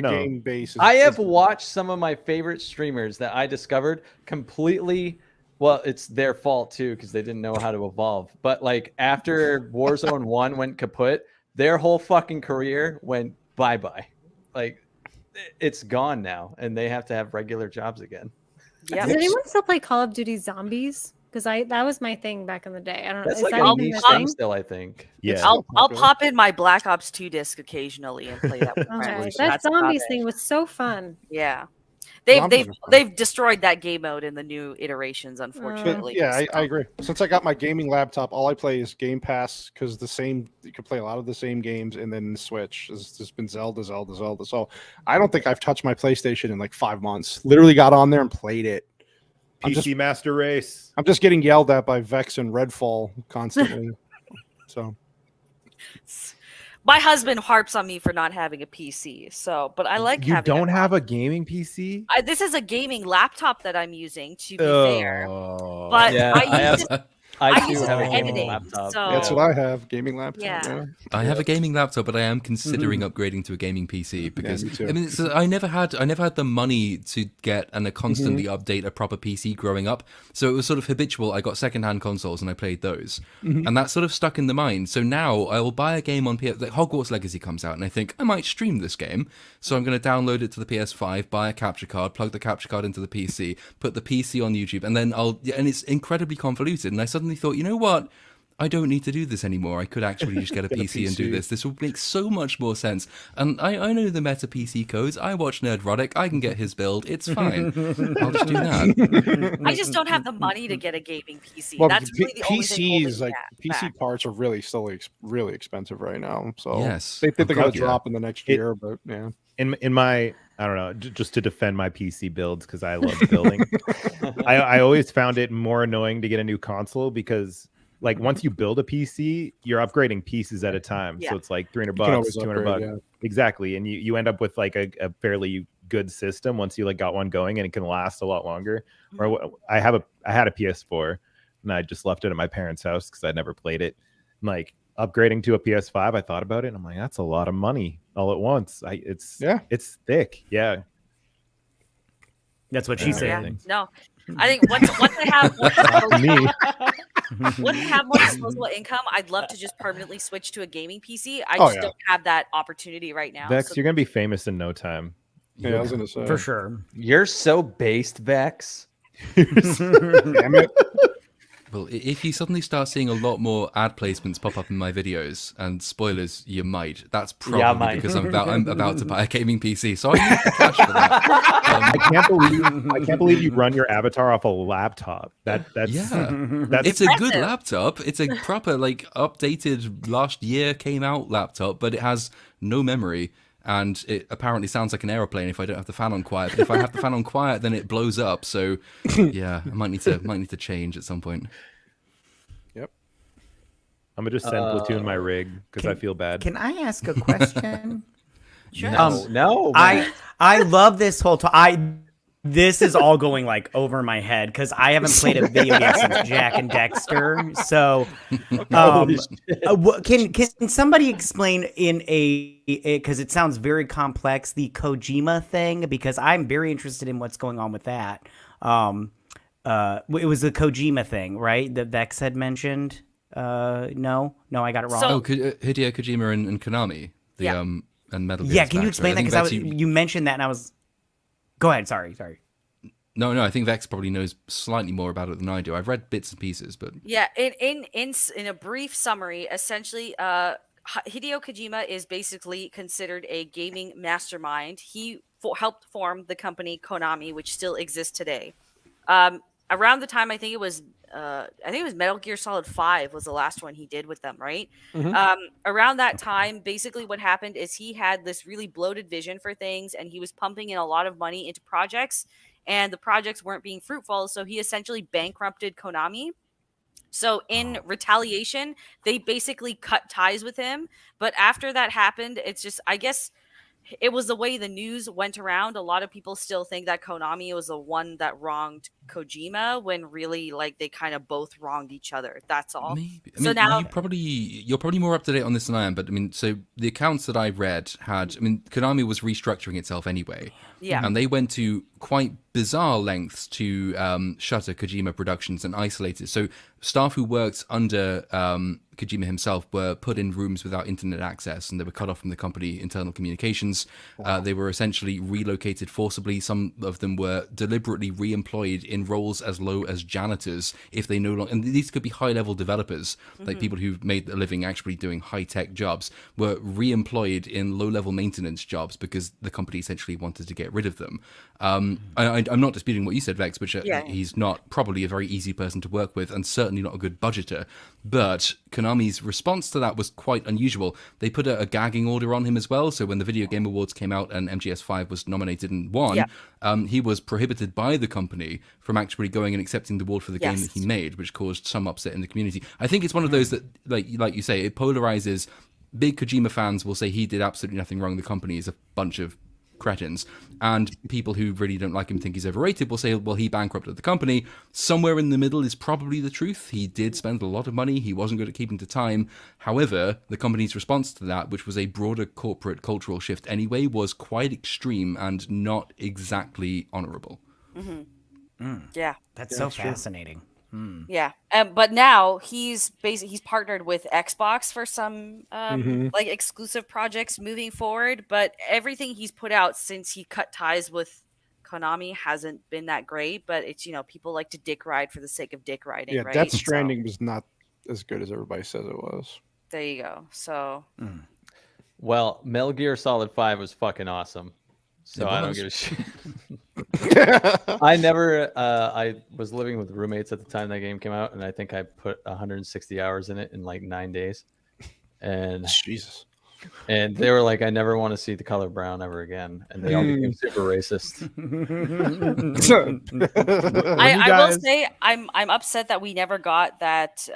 [SPEAKER 2] base.
[SPEAKER 1] I have watched some of my favorite streamers that I discovered completely. Well, it's their fault too because they didn't know how to evolve. But like after Warzone 1 went kaput, their whole fucking career went bye-bye. Like it's gone now, and they have to have regular jobs again.
[SPEAKER 6] Yeah.
[SPEAKER 7] Does anyone still play Call of Duty Zombies? Because that was my thing back in the day. I don't know.
[SPEAKER 1] That's
[SPEAKER 7] Is
[SPEAKER 1] like
[SPEAKER 7] that
[SPEAKER 1] a
[SPEAKER 7] even
[SPEAKER 1] niche
[SPEAKER 7] a
[SPEAKER 1] thing
[SPEAKER 7] thing?
[SPEAKER 1] still, I think.
[SPEAKER 5] Yeah.
[SPEAKER 6] I'll pop in my Black Ops 2 disc occasionally and play that with
[SPEAKER 7] Okay,
[SPEAKER 6] friends.
[SPEAKER 7] that
[SPEAKER 6] That's about
[SPEAKER 7] Zombies
[SPEAKER 6] it.
[SPEAKER 7] thing was so fun.
[SPEAKER 6] Yeah.
[SPEAKER 2] Zombies are fun.
[SPEAKER 6] They've destroyed that game mode in the new iterations, unfortunately.
[SPEAKER 2] But, yeah,
[SPEAKER 6] so.
[SPEAKER 2] I agree. Since I got my gaming laptop, all I play is Game Pass because you can play a lot of the same games, and then the Switch has just been Zelda. So I don't think I've touched my PlayStation in like 5 months. Literally got on there and played it.
[SPEAKER 5] PC Master Race.
[SPEAKER 2] I'm just getting yelled at by Vex and Redfall constantly. So
[SPEAKER 6] My husband harps on me for not having a PC, but I like
[SPEAKER 5] You
[SPEAKER 6] having
[SPEAKER 5] don't have a
[SPEAKER 6] laptop.
[SPEAKER 5] gaming PC?
[SPEAKER 6] This is a gaming laptop that I'm using, to be fair.
[SPEAKER 5] Oh.
[SPEAKER 6] But
[SPEAKER 1] Yeah,
[SPEAKER 6] I use it.
[SPEAKER 1] I
[SPEAKER 6] I
[SPEAKER 1] do
[SPEAKER 6] use it
[SPEAKER 1] have
[SPEAKER 6] for
[SPEAKER 1] a gaming
[SPEAKER 6] editing,
[SPEAKER 1] laptop.
[SPEAKER 6] so-
[SPEAKER 2] That's what I have. Gaming laptop.
[SPEAKER 6] Yeah.
[SPEAKER 4] I have a gaming laptop, but I am considering upgrading to a gaming PC because
[SPEAKER 2] me too.
[SPEAKER 4] I mean, I never had the money to get and constantly update a proper PC growing up. So it was sort of habitual. I got secondhand consoles and I played those, and that sort of stuck in the mind. So now I will buy a game on PS. Like Hogwarts Legacy comes out, and I think I might stream this game. So I'm going to download it to the PS5, buy a capture card, plug the capture card into the PC, put the PC on YouTube, and then and it's incredibly convoluted. And I suddenly thought, you know what? I don't need to do this anymore. I could actually just get a PC and do this. This will make so much more sense. And I know the meta PC codes. I watch Nerdrotic. I can get his build. It's fine. I'll just do that.
[SPEAKER 6] I just don't have the money to get a gaming PC.
[SPEAKER 2] Well,
[SPEAKER 6] That's really the only thing holding
[SPEAKER 2] PCs,
[SPEAKER 6] me
[SPEAKER 2] like PC
[SPEAKER 6] back.
[SPEAKER 2] parts, are really still really expensive right now. So
[SPEAKER 4] Yes.
[SPEAKER 2] they think they're going to
[SPEAKER 4] Yeah.
[SPEAKER 2] drop in the next year, but yeah.
[SPEAKER 5] In my, I don't know, just to defend my PC builds because I love building. I always found it more annoying to get a new console because like once you build a PC, you're upgrading pieces at a time.
[SPEAKER 6] Yeah.
[SPEAKER 5] So it's like $300,
[SPEAKER 2] always
[SPEAKER 5] $200.
[SPEAKER 2] upgrade, yeah.
[SPEAKER 5] Exactly. And you end up with like a fairly good system once you like got one going, and it can last a lot longer. Or I had a PS4 and I just left it at my parents' house because I'd never played it. I'm like upgrading to a PS5, I thought about it and I'm like, that's a lot of money all at once. It's thick. Yeah.
[SPEAKER 3] That's what she
[SPEAKER 5] Yeah.
[SPEAKER 3] said.
[SPEAKER 6] Yeah. No, I think once I have
[SPEAKER 5] Me.
[SPEAKER 6] once I have more disposable income, I'd love to just permanently switch to a gaming PC. I
[SPEAKER 2] Oh,
[SPEAKER 6] just
[SPEAKER 2] yeah.
[SPEAKER 6] don't have that opportunity right now.
[SPEAKER 5] Vex,
[SPEAKER 6] so-
[SPEAKER 5] you're gonna be famous in no time.
[SPEAKER 2] Yeah, I was going to say.
[SPEAKER 3] For sure.
[SPEAKER 1] You're so based, Vex.
[SPEAKER 2] Damn it.
[SPEAKER 4] Well, if you suddenly start seeing a lot more ad placements pop up in my videos, and spoilers, you might. That's probably
[SPEAKER 1] might.
[SPEAKER 4] because I'm about to buy a gaming PC, so I need the cash for that.
[SPEAKER 5] I can't believe you run your avatar off a laptop. That's
[SPEAKER 4] It's a good laptop. It's a proper like updated last year came out laptop, but it has no memory. And it apparently sounds like an aeroplane if I don't have the fan on quiet. But if I have the fan on quiet, then it blows up. So, yeah, I might need to change at some point.
[SPEAKER 2] Yep.
[SPEAKER 5] I'm gonna just send Platoon my rig because I feel bad.
[SPEAKER 3] Can I ask a question?
[SPEAKER 6] Sure.
[SPEAKER 1] No, man.
[SPEAKER 3] I love this whole this is all going like over my head because I haven't played a video game since Jack and Dexter. So, can somebody explain in because it sounds very complex, the Kojima thing, because I'm very interested in what's going on with that. It was the Kojima thing, right? That Vex had mentioned. No, I got it wrong.
[SPEAKER 6] So-
[SPEAKER 4] Hideo Kojima and Konami,
[SPEAKER 6] Yeah.
[SPEAKER 4] and Metal Gear.
[SPEAKER 3] Yeah, can you explain that? Because you mentioned that, and I was. Go ahead. Sorry.
[SPEAKER 4] No, I think Vex probably knows slightly more about it than I do. I've read bits and pieces, but
[SPEAKER 6] Yeah, in a brief summary, essentially, Hideo Kojima is basically considered a gaming mastermind. He helped form the company Konami, which still exists today. Around the time I think it was Metal Gear Solid 5 was the last one he did with them, right? Around that time, basically what happened is he had this really bloated vision for things, and he was pumping in a lot of money into projects, and the projects weren't being fruitful, so he essentially bankrupted Konami. So in retaliation, they basically cut ties with him. But after that happened, it's just, I guess, it was the way the news went around. A lot of people still think that Konami was the one that wronged Kojima, when really, like, they kind of both wronged each other. That's all.
[SPEAKER 4] maybe.
[SPEAKER 6] So now-
[SPEAKER 4] you're probably more up to date on this than I am. But I mean, so the accounts that I read Konami was restructuring itself anyway.
[SPEAKER 6] Yeah.
[SPEAKER 4] And they went to quite bizarre lengths to shutter Kojima Productions and isolate it. So staff who worked under Kojima himself were put in rooms without internet access, and they were cut off from the company internal communications. They were essentially relocated forcibly. Some of them were deliberately re-employed in roles as low as janitors if they no longer, and these could be high-level developers, like people who've made a living actually doing high-tech jobs, were re-employed in low-level maintenance jobs because the company essentially wanted to get rid of them. I'm not disputing what you said, Vex, which he's not probably a very easy person to work with, and certainly not a good budgeter. But Konami's response to that was quite unusual. They put a gagging order on him as well. So when the Video Game Awards came out and MGS5 was nominated and won, he was prohibited by the company from actually going and accepting the award for the game that he made, which caused some upset in the community. I think it's one of those that, like you say, it polarizes. Big Kojima fans will say he did absolutely nothing wrong. The company is a bunch of cretins, and people who really don't like him, think he's overrated, will say, well, he bankrupted the company. Somewhere in the middle is probably the truth. He did spend a lot of money. He wasn't good at keeping to time. However, the company's response to that, which was a broader corporate cultural shift anyway, was quite extreme and not exactly honorable.
[SPEAKER 6] Yeah,
[SPEAKER 3] That's so fascinating.
[SPEAKER 6] yeah. But now he's partnered with Xbox for some like exclusive projects moving forward. But everything he's put out since he cut ties with Konami hasn't been that great. But it's, people like to dick ride for the sake of dick riding.
[SPEAKER 2] Yeah,
[SPEAKER 6] right?
[SPEAKER 2] Death Stranding was not as good as everybody says it was.
[SPEAKER 6] There you go. So
[SPEAKER 1] Well, Metal Gear Solid 5 was fucking awesome. So I don't give a shit. I was living with roommates at the time that game came out, and I think I put 160 hours in it in like 9 days. And
[SPEAKER 2] Jesus.
[SPEAKER 1] And they were like, I never want to see the color brown ever again. And they all became super racist.
[SPEAKER 6] I will say I'm upset that we never got that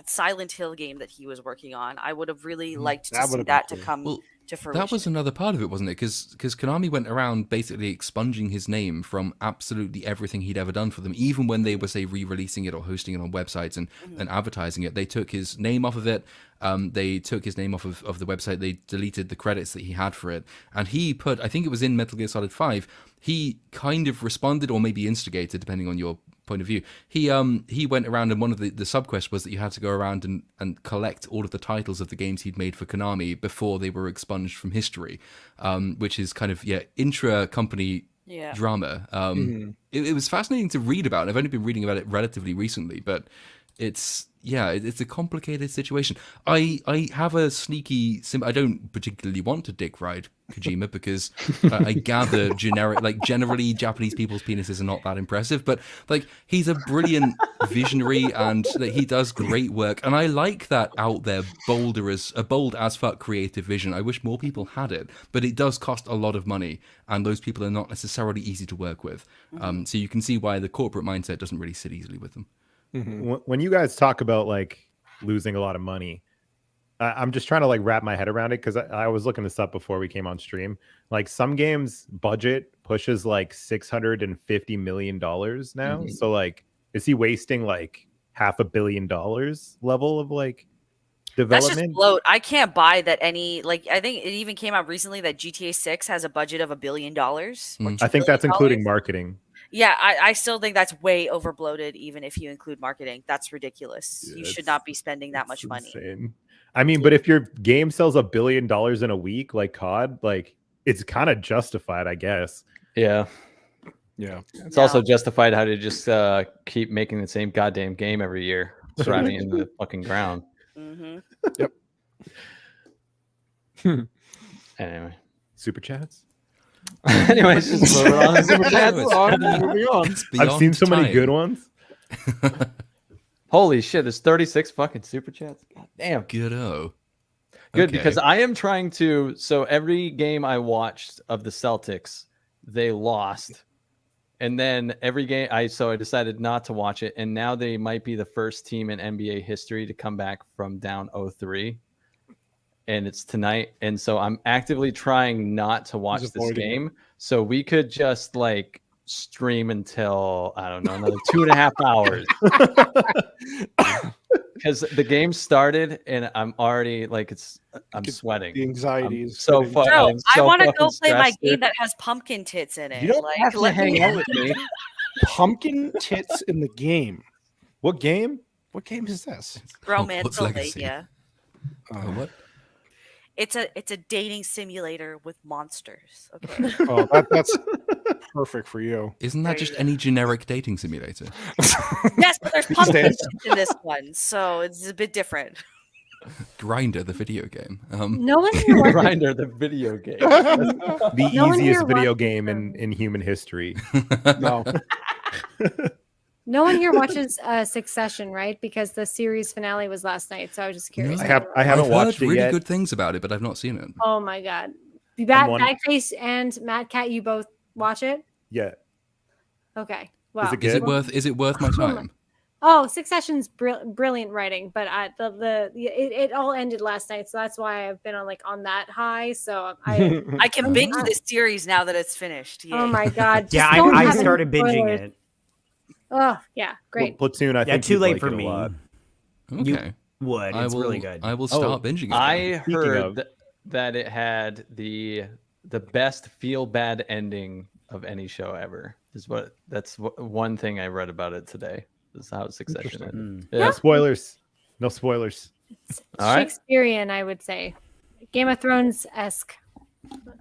[SPEAKER 6] Silent Hill game that he was working on. I would have really liked to see that to come to fruition.
[SPEAKER 4] That was another part of it, wasn't it? Because Konami went around basically expunging his name from absolutely everything he'd ever done for them. Even when they were, say, re-releasing it or hosting it on websites and advertising it, they took his name off of it. They took his name off of the website. They deleted the credits that he had for it. And he put, I think it was in Metal Gear Solid 5, he kind of responded, or maybe instigated, depending on your point of view. He went around, and one of the sub-quests was that you had to go around and collect all of the titles of the games he'd made for Konami before they were expunged from history, which is kind of, intra-company drama. It was fascinating to read about. I've only been reading about it relatively recently, but it's a complicated situation. I have a sneaky I don't particularly want to dick ride Kojima because I gather generally Japanese people's penises are not that impressive, but like he's a brilliant visionary and he does great work, and I like that out there bold as fuck creative vision. I wish more people had it, but it does cost a lot of money, and those people are not necessarily easy to work with. So you can see why the corporate mindset doesn't really sit easily with them.
[SPEAKER 5] When you guys talk about like losing a lot of money, I'm just trying to like wrap my head around it, because I was looking this up before we came on stream. Like some games budget pushes like $650 million now. So like, is he wasting like $500 million level of like development?
[SPEAKER 6] That's just bloat. I can't buy that any, like, I think it even came out recently that GTA 6 has a budget of $1 billion.
[SPEAKER 5] I think that's including marketing.
[SPEAKER 6] Yeah, I still think that's way over bloated, even if you include marketing. That's ridiculous. You should not be spending that much money.
[SPEAKER 5] Insane. I mean, but if your game sells $1 billion in a week, like COD, like it's kind of justified, I guess.
[SPEAKER 1] Yeah. It's also justified how to just keep making the same goddamn game every year, driving into the fucking ground.
[SPEAKER 2] Yep.
[SPEAKER 1] Anyway,
[SPEAKER 5] super chats.
[SPEAKER 1] Anyways, just moving on to super chats. Moving on.
[SPEAKER 5] I've seen so many good ones.
[SPEAKER 1] Holy shit, there's 36 fucking super chats. God damn.
[SPEAKER 4] Good-o.
[SPEAKER 1] Good, because I am trying to. So every game I watched of the Celtics, they lost. And then every game, I decided not to watch it. And now they might be the first team in NBA history to come back from down 0-3. And it's tonight. And so I'm actively trying not to watch this game. So we could just like stream until, I don't know, another 2.5 hours. Because the game started and I'm already like, I'm sweating.
[SPEAKER 2] The anxiety is
[SPEAKER 1] so fucking.
[SPEAKER 6] Bro, I want to go play my
[SPEAKER 1] stressed,
[SPEAKER 6] game that has pumpkin tits in it.
[SPEAKER 2] You don't
[SPEAKER 6] like,
[SPEAKER 2] have to hang out with me. Pumpkin tits in the game.
[SPEAKER 5] What game?
[SPEAKER 2] What game is this?
[SPEAKER 6] Romance
[SPEAKER 4] Legacy?
[SPEAKER 6] Sylvania.
[SPEAKER 4] What?
[SPEAKER 6] It's a dating simulator with monsters. Okay.
[SPEAKER 2] Oh, that's perfect for you.
[SPEAKER 4] Isn't that just any generic dating simulator?
[SPEAKER 6] Yes, but there's pumpkin tits in this one, so it's a bit different.
[SPEAKER 4] Grinder, the video game.
[SPEAKER 8] No one here watches
[SPEAKER 1] Grinder, the video game.
[SPEAKER 5] The
[SPEAKER 8] No one
[SPEAKER 5] easiest
[SPEAKER 8] here
[SPEAKER 5] video
[SPEAKER 8] watches
[SPEAKER 5] game
[SPEAKER 8] them.
[SPEAKER 5] in human history.
[SPEAKER 2] No.
[SPEAKER 7] No one here watches Succession, right? Because the series finale was last night, so I was just curious.
[SPEAKER 4] No.
[SPEAKER 5] I haven't
[SPEAKER 4] I've
[SPEAKER 5] watched
[SPEAKER 4] heard
[SPEAKER 5] it
[SPEAKER 4] really
[SPEAKER 5] yet.
[SPEAKER 4] good things about it, but I've not seen it.
[SPEAKER 7] Oh my god,
[SPEAKER 5] one-
[SPEAKER 7] Bagface and MatKat, you both watch it?
[SPEAKER 5] Yeah.
[SPEAKER 7] Okay, wow.
[SPEAKER 5] it
[SPEAKER 4] Is
[SPEAKER 5] good?
[SPEAKER 4] it worth my time?
[SPEAKER 7] Oh, Succession's brilliant writing, but it all ended last night, so that's why I've been on that high. So
[SPEAKER 6] I can binge this series now that it's finished.
[SPEAKER 7] oh
[SPEAKER 6] Yay.
[SPEAKER 7] my god,
[SPEAKER 3] Yeah,
[SPEAKER 7] just don't
[SPEAKER 3] I
[SPEAKER 7] have any
[SPEAKER 3] started binging
[SPEAKER 7] spoilers.
[SPEAKER 3] it.
[SPEAKER 7] Oh yeah, great.
[SPEAKER 5] Platoon, I
[SPEAKER 3] Yeah,
[SPEAKER 5] think
[SPEAKER 3] too
[SPEAKER 5] you'd
[SPEAKER 3] late
[SPEAKER 5] like
[SPEAKER 3] for
[SPEAKER 5] it a
[SPEAKER 3] me.
[SPEAKER 5] lot.
[SPEAKER 4] Okay.
[SPEAKER 3] Would
[SPEAKER 4] I
[SPEAKER 3] it's
[SPEAKER 4] will,
[SPEAKER 3] really good.
[SPEAKER 4] I will start binging it.
[SPEAKER 1] I
[SPEAKER 5] Speaking
[SPEAKER 1] heard
[SPEAKER 5] of-
[SPEAKER 1] that it had the best feel bad ending of any show ever. That's one thing I read about it today. This is how Succession ended.
[SPEAKER 5] No
[SPEAKER 1] Yeah.
[SPEAKER 5] spoilers. No spoilers.
[SPEAKER 1] All right.
[SPEAKER 7] Shakespearean, I would say, Game of Thrones esque,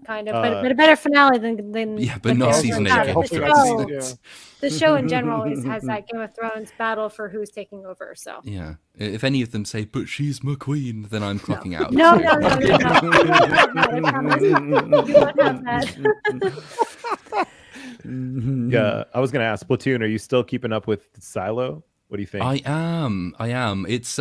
[SPEAKER 7] kind of,
[SPEAKER 5] Uh,
[SPEAKER 7] but a better finale than
[SPEAKER 4] Yeah, but
[SPEAKER 7] what
[SPEAKER 4] not
[SPEAKER 7] the
[SPEAKER 4] season
[SPEAKER 7] show
[SPEAKER 4] 8
[SPEAKER 7] has.
[SPEAKER 4] Game of
[SPEAKER 2] Hopefully
[SPEAKER 7] The
[SPEAKER 2] not
[SPEAKER 7] show,
[SPEAKER 2] season- yeah.
[SPEAKER 7] the show in general has that Game of Thrones battle for who's taking over. So
[SPEAKER 4] Yeah. If any of them say, "But she's my queen," then I'm clocking out.
[SPEAKER 7] no,
[SPEAKER 4] So-
[SPEAKER 7] no, no, no, no. You won't have that, I promise. You won't have that.
[SPEAKER 5] Yeah, I was gonna ask Platoon, are you still keeping up with Silo? What do you think?
[SPEAKER 4] I am. It's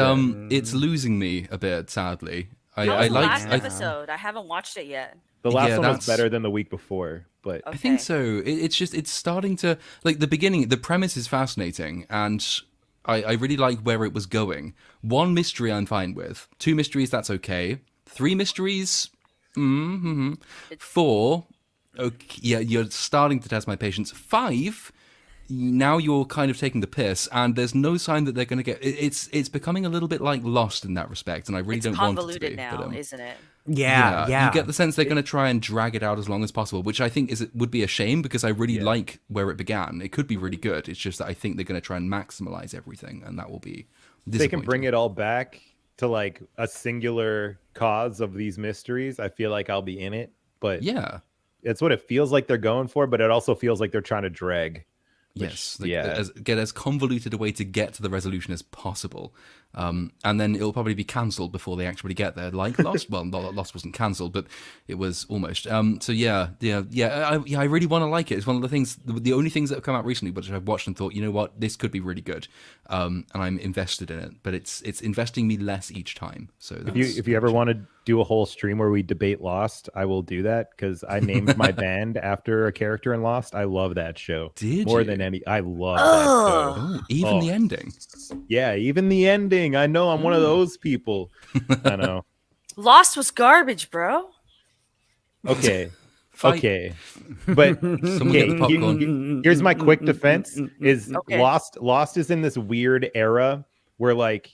[SPEAKER 4] losing me a bit, sadly.
[SPEAKER 6] How
[SPEAKER 4] I
[SPEAKER 6] was the
[SPEAKER 4] like.
[SPEAKER 6] last
[SPEAKER 4] I,
[SPEAKER 6] episode? I haven't watched it yet.
[SPEAKER 5] the last
[SPEAKER 4] yeah,
[SPEAKER 5] one was
[SPEAKER 4] that's-
[SPEAKER 5] better than the week before, but
[SPEAKER 6] Okay.
[SPEAKER 4] I think so. It's starting to like the beginning. The premise is fascinating, and I really like where it was going. One mystery I'm fine with. Two mysteries, that's okay. Three mysteries, four. Okay, yeah, you're starting to test my patience. Five. Now you're kind of taking the piss, and there's no sign that they're going to get. It's becoming a little bit like Lost in that respect, and I really
[SPEAKER 6] It's
[SPEAKER 4] don't want it to
[SPEAKER 6] convoluted
[SPEAKER 4] be.
[SPEAKER 6] now,
[SPEAKER 4] but,
[SPEAKER 6] isn't it?
[SPEAKER 3] Yeah.
[SPEAKER 4] You get the sense they're going to try and drag it out as long as possible, which I think would be a shame because I really like where it began. It could be really good. It's just that I think they're going to try and maximize everything, and that will be
[SPEAKER 5] they can bring it all back to like a singular cause of these mysteries. I feel like I'll be in it, but
[SPEAKER 4] Yeah.
[SPEAKER 5] it's what it feels like they're going for, but it also feels like they're trying to drag.
[SPEAKER 4] Yes,
[SPEAKER 5] yeah.
[SPEAKER 4] Get as convoluted a way to get to the resolution as possible, and then it'll probably be cancelled before they actually get there. Like Lost, well, Lost wasn't cancelled, but it was almost. So I really want to like it. It's one of the things, the only things that have come out recently, which I've watched and thought, you know what, this could be really good, and I'm invested in it. But it's investing me less each time. So
[SPEAKER 5] If you ever want to do a whole stream where we debate Lost, I will do that because I named my band after a character in Lost. I love that show.
[SPEAKER 4] Did
[SPEAKER 5] more
[SPEAKER 4] you?
[SPEAKER 5] than any. I love that show.
[SPEAKER 4] Oh, even the ending.
[SPEAKER 5] Yeah, even the ending. I know I'm one of those people. I know.
[SPEAKER 6] Lost was garbage, bro.
[SPEAKER 5] Okay.
[SPEAKER 4] Fight.
[SPEAKER 5] Okay. But
[SPEAKER 4] Someone get the popcorn.
[SPEAKER 5] here's my quick defense is
[SPEAKER 6] Okay.
[SPEAKER 5] Lost is in this weird era where like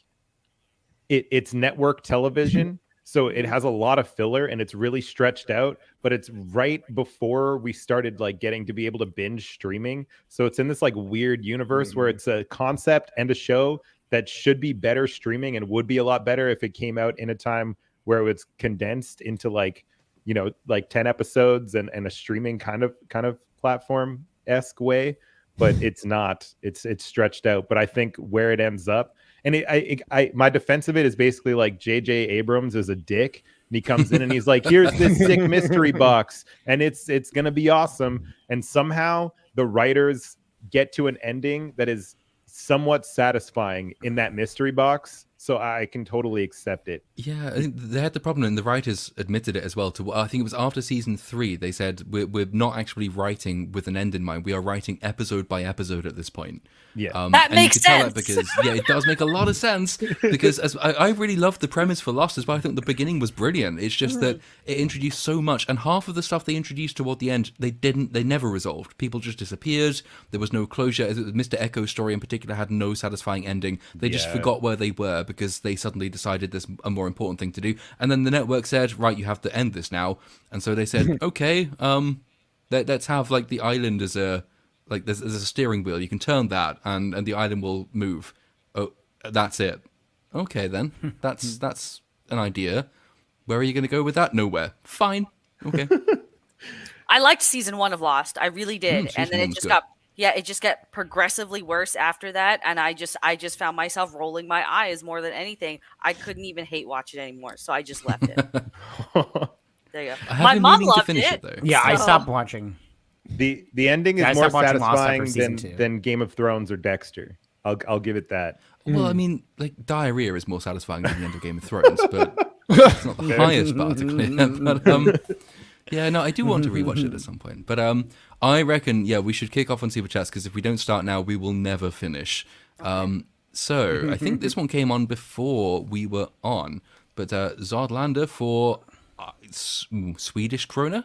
[SPEAKER 5] it's network television. So it has a lot of filler and it's really stretched out, but it's right before we started like getting to be able to binge streaming. So it's in this like weird universe where it's a concept and a show that should be better streaming and would be a lot better if it came out in a time where it was condensed into like, you know, like 10 episodes and a streaming kind of platform-esque way, but it's not. It's stretched out. But I think where it ends up, and my defense of it is basically like J.J. Abrams is a dick, and he comes in and he's like, "Here's this sick mystery box, and it's gonna be awesome." And somehow the writers get to an ending that is somewhat satisfying in that mystery box, so I can totally accept it.
[SPEAKER 4] Yeah, I think they had the problem, and the writers admitted it as well. I think it was after season 3, they said we're not actually writing with an end in mind. We are writing episode by episode at this point.
[SPEAKER 5] Yeah,
[SPEAKER 6] That
[SPEAKER 4] and
[SPEAKER 6] makes
[SPEAKER 4] you could tell
[SPEAKER 6] sense.
[SPEAKER 4] that because it does make a lot of sense. Because as I really loved the premise for Lost as well. I think the beginning was brilliant. It's just that it introduced so much, and half of the stuff they introduced toward the end, they never resolved. People just disappeared. There was no closure. Mr. Echo's story in particular had no satisfying ending. They just
[SPEAKER 5] Yeah.
[SPEAKER 4] forgot where they were because they suddenly decided there's a more important thing to do. And then the network said, right, you have to end this now. And so they said, okay, let's have like the island as a, like there's a steering wheel. You can turn that and the island will move. Oh, that's it. Okay, then. That's an idea. Where are you going to go with that? Nowhere. Fine. Okay.
[SPEAKER 6] I liked season 1 of Lost. I really did.
[SPEAKER 4] season
[SPEAKER 6] And then
[SPEAKER 4] 1
[SPEAKER 6] it
[SPEAKER 4] was
[SPEAKER 6] just
[SPEAKER 4] good.
[SPEAKER 6] it just got progressively worse after that. And I just found myself rolling my eyes more than anything. I couldn't even hate watch it anymore. So I just left it. There you go.
[SPEAKER 4] I have
[SPEAKER 6] My
[SPEAKER 4] been
[SPEAKER 6] mom
[SPEAKER 4] meaning to
[SPEAKER 6] loved
[SPEAKER 4] finish
[SPEAKER 6] it.
[SPEAKER 4] it though.
[SPEAKER 3] Yeah, I
[SPEAKER 6] So-
[SPEAKER 3] stopped watching.
[SPEAKER 5] The ending
[SPEAKER 3] Yeah, I
[SPEAKER 5] is more
[SPEAKER 3] stopped watching Lost after
[SPEAKER 5] satisfying
[SPEAKER 3] season 2.
[SPEAKER 5] than Game of Thrones or Dexter. I'll give it that.
[SPEAKER 4] Well, I mean, like diarrhea is more satisfying than the end of Game of Thrones, but it's not the highest bar to clear. But yeah, no, I do want to rewatch it at some point. But I reckon, yeah, we should kick off on Super Chats because if we don't start now, we will never finish. So I think this one came on before we were on, but Zardlander for Swedish krona.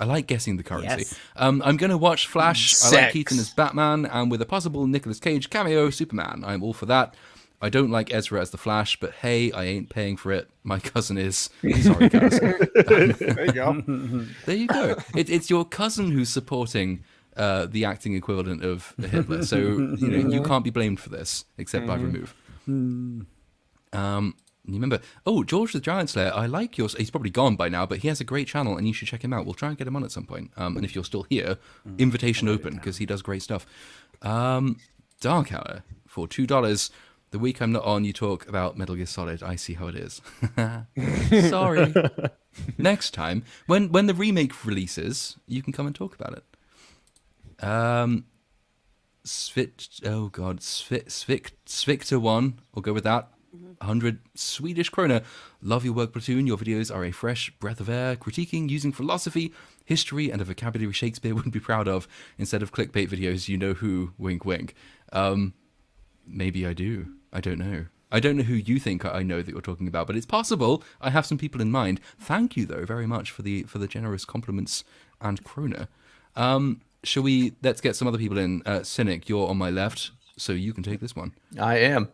[SPEAKER 4] I like guessing the currency.
[SPEAKER 3] Yes.
[SPEAKER 4] I'm going to watch Flash. I like
[SPEAKER 2] Sex.
[SPEAKER 4] Keaton as Batman, and with a possible Nicolas Cage cameo, Superman. I'm all for that. I don't like Ezra as the Flash, but hey, I ain't paying for it. My cousin is. Sorry, guys.
[SPEAKER 2] There you go.
[SPEAKER 4] There you go. It's your cousin who's supporting the acting equivalent of Hitler, so you can't be blamed for this, except by remove. You remember? Oh, George the Giant Slayer. I like yours. He's probably gone by now, but he has a great channel, and you should check him out. We'll try and get him on at some point. And if you're still here, invitation open because he does great stuff. Dark Hour for $2. The week I'm not on, you talk about Metal Gear Solid. I see how it is. Sorry. Next time, when the remake releases, you can come and talk about it. Svictor 1. We'll go with that. 100 Swedish krona. Love your work, Platoon. Your videos are a fresh breath of air, critiquing using philosophy, history, and a vocabulary Shakespeare would be proud of instead of clickbait videos. You know who? Wink, wink. Maybe I do. I don't know. I don't know who you think I know that you're talking about, but it's possible. I have some people in mind. Thank you, though, very much for the generous compliments and krona. Shall we? Let's get some other people in. Cynic, you're on my left, so you can take this one.
[SPEAKER 1] I am.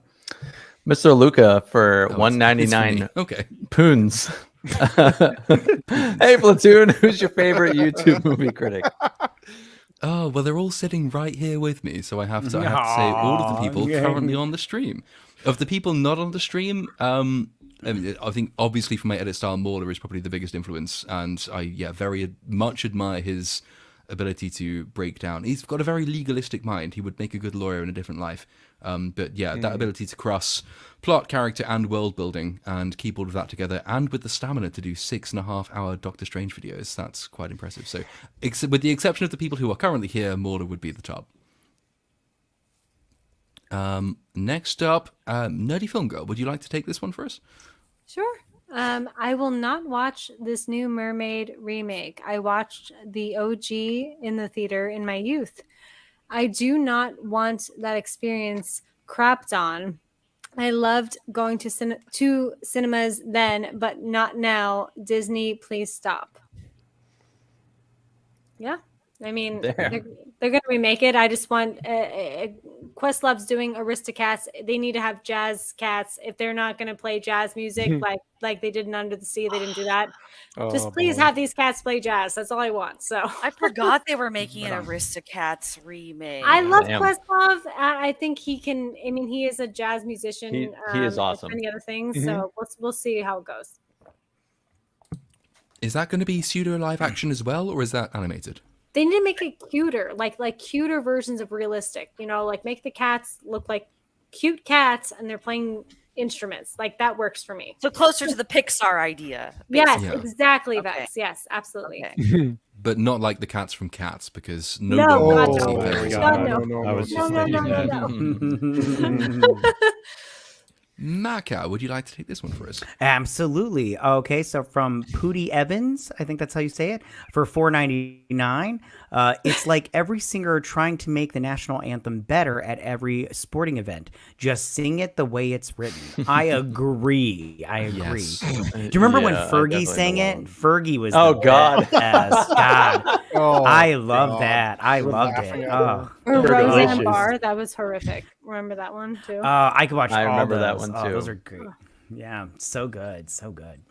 [SPEAKER 1] Mr. Luca for
[SPEAKER 4] Oh,
[SPEAKER 1] $1.99
[SPEAKER 4] Okay.
[SPEAKER 1] poons. Hey, Platoon, who's your favorite YouTube movie critic?
[SPEAKER 4] Oh, well, they're all sitting right here with me, so I have to say all of the people currently on the stream. Of the people not on the stream, I mean, I think obviously for my edit style, Mauler is probably the biggest influence, and I very much admire his ability to break down. He's got a very legalistic mind. He would make a good lawyer in a different life. But yeah, that ability to cross plot, character, and world building and keep all of that together, and with the stamina to do 6.5-hour Doctor Strange videos, that's quite impressive. So, with the exception of the people who are currently here, Mauler would be the top. Next up, Nerdy Film Girl. Would you like to take this one for us?
[SPEAKER 7] Sure. I will not watch this new Mermaid remake. I watched the OG in the theater in my youth. I do not want that experience crapped on. I loved going to cinemas then, but not now. Disney, please stop. Yeah. I mean, they're going to remake it. I just want Questlove's doing Aristocats. They need to have jazz cats. If they're not going to play jazz music like they did in Under the Sea, they didn't do that. Just please have these cats play jazz. That's all I want. So
[SPEAKER 6] I forgot they were making an Aristocats remake.
[SPEAKER 7] I love Questlove. I think he can. I mean, he is a jazz musician.
[SPEAKER 1] He is awesome.
[SPEAKER 7] Many other things. So we'll see how it goes.
[SPEAKER 4] Is that going to be pseudo live action as well, or is that animated?
[SPEAKER 7] They need to make it cuter, like cuter versions of realistic. Like make the cats look like cute cats, and they're playing instruments. Like that works for me.
[SPEAKER 6] So closer to the Pixar idea.
[SPEAKER 7] Yes,
[SPEAKER 4] Yeah.
[SPEAKER 7] exactly,
[SPEAKER 6] Okay.
[SPEAKER 7] Vex. Yes, absolutely.
[SPEAKER 6] Okay.
[SPEAKER 4] But not like the cats from Cats, because
[SPEAKER 7] No,
[SPEAKER 4] one
[SPEAKER 7] God,
[SPEAKER 4] wants to
[SPEAKER 7] no.
[SPEAKER 4] see
[SPEAKER 7] Oh,
[SPEAKER 4] those.
[SPEAKER 7] God, no.
[SPEAKER 2] no,
[SPEAKER 5] I was
[SPEAKER 7] No,
[SPEAKER 5] just
[SPEAKER 7] no,
[SPEAKER 5] thinking
[SPEAKER 7] no,
[SPEAKER 5] that.
[SPEAKER 7] no.
[SPEAKER 4] MatKat, would you like to take this one for us?
[SPEAKER 3] Absolutely. Okay, so from Pootie Evans, I think that's how you say it, for $4.99. It's like every singer trying to make the national anthem better at every sporting event. Just sing it the way it's written. I agree.
[SPEAKER 4] Yes.
[SPEAKER 3] Do you remember when
[SPEAKER 1] Yeah, I
[SPEAKER 3] Fergie
[SPEAKER 1] definitely
[SPEAKER 3] sang it?
[SPEAKER 1] belong.
[SPEAKER 3] Fergie was
[SPEAKER 1] Oh,
[SPEAKER 3] the
[SPEAKER 1] God.
[SPEAKER 3] best. God.
[SPEAKER 2] Oh,
[SPEAKER 3] I love
[SPEAKER 2] God.
[SPEAKER 3] that. I
[SPEAKER 2] We're
[SPEAKER 3] loved
[SPEAKER 2] laughing
[SPEAKER 3] it.
[SPEAKER 2] at her.
[SPEAKER 3] Oh.
[SPEAKER 7] Or Roseanne
[SPEAKER 5] Delicious.
[SPEAKER 7] Barr. That was horrific. Remember that one too?
[SPEAKER 3] I could watch
[SPEAKER 1] I
[SPEAKER 3] all
[SPEAKER 1] remember that
[SPEAKER 3] those.
[SPEAKER 1] one,
[SPEAKER 3] Oh, those
[SPEAKER 1] too.
[SPEAKER 3] are great. Yeah, so good. So good.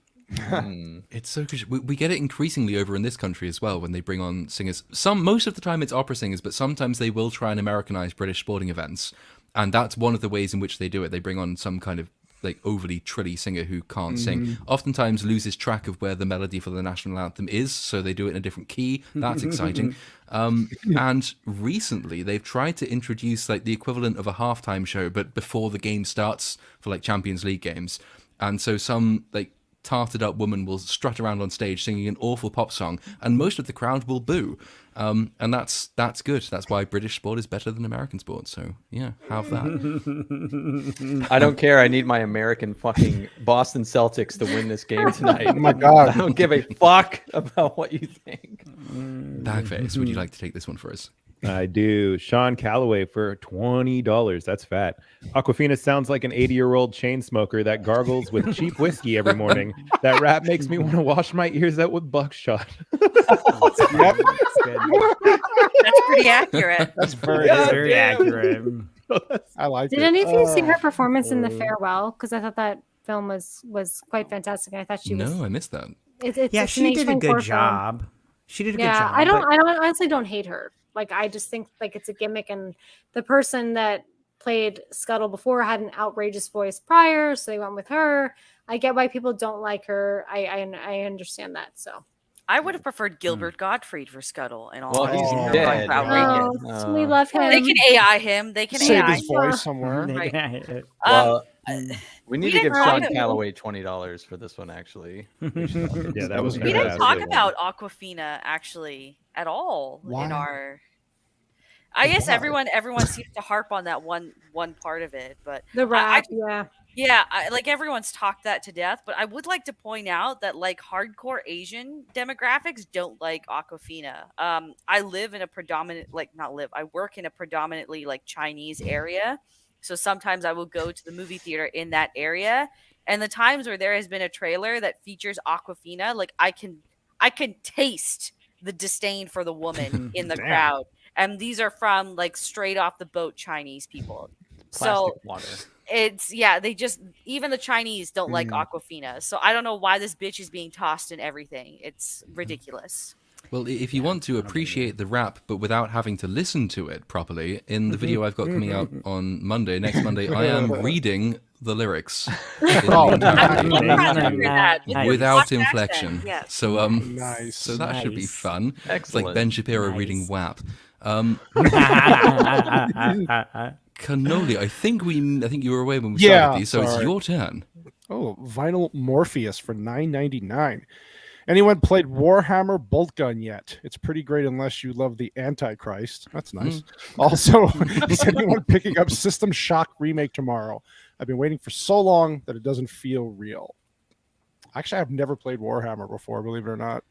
[SPEAKER 4] It's so good. We get it increasingly over in this country as well when they bring on singers. Most of the time it's opera singers, but sometimes they will try and Americanize British sporting events, and that's one of the ways in which they do it. They bring on some kind of like overly trilly singer who can't sing. Oftentimes loses track of where the melody for the national anthem is, so they do it in a different key. That's exciting. And recently they've tried to introduce like the equivalent of a halftime show, but before the game starts for like Champions League games. And so some like tarted up woman will strut around on stage singing an awful pop song, and most of the crowd will boo. And that's good. That's why British sport is better than American sport. So yeah, have that.
[SPEAKER 1] I don't care. I need my American fucking Boston Celtics to win this game tonight.
[SPEAKER 2] Oh my God.
[SPEAKER 1] I don't give a fuck about what you think.
[SPEAKER 4] Bagface, would you like to take this one for us?
[SPEAKER 5] I do. Sean Calloway for $20. That's fat. Aquafina sounds like an 80-year-old chain smoker that gargles with cheap whiskey every morning. That rap makes me want to wash my ears out with buckshot.
[SPEAKER 3] That's good.
[SPEAKER 6] That's pretty accurate.
[SPEAKER 2] That's very
[SPEAKER 3] That's
[SPEAKER 2] good.
[SPEAKER 3] very accurate.
[SPEAKER 2] I like
[SPEAKER 8] Did
[SPEAKER 2] it.
[SPEAKER 8] any of you see her performance in The Farewell? Because I thought that film was quite fantastic. I thought she was.
[SPEAKER 4] No, I missed that.
[SPEAKER 8] It's
[SPEAKER 3] Yeah,
[SPEAKER 8] an
[SPEAKER 3] she did a
[SPEAKER 8] H.Wing
[SPEAKER 3] good
[SPEAKER 8] Core
[SPEAKER 3] job.
[SPEAKER 8] film.
[SPEAKER 3] She did a good
[SPEAKER 8] Yeah,
[SPEAKER 3] job.
[SPEAKER 8] I
[SPEAKER 3] but-
[SPEAKER 8] honestly don't hate her. Like, I just think like it's a gimmick, and the person that played Scuttle before had an outrageous voice prior, so they went with her. I get why people don't like her. I understand that. So
[SPEAKER 6] I would have preferred Gilbert Gottfried for Scuttle and all.
[SPEAKER 1] Well, he's
[SPEAKER 6] honesty.
[SPEAKER 1] dead.
[SPEAKER 6] Outrageous.
[SPEAKER 8] oh, we love him.
[SPEAKER 6] They can AI him. They can
[SPEAKER 2] Save
[SPEAKER 6] AI.
[SPEAKER 2] his voice somewhere.
[SPEAKER 6] Right.
[SPEAKER 1] Well,
[SPEAKER 6] Um,
[SPEAKER 1] we
[SPEAKER 6] we
[SPEAKER 1] need to give
[SPEAKER 6] didn't
[SPEAKER 1] Sean
[SPEAKER 6] talk-
[SPEAKER 1] Calloway $20 for this one, actually.
[SPEAKER 5] Yeah, that was
[SPEAKER 6] we didn't
[SPEAKER 5] fantastic.
[SPEAKER 6] talk about Aquafina actually at all
[SPEAKER 2] Why?
[SPEAKER 6] in our. I guess
[SPEAKER 2] Why?
[SPEAKER 6] everyone seems to harp on that one part of it, but
[SPEAKER 8] The rap, yeah.
[SPEAKER 6] yeah, like everyone's talked that to death. But I would like to point out that like hardcore Asian demographics don't like Aquafina. I live in a predominant I work in a predominantly like Chinese area, so sometimes I will go to the movie theater in that area, and the times where there has been a trailer that features Aquafina, like I can taste the disdain for the woman in the
[SPEAKER 2] Damn.
[SPEAKER 6] crowd. And these are from like straight off the boat Chinese people.
[SPEAKER 1] Plastic
[SPEAKER 6] So
[SPEAKER 1] water.
[SPEAKER 6] it's they just even the Chinese don't like Aquafina. So I don't know why this bitch is being tossed in everything. It's ridiculous.
[SPEAKER 4] Well, if you want to appreciate the rap, but without having to listen to it properly, in the video I've got coming out on next Monday, I am reading the lyrics in the
[SPEAKER 2] Oh,
[SPEAKER 4] entirety,
[SPEAKER 6] I'd rather hear that
[SPEAKER 3] Nice.
[SPEAKER 4] without
[SPEAKER 6] Posh accent,
[SPEAKER 4] inflection.
[SPEAKER 6] yes.
[SPEAKER 4] So
[SPEAKER 2] Nice.
[SPEAKER 4] so that should be
[SPEAKER 3] Nice.
[SPEAKER 4] fun. It's
[SPEAKER 1] Excellent.
[SPEAKER 4] like Ben Shapiro reading
[SPEAKER 3] Nice.
[SPEAKER 4] WAP. Cannoli, I think you were away when we
[SPEAKER 2] Yeah,
[SPEAKER 4] started these, so it's
[SPEAKER 2] sorry.
[SPEAKER 4] your turn.
[SPEAKER 2] Oh, vinyl Morpheus for $9.99. Anyone played Warhammer Bolt Gun yet? It's pretty great unless you love the Antichrist. That's nice. Also, is anyone picking up System Shock Remake tomorrow? I've been waiting for so long that it doesn't feel real. Actually, I've never played Warhammer before, believe it or not.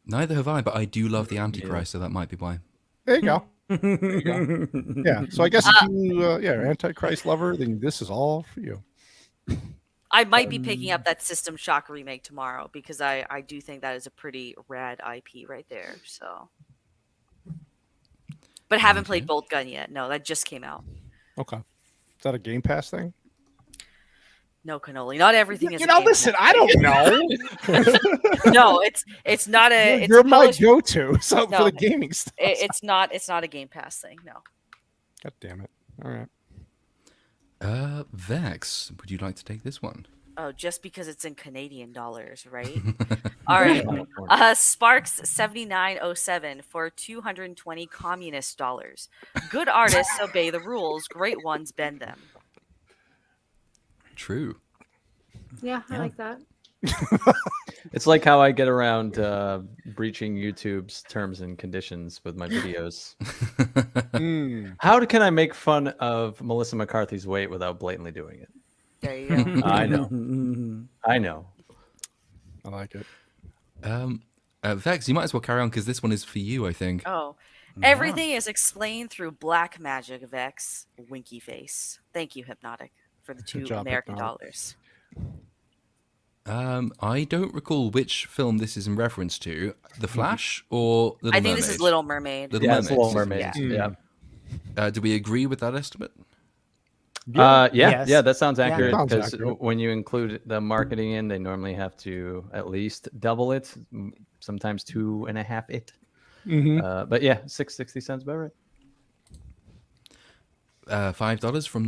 [SPEAKER 4] Neither have I, but I do love the Antichrist, so that might be why.
[SPEAKER 2] There you go. There you go. Yeah. So I guess if you, are Antichrist lover, then this is all for you.
[SPEAKER 6] I might be picking up that System Shock remake tomorrow because I do think that is a pretty rad IP right there. So, but haven't played Bolt Gun yet. No, that just came out.
[SPEAKER 2] Okay. Is that a Game Pass thing?
[SPEAKER 6] No, Cannoli. Not everything is.
[SPEAKER 2] You
[SPEAKER 6] a
[SPEAKER 2] know,
[SPEAKER 6] Game
[SPEAKER 2] listen, I don't know.
[SPEAKER 6] Pass. No, it's not a. It's
[SPEAKER 2] You're
[SPEAKER 6] a
[SPEAKER 2] my
[SPEAKER 6] published-
[SPEAKER 2] go-to for
[SPEAKER 6] No.
[SPEAKER 2] the gaming stuff.
[SPEAKER 6] It's not a Game Pass thing. No.
[SPEAKER 2] God damn it. All right.
[SPEAKER 4] Vex, would you like to take this one?
[SPEAKER 6] Oh, just because it's in Canadian dollars, right? All right. Sparks 7907 for 220 communist dollars. Good artists obey the rules. Great ones bend them.
[SPEAKER 4] True.
[SPEAKER 8] Yeah, I like that.
[SPEAKER 1] It's like how I get around breaching YouTube's terms and conditions with my videos. How can I make fun of Melissa McCarthy's weight without blatantly doing it?
[SPEAKER 6] There you go.
[SPEAKER 1] I know. I know.
[SPEAKER 2] I like it.
[SPEAKER 4] Vex, you might as well carry on because this one is for you, I think.
[SPEAKER 6] Oh, everything is explained through black magic, Vex. Winky face. Thank you, Hypnotic, for the
[SPEAKER 2] Good
[SPEAKER 6] 2
[SPEAKER 2] job,
[SPEAKER 6] American
[SPEAKER 2] Hypnotic.
[SPEAKER 6] dollars.
[SPEAKER 4] I don't recall which film this is in reference to. The Flash or Little
[SPEAKER 6] I think
[SPEAKER 4] Mermaid?
[SPEAKER 6] this is Little Mermaid.
[SPEAKER 4] Little
[SPEAKER 1] Yeah, it's
[SPEAKER 4] Mermaid.
[SPEAKER 1] Little Mermaid.
[SPEAKER 6] Yeah.
[SPEAKER 1] Yeah.
[SPEAKER 4] Do we agree with that estimate?
[SPEAKER 1] Yeah,
[SPEAKER 3] Yes.
[SPEAKER 1] yeah, that sounds
[SPEAKER 3] Yeah.
[SPEAKER 1] accurate
[SPEAKER 2] Sounds
[SPEAKER 1] because
[SPEAKER 2] accurate.
[SPEAKER 1] when you include the marketing in, they normally have to at least double it, sometimes 2.5 it. But yeah, 660 sounds about right.
[SPEAKER 4] $5 from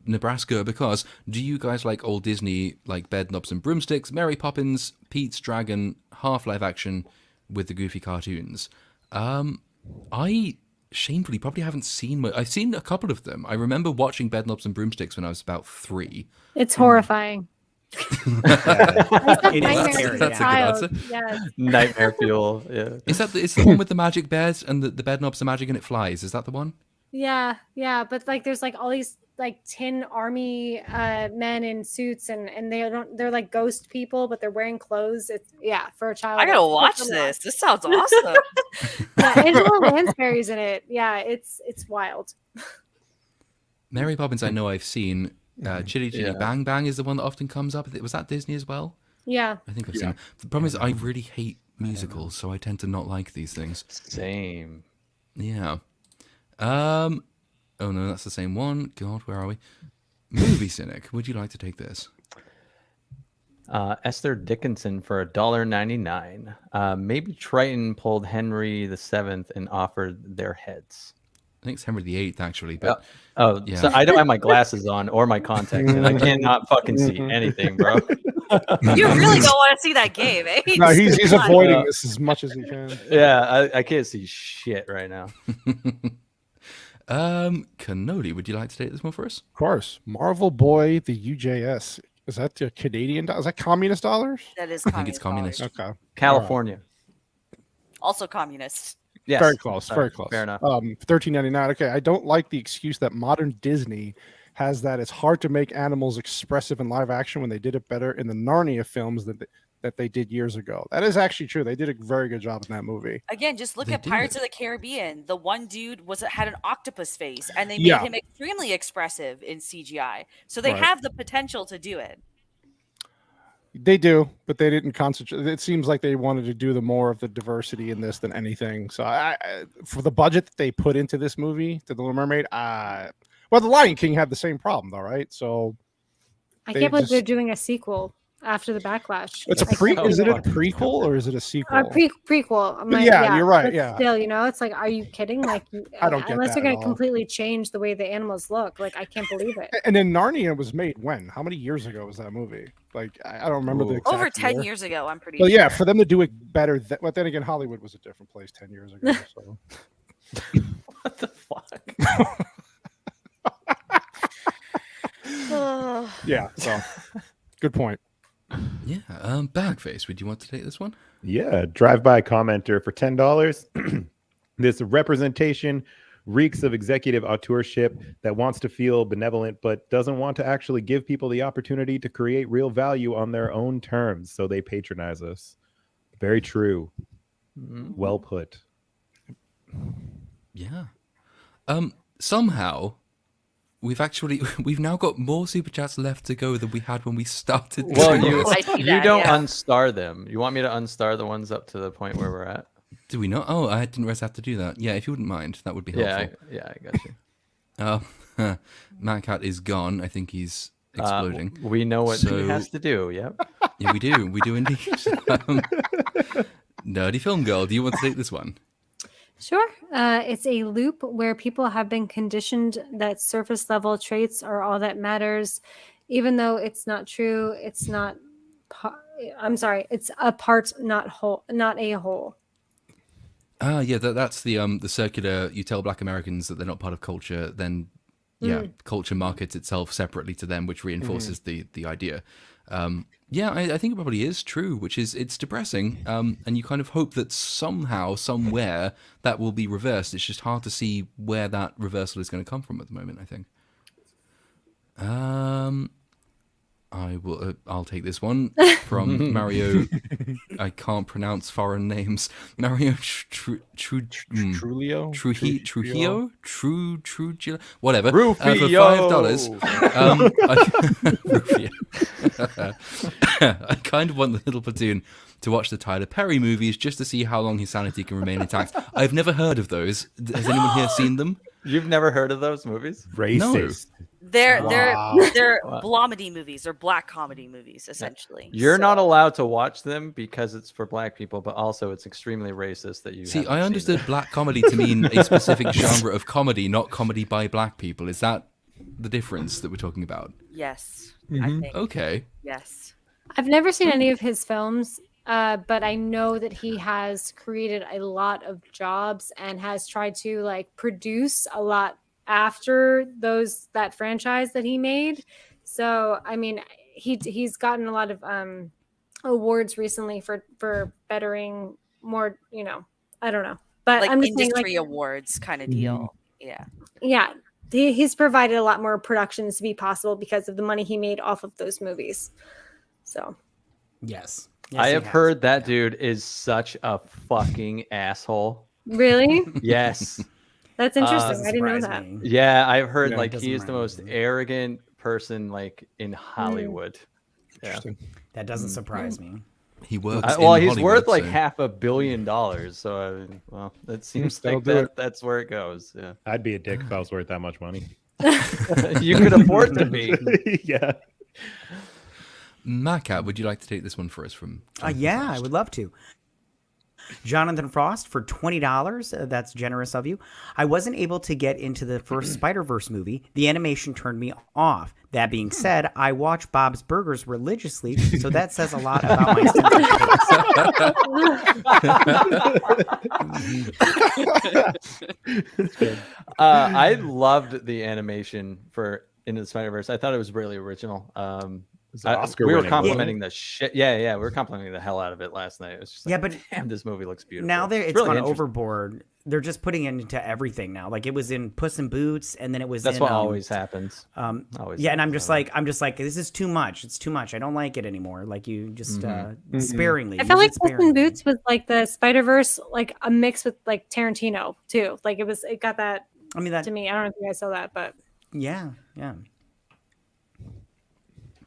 [SPEAKER 4] Nebraska, because do you guys like old Disney, like Bed, Knobs and Broomsticks, Mary Poppins, Pete's Dragon, half live action with the goofy cartoons? I shamefully probably haven't seen I've seen a couple of them. I remember watching Bed, Knobs and Broomsticks when I was about 3.
[SPEAKER 8] It's horrifying. I said
[SPEAKER 3] It is
[SPEAKER 8] nightmares
[SPEAKER 3] scary,
[SPEAKER 8] as
[SPEAKER 3] yeah.
[SPEAKER 8] a
[SPEAKER 4] That's a good
[SPEAKER 8] child.
[SPEAKER 4] answer.
[SPEAKER 8] Yes.
[SPEAKER 1] Nightmare fuel. Yeah.
[SPEAKER 4] Is that it's the one with the magic bed and the bed knobs are magic and it flies? Is that the one?
[SPEAKER 8] Yeah, yeah, but like there's like all these like tin army men in suits and they're like ghost people, but they're wearing clothes. It's for a child.
[SPEAKER 6] I gotta
[SPEAKER 8] it's
[SPEAKER 6] watch
[SPEAKER 8] a lot.
[SPEAKER 6] this. This sounds awesome.
[SPEAKER 8] Yeah, Angela Lansbury's in it. Yeah, it's wild.
[SPEAKER 4] Mary Poppins, I know I've seen. Chitty Chitty
[SPEAKER 1] Yeah.
[SPEAKER 4] Bang Bang is the one that often comes up. Was that Disney as well?
[SPEAKER 8] Yeah.
[SPEAKER 4] I think I've seen it. The problem is I really hate musicals, so I tend to not like these things.
[SPEAKER 1] Same.
[SPEAKER 4] Yeah. Oh no, that's the same one. God, where are we? Movie Cynic, would you like to take this?
[SPEAKER 1] Esther Dickinson for $1.99. Maybe Triton pulled Henry VII and offered their heads.
[SPEAKER 4] I think it's Henry VIII actually, but yeah.
[SPEAKER 1] So I don't have my glasses on or my contacts, and I cannot fucking see anything, bro.
[SPEAKER 6] You really don't want to see that game, eh?
[SPEAKER 2] No, he's
[SPEAKER 6] Come on.
[SPEAKER 2] avoiding this as much as he can.
[SPEAKER 1] Yeah, I can't see shit right now.
[SPEAKER 4] Cannoli, would you like to take this one for us?
[SPEAKER 2] Of course, Marvel Boy, the UJS. Is that the Canadian? Is that communist dollars?
[SPEAKER 6] That is
[SPEAKER 4] I think it's
[SPEAKER 6] communist.
[SPEAKER 4] communist.
[SPEAKER 2] Okay,
[SPEAKER 1] California.
[SPEAKER 6] Also communist.
[SPEAKER 1] Yes.
[SPEAKER 2] very close.
[SPEAKER 1] Sorry,
[SPEAKER 2] Very close.
[SPEAKER 1] Fair enough.
[SPEAKER 2] $13.99. Okay, I don't like the excuse that modern Disney has that it's hard to make animals expressive in live action when they did it better in the Narnia films that they did years ago. That is actually true. They did a very good job in that movie.
[SPEAKER 6] Again, just look
[SPEAKER 4] They
[SPEAKER 6] at Pirates
[SPEAKER 4] did.
[SPEAKER 6] of the Caribbean. The one dude had an octopus face, and they made
[SPEAKER 2] Yeah.
[SPEAKER 6] him extremely expressive in CGI. So they
[SPEAKER 2] Right.
[SPEAKER 6] have the potential to do it.
[SPEAKER 2] They do, but they didn't concentrate. It seems like they wanted to do the more of the diversity in this than anything. So I for the budget that they put into this movie, to The Little Mermaid, well, The Lion King had the same problem though, right? So
[SPEAKER 8] I
[SPEAKER 2] They
[SPEAKER 8] can't believe
[SPEAKER 2] just-
[SPEAKER 8] they're doing a sequel after the backlash.
[SPEAKER 2] it's a
[SPEAKER 8] I can't
[SPEAKER 2] pre.
[SPEAKER 8] believe
[SPEAKER 2] Is it a
[SPEAKER 8] it.
[SPEAKER 2] prequel or is it a sequel?
[SPEAKER 8] Prequel. I'm
[SPEAKER 2] But
[SPEAKER 8] like,
[SPEAKER 2] yeah, you're right,
[SPEAKER 8] but
[SPEAKER 2] yeah.
[SPEAKER 8] Still, it's like, are you kidding? Like,
[SPEAKER 2] I don't get
[SPEAKER 8] unless
[SPEAKER 2] that
[SPEAKER 8] they're going
[SPEAKER 2] at
[SPEAKER 8] to
[SPEAKER 2] all.
[SPEAKER 8] completely change the way the animals look. Like, I can't believe it.
[SPEAKER 2] And then Narnia was made when? How many years ago was that movie? Like I don't remember the
[SPEAKER 1] Ooh.
[SPEAKER 2] exact
[SPEAKER 6] Over 10
[SPEAKER 2] year.
[SPEAKER 6] years ago, I'm pretty
[SPEAKER 2] Well,
[SPEAKER 6] sure.
[SPEAKER 2] yeah, for them to do it better. But then again, Hollywood was a different place 10 years ago. So
[SPEAKER 1] What the fuck?
[SPEAKER 2] yeah, so good point.
[SPEAKER 4] Yeah. Bagface, would you want to take this one?
[SPEAKER 5] Yeah, drive-by commenter for $10. This representation reeks of executive auteurship that wants to feel benevolent but doesn't want to actually give people the opportunity to create real value on their own terms, so they patronize us. Very true. Well put.
[SPEAKER 4] Yeah. Somehow we've now got more super chats left to go than we had when we started.
[SPEAKER 1] Well,
[SPEAKER 4] doing
[SPEAKER 1] you
[SPEAKER 4] this.
[SPEAKER 6] I see
[SPEAKER 1] you
[SPEAKER 6] that,
[SPEAKER 1] don't
[SPEAKER 6] yeah.
[SPEAKER 1] unstar them. You want me to unstar the ones up to the point where we're at?
[SPEAKER 4] Do we not? Oh, I didn't realize I have to do that. Yeah, if you wouldn't mind, that would be helpful.
[SPEAKER 1] Yeah, I got you.
[SPEAKER 4] MatKat is gone. I think he's exploding.
[SPEAKER 1] We know what
[SPEAKER 4] So-
[SPEAKER 1] he has to do. Yep.
[SPEAKER 4] Yeah, we do. We do indeed. Nerdy Film Girl, do you want to take this one?
[SPEAKER 8] Sure. It's a loop where people have been conditioned that surface level traits are all that matters, even though it's not true. It's not. I'm sorry. It's a part, not whole, not a whole.
[SPEAKER 4] Yeah, that's the circular. You tell Black Americans that they're not part of culture, then culture markets itself separately to them, which reinforces the idea. Yeah, I think it probably is true, which is it's depressing, and you kind of hope that somehow, somewhere, that will be reversed. It's just hard to see where that reversal is going to come from at the moment, I think. I'll take this one from Mario. I can't pronounce foreign names. Mario
[SPEAKER 2] Trujillo,
[SPEAKER 4] Trujillo, whatever.
[SPEAKER 1] Rufio.
[SPEAKER 4] For $5. Rufio. I kind of want the Little Platoon to watch the Tyler Perry movies just to see how long his sanity can remain intact. I've never heard of those. Has anyone here seen them?
[SPEAKER 1] You've never heard of those movies?
[SPEAKER 5] Racist.
[SPEAKER 6] They're
[SPEAKER 2] Wow.
[SPEAKER 6] blomedy movies or black comedy movies, essentially.
[SPEAKER 1] You're
[SPEAKER 6] So-
[SPEAKER 1] not allowed to watch them because it's for black people, but also it's extremely racist that you
[SPEAKER 4] See,
[SPEAKER 1] haven't
[SPEAKER 4] I
[SPEAKER 1] seen
[SPEAKER 4] understood
[SPEAKER 1] it.
[SPEAKER 4] black comedy to mean a specific genre of comedy, not comedy by black people. Is that the difference that we're talking about?
[SPEAKER 6] Yes,
[SPEAKER 2] Mm-hmm.
[SPEAKER 6] I think.
[SPEAKER 4] Okay.
[SPEAKER 6] Yes.
[SPEAKER 8] I've never seen any of his films, but I know that he has created a lot of jobs and has tried to like produce a lot after that franchise that he made. So, I mean, he's gotten a lot of awards recently for bettering more. I don't know, but
[SPEAKER 6] Like
[SPEAKER 8] I'm just saying,
[SPEAKER 6] industry awards kind of deal. Yeah.
[SPEAKER 8] yeah, he's provided a lot more productions to be possible because of the money he made off of those movies. So
[SPEAKER 3] Yes.
[SPEAKER 1] I have heard that dude is such a fucking asshole.
[SPEAKER 8] really,
[SPEAKER 1] Yes.
[SPEAKER 8] that's interesting.
[SPEAKER 3] Doesn't
[SPEAKER 8] I didn't know
[SPEAKER 3] surprise
[SPEAKER 8] that.
[SPEAKER 3] me.
[SPEAKER 1] Yeah, I've heard
[SPEAKER 2] Yeah,
[SPEAKER 1] like
[SPEAKER 3] doesn't
[SPEAKER 1] he is the
[SPEAKER 3] mind
[SPEAKER 1] most
[SPEAKER 3] me.
[SPEAKER 1] arrogant person like in Hollywood. Yeah.
[SPEAKER 2] Interesting.
[SPEAKER 3] That doesn't surprise me.
[SPEAKER 4] He works.
[SPEAKER 1] Well,
[SPEAKER 4] in
[SPEAKER 1] he's
[SPEAKER 4] Hollywood,
[SPEAKER 1] worth like
[SPEAKER 4] so-
[SPEAKER 1] $500 million. So I mean, well, it seems
[SPEAKER 2] That'll
[SPEAKER 1] like
[SPEAKER 2] do
[SPEAKER 1] that's where it goes. Yeah.
[SPEAKER 5] I'd be a dick if I was worth that much money.
[SPEAKER 1] You could afford to be.
[SPEAKER 5] Yeah.
[SPEAKER 4] MatKat, would you like to take this one for us from?
[SPEAKER 3] Yeah, I would love to. Jonathan Frost for $20. That's generous of you. I wasn't able to get into the first Spider-Verse movie. The animation turned me off. That being said, I watch Bob's Burgers religiously, so that says a lot about my sense of taste.
[SPEAKER 1] I loved the animation for Into the Spider-Verse. I thought it was really original.
[SPEAKER 5] It's an Oscar
[SPEAKER 1] we were
[SPEAKER 5] winning, wasn't
[SPEAKER 1] complimenting the shit. Yeah, we were complimenting the hell out of it last night. It was just like,
[SPEAKER 3] Yeah, but
[SPEAKER 1] damn, this movie looks beautiful.
[SPEAKER 3] now it's
[SPEAKER 1] really
[SPEAKER 3] gone
[SPEAKER 1] interesting.
[SPEAKER 3] overboard. They're just putting it into everything now. Like it was in Puss in Boots, and then it was
[SPEAKER 1] That's
[SPEAKER 3] in,
[SPEAKER 1] what always happens. Always
[SPEAKER 3] yeah, and I'm
[SPEAKER 1] happens.
[SPEAKER 3] just like, this is too much. It's too much. I don't like it anymore. Like you just sparingly.
[SPEAKER 8] I felt
[SPEAKER 3] use
[SPEAKER 8] like
[SPEAKER 3] it
[SPEAKER 8] Puss in
[SPEAKER 3] sparingly.
[SPEAKER 8] Boots was like the Spider-Verse, like a mix with like Tarantino too. Like it got that
[SPEAKER 3] I mean that.
[SPEAKER 8] to me. I don't know if you guys saw that, but
[SPEAKER 3] Yeah.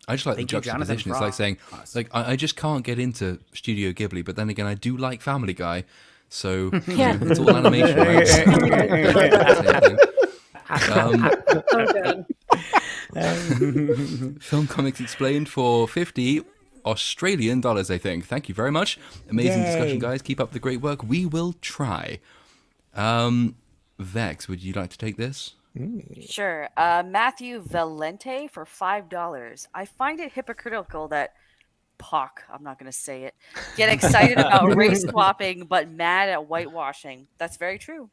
[SPEAKER 4] I just like
[SPEAKER 3] Thank
[SPEAKER 4] the
[SPEAKER 3] you, Jonathan
[SPEAKER 4] juxtaposition. It's like saying,
[SPEAKER 3] Frost.
[SPEAKER 4] like, I just can't get into Studio Ghibli, but then again, I do like Family Guy, so
[SPEAKER 8] Yeah.
[SPEAKER 4] it's all animation, right? Same thing.
[SPEAKER 8] so good.
[SPEAKER 4] Film Comics Explained for 50 Australian dollars, I think. Thank you very much. Amazing discussion,
[SPEAKER 3] Yay.
[SPEAKER 4] guys. Keep up the great work. We will try. Vex, would you like to take this?
[SPEAKER 6] Sure. Matthew Valente for $5. I find it hypocritical that I'm not going to say it, get excited about race swapping but mad at whitewashing. That's very true.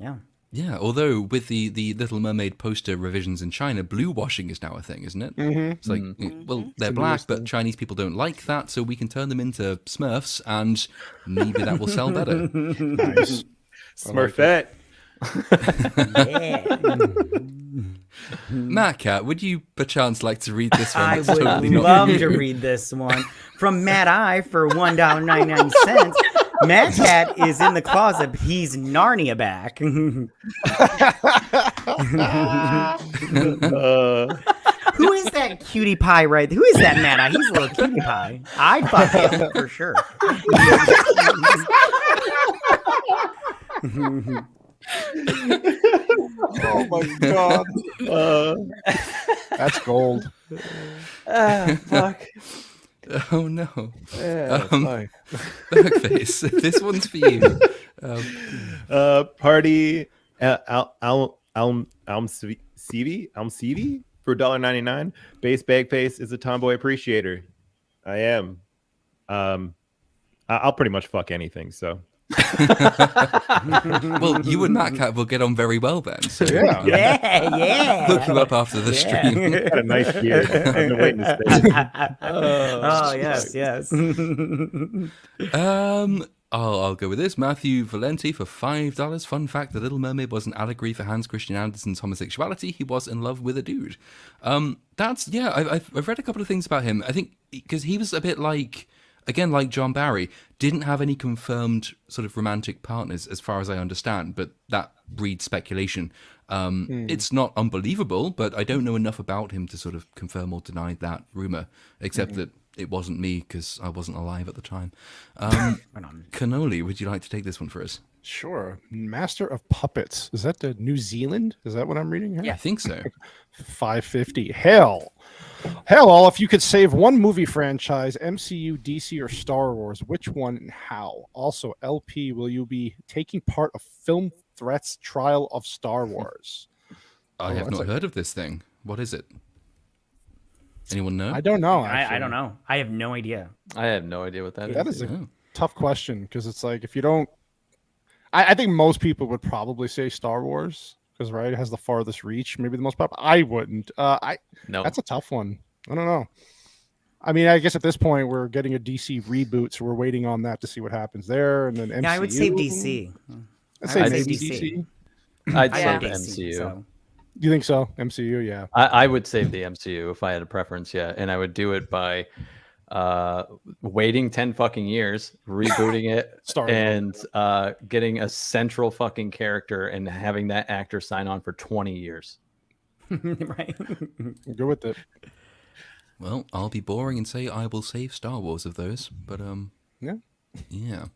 [SPEAKER 3] Yeah.
[SPEAKER 4] Yeah, although with the Little Mermaid poster revisions in China, blue washing is now a thing, isn't it? It's like, well, they're black, but Chinese people don't like that, so we can turn them into Smurfs, and maybe that will sell better.
[SPEAKER 2] Nice.
[SPEAKER 5] Smurfette.
[SPEAKER 3] Yeah.
[SPEAKER 4] MatKat, would you perchance like to read this one?
[SPEAKER 3] I
[SPEAKER 4] It's
[SPEAKER 3] would
[SPEAKER 4] totally not
[SPEAKER 3] love
[SPEAKER 4] you.
[SPEAKER 3] to read this one from Matt I for $1.99. MatKat is in the closet. But he's Narnia back. Who is that cutie pie right there? Who is that Matt I? He's a little cutie pie. I'd fuck him for sure.
[SPEAKER 2] Oh my god. That's gold.
[SPEAKER 1] Fuck.
[SPEAKER 4] Oh no.
[SPEAKER 1] Yeah, fuck.
[SPEAKER 4] Backface, this one's for you.
[SPEAKER 5] Party Almsevi for $1.99. Base Bagface is a tomboy appreciator. I am. I'll pretty much fuck anything. So
[SPEAKER 4] Well, you and MatKat will get on very well then. So
[SPEAKER 2] Yeah.
[SPEAKER 3] Yeah.
[SPEAKER 4] hook you up after the stream.
[SPEAKER 5] got a nice beard. I've been waiting to say it.
[SPEAKER 3] Oh, yes.
[SPEAKER 4] I'll go with this. Matthew Valenti for $5. Fun fact: The Little Mermaid was an allegory for Hans Christian Andersen's homosexuality. He was in love with a dude. I've read a couple of things about him. I think because he was a bit like, again, like John Barry, didn't have any confirmed sort of romantic partners, as far as I understand. But that breeds speculation. It's not unbelievable, but I don't know enough about him to sort of confirm or deny that rumor, except that it wasn't me because I wasn't alive at the time. Cannoli, would you like to take this one for us?
[SPEAKER 2] Sure. Master of Puppets. Is that the New Zealand? Is that what I'm reading here?
[SPEAKER 4] I think so.
[SPEAKER 2] 550. Hell, all, if you could save one movie franchise, MCU, DC, or Star Wars, which one and how? Also, LP, will you be taking part of Film Threat's trial of Star Wars?
[SPEAKER 4] I have not heard of this thing. What is it? Anyone know?
[SPEAKER 2] I don't know.
[SPEAKER 3] I don't know. I have no idea.
[SPEAKER 1] I have no idea what that is.
[SPEAKER 2] That is a
[SPEAKER 4] Oh.
[SPEAKER 2] tough question because it's like if you don't, I think most people would probably say Star Wars because right, it has the farthest reach, maybe the most pop. I wouldn't.
[SPEAKER 1] No.
[SPEAKER 2] That's a tough one. I don't know. I mean, I guess at this point we're getting a DC reboot, so we're waiting on that to see what happens there, and then MCU.
[SPEAKER 3] Yeah, I would say DC.
[SPEAKER 2] I'd say
[SPEAKER 3] I'd
[SPEAKER 2] maybe
[SPEAKER 3] say
[SPEAKER 2] DC.
[SPEAKER 1] I'd
[SPEAKER 6] I
[SPEAKER 1] say
[SPEAKER 6] love
[SPEAKER 1] the
[SPEAKER 3] DC,
[SPEAKER 1] MCU.
[SPEAKER 3] so.
[SPEAKER 2] You think so? MCU, yeah.
[SPEAKER 1] I would save the MCU if I had a preference, yeah. And I would do it by waiting 10 fucking years, rebooting it,
[SPEAKER 2] Starting
[SPEAKER 1] and getting a central fucking character and having that actor sign on for 20 years.
[SPEAKER 3] Right.
[SPEAKER 2] Go with it.
[SPEAKER 4] Well, I'll be boring and say I will save Star Wars of those, but yeah.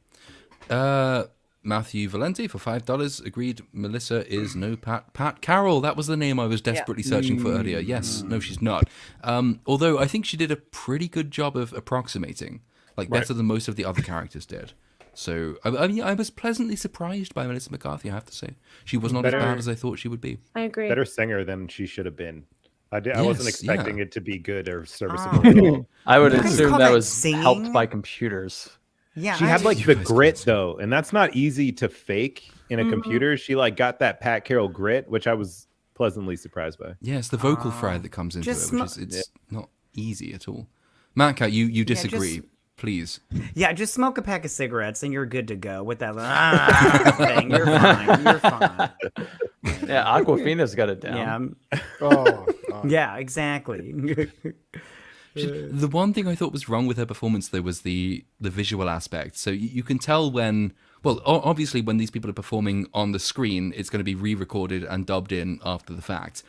[SPEAKER 4] Matthew Valenti for $5 agreed. Melissa is no Pat Carroll. That was the name I was desperately searching for earlier. Yes, no, she's not. Although I think she did a pretty good job of approximating, like better than most of the other characters did. So I mean, I was pleasantly surprised by Melissa McCarthy. I have to say, she was not as bad as I thought she would be.
[SPEAKER 8] I agree.
[SPEAKER 5] Better singer than she should have been. I wasn't
[SPEAKER 4] Yes,
[SPEAKER 5] expecting
[SPEAKER 4] yeah.
[SPEAKER 5] it to be good or serviceable at all.
[SPEAKER 1] I would
[SPEAKER 3] You guys
[SPEAKER 1] assume
[SPEAKER 3] call
[SPEAKER 1] that
[SPEAKER 3] that
[SPEAKER 1] was
[SPEAKER 3] singing?
[SPEAKER 1] helped by computers.
[SPEAKER 3] Yeah,
[SPEAKER 5] She had like
[SPEAKER 4] You
[SPEAKER 5] the
[SPEAKER 4] guys
[SPEAKER 5] grit
[SPEAKER 4] can't-
[SPEAKER 5] though, and that's not easy to fake in a computer. She like got that Pat Carroll grit, which I was pleasantly surprised by.
[SPEAKER 4] Yeah, it's the vocal fry that comes into
[SPEAKER 3] just
[SPEAKER 4] it, which is it's not easy at all. MatKat, you disagree, please.
[SPEAKER 3] Yeah, just smoke a pack of cigarettes and you're good to go with that thing. You're fine. You're fine.
[SPEAKER 1] Yeah, Aquafina's got it down.
[SPEAKER 3] Yeah.
[SPEAKER 2] Oh,
[SPEAKER 3] Yeah, exactly.
[SPEAKER 4] The one thing I thought was wrong with her performance, though, was the visual aspect. So you can tell when, well, obviously when these people are performing on the screen, it's going to be re-recorded and dubbed in after the fact.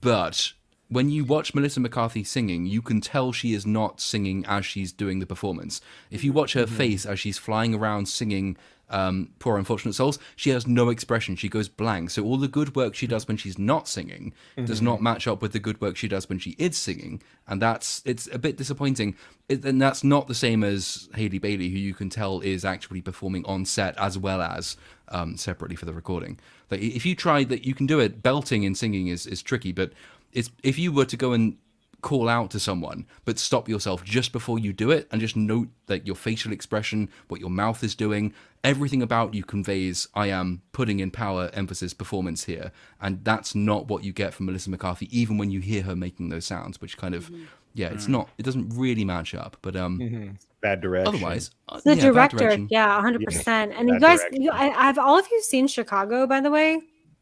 [SPEAKER 4] But when you watch Melissa McCarthy singing, you can tell she is not singing as she's doing the performance. If you watch her face as she's flying around singing Poor Unfortunate Souls, she has no expression. She goes blank. So all the good work she does when she's not singing does not match up with the good work she does when she is singing. And it's a bit disappointing. And that's not the same as Hailey Bailey, who you can tell is actually performing on set as well as separately for the recording. Like if you try that, you can do it. Belting and singing is tricky, but if you were to go and call out to someone, but stop yourself just before you do it and just note that your facial expression, what your mouth is doing, everything about you conveys, I am putting in power, emphasis, performance here. And that's not what you get from Melissa McCarthy, even when you hear her making those sounds, which kind of, it doesn't really match up. But
[SPEAKER 5] Bad direction.
[SPEAKER 4] otherwise,
[SPEAKER 8] The
[SPEAKER 4] bad
[SPEAKER 8] director,
[SPEAKER 4] direction.
[SPEAKER 8] yeah, 100%. And you
[SPEAKER 5] bad
[SPEAKER 8] guys,
[SPEAKER 5] direction.
[SPEAKER 8] have all of you seen Chicago, by the way?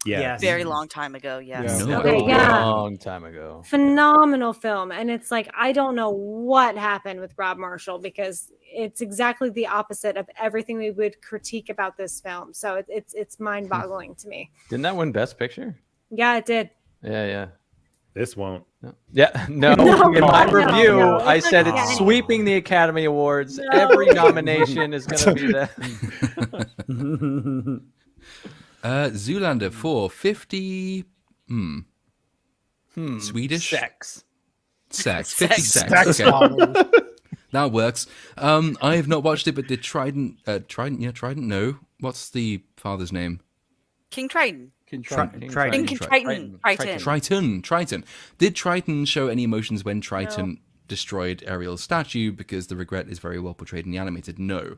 [SPEAKER 5] Yeah.
[SPEAKER 3] Yes.
[SPEAKER 6] Very long time ago. Yes.
[SPEAKER 2] Yeah.
[SPEAKER 4] No.
[SPEAKER 8] Okay, yeah.
[SPEAKER 1] Long time ago.
[SPEAKER 8] Phenomenal film. And it's like, I don't know what happened with Rob Marshall because it's exactly the opposite of everything we would critique about this film. So it's mind boggling to me.
[SPEAKER 1] Didn't that win Best Picture?
[SPEAKER 8] Yeah, it did.
[SPEAKER 1] Yeah.
[SPEAKER 5] This won't.
[SPEAKER 1] Yeah, no.
[SPEAKER 8] No,
[SPEAKER 1] In my
[SPEAKER 8] no,
[SPEAKER 1] review,
[SPEAKER 8] no.
[SPEAKER 1] I said it's
[SPEAKER 8] No.
[SPEAKER 1] sweeping the Academy Awards.
[SPEAKER 8] No.
[SPEAKER 1] Every nomination is going to be that.
[SPEAKER 4] Zoolander for 50. Swedish
[SPEAKER 1] Sex.
[SPEAKER 4] 50 sex.
[SPEAKER 2] Sex
[SPEAKER 4] Okay.
[SPEAKER 2] bombers.
[SPEAKER 4] That works. I have not watched it, but did Trident? Trident. No. What's the father's name?
[SPEAKER 6] King Triton.
[SPEAKER 3] Triton.
[SPEAKER 4] Triton. Did Triton show any emotions when Triton destroyed Ariel's statue? Because the regret is very well portrayed in the animated. No.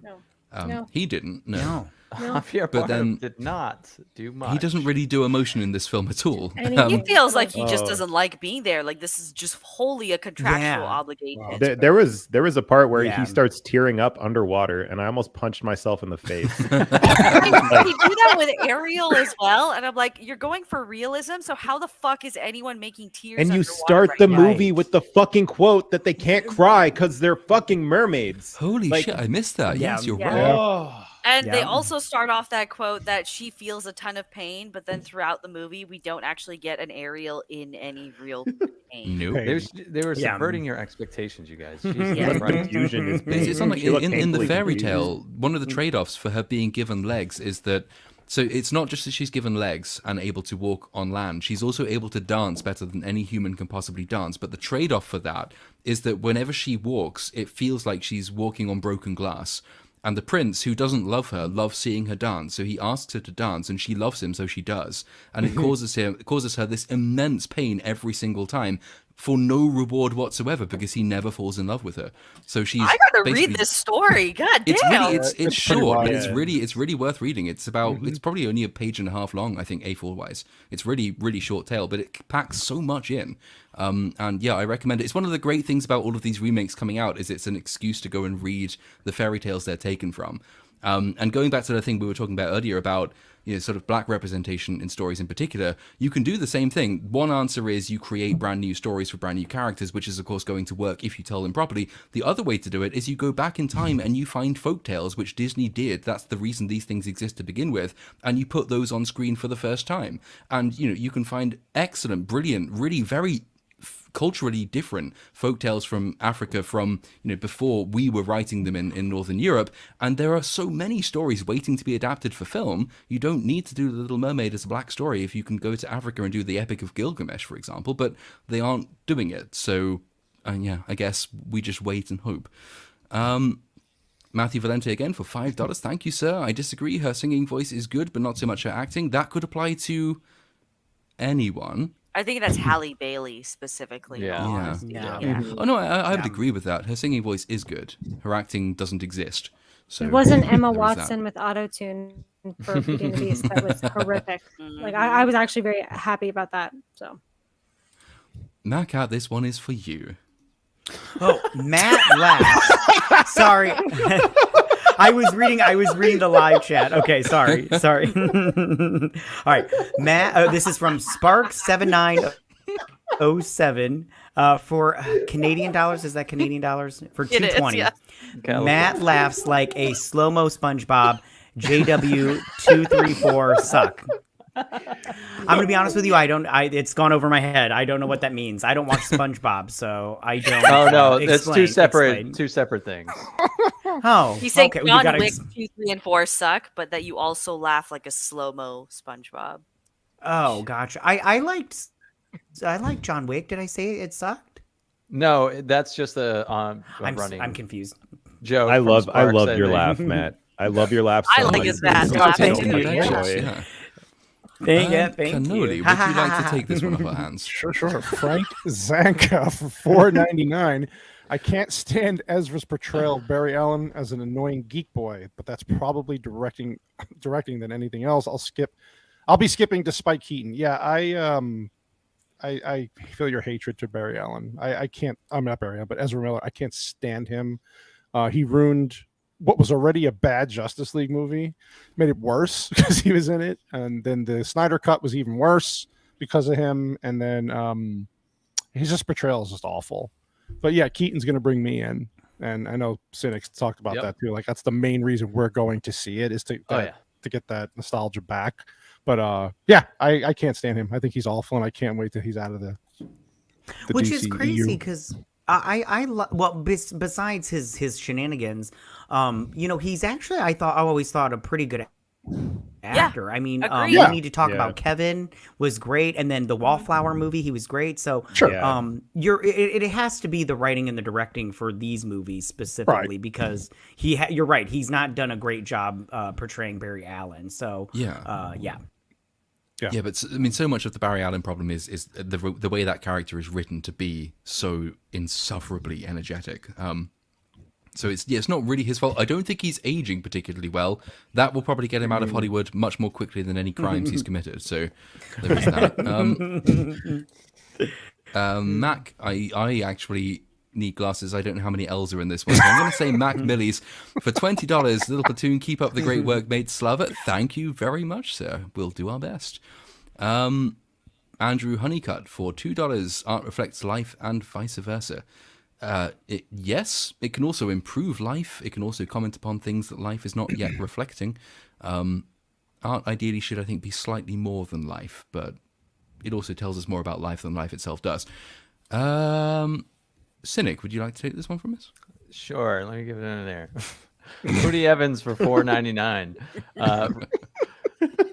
[SPEAKER 8] No.
[SPEAKER 4] He didn't. No.
[SPEAKER 1] Javier
[SPEAKER 4] But
[SPEAKER 1] Bardem
[SPEAKER 4] then-
[SPEAKER 1] did not do much.
[SPEAKER 4] He doesn't really do emotion in this film at all.
[SPEAKER 6] He feels like he just doesn't like being there. Like this is just wholly a contractual
[SPEAKER 3] Yeah.
[SPEAKER 6] obligation.
[SPEAKER 5] There was a part where
[SPEAKER 3] Yeah.
[SPEAKER 5] he starts tearing up underwater, and I almost punched myself in the face.
[SPEAKER 6] He do that with Ariel as well, and I'm like, you're going for realism. So how the fuck is anyone making tears?
[SPEAKER 5] And you
[SPEAKER 6] underwater
[SPEAKER 5] start
[SPEAKER 6] right
[SPEAKER 5] the
[SPEAKER 6] now?
[SPEAKER 5] movie with the fucking quote that they can't cry because they're fucking mermaids.
[SPEAKER 4] Holy
[SPEAKER 5] Like-
[SPEAKER 4] shit! I missed that.
[SPEAKER 3] Yeah.
[SPEAKER 4] Yes, you're
[SPEAKER 8] Yeah.
[SPEAKER 4] right.
[SPEAKER 5] Oh.
[SPEAKER 6] And they
[SPEAKER 3] Yeah.
[SPEAKER 6] also start off that quote that she feels a ton of pain, but then throughout the movie, we don't actually get an Ariel in any real pain.
[SPEAKER 4] Nope.
[SPEAKER 1] They were
[SPEAKER 3] Yeah.
[SPEAKER 1] subverting your expectations, you guys.
[SPEAKER 8] Yeah.
[SPEAKER 1] Jesus Christ.
[SPEAKER 5] Confusion is
[SPEAKER 4] It's on like
[SPEAKER 5] She looked
[SPEAKER 4] in the
[SPEAKER 5] painfully
[SPEAKER 4] fairy
[SPEAKER 5] confused.
[SPEAKER 4] tale. One of the trade-offs for her being given legs is that. So it's not just that she's given legs and able to walk on land. She's also able to dance better than any human can possibly dance. But the trade-off for that is that whenever she walks, it feels like she's walking on broken glass. And the prince, who doesn't love her, loves seeing her dance. So he asks her to dance, and she loves him, so she does. And it causes her this immense pain every single time. for no reward whatsoever because he never falls in love with her. So she's
[SPEAKER 6] I gotta read
[SPEAKER 4] basically-
[SPEAKER 6] this story. God damn.
[SPEAKER 4] It's really it's
[SPEAKER 2] It's pretty
[SPEAKER 4] short, but
[SPEAKER 2] wild.
[SPEAKER 4] it's really worth reading. It's about it's probably only a page and a half long, I think, A4 wise. It's really short tale, but it packs so much in. And yeah, I recommend it. It's one of the great things about all of these remakes coming out is it's an excuse to go and read the fairy tales they're taken from. And going back to the thing we were talking about earlier about sort of black representation in stories in particular, you can do the same thing. One answer is you create brand new stories for brand new characters, which is of course going to work if you tell them properly. The other way to do it is you go back in time and you find folktales, which Disney did. That's the reason these things exist to begin with, and you put those on screen for the first time. And you can find excellent, brilliant, really very culturally different folktales from Africa from before we were writing them in Northern Europe, and there are so many stories waiting to be adapted for film. You don't need to do The Little Mermaid as a black story if you can go to Africa and do the Epic of Gilgamesh, for example, but they aren't doing it. So yeah, I guess we just wait and hope. Matthew Valente again for $5. Thank you, sir. I disagree. Her singing voice is good, but not so much her acting. That could apply to anyone.
[SPEAKER 6] I think that's Halle Bailey specifically.
[SPEAKER 1] Yeah.
[SPEAKER 3] Yeah.
[SPEAKER 4] Oh no, I would agree with that. Her singing voice is good. Her acting doesn't exist. So
[SPEAKER 8] It wasn't Emma
[SPEAKER 4] there is that.
[SPEAKER 8] Watson with auto-tune for Beauty and the Beast. That was horrific. Like I was actually very happy about that. So
[SPEAKER 4] MatKat, this one is for you.
[SPEAKER 3] Oh, Matt laughs. Sorry. I was reading the live chat. Okay, sorry. All right, Matt. This is from Spark7907 for Canadian dollars. Is that Canadian dollars? For
[SPEAKER 6] It is,
[SPEAKER 3] $2.20.
[SPEAKER 6] yeah.
[SPEAKER 3] Matt laughs like a slow-mo SpongeBob. JW234 suck. I'm gonna be honest with you. It's gone over my head. I don't know what that means. I don't watch SpongeBob, so I don't.
[SPEAKER 1] Oh no, that's
[SPEAKER 3] explain.
[SPEAKER 1] two separate things.
[SPEAKER 3] Oh,
[SPEAKER 6] He's saying
[SPEAKER 3] okay.
[SPEAKER 6] John Wick 2, 3, and 4 suck, but that you also laugh like a slow-mo SpongeBob.
[SPEAKER 3] Oh, gotcha. I liked John Wick. Did I say it sucked?
[SPEAKER 1] No, that's just a running.
[SPEAKER 3] I'm confused.
[SPEAKER 1] Joke.
[SPEAKER 5] I
[SPEAKER 1] from
[SPEAKER 5] love
[SPEAKER 1] Sparks, I
[SPEAKER 5] your
[SPEAKER 1] think.
[SPEAKER 5] laugh, Matt. I love your laugh.
[SPEAKER 6] I
[SPEAKER 5] so
[SPEAKER 6] like
[SPEAKER 5] much.
[SPEAKER 6] his bad
[SPEAKER 5] It's
[SPEAKER 6] laugh,
[SPEAKER 5] too
[SPEAKER 6] too.
[SPEAKER 5] enjoy it.
[SPEAKER 4] Yeah.
[SPEAKER 3] Thank you.
[SPEAKER 4] Cannoli, would you like to take this one off our hands?
[SPEAKER 2] Sure. Frank Zanka for $4.99. I can't stand Ezra's portrayal of Barry Allen as an annoying geek boy, but that's probably directing than anything else. I'll be skipping to Spike Keaton. Yeah, I feel your hatred to Barry Allen. I can't. I'm not Barry Allen, but Ezra Miller. I can't stand him. He ruined what was already a bad Justice League movie, made it worse because he was in it, and then the Snyder Cut was even worse because of him. And then his just portrayal is just awful. But yeah, Keaton's going to bring me in, and I know Cynic's talked about that too. Like that's the main reason we're going to see it is to get that nostalgia back. But yeah, I can't stand him. I think he's awful, and I can't wait till he's out of the
[SPEAKER 3] Which
[SPEAKER 2] DCEU.
[SPEAKER 3] is crazy because besides his shenanigans, he's actually I always thought a pretty good actor. I mean,
[SPEAKER 6] agreed.
[SPEAKER 3] we need to talk about Kevin was great, and then the Wallflower movie he was great. So
[SPEAKER 2] Sure.
[SPEAKER 3] it has to be the writing and the directing for these movies specifically because you're right, he's not done a great job portraying Barry Allen. So
[SPEAKER 4] Yeah, but I mean, so much of the Barry Allen problem is the way that character is written to be so insufferably energetic. So it's not really his fault. I don't think he's aging particularly well. That will probably get him out of Hollywood much more quickly than any crimes he's committed. So there is that. Mac, I actually need glasses. I don't know how many L's are in this one. So I'm going to say Mac Millies for $20. Little Platoon, keep up the great work, mate. Slavet, thank you very much, sir. We'll do our best. Andrew Honeycutt for $2. Art reflects life and vice versa. Yes, it can also improve life. It can also comment upon things that life is not yet reflecting. Art ideally should, I think, be slightly more than life, but it also tells us more about life than life itself does. Cynic, would you like to take this one from us?
[SPEAKER 1] Sure, let me give it in there. Rudy Evans for $4.99.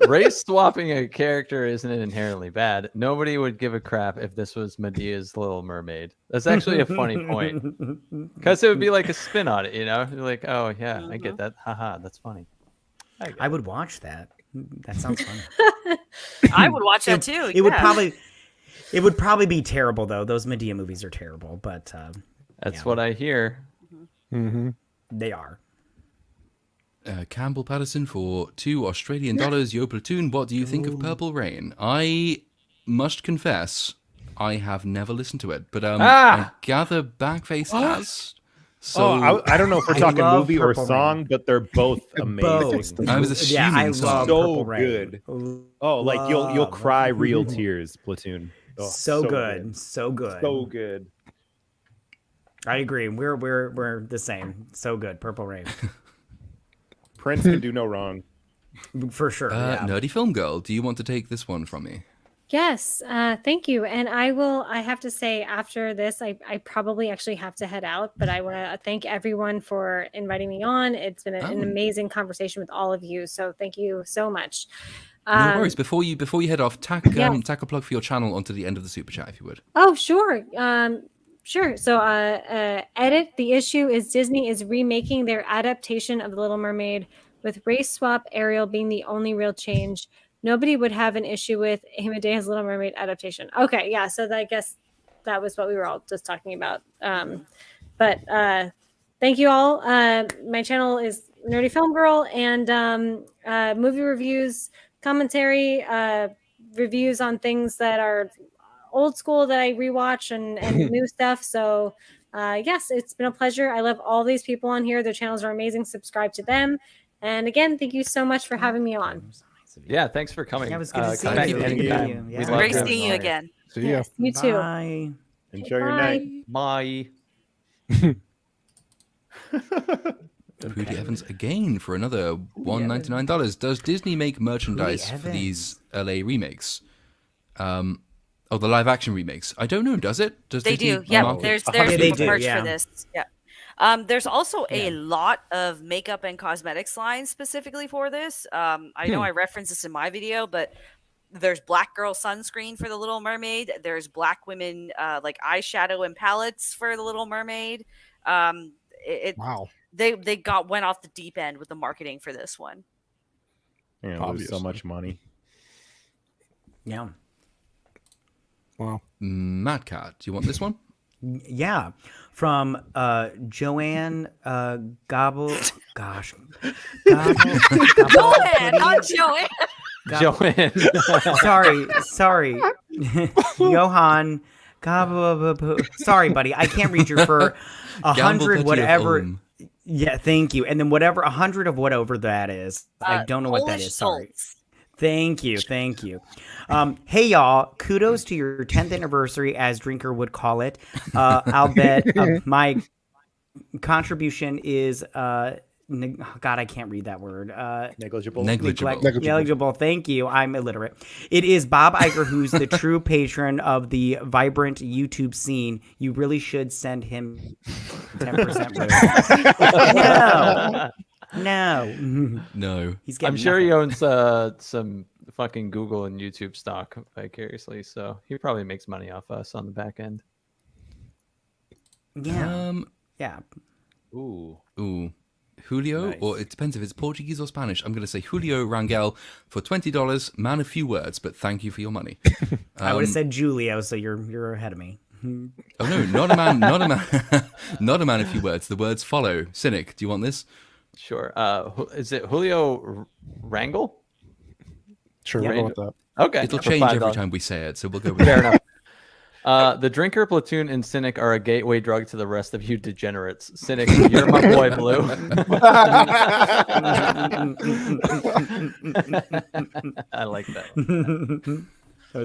[SPEAKER 1] Race swapping a character isn't inherently bad. Nobody would give a crap if this was Medea's Little Mermaid. That's actually a funny point. Because it would be like a spin on it, You're like, oh, yeah, I get that. Haha, that's funny.
[SPEAKER 3] I would watch that. That sounds funny.
[SPEAKER 6] I would watch that too.
[SPEAKER 3] It would probably It would probably be terrible though. Those Medea movies are terrible, but
[SPEAKER 1] That's what I hear.
[SPEAKER 3] they are.
[SPEAKER 4] Campbell Patterson for $2 Yo Platoon, what do you think of Purple Rain? I must confess, I have never listened to it, but I gather Backface has. So
[SPEAKER 5] I don't know if we're
[SPEAKER 3] I
[SPEAKER 5] talking
[SPEAKER 3] love
[SPEAKER 5] movie or
[SPEAKER 3] Purple
[SPEAKER 5] song,
[SPEAKER 3] Rain.
[SPEAKER 5] but they're both amazing.
[SPEAKER 3] Both.
[SPEAKER 4] I was assuming
[SPEAKER 3] I
[SPEAKER 4] so.
[SPEAKER 3] love
[SPEAKER 5] So
[SPEAKER 3] Purple Rain.
[SPEAKER 5] good. Oh, like you'll
[SPEAKER 3] Love.
[SPEAKER 5] cry real tears, Platoon. Oh,
[SPEAKER 3] So good. So good.
[SPEAKER 5] So good.
[SPEAKER 3] I agree. We're the same. So good. Purple Rain.
[SPEAKER 5] Prince can do no wrong.
[SPEAKER 3] For sure. Yeah.
[SPEAKER 4] Nerdy Film Girl, do you want to take this one from me?
[SPEAKER 8] Yes, thank you. And I have to say, after this, I probably actually have to head out, but I want to thank everyone for inviting me on. It's been an amazing conversation with all of you. So thank you so much.
[SPEAKER 4] No worries. Before you head off, tack a plug for your channel onto the end of the super chat, if you would.
[SPEAKER 8] Oh, sure. Sure. So, edit. The issue is Disney is remaking their adaptation of The Little Mermaid with race swap Ariel being the only real change. Nobody would have an issue with Amadeus Little Mermaid adaptation. Okay, yeah. So I guess that was what we were all just talking about. But thank you all. My channel is Nerdy Film Girl, and movie reviews, commentary, reviews on things that are old school that I rewatch and new stuff. So yes, it's been a pleasure. I love all these people on here. Their channels are amazing. Subscribe to them. And again, thank you so much for having me on.
[SPEAKER 1] Yeah, thanks for coming.
[SPEAKER 3] Yeah, it was good to see
[SPEAKER 1] come back
[SPEAKER 3] you.
[SPEAKER 1] anytime.
[SPEAKER 3] Yeah.
[SPEAKER 1] We
[SPEAKER 3] It's
[SPEAKER 1] love
[SPEAKER 6] Great
[SPEAKER 1] having
[SPEAKER 6] seeing
[SPEAKER 1] you
[SPEAKER 6] you
[SPEAKER 1] on.
[SPEAKER 6] again.
[SPEAKER 2] See ya.
[SPEAKER 8] Yes, you too.
[SPEAKER 3] Bye.
[SPEAKER 5] Enjoy your
[SPEAKER 8] Bye.
[SPEAKER 5] night.
[SPEAKER 1] Bye.
[SPEAKER 4] Rudy Evans again for another $199. Does Disney make merchandise for these LA remakes? The live action remakes. I don't know. Does it? Does
[SPEAKER 6] They
[SPEAKER 4] Disney
[SPEAKER 6] do. Yeah,
[SPEAKER 4] market-
[SPEAKER 6] there's
[SPEAKER 3] They do,
[SPEAKER 6] merch
[SPEAKER 3] yeah.
[SPEAKER 6] for this. Yeah. There's also a lot of makeup and cosmetics lines specifically for this. I know I referenced this in my video, but there's black girl sunscreen for the Little Mermaid. There's black women like eyeshadow and palettes for the Little Mermaid.
[SPEAKER 2] Wow.
[SPEAKER 6] They went off the deep end with the marketing for this one.
[SPEAKER 5] Yeah, there's
[SPEAKER 2] Obviously.
[SPEAKER 5] so much money.
[SPEAKER 3] Yeah.
[SPEAKER 2] Wow.
[SPEAKER 4] MatKat, do you want this one?
[SPEAKER 3] Yeah. From Joanne Gobble. Gosh.
[SPEAKER 6] Joanne, not Joanne.
[SPEAKER 1] Joanne.
[SPEAKER 3] Sorry. Johan. Sorry, buddy. I can't read your for 100 whatever. Yeah, thank you. And then whatever 100 of whatever that is. I don't know what that
[SPEAKER 6] Polish
[SPEAKER 3] is. Sorry.
[SPEAKER 6] Schultz.
[SPEAKER 3] Thank you. Hey, y'all. Kudos to your 10th anniversary, as Drinker would call it. I'll bet my contribution is, God, I can't read that word.
[SPEAKER 5] Negligible.
[SPEAKER 3] Negligible. Thank you. I'm illiterate. It is Bob Iger, who's the true patron of the vibrant YouTube scene. You really should send him 10%. No. He's getting
[SPEAKER 1] I'm sure he
[SPEAKER 3] nothing.
[SPEAKER 1] owns some fucking Google and YouTube stock vicariously, so he probably makes money off us on the back end.
[SPEAKER 3] Yeah. Yeah.
[SPEAKER 5] Ooh.
[SPEAKER 4] Julio,
[SPEAKER 5] Nice.
[SPEAKER 4] or it depends if it's Portuguese or Spanish. I'm going to say Julio Rangel for $20. Man of few words, but thank you for your money.
[SPEAKER 3] I would have said Julio, so you're ahead of me.
[SPEAKER 4] Oh no, not a man, not a man of few words. The words follow. Cynic, do you want this?
[SPEAKER 1] Sure. Is it Julio Rangel?
[SPEAKER 2] Sure,
[SPEAKER 3] Yeah.
[SPEAKER 2] we'll go with that.
[SPEAKER 1] Okay.
[SPEAKER 4] It'll
[SPEAKER 1] for
[SPEAKER 4] change every
[SPEAKER 1] $5.
[SPEAKER 4] time we say it, so we'll go with
[SPEAKER 1] Fair
[SPEAKER 4] that.
[SPEAKER 1] enough. The Drinker, Platoon, and Cynic are a gateway drug to the rest of you degenerates. Cynic, you're my boy, Blue. I like that one.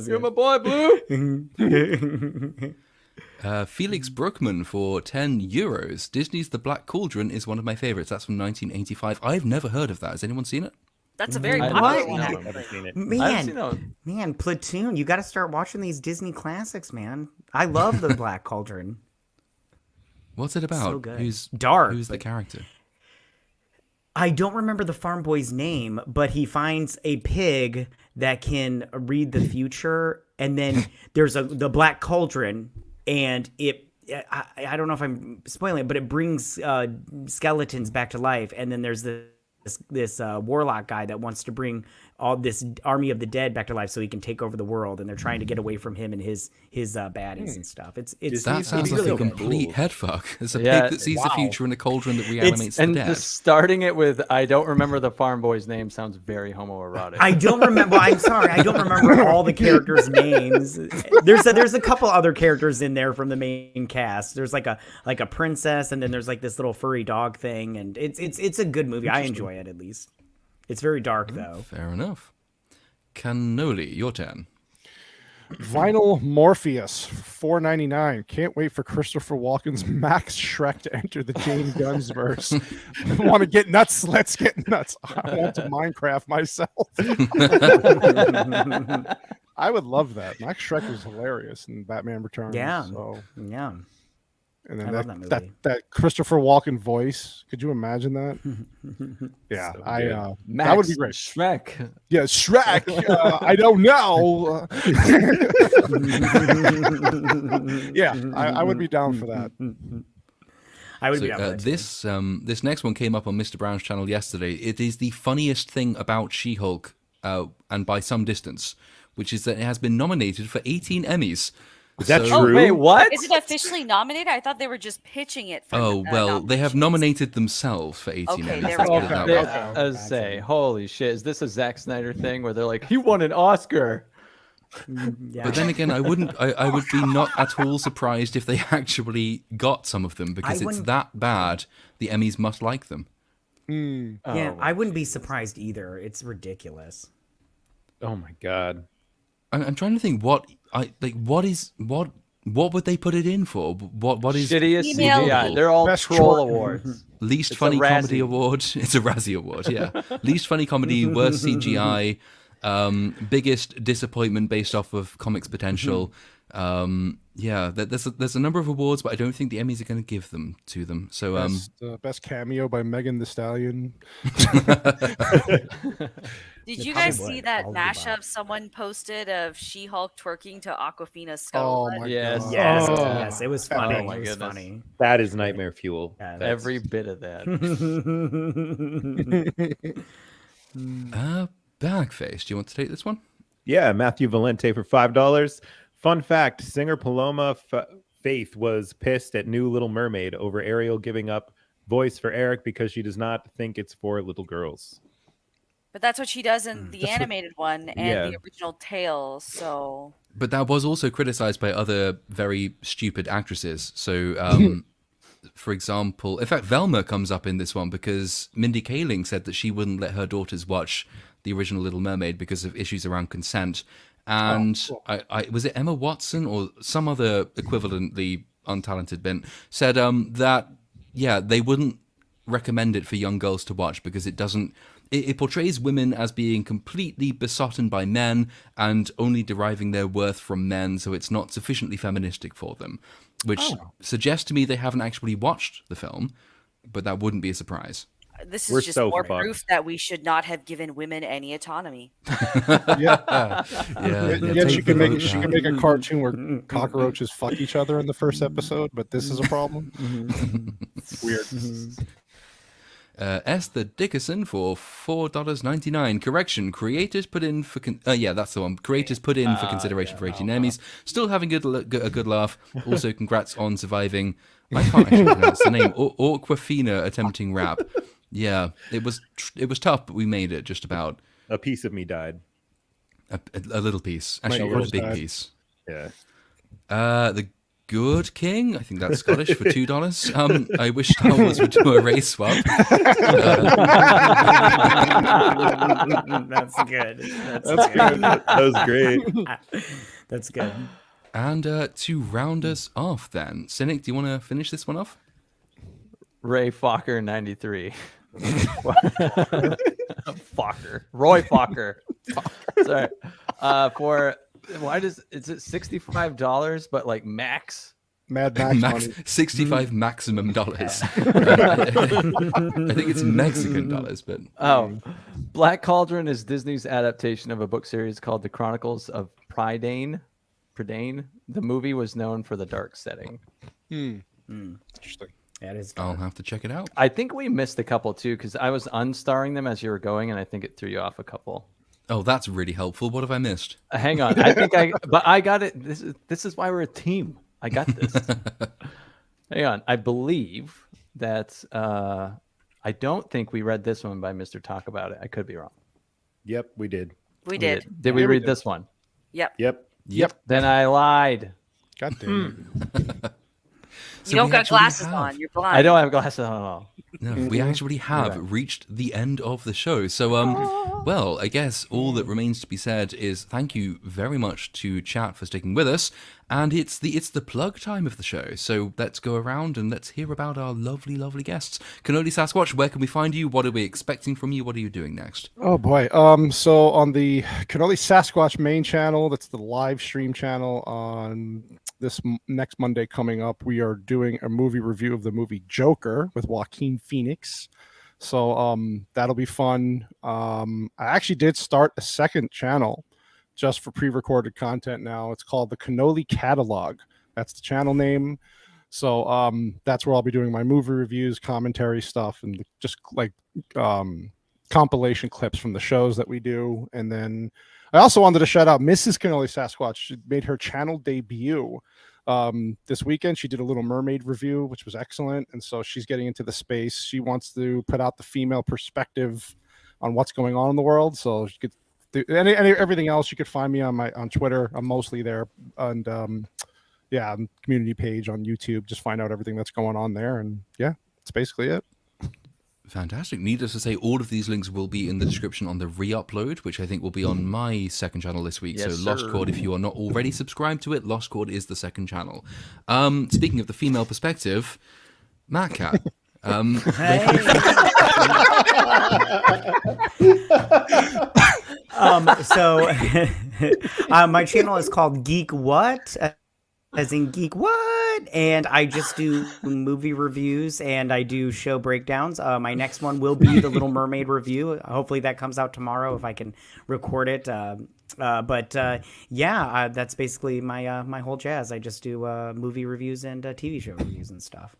[SPEAKER 1] You're my boy, Blue.
[SPEAKER 4] Felix Brookman for €10. Disney's The Black Cauldron is one of my favorites. That's from 1985. I've never heard of that. Has anyone seen it?
[SPEAKER 6] That's a very
[SPEAKER 1] I
[SPEAKER 6] popular
[SPEAKER 1] know.
[SPEAKER 6] one.
[SPEAKER 1] I've
[SPEAKER 5] Never seen it.
[SPEAKER 1] I haven't seen that.
[SPEAKER 3] Man, Platoon, you got to start watching these Disney classics, man. I love the Black Cauldron.
[SPEAKER 4] What's it about?
[SPEAKER 3] So good.
[SPEAKER 4] Who's
[SPEAKER 3] Dark,
[SPEAKER 4] Who's the
[SPEAKER 3] but-
[SPEAKER 4] character?
[SPEAKER 3] I don't remember the farm boy's name, but he finds a pig that can read the future, and then there's the Black Cauldron, and I don't know if I'm spoiling it, but it brings skeletons back to life, and then there's this this warlock guy that wants to bring all this army of the dead back to life so he can take over the world, and they're trying to get away from him and his baddies and stuff. It's
[SPEAKER 4] That sounds like
[SPEAKER 3] really
[SPEAKER 4] a
[SPEAKER 3] good.
[SPEAKER 4] complete headfuck. It's a
[SPEAKER 1] Yeah.
[SPEAKER 4] pig that sees the future in a cauldron that reanimates the
[SPEAKER 1] And
[SPEAKER 4] dead.
[SPEAKER 1] starting it with I don't remember the farm boy's name sounds very homoerotic.
[SPEAKER 3] I don't remember. I'm sorry, I don't remember all the characters' names. There's a couple other characters in there from the main cast. There's like a princess, and then there's like this little furry dog thing, and it's a good movie. I enjoy it, at least. It's very dark though.
[SPEAKER 4] Fair enough. Cannoli, your turn.
[SPEAKER 2] Vinyl Morpheus, $4.99. Can't wait for Christopher Walken's Max Shrek to enter the Jane Guns verse. Want to get nuts? Let's get nuts. I want to Minecraft myself. I would love that. Max Shrek was hilarious in Batman Returns.
[SPEAKER 3] Yeah.
[SPEAKER 2] So.
[SPEAKER 3] Yeah.
[SPEAKER 2] And then
[SPEAKER 3] I love that movie.
[SPEAKER 2] that Christopher Walken voice. Could you imagine that? Yeah,
[SPEAKER 5] So
[SPEAKER 2] that
[SPEAKER 1] Max
[SPEAKER 2] would be great.
[SPEAKER 1] Shrek.
[SPEAKER 2] Yeah, Shrek. I don't know. Yeah, I would be down for that.
[SPEAKER 3] I would
[SPEAKER 4] So,
[SPEAKER 3] be down for that too.
[SPEAKER 4] this next one came up on Mr. Brown's channel yesterday. It is the funniest thing about She-Hulk, and by some distance, which is that it has been nominated for 18 Emmys.
[SPEAKER 5] Is that
[SPEAKER 1] Oh
[SPEAKER 5] true?
[SPEAKER 1] wait, what?
[SPEAKER 6] Is it officially nominated? I thought they were just pitching it. For
[SPEAKER 4] Oh, well, they have
[SPEAKER 6] nominations.
[SPEAKER 4] nominated themselves for 18
[SPEAKER 6] Okay,
[SPEAKER 4] Emmys.
[SPEAKER 6] there
[SPEAKER 4] let's
[SPEAKER 6] we
[SPEAKER 4] put it
[SPEAKER 6] go.
[SPEAKER 4] that
[SPEAKER 1] They-
[SPEAKER 4] way.
[SPEAKER 1] I was say, holy shit, is this a Zack Snyder thing where they're like, he won an Oscar?
[SPEAKER 3] Yeah.
[SPEAKER 4] But then again, I would be not at all surprised if they actually got some of them, because it's
[SPEAKER 3] wouldn't-
[SPEAKER 4] that bad. The Emmys must like them.
[SPEAKER 3] Yeah, I wouldn't be surprised either. It's ridiculous.
[SPEAKER 5] Oh my god.
[SPEAKER 4] I'm trying to think what would they put it in for? What is
[SPEAKER 1] Shittiest
[SPEAKER 6] Female
[SPEAKER 1] CGI.
[SPEAKER 4] lead.
[SPEAKER 1] They're all
[SPEAKER 2] Best
[SPEAKER 1] troll
[SPEAKER 2] short.
[SPEAKER 1] awards.
[SPEAKER 4] least
[SPEAKER 1] It's a
[SPEAKER 4] funny comedy
[SPEAKER 1] Razzie.
[SPEAKER 4] award? It's a Razzie award, yeah. Least funny comedy, worst CGI, biggest disappointment based off of comics potential. Yeah, there's a number of awards, but I don't think the Emmys are going to give them to them. So
[SPEAKER 2] Best cameo by Megan Thee Stallion.
[SPEAKER 6] Did you
[SPEAKER 3] probably
[SPEAKER 6] guys see
[SPEAKER 3] would.
[SPEAKER 6] that
[SPEAKER 3] Probably
[SPEAKER 6] mashup
[SPEAKER 3] would.
[SPEAKER 6] someone posted of She-Hulk twerking to Aquafina's
[SPEAKER 2] Oh
[SPEAKER 6] skull?
[SPEAKER 2] my
[SPEAKER 1] Yes.
[SPEAKER 2] god.
[SPEAKER 3] Yes,
[SPEAKER 1] Oh.
[SPEAKER 3] yes, it was funny.
[SPEAKER 1] Oh my
[SPEAKER 3] it was
[SPEAKER 1] goodness.
[SPEAKER 3] funny.
[SPEAKER 5] That is nightmare fuel.
[SPEAKER 3] Yeah,
[SPEAKER 5] That's-
[SPEAKER 1] Every bit of that.
[SPEAKER 4] Backface, do you want to take this one?
[SPEAKER 5] Yeah, Matthew Valente for $5. Fun fact: singer Paloma Faith was pissed at new Little Mermaid over Ariel giving up voice for Eric because she does not think it's for little girls.
[SPEAKER 6] But that's what she does in the animated one and
[SPEAKER 5] yeah.
[SPEAKER 6] the original Tale. So
[SPEAKER 4] But that was also criticized by other very stupid actresses. So, for example, in fact, Velma comes up in this one because Mindy Kaling said that she wouldn't let her daughters watch the original Little Mermaid because of issues around consent. And I was it Emma Watson or some other equivalently untalented bint said that, yeah, they wouldn't recommend it for young girls to watch because it doesn't. It portrays women as being completely besotted by men and only deriving their worth from men, so it's not sufficiently feministic for them, which suggests to me they haven't actually watched the film, but that wouldn't be a surprise.
[SPEAKER 6] this
[SPEAKER 5] We're
[SPEAKER 6] is just
[SPEAKER 5] so
[SPEAKER 6] more
[SPEAKER 5] fucked.
[SPEAKER 6] proof that we should not have given women any autonomy.
[SPEAKER 2] Yeah. Yet she can make a
[SPEAKER 3] back.
[SPEAKER 2] cartoon where cockroaches fuck each other in the first episode, but this is a problem. Weird.
[SPEAKER 4] Esther Dickerson for $4.99. Correction, creators put in for... yeah, that's the one. Creators put in for consideration for 18 Emmys. Still having a good laugh. Also, congrats on surviving... I can't actually pronounce the name. Aquafina attempting rap. Yeah, it was tough, but we made it just about.
[SPEAKER 5] A piece of me died.
[SPEAKER 4] A little piece. Actually,
[SPEAKER 2] My
[SPEAKER 4] a
[SPEAKER 2] ears
[SPEAKER 4] big
[SPEAKER 2] died.
[SPEAKER 4] piece.
[SPEAKER 5] Yeah.
[SPEAKER 4] The Good King, I think that's Scottish, for $2. I wish Star Wars would do a race swap.
[SPEAKER 3] That's good. That's
[SPEAKER 5] That's
[SPEAKER 3] good.
[SPEAKER 5] good. That was great.
[SPEAKER 3] That's good.
[SPEAKER 4] And to round us off then, Cynic, do you want to finish this one off?
[SPEAKER 1] Ray Fokker 93. Fokker. Roy Fokker. Sorry. For why does is it $65 but like max?
[SPEAKER 2] Mad Max money.
[SPEAKER 4] 65 maximum dollars. I think it's Mexican dollars, but
[SPEAKER 1] Oh, Black Cauldron is Disney's adaptation of a book series called The Chronicles of Prydain. The movie was known for the dark setting.
[SPEAKER 2] Interesting.
[SPEAKER 3] That is
[SPEAKER 4] I'll
[SPEAKER 3] dark.
[SPEAKER 4] have to check it out.
[SPEAKER 1] I think we missed a couple too because I was unstarring them as you were going, and I think it threw you off a couple.
[SPEAKER 4] Oh, that's really helpful. What have I missed?
[SPEAKER 1] Hang on, but I got it. This is why we're a team. I got this. Hang on, I believe that I don't think we read this one by Mr. Talk About It. I could be wrong.
[SPEAKER 5] Yep, we did.
[SPEAKER 6] We did.
[SPEAKER 1] Did we
[SPEAKER 2] Yeah, we
[SPEAKER 1] read
[SPEAKER 2] did.
[SPEAKER 1] this one?
[SPEAKER 6] Yep.
[SPEAKER 5] Yep.
[SPEAKER 1] Then I lied.
[SPEAKER 2] God damn it.
[SPEAKER 6] You don't
[SPEAKER 4] we
[SPEAKER 6] got
[SPEAKER 4] actually
[SPEAKER 6] glasses
[SPEAKER 4] have-
[SPEAKER 6] on. You're blind.
[SPEAKER 1] I don't have glasses on at all.
[SPEAKER 4] No, we actually have reached the end of the show. So, well, I guess all that remains to be said is thank you very much to chat for sticking with us. And it's the plug time of the show. So let's go around and let's hear about our lovely, lovely guests. Cannoli Sasquatch, where can we find you? What are we expecting from you? What are you doing next?
[SPEAKER 2] Oh boy. So on the Cannoli Sasquatch main channel, that's the live stream channel on this next Monday coming up, we are doing a movie review of the movie Joker with Joaquin Phoenix. So that'll be fun. I actually did start a second channel just for pre-recorded content now. It's called the Cannoli Catalog. That's the channel name. So that's where I'll be doing my movie reviews, commentary stuff, and just like compilation clips from the shows that we do. And then I also wanted to shout out Mrs. Cannoli Sasquatch. She made her channel debut this weekend. She did a Little Mermaid review, which was excellent. And so she's getting into the space. She wants to put out the female perspective on what's going on in the world. So she could do everything else. You could find me on Twitter. I'm mostly there. And community page on YouTube. Just find out everything that's going on there. And yeah, that's basically it.
[SPEAKER 4] Fantastic. Needless to say, all of these links will be in the description on the re-upload, which I think will be on my second channel this week.
[SPEAKER 1] Yes,
[SPEAKER 4] so
[SPEAKER 1] sir.
[SPEAKER 4] LostChord, if you are not already subscribed to it, LostChord is the second channel. Speaking of the female perspective, MatKat.
[SPEAKER 3] My channel is called Geek What, as in Geek What, and I just do movie reviews and I do show breakdowns. My next one will be the Little Mermaid review. Hopefully that comes out tomorrow if I can record it. That's basically my whole jazz. I just do movie reviews and TV show reviews and stuff.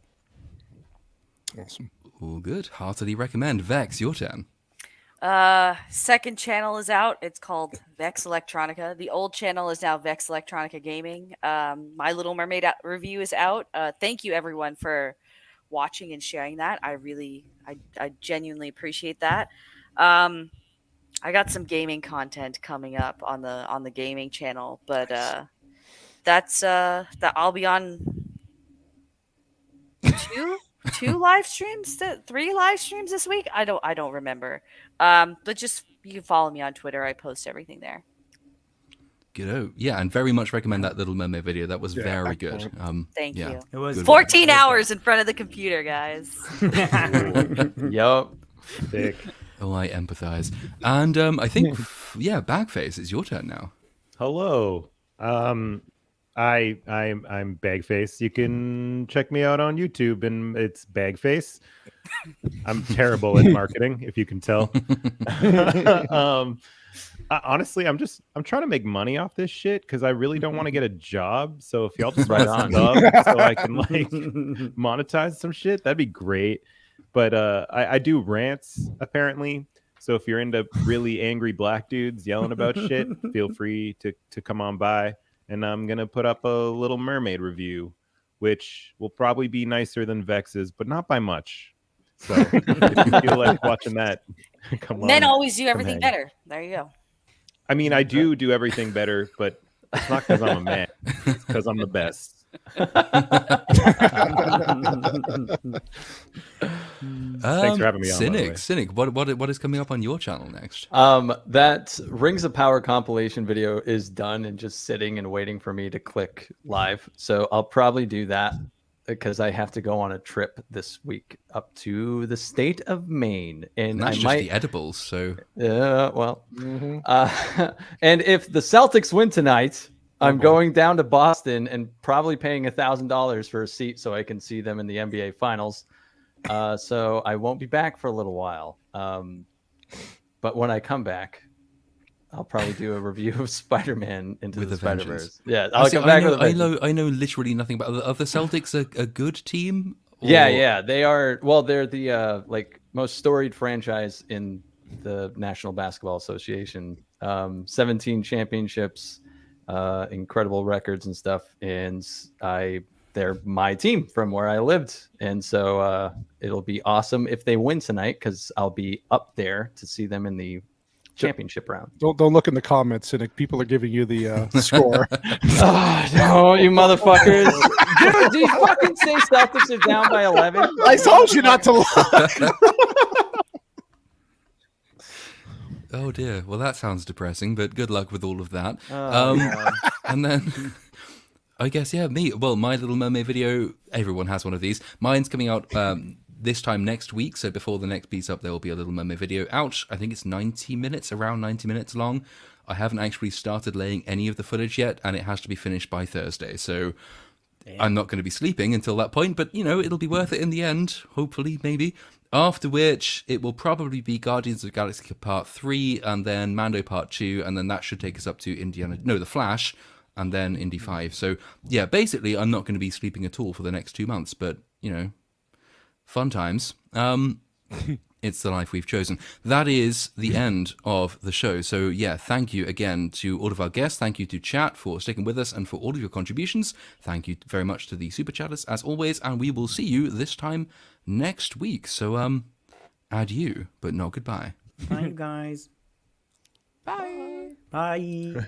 [SPEAKER 2] Awesome.
[SPEAKER 4] All good. Heartily recommend. Vex, your turn.
[SPEAKER 6] Second channel is out. It's called Vex Electronica. The old channel is now Vex Electronica Gaming. My Little Mermaid review is out. Thank you everyone for watching and sharing that. I genuinely appreciate that. I got some gaming content coming up on the gaming channel, but that's that I'll be on three live streams this week. I don't remember. But just you can follow me on Twitter. I post everything there.
[SPEAKER 4] Good. Yeah, and very much recommend that Little Mermaid video. That was very good.
[SPEAKER 2] excellent.
[SPEAKER 6] Thank you.
[SPEAKER 3] It was
[SPEAKER 4] Good
[SPEAKER 6] 14 hours in front of the computer, guys.
[SPEAKER 1] Yup.
[SPEAKER 5] Dick.
[SPEAKER 4] Oh, I empathize. And I think, Bagface, it's your turn now.
[SPEAKER 5] Hello. I'm Bagface. You can check me out on YouTube, and it's Bagface. I'm terrible at marketing, if you can tell. Honestly, I'm trying to make money off this shit because I really don't want to get a job. So if y'all just
[SPEAKER 1] Right
[SPEAKER 5] want
[SPEAKER 1] on.
[SPEAKER 5] to sub so I can like monetize some shit, that'd be great. But I do rants apparently. So if you're into really angry black dudes yelling about shit, feel free to come on by. And I'm gonna put up a Little Mermaid review, which will probably be nicer than Vex's, but not by much. So if you feel like watching that, come on.
[SPEAKER 6] Men always do everything
[SPEAKER 5] hang.
[SPEAKER 6] better. There you go.
[SPEAKER 5] I mean, I do everything better, but it's not because I'm a man. It's because I'm the best. Thanks for having me on, by the way.
[SPEAKER 4] Cynic, what is coming up on your channel next?
[SPEAKER 1] That Rings of Power compilation video is done and just sitting and waiting for me to click live. So I'll probably do that because I have to go on a trip this week up to the state of Maine, and
[SPEAKER 4] And that's
[SPEAKER 1] I
[SPEAKER 4] just
[SPEAKER 1] might.
[SPEAKER 4] the edibles, so
[SPEAKER 1] And if the Celtics win tonight, I'm going down to Boston and probably paying $1,000 for a seat so I can see them in the NBA Finals. So I won't be back for a little while. But when I come back, I'll probably do a review of Spider-Man Into
[SPEAKER 4] With
[SPEAKER 1] the
[SPEAKER 4] a Vengeance.
[SPEAKER 1] Spider-Verse. Yeah, I'll
[SPEAKER 4] See,
[SPEAKER 1] come back with a
[SPEAKER 4] I
[SPEAKER 1] vengeance.
[SPEAKER 4] know literally nothing about. Are the Celtics a good team,
[SPEAKER 1] Yeah, they are. Well, they're the like most storied franchise in the National Basketball Association. 17 championships, incredible records and stuff, and they're my team from where I lived, and so it'll be awesome if they win tonight because I'll be up there to see them in the championship round.
[SPEAKER 2] Don't look in the comments, Cynic. People are giving you the score.
[SPEAKER 1] Oh, no, you motherfuckers. Dude, do you fucking say Celtics are down by 11?
[SPEAKER 2] I told you not to look.
[SPEAKER 4] Oh dear. Well, that sounds depressing, but good luck with all of that.
[SPEAKER 1] God.
[SPEAKER 4] And then I guess, yeah, my Little Mermaid video, everyone has one of these. Mine's coming out this time next week, so before the next BSUP, there will be a Little Mermaid video out. I think it's around 90 minutes long. I haven't actually started laying any of the footage yet, and it has to be finished by Thursday, so I'm not going to be sleeping until that point, but, it'll be worth it in the end, hopefully, maybe. After which, it will probably be Guardians of the Galaxy Part 3, and then Mando Part 2, and then that should take us up to The Flash, and then Indy 5. So, yeah, basically, I'm not going to be sleeping at all for the next 2 months, but, fun times. It's the life we've chosen. That is the end of the show. So, yeah, thank you again to all of our guests. Thank you to chat for sticking with us and for all of your contributions. Thank you very much to the super chatters, as always, and we will see you this time next week. So, adieu, but not goodbye.
[SPEAKER 3] Bye, you guys. Bye. Bye.